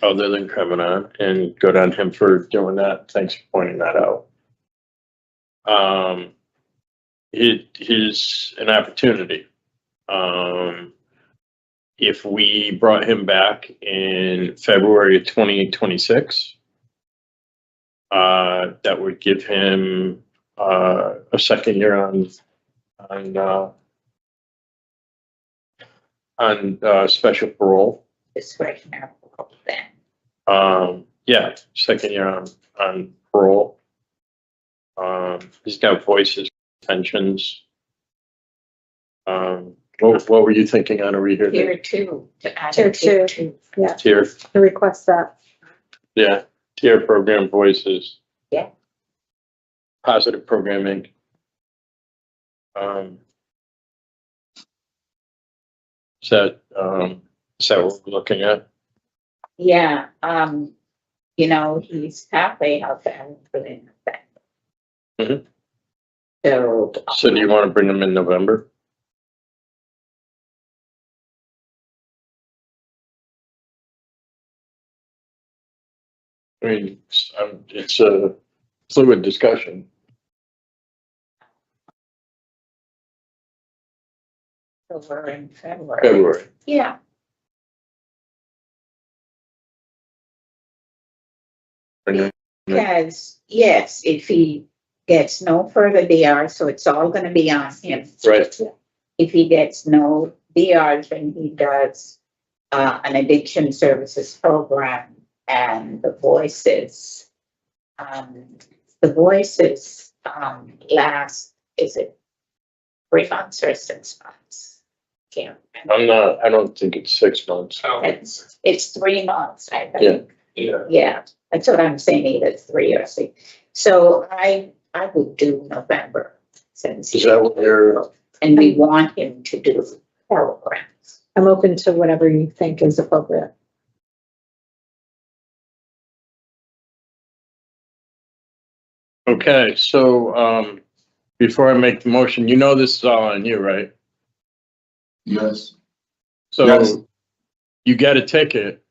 other than coming on, and good on him for doing that. Thanks for pointing that out. It is an opportunity. If we brought him back in February of 2026, that would give him a second year on special parole. Discretionary parole then. Yeah, second year on parole. He's got voices, tensions. What were you thinking on a reader? Tier 2 to add Tier a tier two. 2. Yeah, Tier, to request that. yeah, tier program voices. Yeah. Positive programming. Is that what we're looking at? Yeah, he's halfway out there in effect. Mhm. So. So do you want to bring them in November? I mean, it's a fluid discussion. So we're in February. February. Yeah. Because, yes, if he gets no further DR, so it's all gonna be on him. Right. If he gets no DR, then he does an addiction services program and the voices. The voices last, is it 3 months or 6 months? Can't remember. I don't think it's 6 months. It's 3 months, I think. Yeah, that's what I'm saying, either 3 or 6. So I would do November since. Is that what you're? And we want him to do programs. I'm open to whatever you think is appropriate. Okay, so before I make the motion, this is all on you, right? Yes. So Yes. you get a ticket.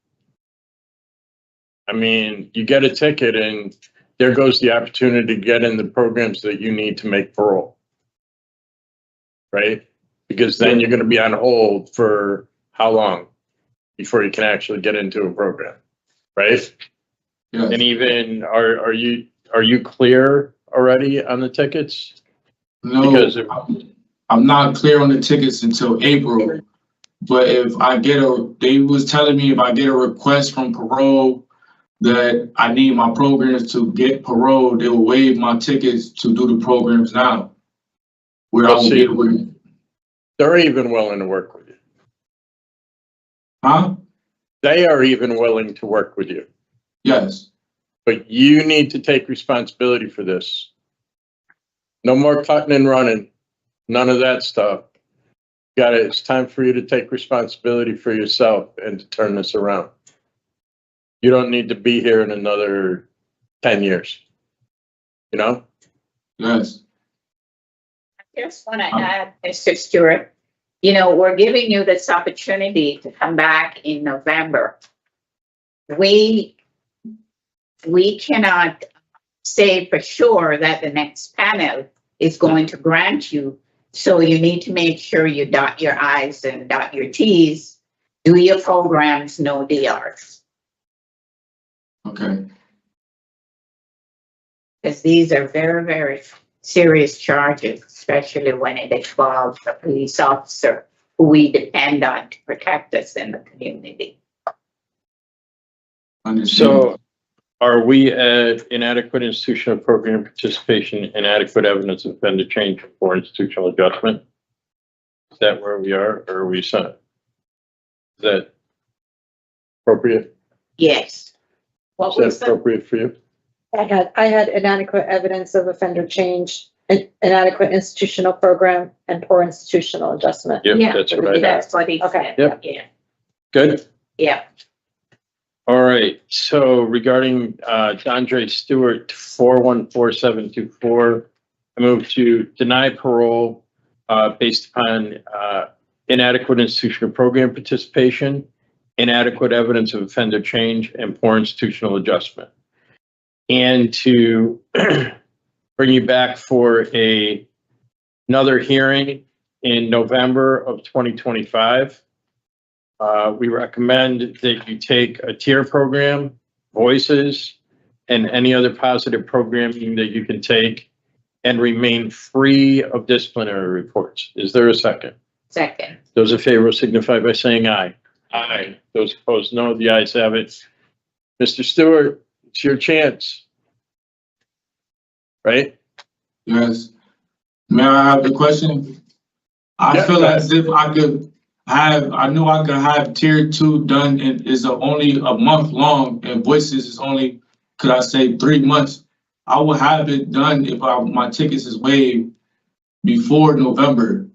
I mean, you get a ticket and there goes the opportunity to get in the programs that you need to make parole. Right? Because then you're going to be on hold for how long before you can actually get into a program, right? Yes. And even, are you clear already on the tickets? No, Because I'm not clear on the tickets until April. But if I they was telling me if I get a request from parole that I need my programs to get parole, they will waive my tickets to do the programs now. Where I will get with. They're even willing to work with you. Huh? They are even willing to work with you. Yes. But you need to take responsibility for this. No more cutting and running. None of that stuff. It's time for you to take responsibility for yourself and to turn this around. You don't need to be here in another 10 years. Yes. I just want to add, Mr. Stewart, we're giving you this opportunity to come back in November. We cannot say for sure that the next panel is going to grant you. So you need to make sure you dot your I's and dot your T's, do your programs, no DRs. Okay. Because these are very, very serious charges, especially when it involves a police officer who we depend on to protect us in the community. So are we at inadequate institutional program participation, inadequate evidence of offender change for institutional adjustment? Is that where we are, or are we set? Is that Appropriate? Yes. What Is that was the, appropriate for you? I had inadequate evidence of offender change, inadequate institutional program, and poor institutional adjustment. Yep, Yeah, that's what I had. that's what he Okay. said. Yep. Yeah, Good? yeah. All right, so regarding Dondre Stewart, 414724, I move to deny parole based upon inadequate institutional program participation, inadequate evidence of offender change, and poor institutional adjustment. And to bring you back for another hearing in November of 2025. We recommend that you take a tier program, voices, and any other positive programming that you can take and remain free of disciplinary reports. Is there a second? Second. Those in favor signify by saying aye. Aye. Those opposed, no. The ayes have it. Mr. Stewart, it's your chance. Right? Yes. May I have the question? I Yeah, feel go ahead. as if I could I know I could have tier 2 done and is only a month long and voices is only, could I say 3 months. I will have it done if my tickets is waived before November.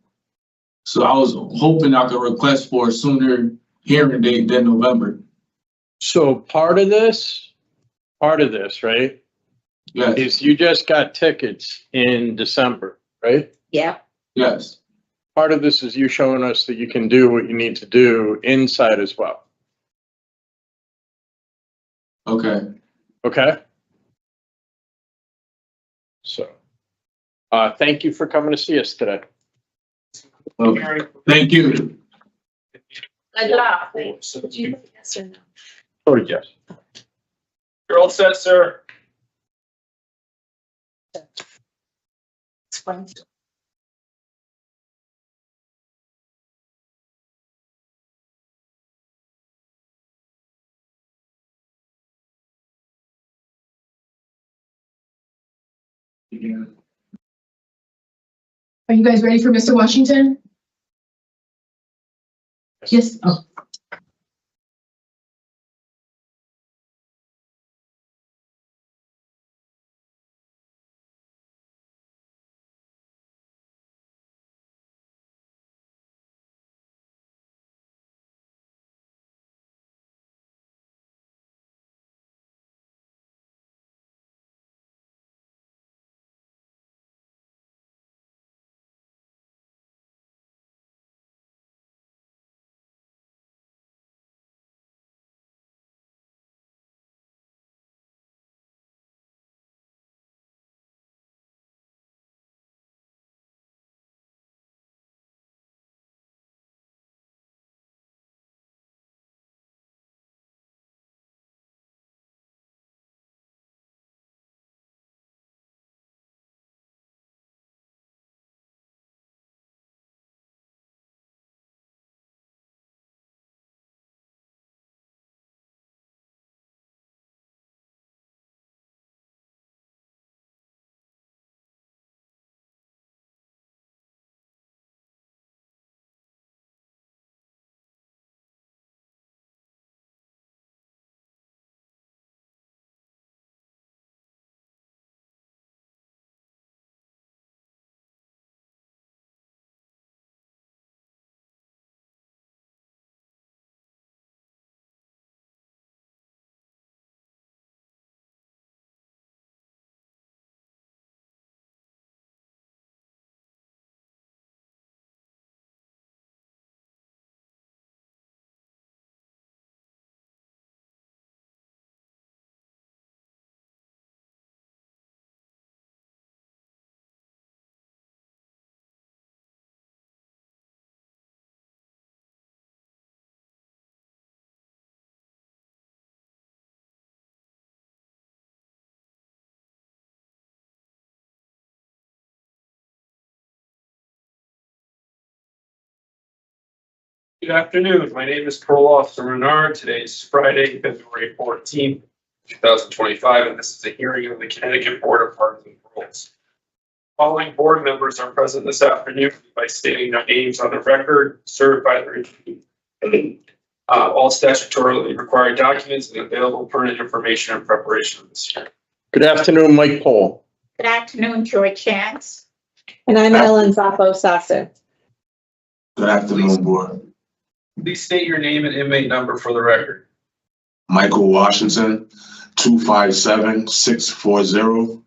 So I was hoping I could request for a sooner hearing date than November. So part of this, right, Yes, is you just got tickets in December, right? Yeah, yes, Part of this is you showing us that you can do what you need to do inside as well. okay. Okay? So, thank you for coming to see us today. Okay. Thank you. good luck. So Yes or no? Oh, yes. you're all set, sir. Explain. Are you guys ready for Mr. Washington? Yes. Oh. Good afternoon. My name is Parole Officer Renard. Today is Friday, February 14th, 2025, and this is a hearing of the Connecticut Board of Pardons and Paroles. Following board members are present this afternoon by stating their names on the record, served by the all statutorily required documents and available pertinent information in preparation of this hearing. Good afternoon, Mike Paul. Good afternoon, Joy Chance. And I'm Ellen Zappo Sasso. Good afternoon, board. Please state your name and inmate number for the record. Michael Washington, 257-640.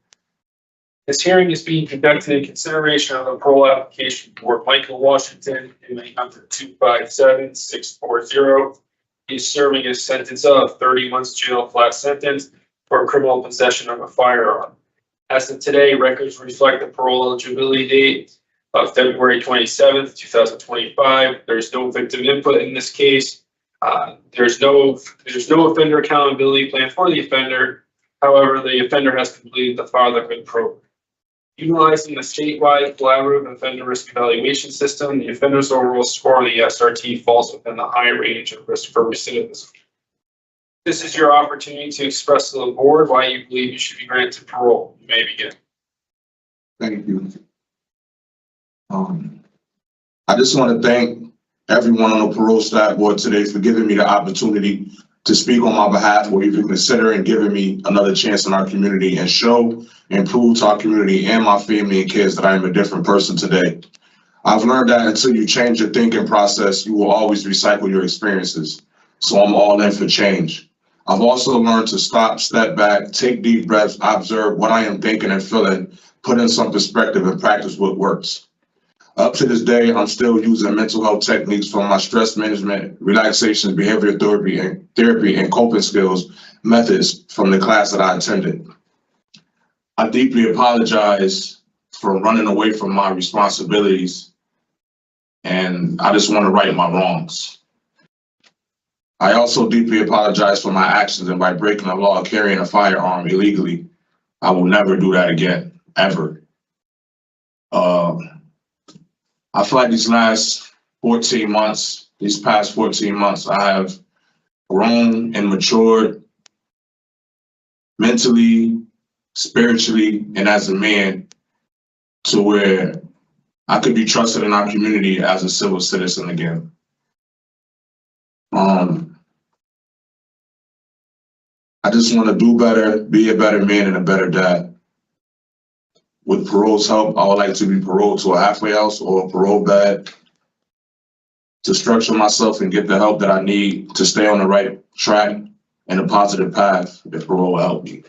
This hearing is being conducted in consideration of the parole application for Michael Washington, inmate number 257-640. He is serving a sentence of 30 months jail flat sentence for criminal possession of a firearm. As of today, records reflect the parole eligibility date of February 27th, 2025. There's no victim input in this case. There's no offender accountability plan for the offender. However, the offender has completed the fatherhood program. Utilizing the statewide collaborative offender risk evaluation system, the offender's overall score on the SRT falls within the high range of risk for recidivism. This is your opportunity to express to the board why you believe you should be granted parole. You may begin. Thank you. I just want to thank everyone on the parole staff board today for giving me the opportunity to speak on my behalf, or even considering giving me another chance in our community and show and prove to our community and my family and kids that I am a different person today. I've learned that until you change your thinking process, you will always recycle your experiences. So I'm all in for change. I've also learned to stop, step back, take deep breaths, observe what I am thinking and feeling, put in some perspective and practice what works. Up to this day, I'm still using mental health techniques from my stress management, relaxation, behavioral therapy, and coping skills methods from the class that I attended. I deeply apologize for running away from my responsibilities, and I just want to right my wrongs. I also deeply apologize for my actions and by breaking the law of carrying a firearm illegally. I will never do that again, ever. I feel like these past 14 months, I have grown and matured mentally, spiritually, and as a man to where I could be trusted in our community as a civil citizen again. I just want to do better, be a better man and a better dad. With parole's help, I would like to be paroled to a halfway house or a parole bed to structure myself and get the help that I need to stay on the right track and a positive path if parole will help me.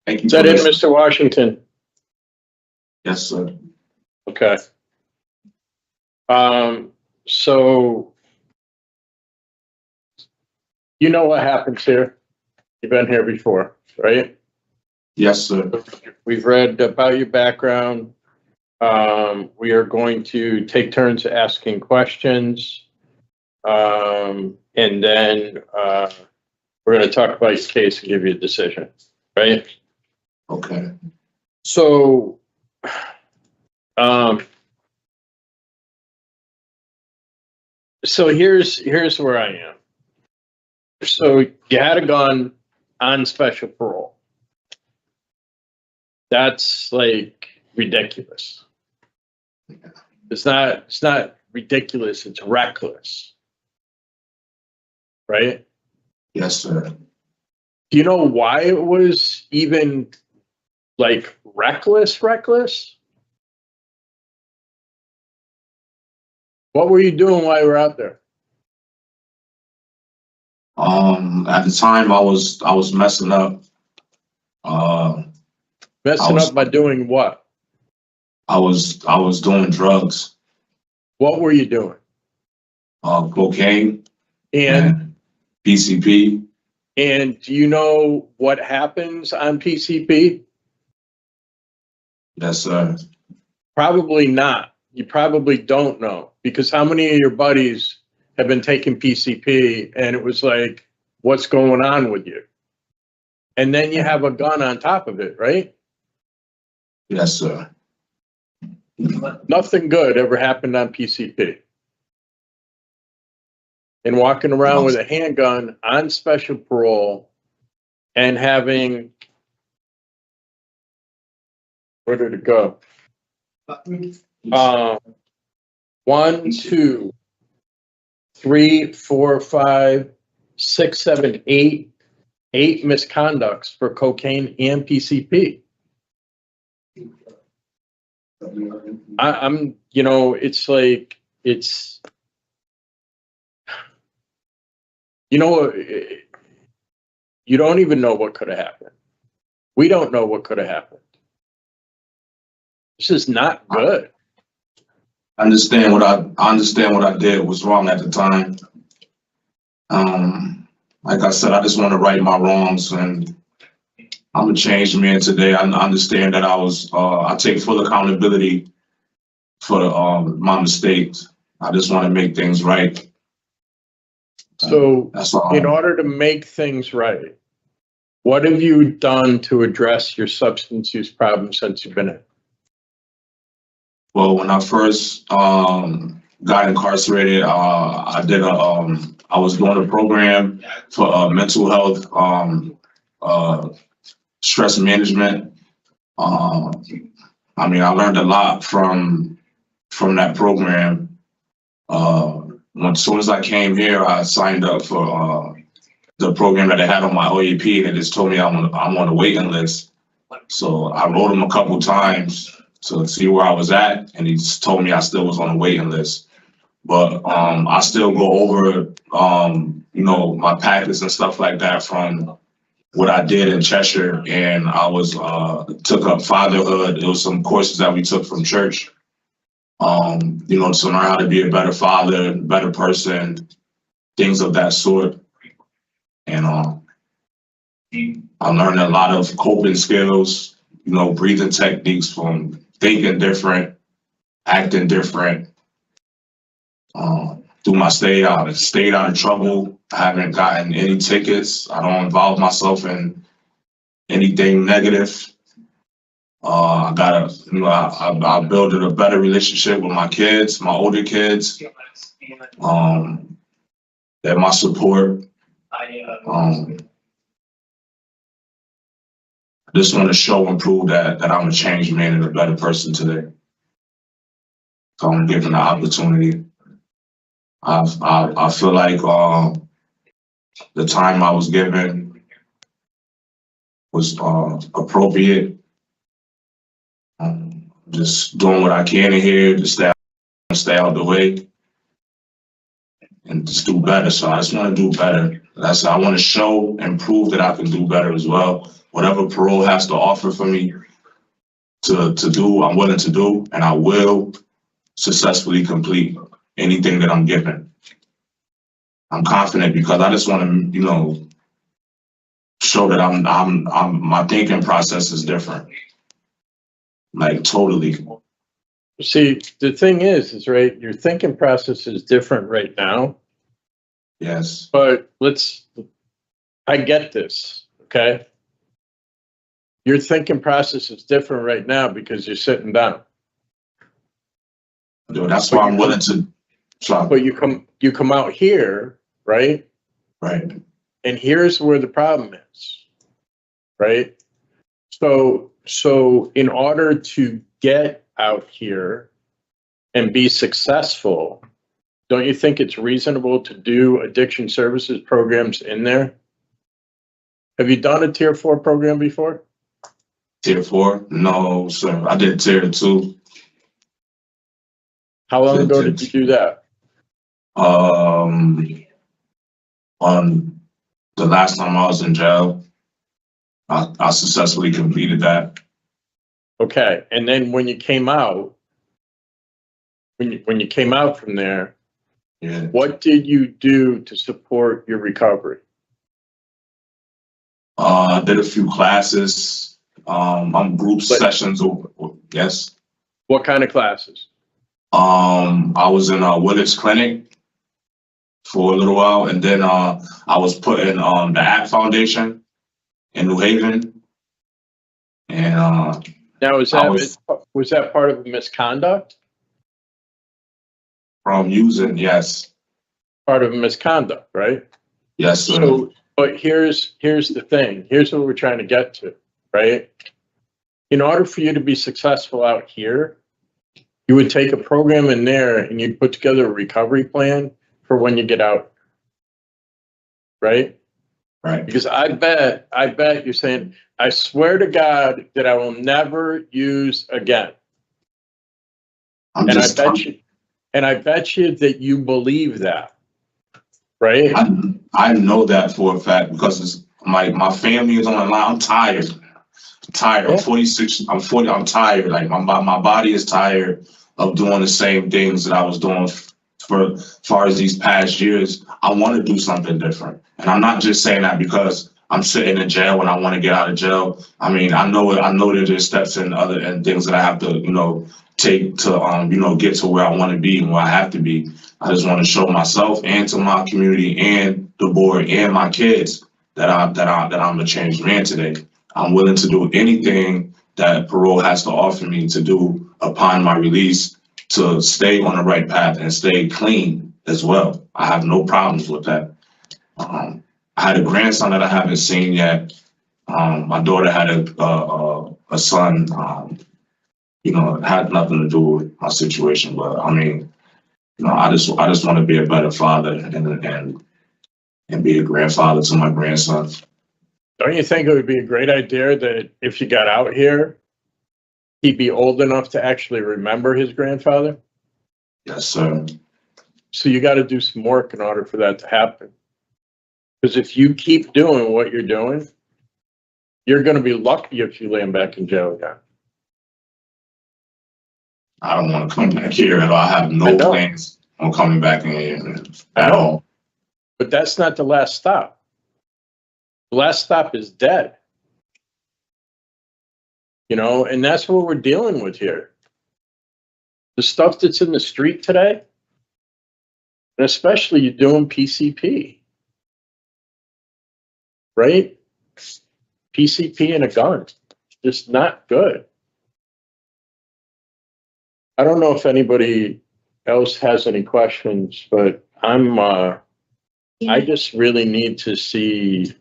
Thank you. Is that it, Mr. Washington? Yes, sir. Okay. So you know what happens here? You've been here before, right? Yes, sir. We've read about your background. We are going to take turns asking questions. And then we're going to talk about your case and give you a decision, right? Okay. So, here's where I am. So you had a gun on special parole. That's like ridiculous. It's not ridiculous, it's reckless. Right? Yes, sir. Do you know why it was even like reckless? What were you doing while you were out there? At the time I was messing up. Messing up by doing what? I was doing drugs. What were you doing? Cocaine and PCP. And do you know what happens on PCP? Yes, sir. Probably not. You probably don't know, because how many of your buddies have been taking PCP and it was like, what's going on with you? And then you have a gun on top of it, right? Yes, sir. Nothing good ever happened on PCP. And walking around with a handgun on special parole and having, where did it go? 1, 2, 3, 4, 5, 6, 7, 8 misconducts for cocaine and PCP. I'm, you know, it's like, it's, you know, you don't even know what could have happened. We don't know what could have happened. This is not good. I understand what I did was wrong at the time. Like I said, I just want to right my wrongs, and I'm a changed man today. I understand that I take full accountability for my mistakes. I just want to make things right. So that's all. In order to make things right, what have you done to address your substance use problem since you've been in? Well, when I first got incarcerated, I was doing a program for mental health, stress management. I mean, I learned a lot from that program. As soon as I came here, I signed up for the program that they had on my OEP, and they just told me I'm on the waiting list. So I wrote them a couple times to see where I was at, and he just told me I still was on the waiting list. But I still go over, you know, my packets and stuff like that from what I did in Cheshire, and I was took up fatherhood. It was some courses that we took from church, you know, to learn how to be a better father, better person, things of that sort. And I learned a lot of coping skills, you know, breathing techniques from thinking different, acting different. Through my stayed out of trouble. I haven't gotten any tickets. I don't involve myself in anything negative. I built a better relationship with my kids, my older kids. They're my support. I just want to show and prove that I'm a changed man and a better person today. So I'm given the opportunity. I feel like the time I was given was appropriate. Just doing what I can in here to stay out the way and just do better. So I just want to do better. I want to show and prove that I can do better as well. Whatever parole has to offer for me to do, I'm willing to do, and I will successfully complete anything that I'm given. I'm confident because I just want to, you know, show that my thinking process is different. Like totally. See, the thing is right, your thinking process is different right now. Yes. But I get this, okay? Your thinking process is different right now because you're sitting down. Dude, that's why I'm willing to try. But you come out here, right? Right. And here's where the problem is, right? So in order to get out here and be successful, don't you think it's reasonable to do addiction services programs in there? Have you done a Tier 4 program before? Tier 4? No, sir. I did Tier 2. How long ago did you do that? On the last time I was in jail, I successfully completed that. Okay, and then when you came out, when you came out from there, yeah, what did you do to support your recovery? I did a few classes, group sessions. Yes. What kind of classes? I was in a Willard's clinic for a little while, and then I was put in the Act Foundation in New Haven. And now was that part of the misconduct? From using, yes. Part of misconduct, right? Yes, sir. So, but here's the thing. Here's what we're trying to get to, right? In order for you to be successful out here, You would take a program in there and you'd put together a recovery plan for when you get out. Right? Right. Because I bet you're saying, I swear to God that I will never use again. And I bet you that you believe that. Right? I know that for a fact because it's my family is on the line. I'm tired. I'm 46. I'm 40. I'm tired. Like my body is tired of doing the same things that I was doing for as far as these past years. I want to do something different. And I'm not just saying that because I'm sitting in jail and I want to get out of jail. I mean, I know that there's steps and things that I have to, take to, get to where I want to be and where I have to be. I just want to show myself and to my community and the board and my kids that I'm a changed man today. I'm willing to do anything that parole has to offer me to do upon my release to stay on the right path and stay clean as well. I have no problems with that. I had a grandson that I haven't seen yet. My daughter had a son. It had nothing to do with my situation, but I mean, I just want to be a better father and be a grandfather to my grandson. Don't you think it would be a great idea that if you got out here, he'd be old enough to actually remember his grandfather? Yes, sir. So you got to do some work in order for that to happen. Because if you keep doing what you're doing, you're going to be lucky if you land back in jail again. I don't want to come back here at all. I have no plans on coming back in here at all. But that's not the last stop. The last stop is dead. And that's what we're dealing with here. The stuff that's in the street today, and especially you're doing PCP. Right? PCP and a gun. Just not good. I don't know if anybody else has any questions, but I just really need to see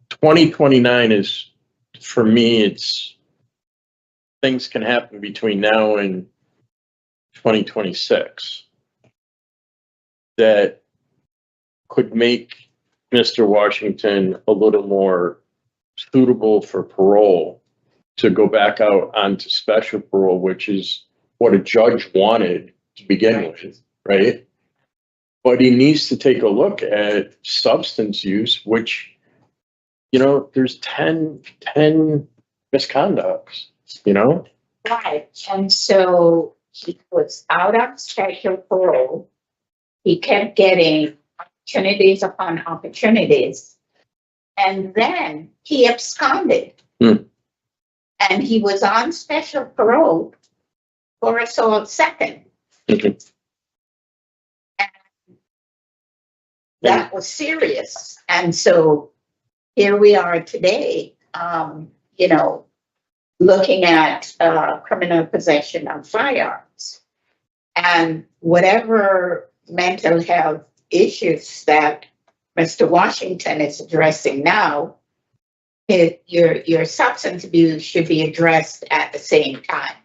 2029 is, for me, it's things can happen between now and 2026 that could make Mr. Washington a little more suitable for parole to go back out onto special parole, which is what a judge wanted to begin with, right? But he needs to take a look at substance use, which, there's 10 misconducts, Right, and so he was out on special parole. He kept getting opportunities upon opportunities, and then he absconded. And he was on special parole for assault second. And that was serious. And so here we are today, looking at criminal possession of firearms. And whatever mental health issues that Mr. Washington is addressing now, your substance abuse should be addressed at the same time.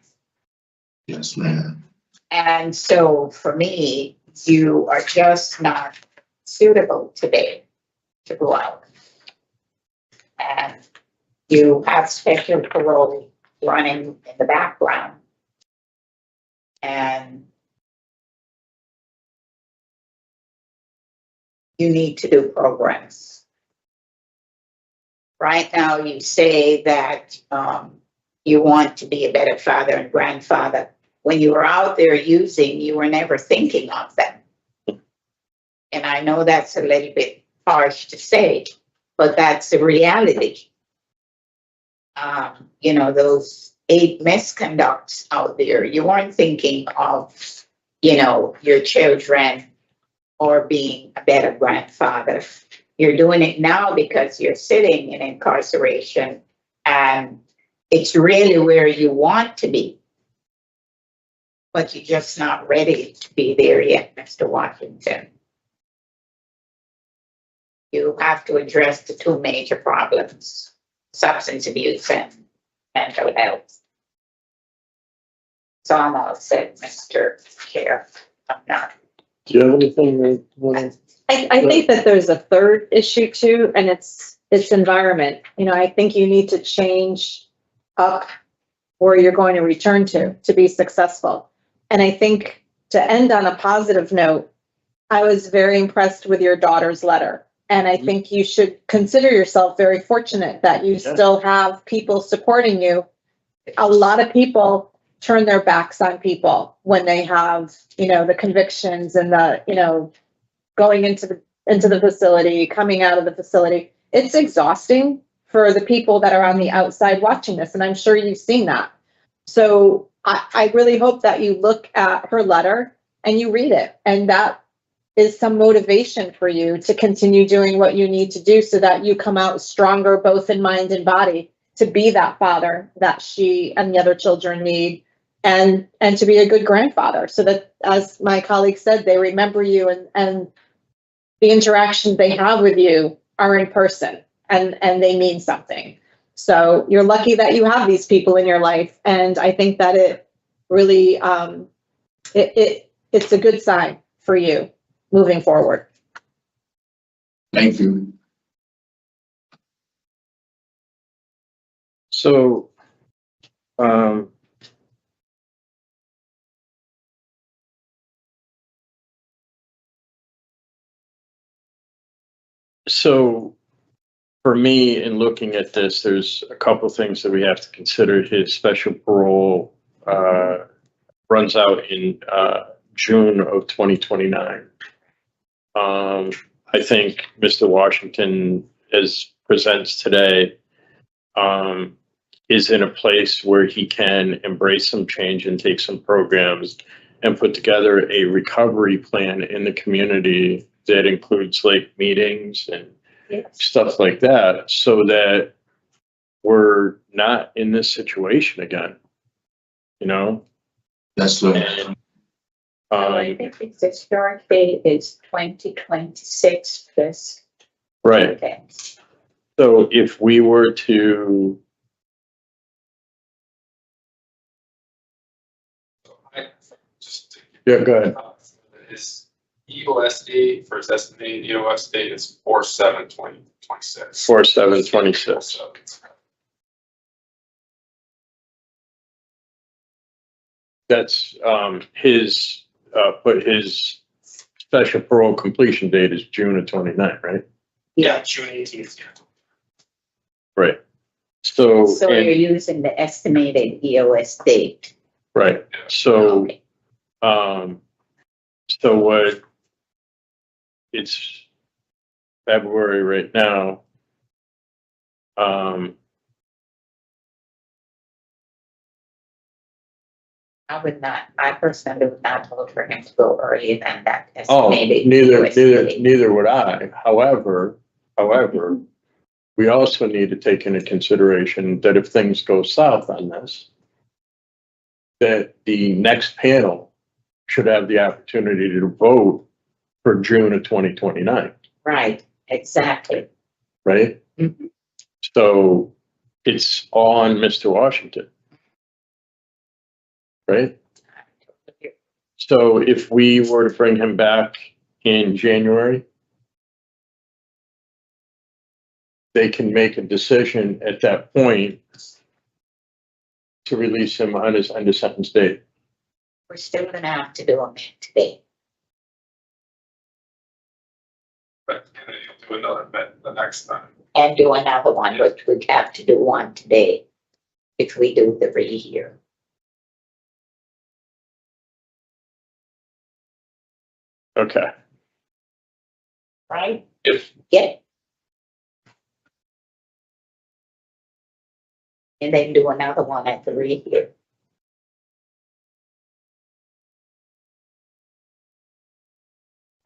Yes, ma'am. And so for me, you are just not suitable today to go out. And you have special parole running in the background. And you need to do programs. Right now, you say that you want to be a better father and grandfather. When you were out there using, you were never thinking of them. And I know that's a little bit harsh to say, but that's the reality. Those 8 misconducts out there, you weren't thinking of, your children or being a better grandfather. You're doing it now because you're sitting in incarceration and it's really where you want to be. But you're just not ready to be there yet, Mr. Washington. You have to address the 2 major problems, substance abuse and mental health. So I'm all set, Mr. Chair. I'm not. Do you have anything that you wanna- I think that there's a third issue too, and it's environment. You know, I think you need to change up where you're going to return to be successful. And I think to end on a positive note, I was very impressed with your daughter's letter. And I think you should consider yourself very fortunate that you still have people supporting you. A lot of people turn their backs on people when they have, you know, the convictions and the, you know, going into the facility, coming out of the facility. It's exhausting for the people that are on the outside watching this, and I'm sure you've seen that. So I really hope that you look at her letter and you read it, and that is some motivation for you to continue doing what you need to do so that you come out stronger, both in mind and body, to be that father that she and the other children need, and to be a good grandfather, so that, as my colleague said, they remember you, and the interactions they have with you are in person, and they mean something. So you're lucky that you have these people in your life, and I think that it really it's a good sign for you moving forward. Thank you. So, so for me, in looking at this, there's a couple things that we have to consider. His special parole runs out in June of 2029. I think Mr. Washington, as presents today, is in a place where he can embrace some change and take some programs and put together a recovery plan in the community that includes like meetings and stuff like that, so that we're not in this situation again, you know? That's So I think it's the start date is 2026 plus. right. Okay. So if we were to, yeah, go ahead. His EOS date, first estimated EOS date is 4/7/2026. 4/7/26. That's his, but his special parole completion date is June of 29, right? Yeah, June 18th. Right. So, So you're using the estimated EOS date. right. So, Okay. so what, it's February right now. I personally would not vote for him to go earlier than that Oh, estimated. neither, EOS date. neither would I. However, we also need to take into consideration that if things go south on this, that the next panel should have the opportunity to vote for June of 2029, Right, exactly. right? Mhm. So it's on Mr. Washington, right? So if we were to bring him back in January, they can make a decision at that point to release him on his end of sentence date. We're still gonna have to do them today. But you'll do another bet the next time. And do another one, but we have to do one today if we do the rehear. Okay. Right? If Yeah. And then do another one at the rehear.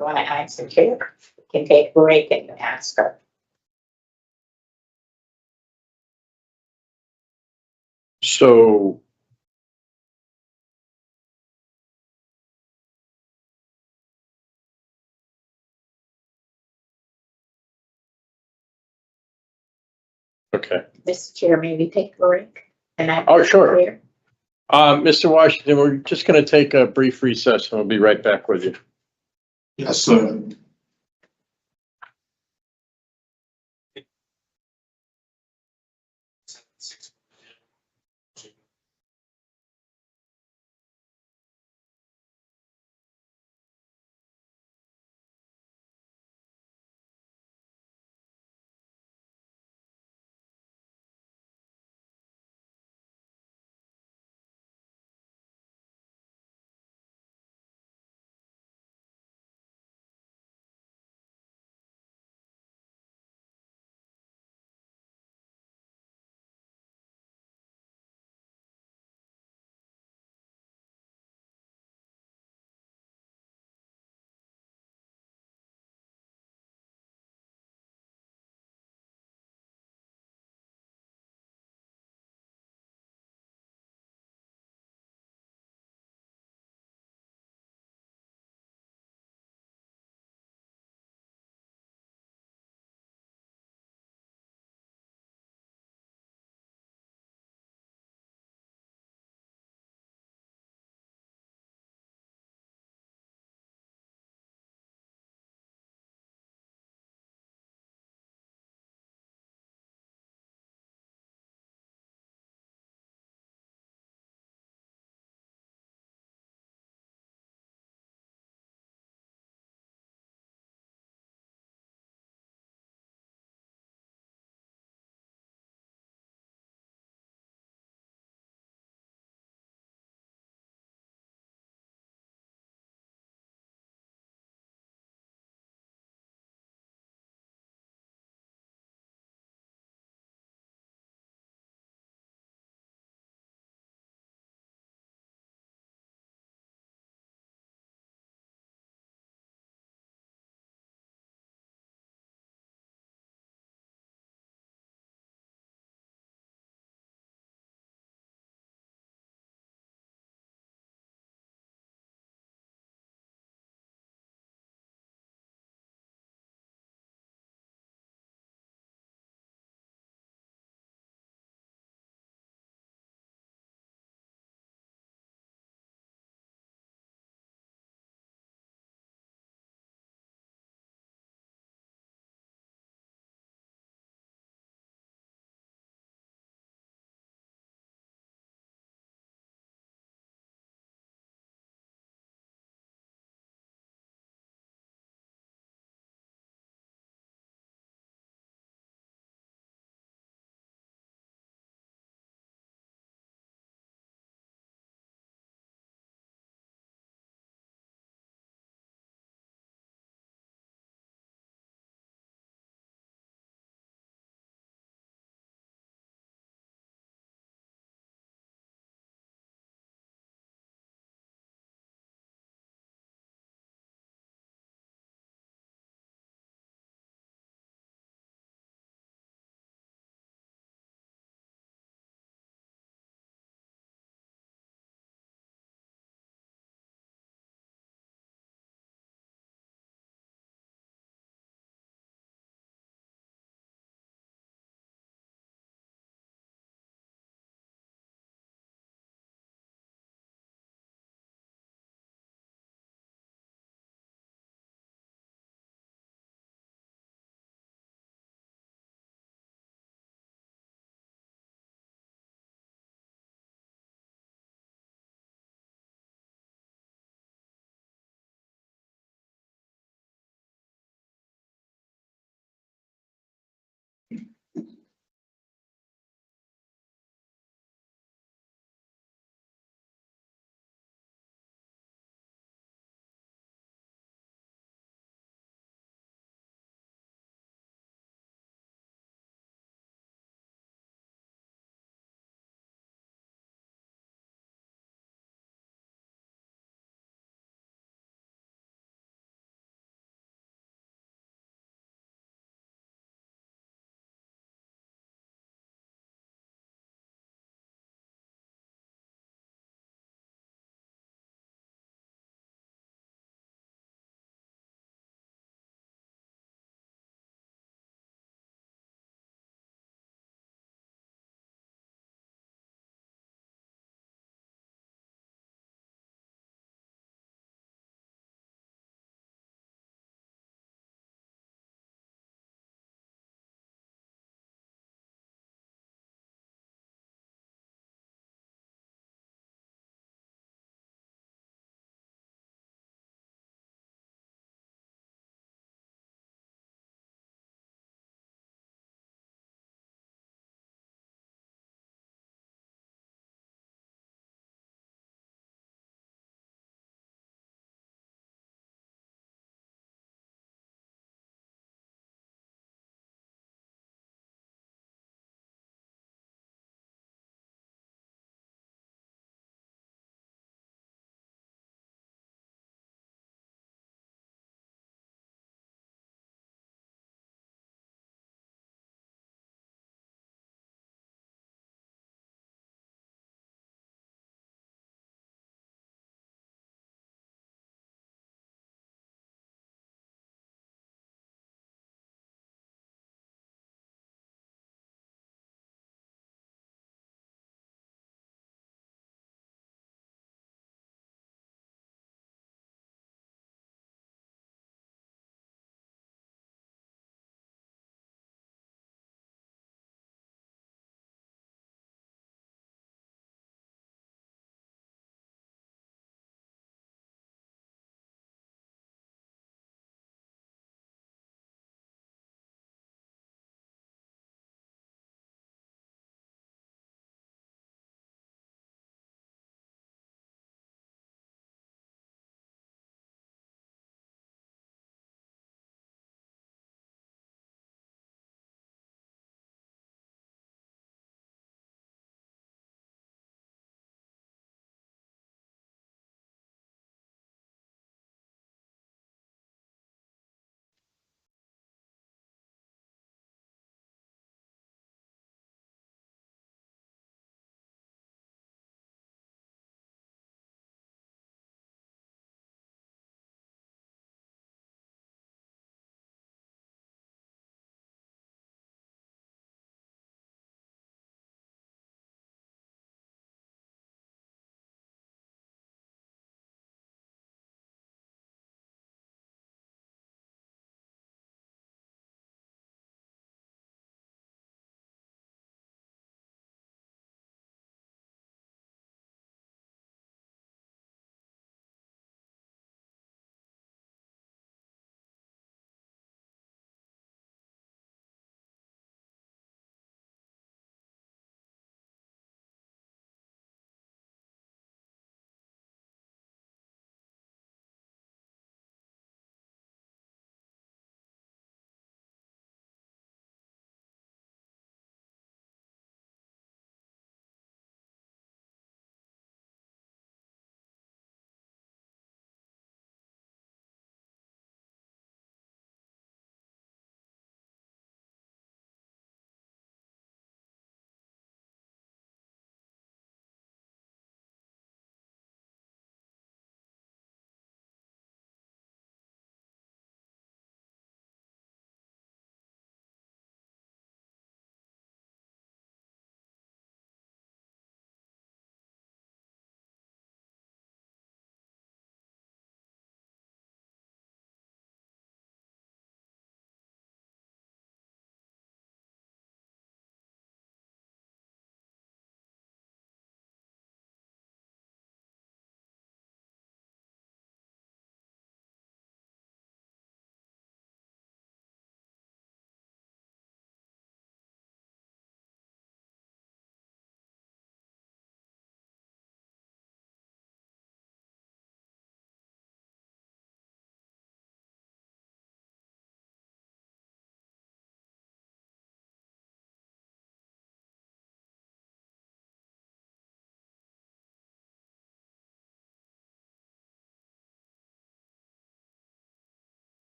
You wanna ask the chair? We can take a break and ask her. So okay. Mr. Chair, maybe take a break and I. Oh, sure. Mr. Washington, we're just going to take a brief recess and we'll be right back with you. Yes, sir.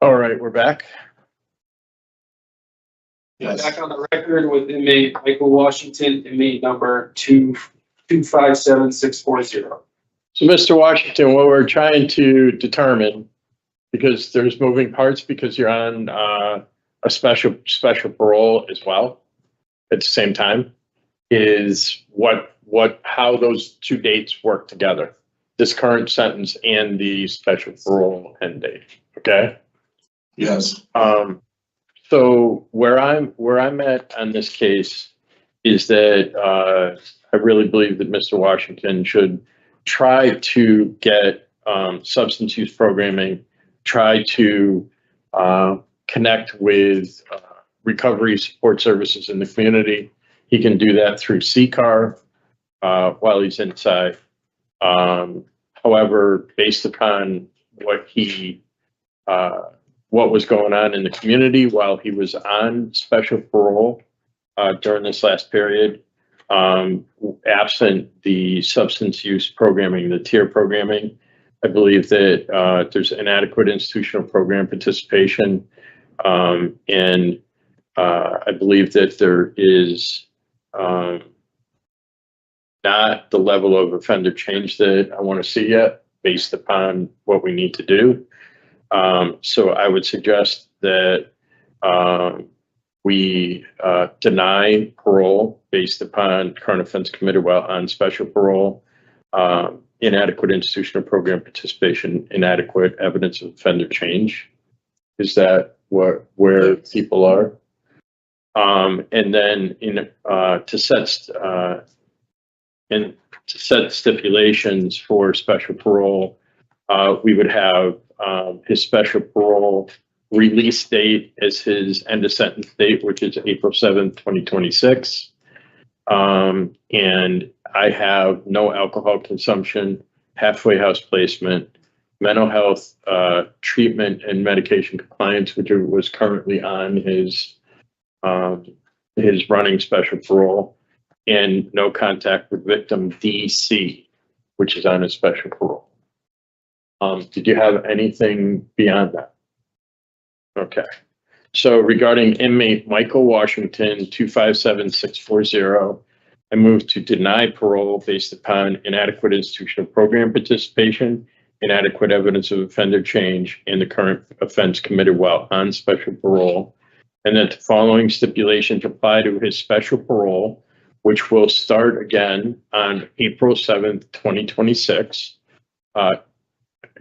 All right, we're back. Yes. Back on the record with inmate Michael Washington, inmate number 2257640. So, Mr. Washington, what we're trying to determine, because there's moving parts, because you're on a special parole as well at the same time, is how those two dates work together. This current sentence and the special parole end date. Okay. Yes. So where I'm at on this case is that I really believe that Mr. Washington should try to get substance use programming, try to connect with recovery support services in the community. He can do that through CCAR while he's inside. However, based upon what was going on in the community while he was on special parole during this last period, absent the substance use programming, the tier programming, I believe that there's inadequate institutional program participation, and I believe that there is not the level of offender change that I want to see yet, based upon what we need to do. So I would suggest that we deny parole based upon current offense committed while on special parole, inadequate institutional program participation, inadequate evidence of offender change. Is that where people are? And then to set stipulations for special parole, we would have his special parole release date as his end of sentence date, which is April 7th, 2026. And I have no alcohol consumption, halfway house placement, mental health treatment and medication compliance, which was currently on his running special parole, and no contact with victim DC, which is on his special parole. Did you have anything beyond that? Okay. So regarding inmate Michael Washington, 257640, I move to deny parole based upon inadequate institutional program participation, inadequate evidence of offender change, and the current offense committed while on special parole, and that the following stipulations apply to his special parole, which will start again on April 7th, 2026.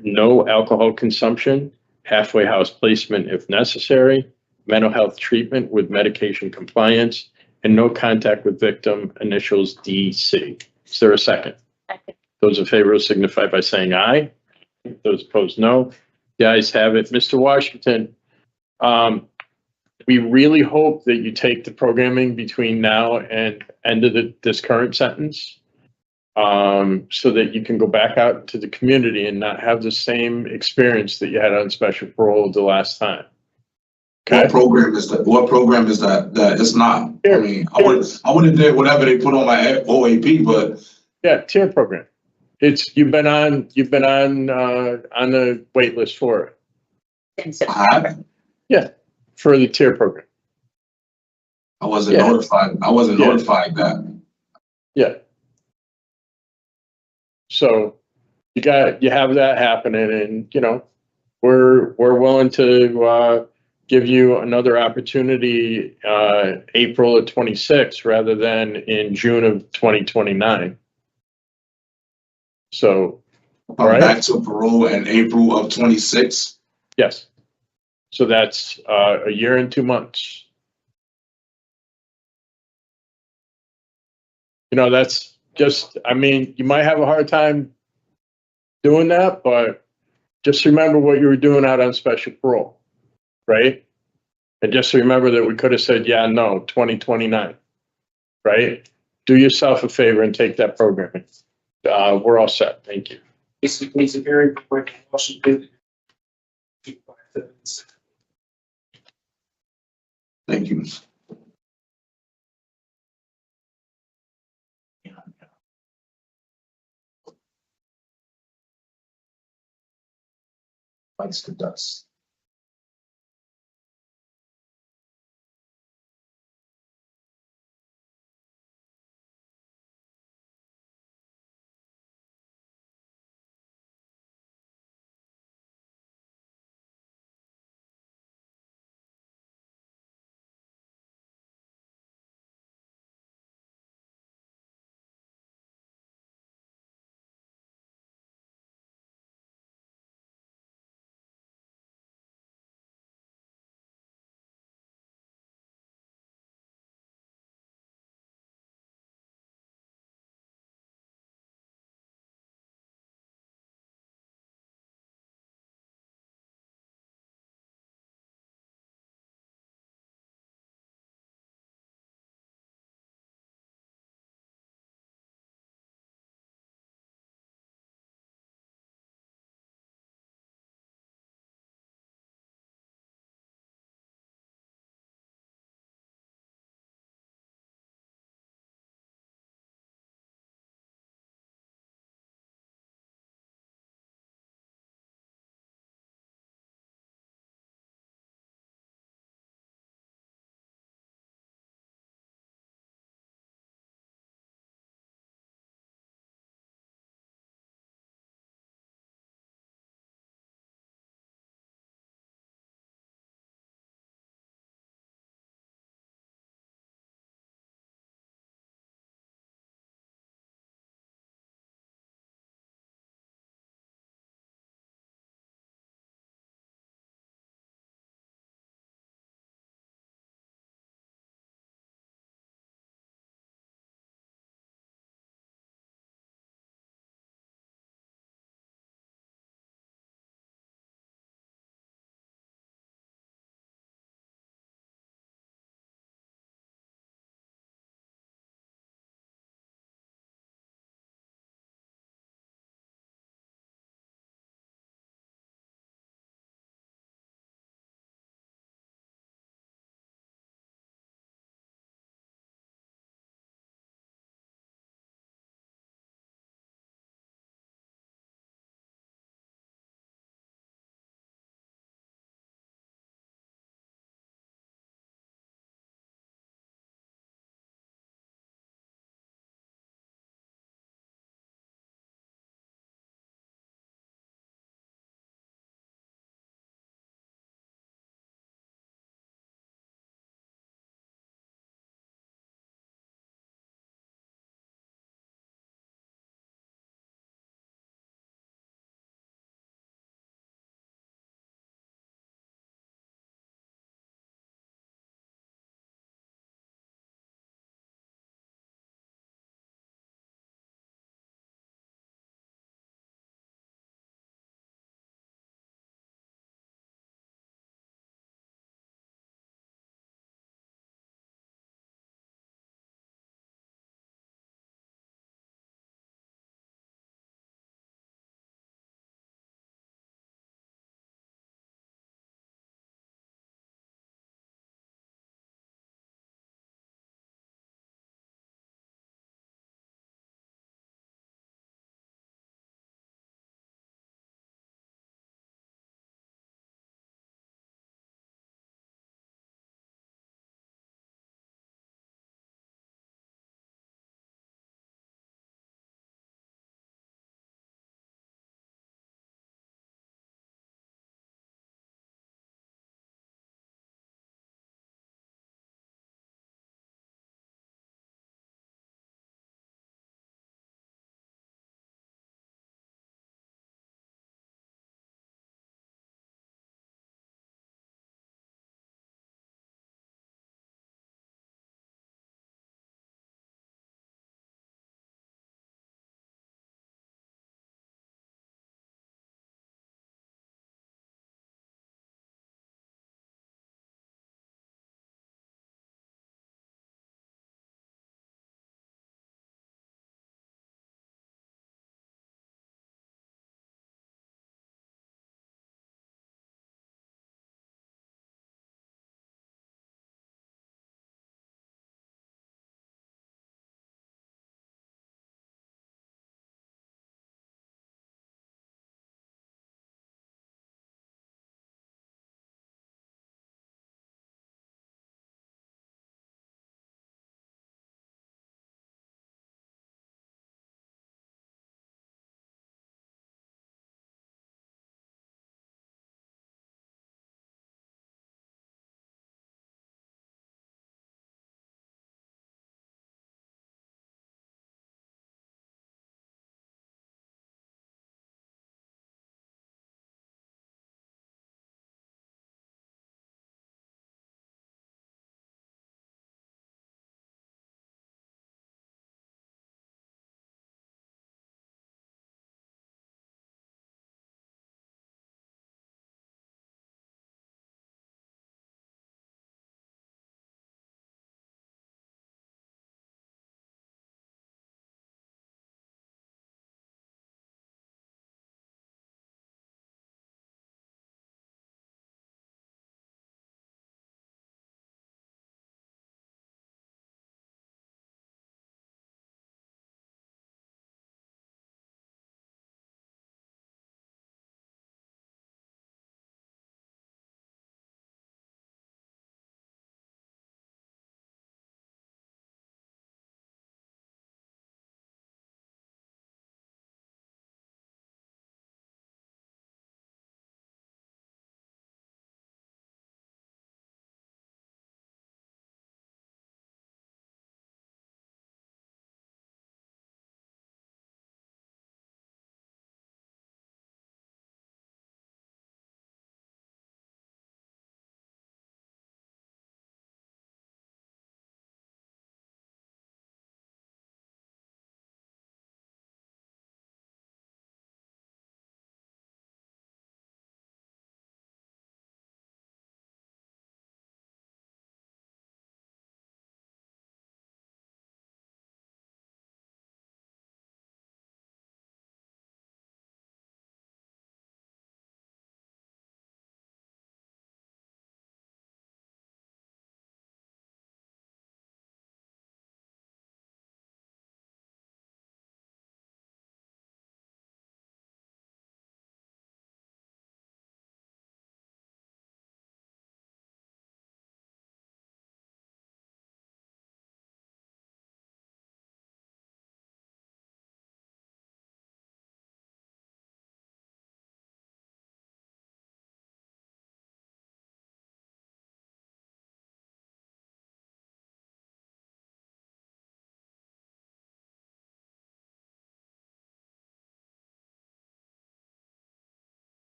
No alcohol consumption, halfway house placement if necessary, mental health treatment with medication compliance, and no contact with victim, initials DC. Is there a second? Second. Those in favor signify by saying aye. Those opposed, no. The ayes have it. Mr. Washington, we really hope that you take the programming between now and end of this current sentence, so that you can go back out into the community and not have the same experience that you had on special parole the last time. Okay. What program is that? What program is that? That it's not. I mean, I would have did whatever they put on my OAP, but yeah, tier program. You've been on the wait list for it. In September. Yeah, for the tier program. I wasn't notified. I wasn't notified that. Yeah. So you have that happening, and we're willing to give you another opportunity April of 26 rather than in June of 2029. So back to parole in April of 26. Yes. So that's a year and 2 months. That's just, you might have a hard time doing that, but just remember what you were doing out on special parole, right? And just remember that we could have said, yeah, no, 2029, right? Do yourself a favor and take that programming. We're all set. Thank you. This is a very quick Washington. Thank you. Bites the dust.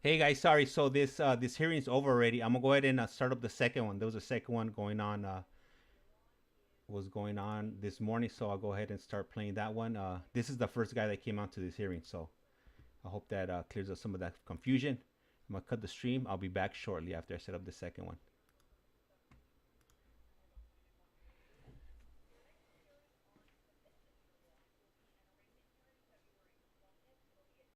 Hey guys, sorry. So this hearing is over already. I'm gonna go ahead and start up the second one. There was a second one going on. Was going on this morning, so I'll go ahead and start playing that one. This is the first guy that came out to this hearing, so I hope that clears up some of that confusion. I'm gonna cut the stream. I'll be back shortly after I set up the second one.